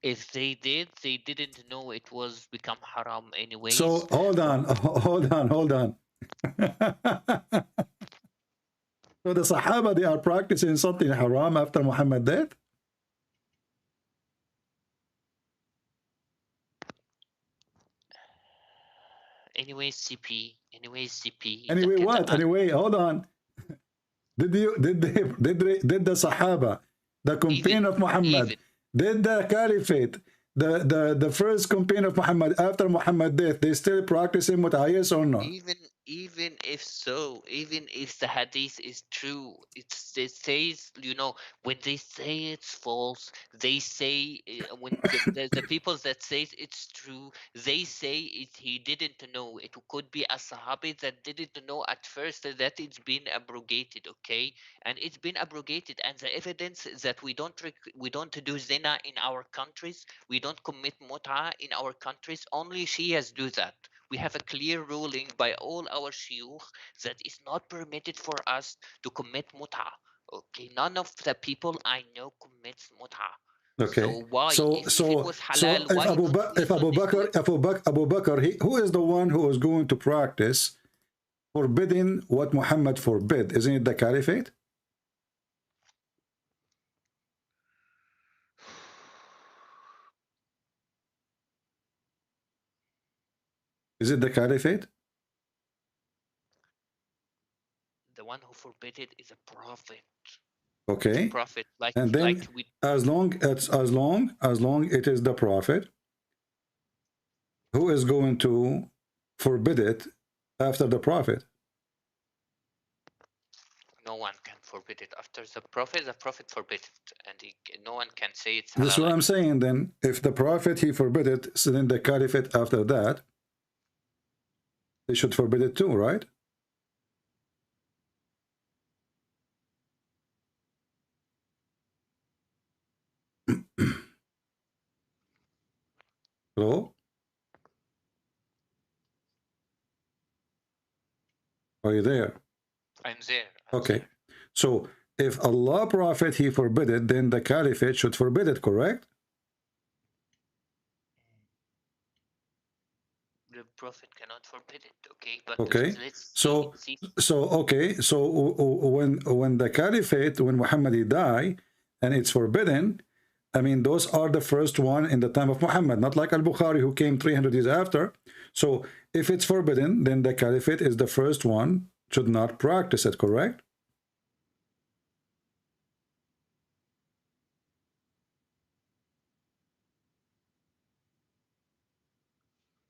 If they did, they didn't know it was become haram anyways. So hold on. So the Sahaba, they are practicing something haram after Muhammad's death? Anyways, CP. Anyway, what? Anyway, hold on. Did the Sahaba, the companion of Muhammad, did the Caliphate, the first companion of Muhammad after Muhammad's death, they still practicing mut'ah, yes or no? Even if so, even if the hadith is true, it says, you know, when they say it's false, they say, when the people that says it's true, they say he didn't know. It could be a sahabi that didn't know at first that it's been abrogated, okay? And it's been abrogated, and the evidence that we don't do zina in our countries, we don't commit mut'ah in our countries, only Shias do that. We have a clear ruling by all our shuyukh that it's not permitted for us to commit mut'ah. Okay, none of the people I know commits mut'ah. Okay. So why? If it was halal, if Abu Bakr, who is the one who is going to practice forbidding what Muhammad forbid? Isn't it the Caliphate? Is it the Caliphate? The one who forbid it is a prophet. Okay. Prophet, and then as long it is the prophet who is going to forbid it after the prophet. No one can forbid it after the prophet forbid it, and no one can say it's halal. That's what I'm saying. Then if the prophet he forbid it, so then the Caliphate after that, they should forbid it too, right? Hello? Are you there? I'm there. Okay. So if Allah Prophet he forbid it, then the Caliphate should forbid it, correct? The prophet cannot forbid it, okay? But okay. let's So when the Caliphate, when Muhammad died, and it's forbidden, I mean, those are the first one in the time of Muhammad, not like Al-Bukhari who came 300 years after. So if it's forbidden, then the Caliphate is the first one, should not practice it, correct?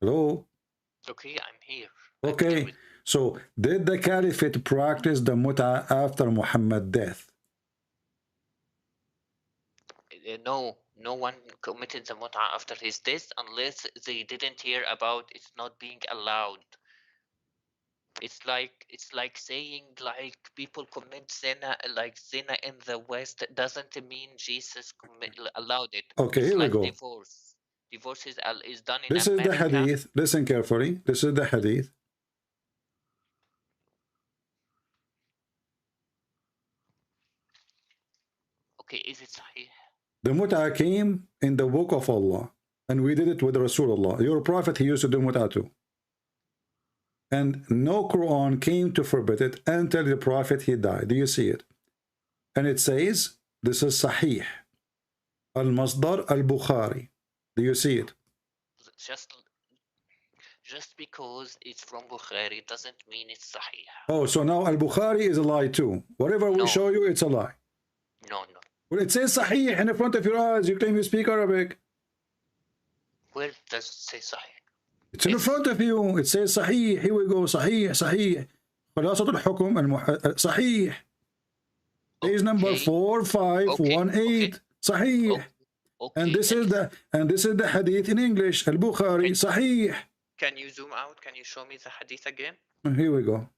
Hello? Okay, I'm here. Okay, so did the Caliphate practice the mut'ah after Muhammad's death? No one committed the mut'ah after his death unless they didn't hear about it's not being allowed. It's like saying like people commit zina, like zina in the West doesn't mean Jesus allowed it. Okay, it's here like we go. Divorce is done in This America. is the hadith. Listen carefully. This is the hadith. Okay, is it sahih? The mut'ah came in the book of Allah, and we did it with Rasulullah. Your prophet, he used to do mut'ah too. And no Quran came to forbid it until the prophet, he died. Do you see it? And it says, this is Sahih. Al-Masdar al-Bukhari. Do you see it? Just because it's from Bukhari doesn't mean it's sahih. Oh, so now Al-Bukhari is a lie too. Whatever we show you, it's a lie. No. Well, it says Sahih in the front of your eyes. You claim you speak Arabic. Where does it say sahih? It's in the front of you. It says Sahih. Here we go. Sahih. خلاصة الحكم Sahih. Page number 4518. Sahih. And this is the hadith in English. Al-Bukhari. Sahih. Can you zoom out? Can you show me the hadith again? Here we go.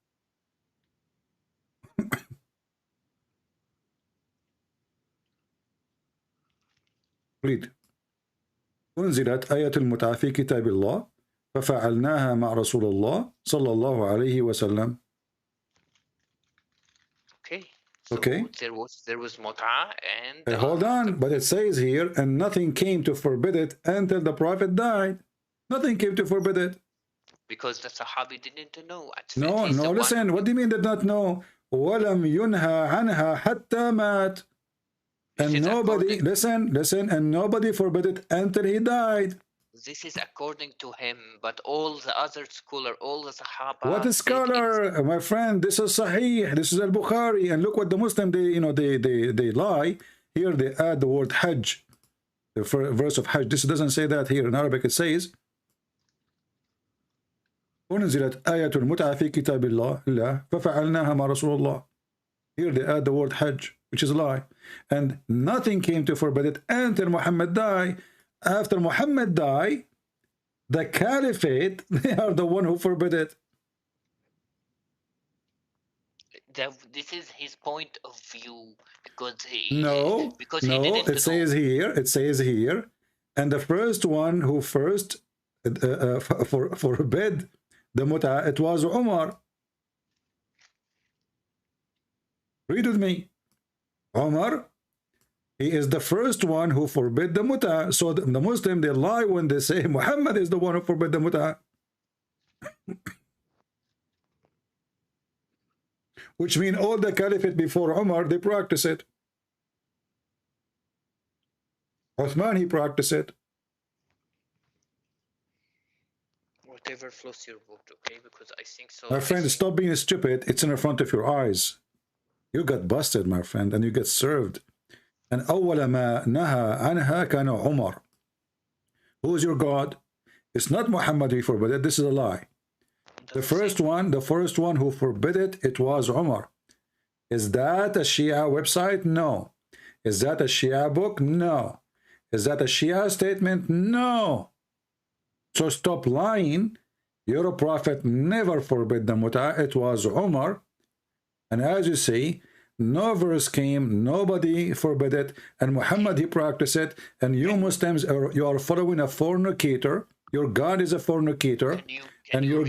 read. أنزلت آية المتعة في كتاب الله ففعلناها مع رسول الله صلى الله عليه وسلم. Okay, So Okay. there was mut'a and Hold on, but it says here, and nothing came to forbid it until the Prophet died. Nothing came to forbid it. because the Sahabi didn't know. No, no, listen, what do you mean did not know? وَلَمْ يُنْهَى عَنْهَا حَتَّى مَاتْ. And nobody, listen, and nobody forbid it until he died. This is according to him, but all the other scholar, all the Sahaba. What is scholar, my friend? This is Sahih. This is Al-Bukhari. And look what the Muslim, they lie. Here they add the word Hajj, the verse of Hajj. This doesn't say that here in Arabic. It says, أنزلت آية المتعة في كتاب الله ففعلناها مع رسول الله. Here they add the word Hajj, which is a lie. And nothing came to forbid it until Muhammad died. After Muhammad died, the caliphate, they are the one who forbid it. This is his point of view because it says here, and the first one who first forbid the mut'ah, it was Umar. Read with me. Umar, he is the first one who forbid the mut'ah. So the Muslim, they lie when they say Muhammad is the one who forbid the mut'ah. Which means all the caliphate before Umar, they practice it. Uthman, he practiced it. Whatever flows your boat, okay? Because I think so. My friend, stop being stupid. It's in front of your eyes. You got busted, my friend, and you get served. And أول ما نهى عنها كان عمر. Who is your God? It's not Muhammad who forbid it. This is a lie. The first one who forbid it, it was Umar. Is that a Shia website? No. Is that a Shia book? No. Is that a Shia statement? No. So stop lying. Your prophet never forbid the mut'ah. It was Umar. And as you see, no verse came, nobody forbid it, and Muhammad, he practiced it, and you Muslims, you are following a fornicator. Your God is a fornicator, and your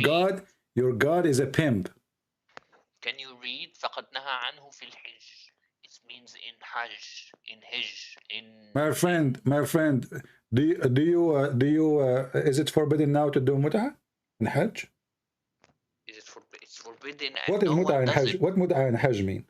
God is a pimp. Can you read فَقَدْ نَهَى عَنْهُ فِي الْحِجِّ? It means in Hajj, in Hajj, in... My friend, is it forbidden now to do mut'ah in Hajj? It's forbidden. What is mut'ah and Hajj? What mut'ah and Hajj mean?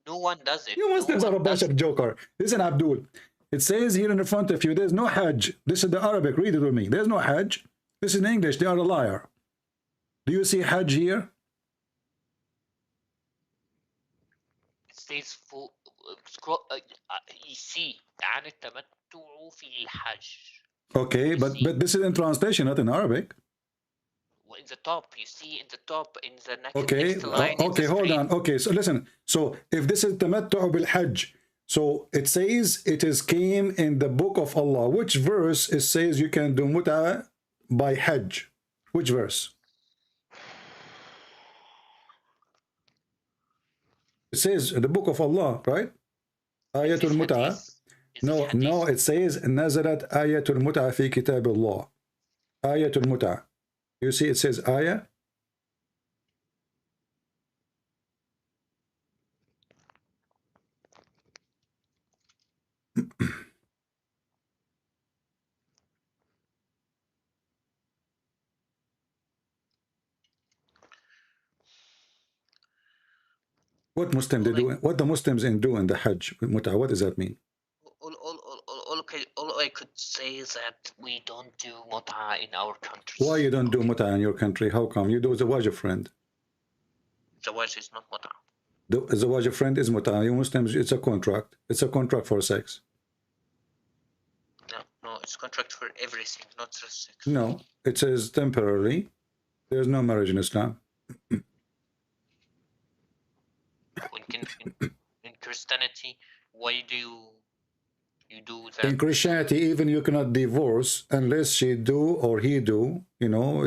No one does it. You Muslims are a bunch of joker. Listen, Abdul. It says here in the front of you, there's no Hajj. This is the Arabic. Read it with me. There's no Hajj. This is in English. They are a liar. Do you see Hajj here? It says for you see عن التمتع في الحج. Okay, but this is in translation, not in Arabic. In the top, you see in the top, in the next, okay, line. Okay, hold on. Okay, so listen. So if this is tamattu bil hajj, so it says it is came in the book of Allah. Which verse it says you can do mut'ah by hajj? Which verse? It says the book of Allah, right? Ayatul mut'ah. No, it says nazarat ayatul mut'ah fi kitab Allah. Ayatul mut'ah. You see it says ayah. What Muslim they do? What the Muslims do in the Hajj mut'ah? What does that mean? All I could say is that we don't do mut'ah in our country. Why you don't do mut'ah in your country? How come? You do zawaj friend. Zawaj is not mut'ah. The zawaj friend is mut'ah. You Muslims, it's a contract. It's a contract for sex. No, it's contract for everything, not just sex. No, it says temporarily. There's no marriage in Islam. In Christianity, why do you do that? In Christianity, even you cannot divorce unless she do or he do,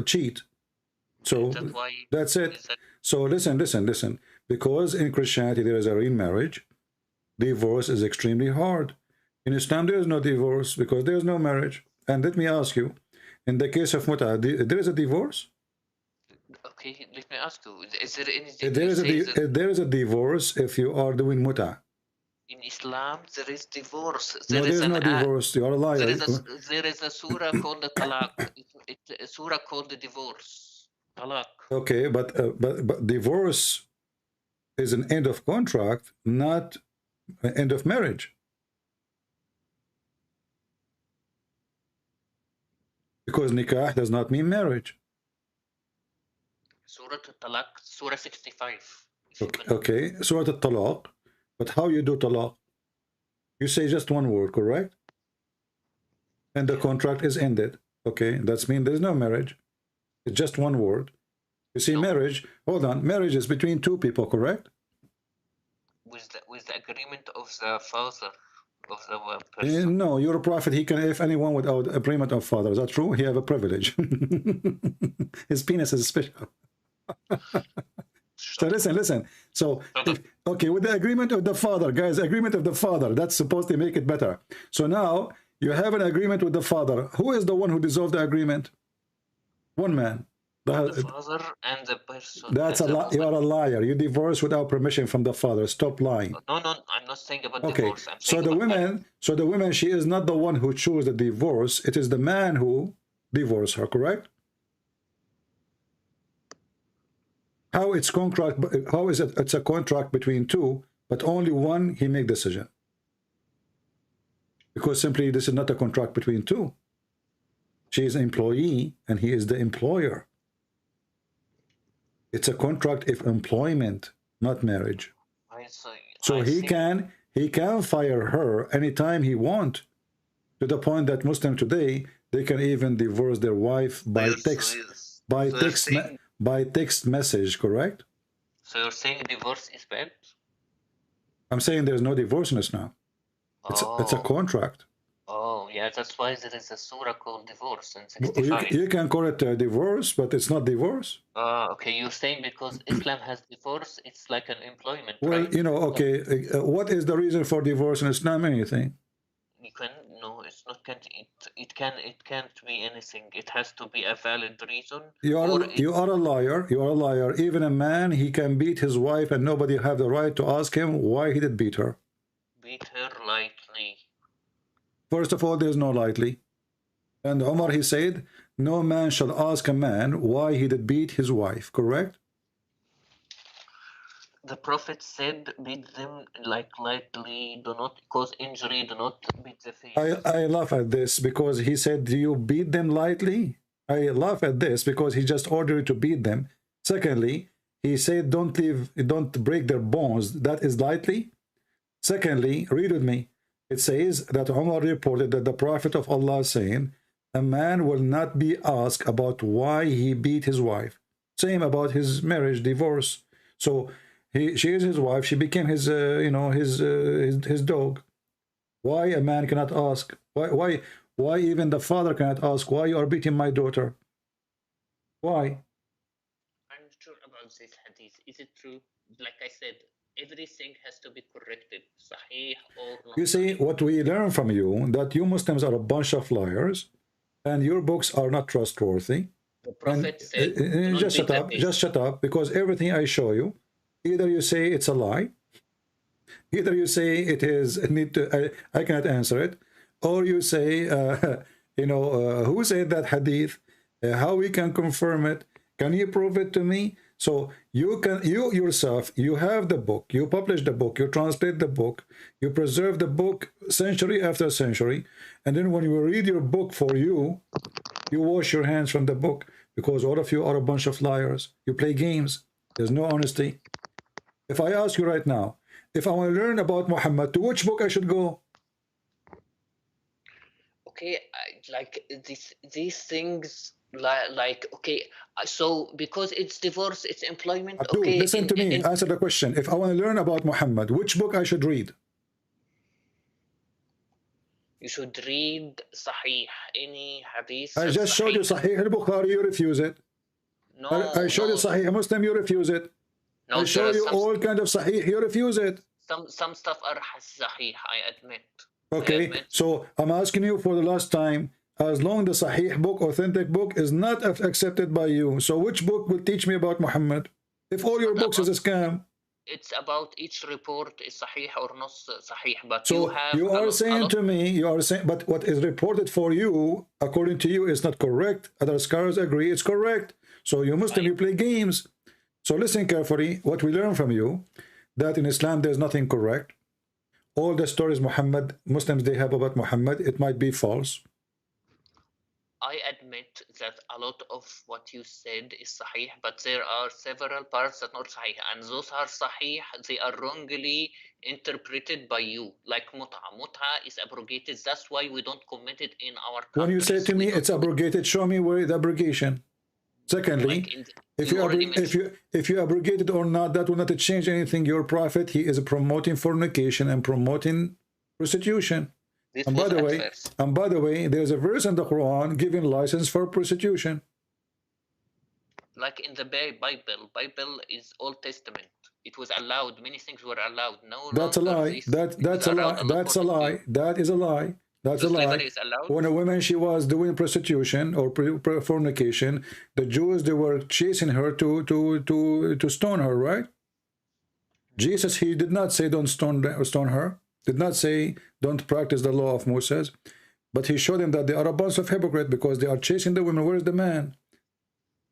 cheat. So that's it. So listen. Because in Christianity there is a real marriage, divorce is extremely hard. In Islam there is no divorce because there is no marriage. And let me ask you, in the case of mut'ah, there is a divorce? Okay, let me ask you, is there anything There is a divorce if you are doing muta. in Islam? There is divorce. No, there is no divorce. You are a liar. There is a surah called the talaq. It's a surah called the divorce. Talaq. Okay, but divorce is an end of contract, not an end of marriage. Because nikah does not mean marriage. Surah Talaq, Surah 65. Okay, Surah Al-Talaq. But how you do talaq? You say just one word, correct? And the contract is ended. Okay, that's mean there's no marriage. It's just one word. You see, marriage, hold on, marriage is between two people, correct? With the agreement of the father of the person. No, your prophet, he can, if anyone without agreement of father. Is that true? He have a privilege. His penis is special. So listen. So, okay, with the agreement of the father, guys, agreement of the father, that's supposed to make it better. So now you have an agreement with the father. Who is the one who dissolved the agreement? One man. The father and the person. That's you are a liar. You divorce without permission from the father. Stop lying. No, I'm not saying about divorce. I'm saying so the woman, she is not the one who chose the divorce. It is the man who divorced her, correct? How it's contract? How is it? It's a contract between two, but only one he make decision. Because simply this is not a contract between two. She is an employee and he is the employer. It's a contract of employment, not marriage. So he can fire her anytime he want, to the point that Muslim today, they can even divorce their wife by text message, correct? So you're saying divorce is bad? I'm saying there's no divorce in this now. It's a contract. Oh, yeah, that's why there is a surah called divorce in 65. You can call it a divorce, but it's not divorce. Okay, you're saying because Islam has divorce, it's like an employment, well, right? You know, okay, what is the reason for divorce in Islam? Anything? You can, no, it's not, it can't be anything. It has to be a valid reason. You are a liar. You are a liar. Even a man, he can beat his wife and nobody have the right to ask him why he did beat her. Beat her lightly. First of all, there's no lightly. And Umar, he said, no man shall ask a man why he did beat his wife, correct? The Prophet said, beat them like lightly, do not cause injury, do not beat the face. I laugh at this because he said, do you beat them lightly? I laugh at this because he just ordered you to beat them. Secondly, he said, don't break their bones. That is lightly. Secondly, read with me. It says that Umar reported that the Prophet of Allah saying, a man will not be asked about why he beat his wife. Same about his marriage, divorce. So she is his wife. She became his, his dog. Why a man cannot ask? Why even the father cannot ask why you are beating my daughter? Why? I'm not sure about this hadith. Is it true? Like I said, everything has to be corrected, sahih or not. You see, what we learn from you, that you Muslims are a bunch of liars, and your books are not trustworthy. The Prophet said, just shut up, because everything I show you, either you say it's a lie, either you say it is, I cannot answer it, or you say, who said that hadith, how we can confirm it, can you prove it to me? So you yourself, you have the book, you publish the book, you translate the book, you preserve the book century after century, and then when you read your book for you wash your hands from the book, because all of you are a bunch of liars. You play games. There's no honesty. If I ask you right now, if I want to learn about Muhammad, to which book I should go? Okay, like these things, like okay, so because it's divorce, it's employment. Abdul, okay, listen to me. Answer the question. If I want to learn about Muhammad, which book I should read? You should read Sahih, any hadith. I just showed you Sahih al-Bukhari, you refuse it. No, I showed you Sahih Muslim, you refuse it. No, I show you all kind of Sahih, you refuse it. Some stuff are Sahih, I admit. Okay, so I'm asking you for the last time, as long the Sahih book, authentic book, is not accepted by you. So which book will teach me about Muhammad? If all your books is a scam. It's about each report is sahih or not sahih, but So you are saying to me, you are saying, but what is reported for you, according to you, is not correct. Other scholars agree it's correct. So you Muslim, you play games. So listen carefully. What we learn from you, that in Islam there's nothing correct. All the stories Muslims they have about Muhammad, it might be false. I admit that a lot of what you said is sahih, but there are several parts that are not sahih, and those are sahih, they are wrongly interpreted by you, like mut'a. Mut'a is abrogated, that's why we don't comment it in our countries. When you say to me it's abrogated, show me where the abrogation. Secondly, if you abrogate it or not, that will not change anything. Your prophet, he is promoting fornication and promoting prostitution. And by the way, there's a verse in the Quran giving license for prostitution. Like in the Bible is Old Testament. It was allowed. Many things were allowed. No, that's a lie. That's a lie. That's a lie. That is a lie. That's a lie. When a woman she was doing prostitution or fornication, the Jews they were chasing her to stone her. Right? Jesus he did not say don't stone her. Did not say don't practice the law of Moses, but he showed them that they are a bunch of hypocrites because they are chasing the women. Where is the man?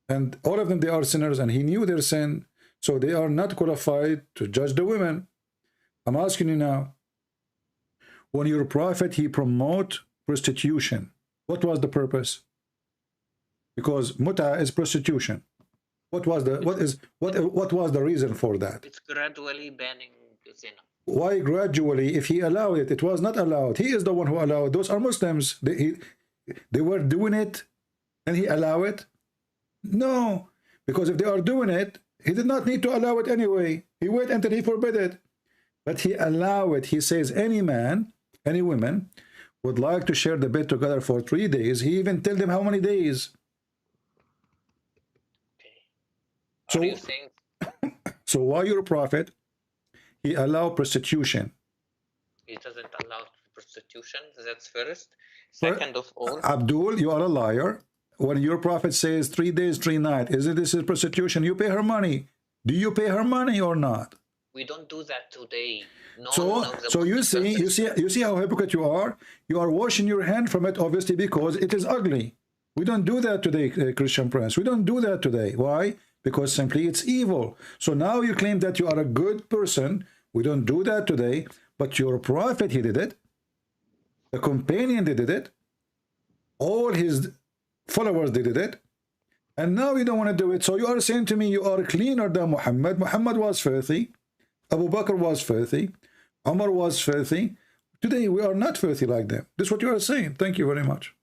And all of them they are sinners, and he knew their sin, so they are not qualified to judge the women. I'm asking you now, when your prophet he promote prostitution, what was the purpose? Because mut'a is prostitution. What was the reason for that? It's gradually banning zina. Why gradually? If he allowed it, it was not allowed. He is the one who allowed. Those are Muslims. They were doing it, and he allowed it. No, because if they are doing it, he did not need to allow it anyway. He waited until he forbid it, but he allowed it. He says any man, any woman would like to share the bed together for 3 days. He even tell them how many days. Okay. So why your prophet? He allowed prostitution. He doesn't allow prostitution. That's first. Second of all, Abdul, you are a liar. When your prophet says 3 days, 3 nights, isn't this prostitution? You pay her money. Do you pay her money or not? We don't do that today. No so you see how hypocrite you are. You are washing your hand from it, obviously, because it is ugly. We don't do that today, Christian Prince. We don't do that today. Why? Because simply it's evil. So now you claim that you are a good person. We don't do that today, but your prophet, he did it. The companion, they did it. All his followers, they did it. And now you don't want to do it. So you are saying to me, you are cleaner than Muhammad. Muhammad was filthy. Abu Bakr was filthy. Umar was filthy. Today, we are not filthy like them. This is what you are saying. Thank you very much.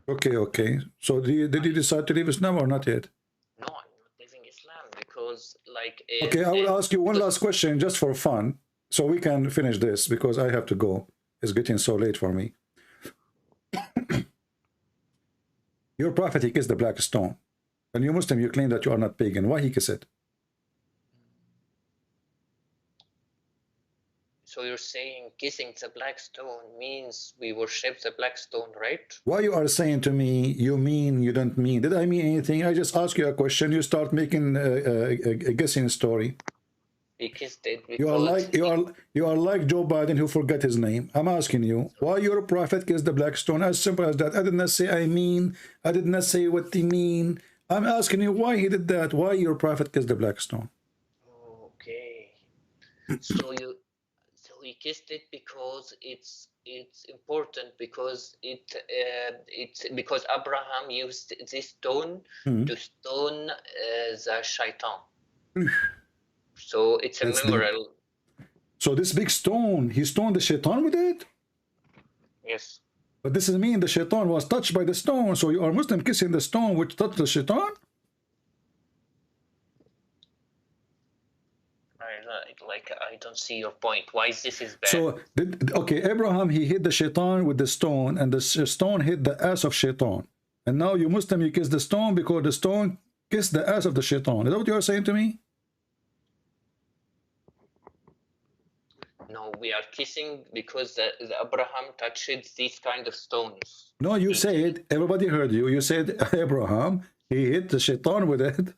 Okay. So did you decide to leave Islam or not yet? No, I'm not leaving Islam because like... Okay, I will ask you one last question just for fun, so we can finish this because I have to go. It's getting so late for me. Your prophet, he kissed the black stone. And you Muslim, you claim that you are not pagan. Why he kissed it? So you're saying kissing the black stone means we worship the black stone, right? Why you are saying to me, you mean, you don't mean? Did I mean anything? I just ask you a question. You start making a guessing story. He kissed it because you are like Joe Biden who forgot his name. I'm asking you, why your prophet kissed the black stone? As simple as that. I did not say I mean. I did not say what they mean. I'm asking you why he did that. Why your prophet kissed the black stone? Okay. So he kissed it because it's important because because Abraham used this stone to stone the shaitan. So it's a memorial. So this big stone, he stoned the shaitan with it? Yes. But this is mean the shaitan was touched by the stone. So you are Muslim kissing the stone which touched the shaitan? I don't see your point. Why is this bad? So, okay, Abraham, he hit the shaitan with the stone, and the stone hit the ass of shaitan. And now you Muslim, you kiss the stone because the stone kiss the ass of the shaitan. Is that what you are saying to me? No, we are kissing because the Abraham touched these kind of stones. No, you said, everybody heard you. You said Abraham, he hit the shaitan with it.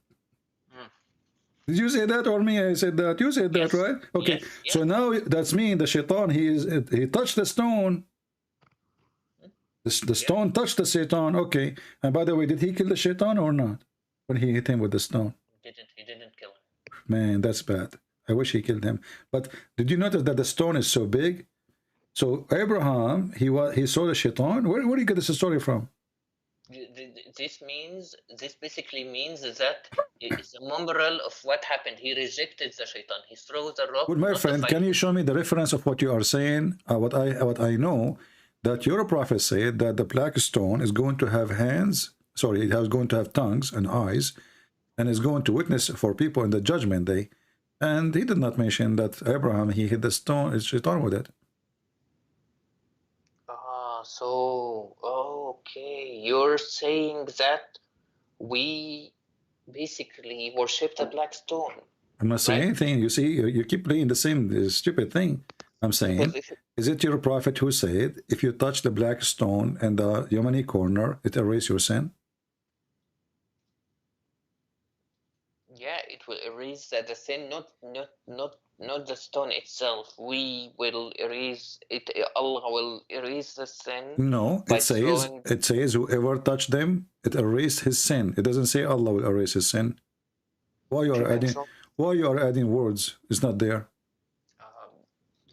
Did you say that or me? I said that. You said that, right? Okay. Yes. So now that's mean the shaitan, he touched the stone. The stone touched the shaitan. Okay. And by the way, did he kill the shaitan or not? When he hit him with the stone? He didn't kill him. Man, that's bad. I wish he killed him. But did you notice that the stone is so big? So Abraham, he saw the shaitan. Where do you get this story from? This basically means that it's a memorial of what happened. He rejected the shaitan. He threw the rock. Well, my friend, can you show me the reference of what you are saying? What I know, that your prophet said that the black stone is going to have hands. Sorry, it is going to have tongues and eyes, and is going to witness for people in the judgment day. And he did not mention that Abraham, he hit the stone, shaitan with it. So, okay, you're saying that we basically worship the black stone. I'm not saying anything. You see, you keep playing the same stupid thing. I'm saying, is it your prophet who said, if you touch the black stone and the Yemeni corner, it erases your sin? Yeah, it will erase the sin, not the stone itself. We will erase it. Allah will erase the sin. No, it says whoever touched them, it erased his sin. It doesn't say Allah will erase his sin. Why you are adding words? It's not there.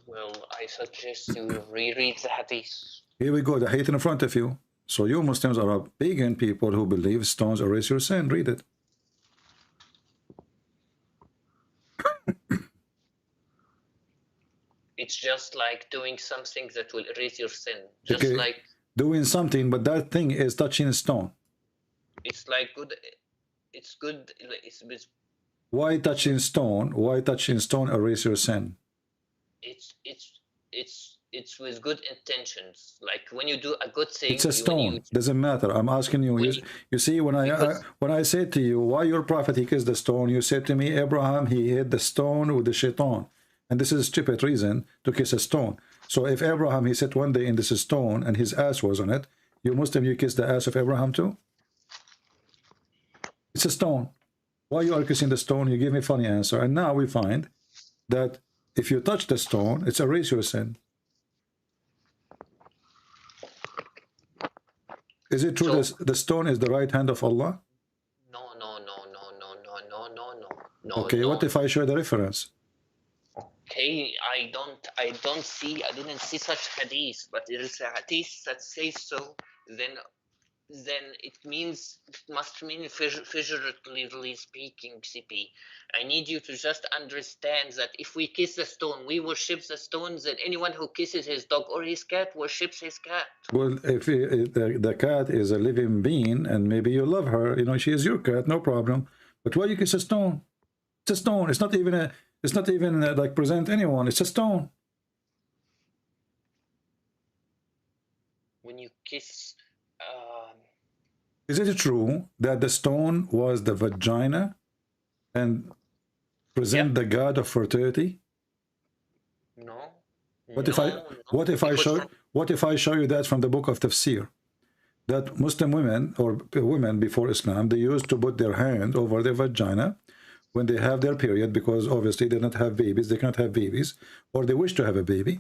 Well, I suggest you reread the hadith. Here we go, the hadith in front of you. So you Muslims are a pagan people who believe stones erase your sin. Read it. It's just like doing something that will erase your sin. Just like doing something, but that thing is touching a stone. It's like good. It's good. Why touching stone? Why touching stone erase your sin? It's with good intentions. Like when you do a good thing. It's a stone. Doesn't matter. I'm asking you. You see, when I said to you, why your prophet he kissed the stone? You said to me, Abraham he hit the stone with the shaitan. And this is a stupid reason to kiss a stone. So if Abraham, he sat one day in this stone and his ass was on it, you Muslim, you kiss the ass of Abraham too? It's a stone. Why you are kissing the stone? You give me a funny answer. And now we find that if you touch the stone, it's erase your sin. Is it true that the stone is the right hand of Allah? No. Okay, what if I show the reference? Okay, I didn't see such hadith, but there is a hadith that says so. Then it must mean figuratively speaking, CP. I need you to just understand that if we kiss the stone, we worship the stones, and anyone who kisses his dog or his cat worships his cat. Well, if the cat is a living being, and maybe you love her, you know, she is your cat, no problem. But why you kiss a stone? It's a stone. It's not even like present anyone. It's a stone. When you kiss. Is it true that the stone was the vagina and present the god of fertility? No. What if I show you that from the book of Tafsir? That Muslim women or women before Islam, they used to put their hand over their vagina when they have their period, because obviously they don't have babies, they can't have babies, or they wish to have a baby.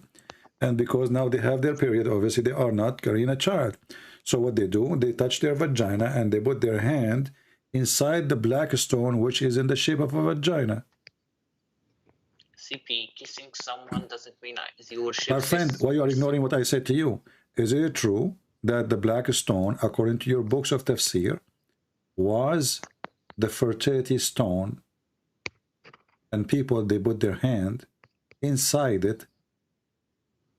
And because now they have their period, obviously they are not carrying a child. So what they do, they touch their vagina and they put their hand inside the black stone, which is in the shape of a vagina. CP, kissing someone doesn't mean you worship. My friend, why you are ignoring what I said to you? Is it true that the black stone, according to your books of tafsir, was the fertility stone, and people, they put their hand inside it,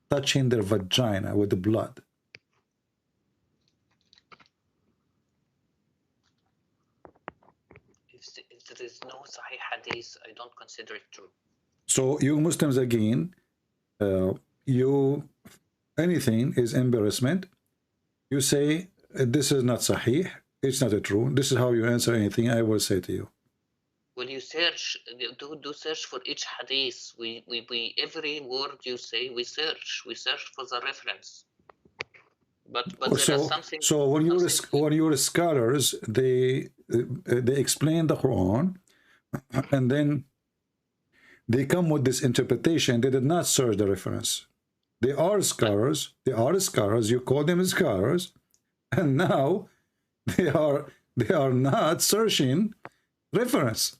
touching their vagina with the blood? If there is no Sahih Hadith, I don't consider it true. So you Muslims, again, anything is embarrassment. You say this is not Sahih, it's not true. This is how you answer anything I will say to you. When you search, do search for each hadith. We every word you say, we search for the reference. But there is something. So when you're scholars, they explain the Quran, and then they come with this interpretation. They did not search the reference. They are scholars. They are scholars. You call them scholars, and now they are not searching reference.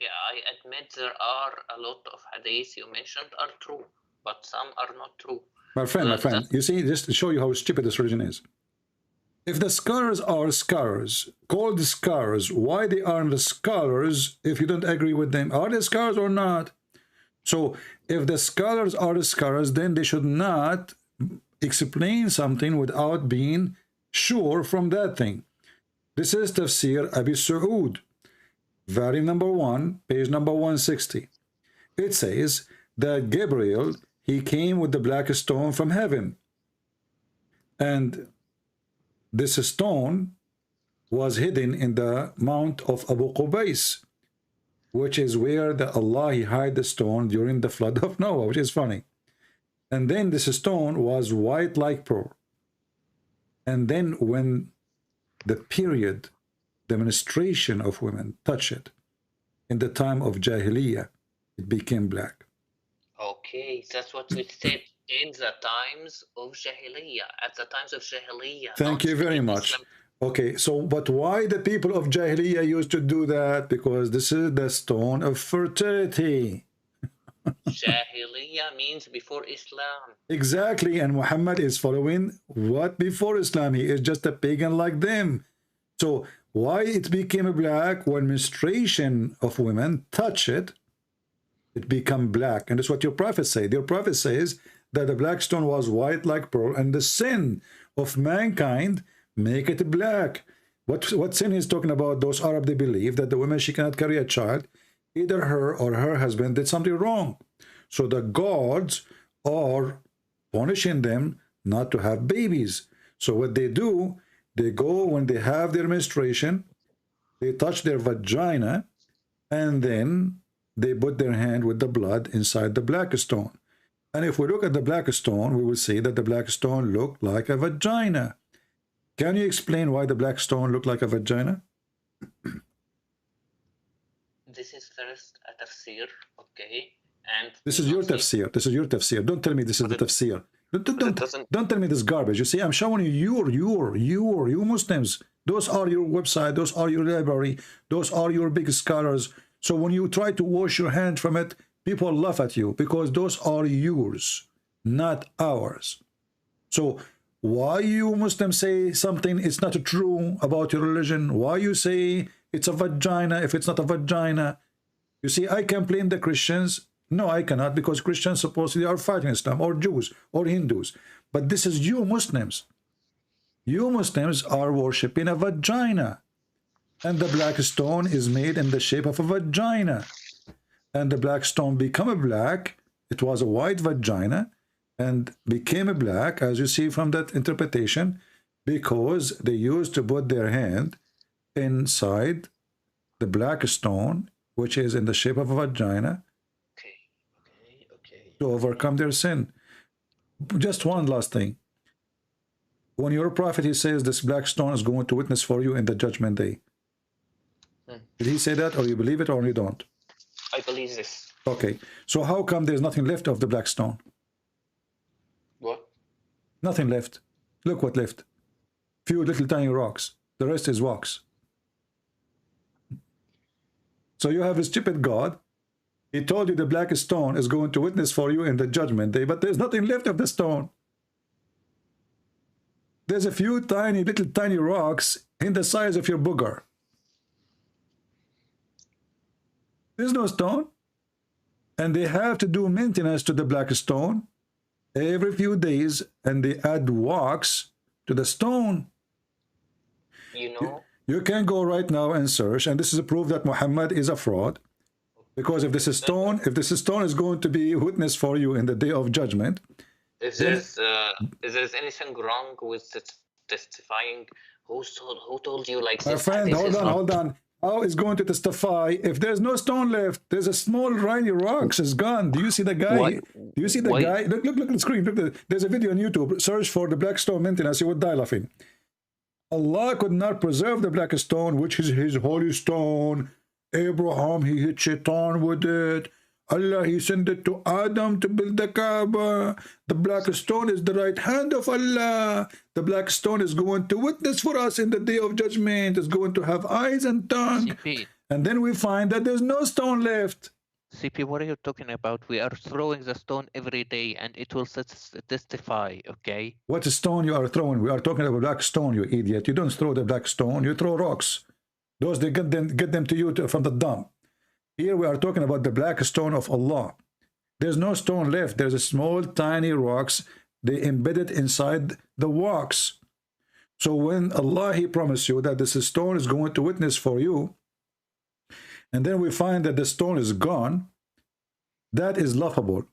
Yeah, I admit there are a lot of hadiths you mentioned are true, but some are not true. My friend, you see, just to show you how stupid this religion is. If the scholars are scholars, called scholars, why they aren't the scholars if you don't agree with them? Are they scholars or not? So if the scholars are the scholars, then they should not explain something without being sure from that thing. This is Tafsir Abi Saud, volume number 1, page number 160. It says that Gabriel, he came with the black stone from heaven. And this stone was hidden in the mount of Abu Qubais, which is where Allah he hid the stone during the flood of Noah, which is funny. And then this stone was white like pearl. And then when the period, the menstruation of women touched it, in the time of Jahiliyyah, it became black. Okay, that's what we said in the times of Jahiliyyah, at the times of Jahiliyyah. Thank you very much. Okay, so but why the people of Jahiliyyah used to do that? Because this is the stone of fertility. Jahiliyyah means before Islam. Exactly, and Muhammad is following what before Islam? He is just a pagan like them. So why it became black when menstruation of women touch it? It become black, and that's what your prophet said. Your prophet says that the black stone was white like pearl, and the sin of mankind make it black. What sin is talking about? Those Arab, they believe that the woman, she cannot carry a child. Either her or her husband did something wrong. So the gods are punishing them not to have babies. So what they do, they go when they have their menstruation, they touch their vagina, and then they put their hand with the blood inside the black stone. And if we look at the black stone, we will see that the black stone looked like a vagina. Can you explain why the black stone looked like a vagina? This is first a tafsir, okay? And this is your tafsir. This is your tafsir. Don't tell me this is the tafsir. Don't tell me this garbage. You see, I'm showing you you Muslims. Those are your website. Those are your library. Those are your big scholars. So when you try to wash your hand from it, people laugh at you because those are yours, not ours. So why you Muslims say something is not true about your religion? Why you say it's a vagina if it's not a vagina? You see, I can blame the Christians. No, I cannot, because Christians supposedly are fighting Islam, or Jews, or Hindus. But this is you Muslims. You Muslims are worshipping a vagina. And the black stone is made in the shape of a vagina. And the black stone became a black. It was a white vagina and became a black, as you see from that interpretation, because they used to put their hand inside the black stone, which is in the shape of a vagina, to overcome their sin. Just one last thing. When your prophet, he says this black stone is going to witness for you in the judgment day. Did he say that, or you believe it, or you don't? I believe this. Okay. So how come there's nothing left of the black stone? What? Nothing left. Look what left. Few little tiny rocks. The rest is wax. So you have a stupid God. He told you the black stone is going to witness for you in the judgment day, but there's nothing left of the stone. There's a few little tiny rocks in the size of your booger. There's no stone. And they have to do maintenance to the black stone every few days, and they add wax to the stone. You know? You can go right now and search, and this is a proof that Muhammad is a fraud. Because if this stone is going to be witness for you in the day of judgment, is there anything wrong with testifying Who told you like My this? friend, This is not. hold on. How is going to testify if there's no stone left? There's a small tiny rocks is gone. Do you see the guy? Why? Do you see the guy? Look at the screen. Look, there's a video on YouTube. Search for the black stone maintenance. You would die laughing. Allah could not preserve the black stone, which is his holy stone. Abraham, he hit Shaitan with it. Allah, he sent it to Adam to build the Kaaba. The black stone is the right hand of Allah. The black stone is going to witness for us in the day of judgment. It's going to have eyes and tongue. CP. And then we find that there's no stone left. CP, what are you talking about? We are throwing the stone every day and it will testify, okay? What stone you are throwing? We are talking about black stone, you idiot. You don't throw the black stone, you throw rocks. Those, they get them to you from the dump. Here we are talking about the black stone of Allah. There's no stone left. There's a small, tiny rocks. They embedded inside the rocks. So when Allah, he promised you that this stone is going to witness for you, and then we find that the stone is gone, that is laughable.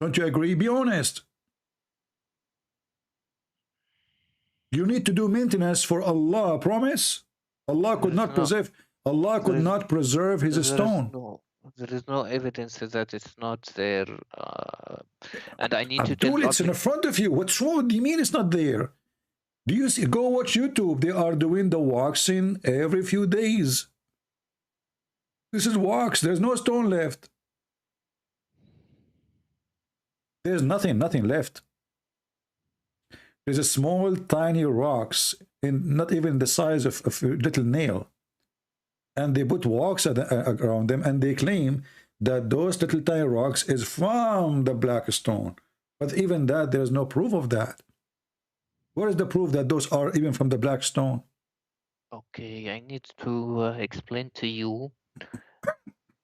Don't you agree? Be honest. You need to do maintenance for Allah, promise? Allah could not preserve. Allah could not preserve his stone. There is no evidence that it's not there. And I need to tell Abdul, it's in front of you. What's wrong? What do you mean it's not there? Do you see? Go watch YouTube. They are doing the waxing every few days. This is wax. There's no stone left. There's nothing left. There's a small, tiny rocks, in not even the size of a little nail. And they put wax around them, and they claim that those little tiny rocks is from the black stone. But even that, there's no proof of that. Where is the proof that those are even from the black stone? Okay, I need to explain to you.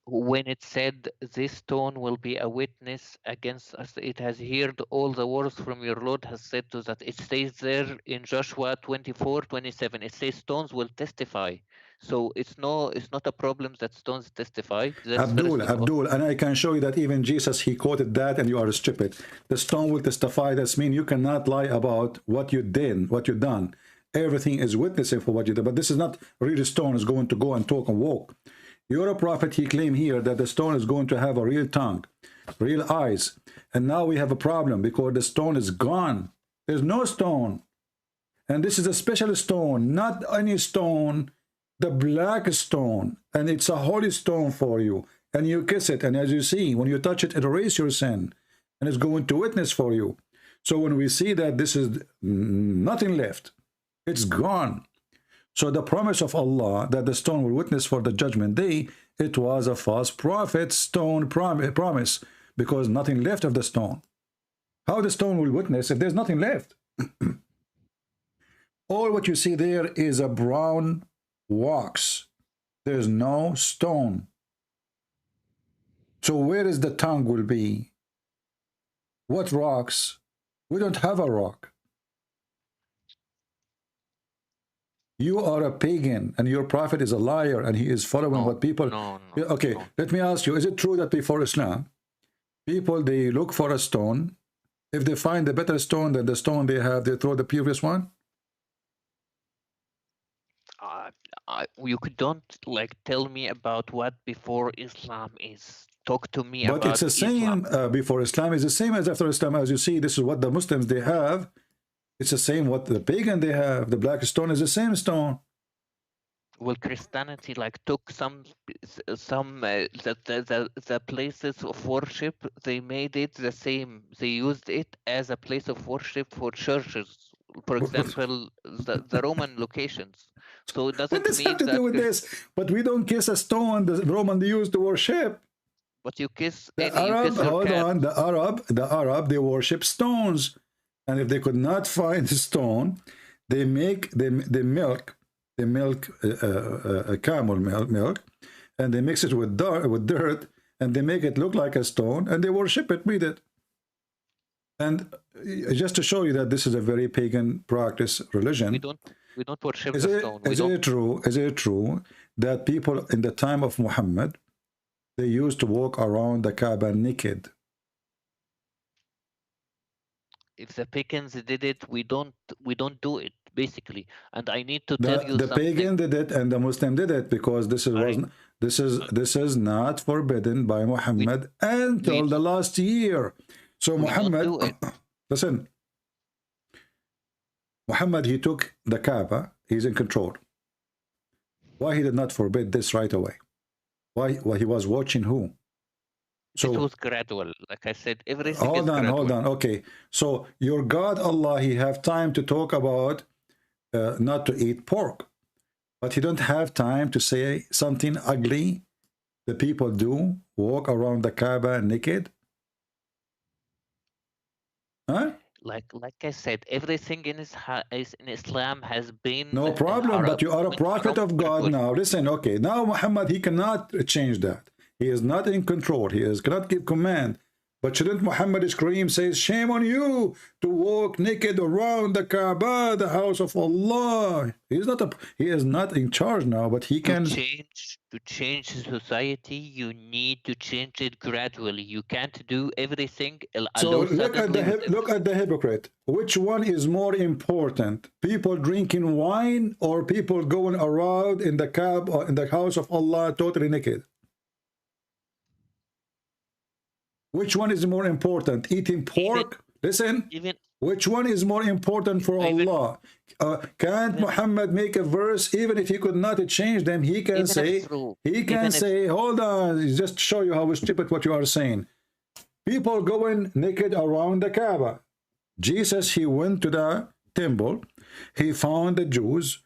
When it said this stone will be a witness against us, it has heard all the words from your Lord has said to that. It says there in Joshua 24:27. It says stones will testify. So it's not a problem that stones testify. Abdul, and I can show you that even Jesus, he quoted that, and you are stupid. The stone will testify. That means you cannot lie about what you did, what you done. Everything is witnessing for what you did. But this is not really stone is going to go and talk and walk. You're a prophet, he claimed here that the stone is going to have a real tongue, real eyes. And now we have a problem because the stone is gone. There's no stone. And this is a special stone, not any stone, the black stone. And it's a holy stone for you. And you kiss it. And as you see, when you touch it, it erases your sin. And it's going to witness for you. So when we see that this is nothing left, it's gone. So the promise of Allah that the stone will witness for the judgment day, it was a false prophet stone promise, because nothing left of the stone. How the stone will witness if there's nothing left? All what you see there is a brown wax. There's no stone. So where is the tongue will be? What rocks? We don't have a rock. You are a pagan, and your prophet is a liar, and he is following what people... Okay, let me ask you, is it true that before Islam, people, they look for a stone, if they find a better stone than the stone they have, they throw the previous one? You don't tell me about what before Islam is. Talk to me about But it's the same before Islam, is the same as after Islam. As you see, this is what the Muslims, they have. It's the same what the pagan they have. The black stone is the same stone. Well, Christianity took the places of worship. They made it the same. They used it as a place of worship for churches. For example, the Roman locations. So it doesn't mean have to do with this. But we don't kiss a stone the Roman they used to worship. But you kiss the Arab, they worship stones. And if they could not find the stone, they milk a camel milk, and they mix it with dirt, and they make it look like a stone, and they worship it with it. And just to show you that this is a very pagan practice religion. We don't worship the stone. Is it true that people in the time of Muhammad, they used to walk around the Kaaba naked? If the pagans did it, we don't do it basically. And I need to tell you The something. pagan did it and the Muslim did it, because this is not forbidden by Muhammad until the last year. So Muhammad, listen, Muhammad, he took the Kaaba, he's in control. Why he did not forbid this right away? Why he was watching who? So it was gradual. Like I said, everything hold is on, gradual. hold on. Okay, so your God Allah, he have time to talk about not to eat pork, but he don't have time to say something ugly the people do, walk around the Kaaba naked. Huh? Like I said, everything in Islam has been No problem, but you are a prophet of God now. Listen, okay, now Muhammad, he cannot change that. He is not in control. He cannot give command. But shouldn't Muhammad scream, says, shame on you to walk naked around the Kaaba, the house of Allah. He is not in charge now, but he can to change society. You need to change it gradually. You can't do everything. So look at the hypocrite. Which one is more important? People drinking wine or people going around in the Kaaba or in the house of Allah totally naked? Which one is more important? Eating pork? Listen, which one is more important for Allah? Can't Muhammad make a verse, even if he could not change them, he can say, hold on, just show you how stupid what you are saying. People going naked around the Kaaba. Jesus, he went to the temple. He found the Jews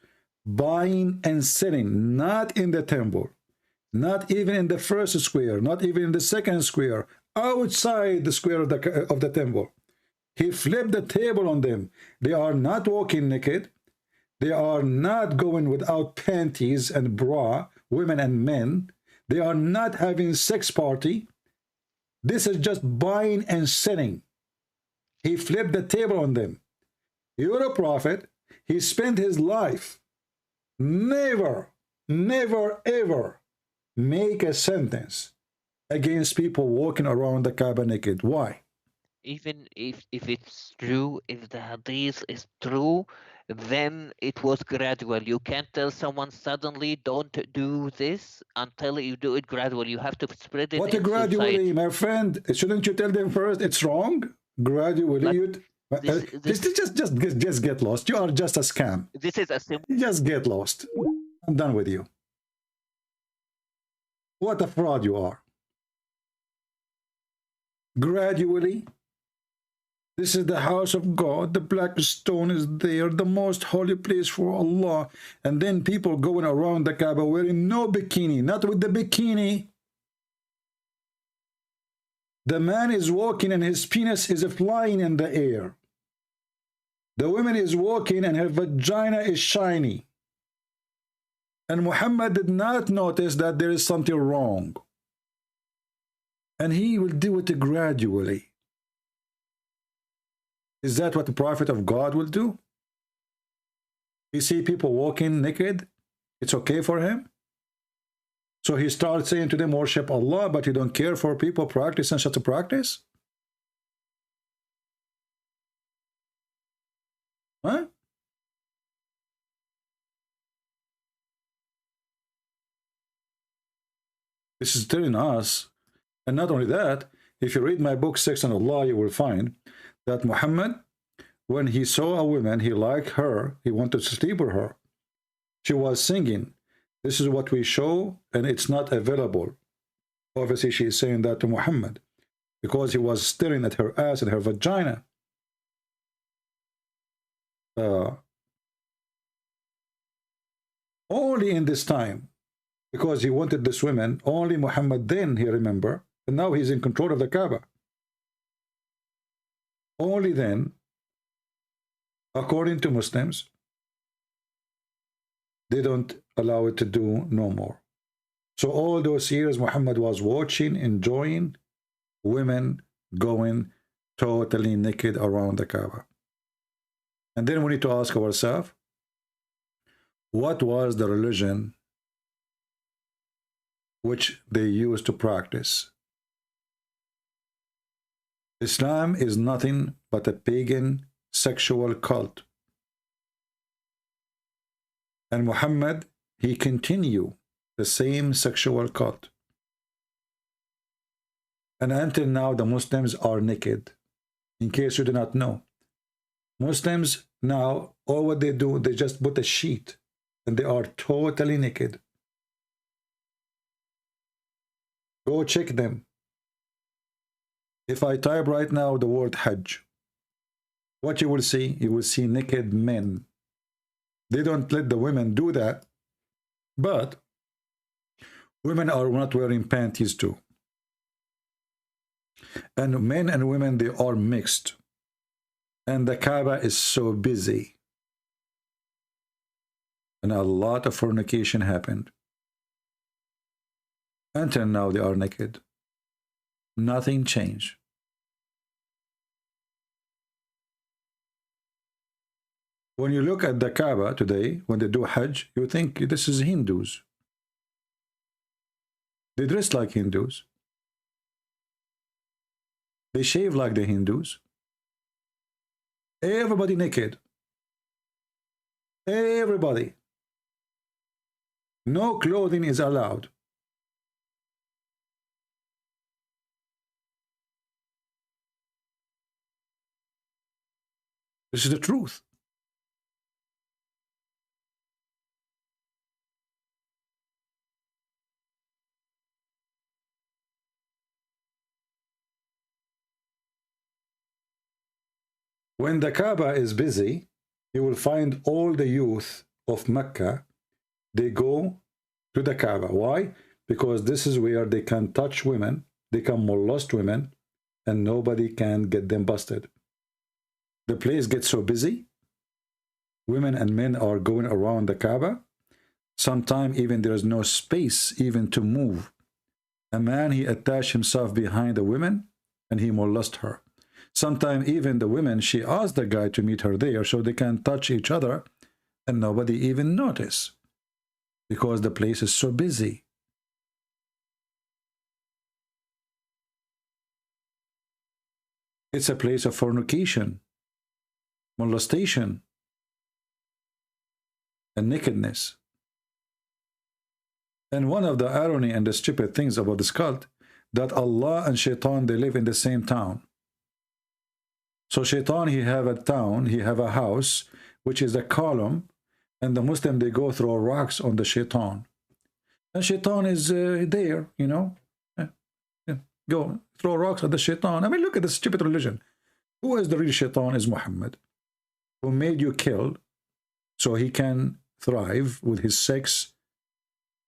buying and selling, not in the temple, not even in the first square, not even in the second square, outside the square of the temple. He flipped the table on them. They are not walking naked. They are not going without panties and bra, women and men. They are not having sex party. This is just buying and selling. He flipped the table on them. You're a prophet. He spent his life never, ever make a sentence against people walking around the Kaaba naked. Why? Even if it's true, if the hadith is true, then it was gradual. You can't tell someone suddenly don't do this until you do it gradually. You have to spread it. What a gradually, society. My friend? Shouldn't you tell them first it's wrong? Gradually, just get lost. You are just a scam. This is a simple. Just get lost. I'm done with you. What a fraud you are. Gradually. This is the house of God. The black stone is there, the most holy place for Allah. And then people going around the Kaaba wearing no bikini, not with the bikini. The man is walking and his penis is flying in the air. The woman is walking and her vagina is shiny. And Muhammad did not notice that there is something wrong. And he will do it gradually. Is that what the prophet of God will do? You see people walking naked, it's okay for him? So he starts saying to them, worship Allah, but you don't care for people practicing such a practice? Huh? This is telling us, and not only that, if you read my book, Sex and Allah, you will find that Muhammad, when he saw a woman, he liked her, he wanted to sleep with her. She was singing, this is what we show, and it's not available. Obviously, she is saying that to Muhammad, because he was staring at her ass and her vagina. Only in this time, because he wanted this woman, only Muhammad then, he remember, and now he's in control of the Kaaba. Only then, according to Muslims, they don't allow it to do no more. So all those years Muhammad was watching, enjoying women going totally naked around the Kaaba. And then we need to ask ourselves, what was the religion which they used to practice? Islam is nothing but a pagan sexual cult. And Muhammad, he continued the same sexual cult. And until now, the Muslims are naked. In case you do not know, Muslims now, all what they do, they just put a sheet and they are totally naked. Go check them. If I type right now the word Hajj, what you will see naked men. They don't let the women do that, but women are not wearing panties too. And men and women, they are mixed. And the Kaaba is so busy. And a lot of fornication happened. Until now, they are naked. Nothing changed. When you look at the Kaaba today, when they do Hajj, you think this is Hindus. They dress like Hindus. They shave like the Hindus. Everybody naked. Everybody. No clothing is allowed. This is the truth. When the Kaaba is busy, you will find all the youth of Mecca, they go to the Kaaba. Why? Because this is where they can touch women, they can molest women, and nobody can get them busted. The place gets so busy, women and men are going around the Kaaba. Sometimes even there is no space even to move. A man, he attached himself behind the women and he molest her. Sometimes even the women, she asked the guy to meet her there so they can touch each other and nobody even notice because the place is so busy. It's a place of fornication, molestation, and nakedness. And one of the irony and the stupid things about this cult, that Allah and Shaitan, they live in the same town. So Shaitan, he have a town, he have a house, which is a column, and the Muslim, they go throw rocks on the Shaitan. And Shaitan is there, you know. Go throw rocks at the Shaitan. I mean, look at the stupid religion. Who is the real Shaitan? Is Muhammad, who made you kill so he can thrive with his sex,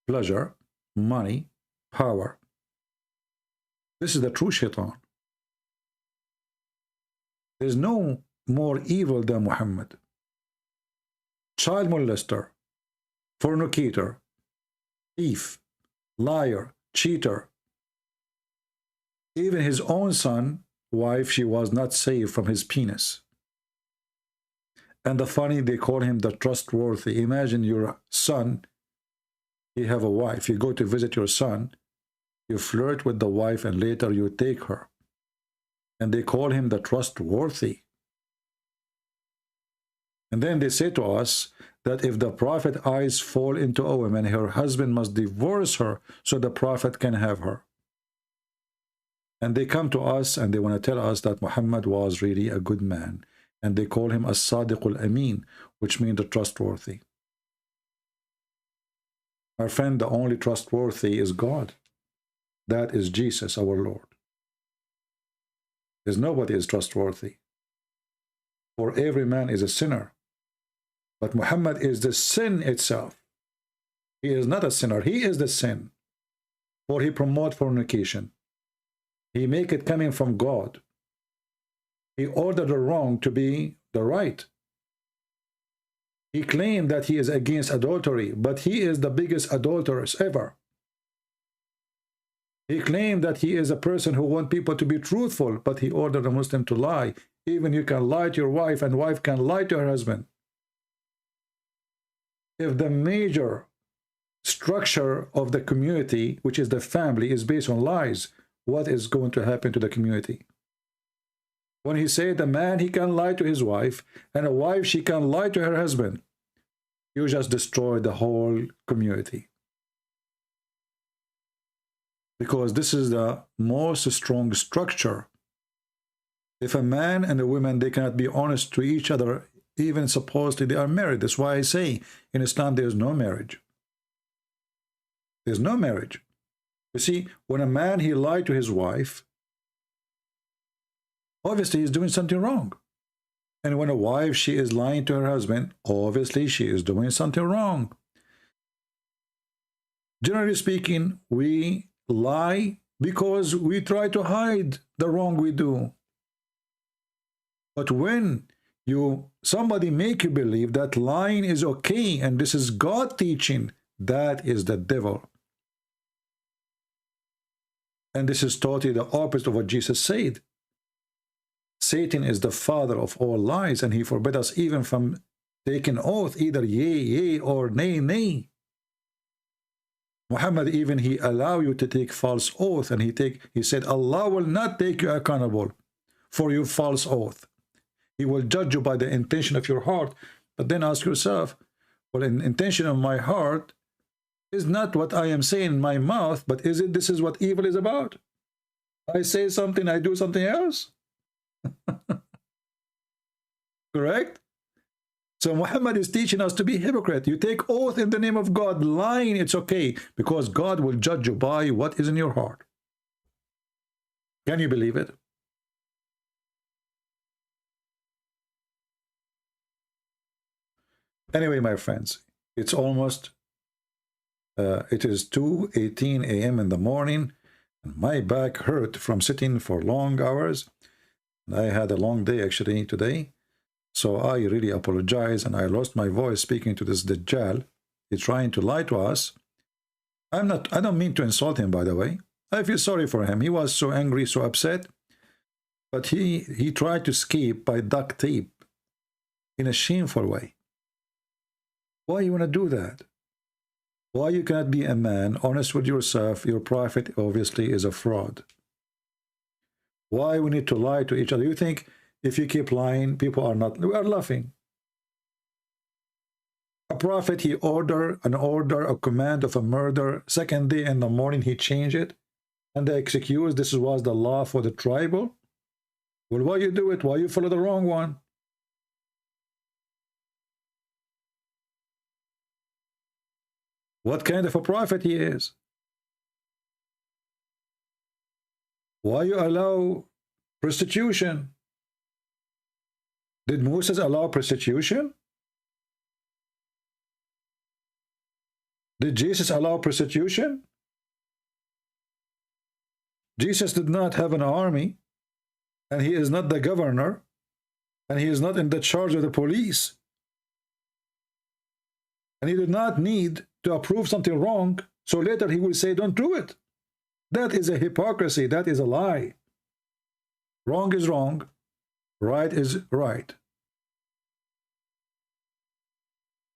pleasure, money, power. This is the true Shaitan. There's no more evil than Muhammad. Child molester, fornicator, thief, liar, cheater. Even his own son, wife, she was not saved from his penis. And the funny, they call him the trustworthy. Imagine your son, you have a wife, you go to visit your son, you flirt with the wife, and later you take her. And they call him the trustworthy. And then they say to us that if the Prophet's eyes fall into a woman, her husband must divorce her so the Prophet can have her. And they come to us and they want to tell us that Muhammad was really a good man. And they call him as-Sadiq al-Amin, which means the trustworthy. My friend, the only trustworthy is God. That is Jesus, our Lord. Because nobody is trustworthy. For every man is a sinner. But Muhammad is the sin itself. He is not a sinner. He is the sin. For he promotes fornication. He make it coming from God. He ordered the wrong to be the right. He claimed that he is against adultery, but he is the biggest adulteress ever. He claimed that he is a person who wants people to be truthful, but he ordered a Muslim to lie. Even you can lie to your wife, and wife can lie to her husband. If the major structure of the community, which is the family, is based on lies, what is going to happen to the community? When he said a man, he can lie to his wife, and a wife, she can lie to her husband. you just destroy the whole community. Because this is the most strong structure. If a man and a woman, they cannot be honest to each other, even supposedly they are married. That's why I say in Islam there is no marriage. There's no marriage. You see, when a man, he lied to his wife, obviously he's doing something wrong. And when a wife, she is lying to her husband, obviously she is doing something wrong. Generally speaking, we lie because we try to hide the wrong we do. But when somebody make you believe that lying is okay and this is God teaching, that is the devil. And this is totally the opposite of what Jesus said. Satan is the father of all lies, and he forbid us even from taking oath, either yea, yea, or nay, nay. Muhammad, even he allow you to take false oath, and he said, Allah will not take you accountable for your false oath. He will judge you by the intention of your heart. But then ask yourself, well, an intention of my heart is not what I am saying in my mouth, but this is what evil is about? I say something, I do something else. Correct? So Muhammad is teaching us to be hypocrite. You take oath in the name of God, lying, it's okay, because God will judge you by what is in your heart. Can you believe it? Anyway, my friends, it's almost it is 2:18 a.m. in the morning, and my back hurt from sitting for long hours. I had a long day actually today, so I really apologize, and I lost my voice speaking to this Dajjal. He's trying to lie to us. I don't mean to insult him, by the way. I feel sorry for him. He was so angry, so upset, but he tried to escape by duct tape in a shameful way. Why you want to do that? Why you cannot be a man, honest with yourself? Your prophet obviously is a fraud. Why we need to lie to each other? You think if you keep lying, people are not, we are laughing. A prophet, he order, a command of a murder. Second day in the morning, he changed it. And the excuse, this was the law for the tribal. Well, why you do it? Why you follow the wrong one? What kind of a prophet he is? Why you allow prostitution? Did Moses allow prostitution? Did Jesus allow prostitution? Jesus did not have an army, and he is not the governor, and he is not in the charge of the police. And he did not need to approve something wrong, so later he will say, don't do it. That is a hypocrisy. That is a lie. Wrong is wrong. Right is right.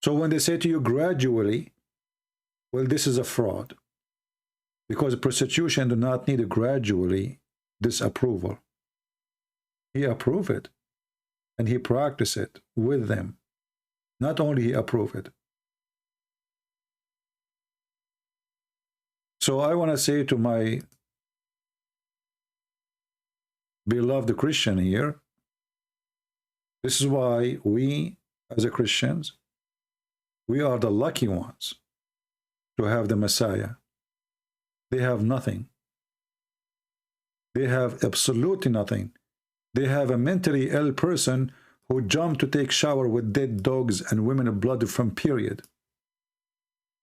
So when they say to you gradually, well, this is a fraud. Because prostitution do not need a gradually disapproval. He approved it. And he practiced it with them. Not only he approved it. So I want to say to my beloved Christian here, this is why we as a Christians, we are the lucky ones to have the Messiah. They have nothing. They have absolutely nothing. They have a mentally ill person who jumped to take shower with dead dogs and women of blood from period.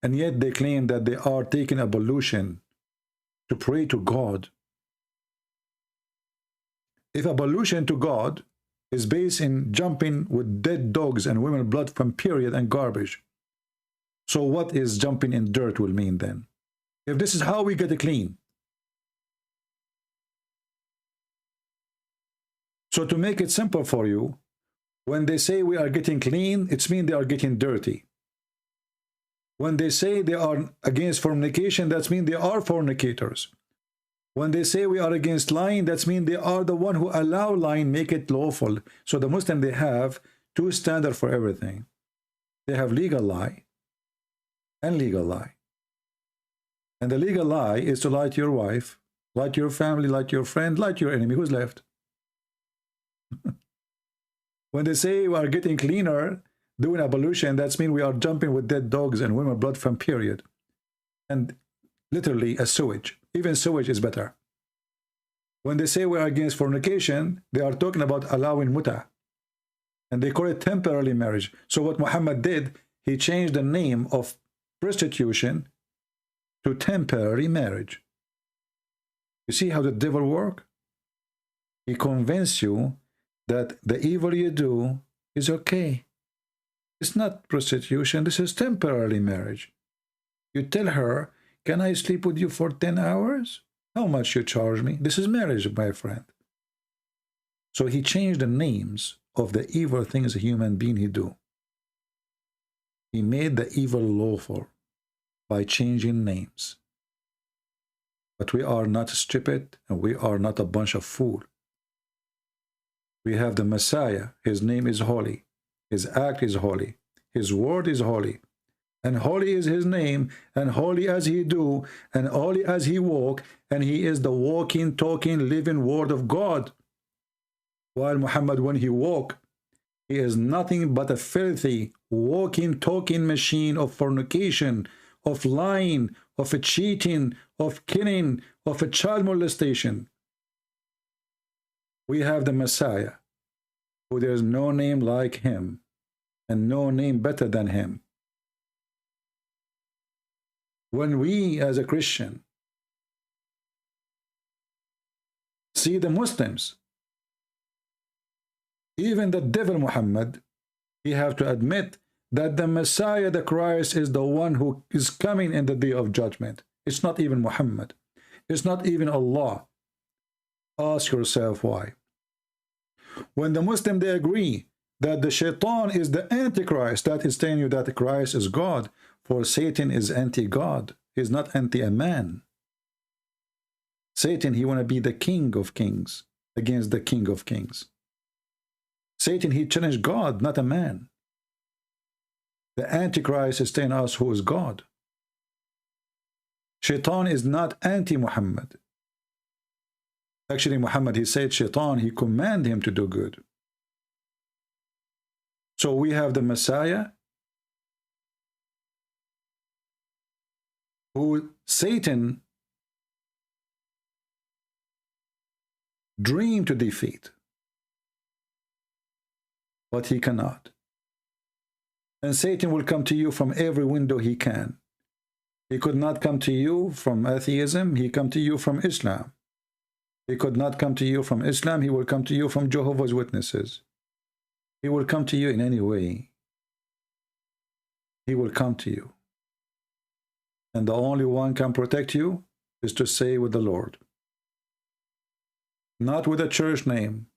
And yet they claim that they are taking ablution to pray to God. If ablution to God is based in jumping with dead dogs and women blood from period and garbage, so what is jumping in dirt will mean then? If this is how we get clean. So to make it simple for you, when they say we are getting clean, it means they are getting dirty. When they say they are against fornication, that means they are fornicators. When they say we are against lying, that means they are the one who allow lying, make it lawful. So the Muslim, they have two standards for everything. They have legal lie and legal lie. And the legal lie is to lie to your wife, lie to your family, lie to your friend, lie to your enemy. Who's left? When they say we are getting cleaner, doing ablution, that's mean we are jumping with dead dogs and women blood from period. And literally a sewage. Even sewage is better. When they say we are against fornication, they are talking about allowing muta. And they call it temporary marriage. So what Muhammad did, he changed the name of prostitution to temporary marriage. You see how the devil works? He convinces you that the evil you do is okay. It's not prostitution, this is temporary marriage. You tell her, can I sleep with you for 10 hours? How much you charge me? This is marriage, my friend. So he changed the names of the evil things a human being he do. He made the evil lawful by changing names. But we are not stupid and we are not a bunch of fools. We have the Messiah. His name is holy. His act is holy. His word is holy. And holy is his name, and holy as he do, and holy as he walk, and he is the walking, talking, living word of God. While Muhammad, when he walk, he is nothing but a filthy, walking, talking machine of fornication, of lying, of cheating, of killing, of a child molestation. We have the Messiah, who there is no name like him, and no name better than him. When we, as a Christian, see the Muslims, even the devil Muhammad, we have to admit that the Messiah, the Christ, is the one who is coming in the day of judgment. It's not even Muhammad. It's not even Allah. Ask yourself why. When the Muslim, they agree that the shaitan is the antichrist, that is telling you that Christ is God, for Satan is anti-God. He's not anti a man. Satan, he want to be the king of kings against the king of kings. Satan, he challenged God, not a man. The antichrist is telling us who is God. Shaitan is not anti-Muhammad. Actually, Muhammad, he said Shaitan, he commanded him to do good. So we have the Messiah, who Satan dreamed to defeat, but he cannot. And Satan will come to you from every window he can. He could not come to you from atheism, he come to you from Islam. He could not come to you from Islam, he will come to you from Jehovah's Witnesses. He will come to you in any way. He will come to you. And the only one can protect you is to stay with the Lord. Not with a church name.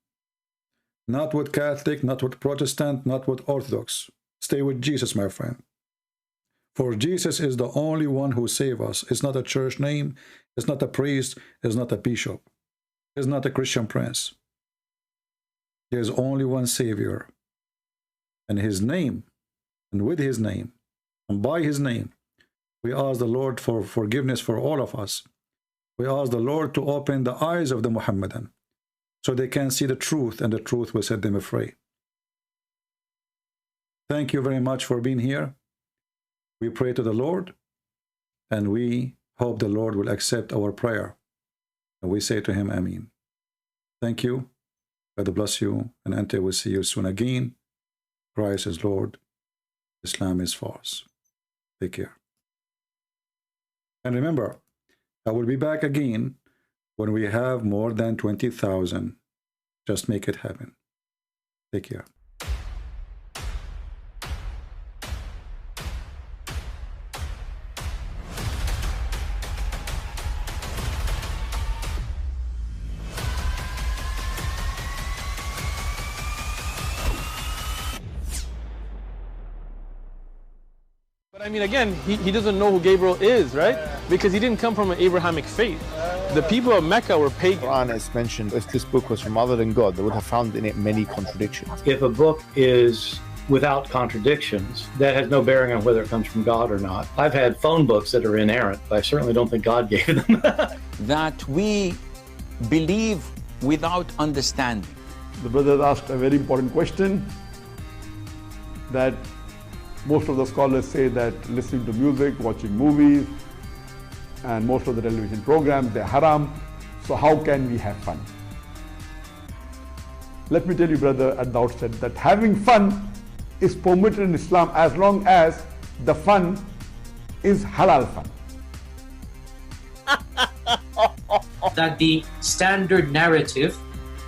Not with Catholic, not with Protestant, not with Orthodox. Stay with Jesus, my friend. For Jesus is the only one who saves us. It's not a church name. It's not a priest. It's not a bishop. It's not a Christian prince. There's only one Savior. And his name, and with his name, and by his name, we ask the Lord for forgiveness for all of us. We ask the Lord to open the eyes of the Muhammadan so they can see the truth, and the truth will set them free. Thank you very much for being here. We pray to the Lord, and we hope the Lord will accept our prayer. And we say to him, Ameen. Thank you. God bless you. And until we see you soon again, Christ is Lord. Islam is false. Take care. And remember, I will be back again when we have more than 20,000. Just make it happen. Take care. I mean, again, he doesn't know who Gabriel is, right? Because he didn't come from an Abrahamic faith. The people of Mecca were pagan. The Quran is mentioned, if this book was from other than God, they would have found in it many contradictions. If a book is without contradictions, that has no bearing on whether it comes from God or not. I've had phone books that are inerrant, but I certainly don't think God gave them. That we believe without understanding. The brother asked a very important question, that most of the scholars say that listening to music, watching movies, and most of the television programs, they're haram. So how can we have fun? Let me tell you, brother, at the outset that having fun is permitted in Islam as long as the fun is halal fun. That the standard narrative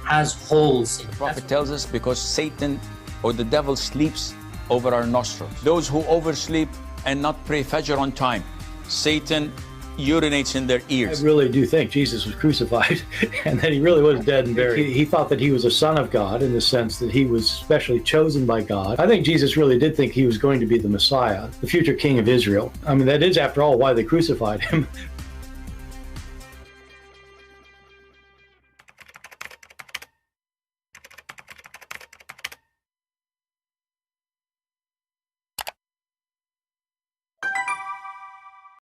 has holes in it. The Prophet tells us because Satan or the devil sleeps over our nostrils. Those who oversleep and not pray Fajr on time, Satan urinates in their ears. I really do think Jesus was crucified and that he really was dead and buried. He thought that he was a son of God in the sense that he was specially chosen by God. I think Jesus really did think he was going to be the Messiah, the future king of Israel. I mean, that is, after all, why they crucified him.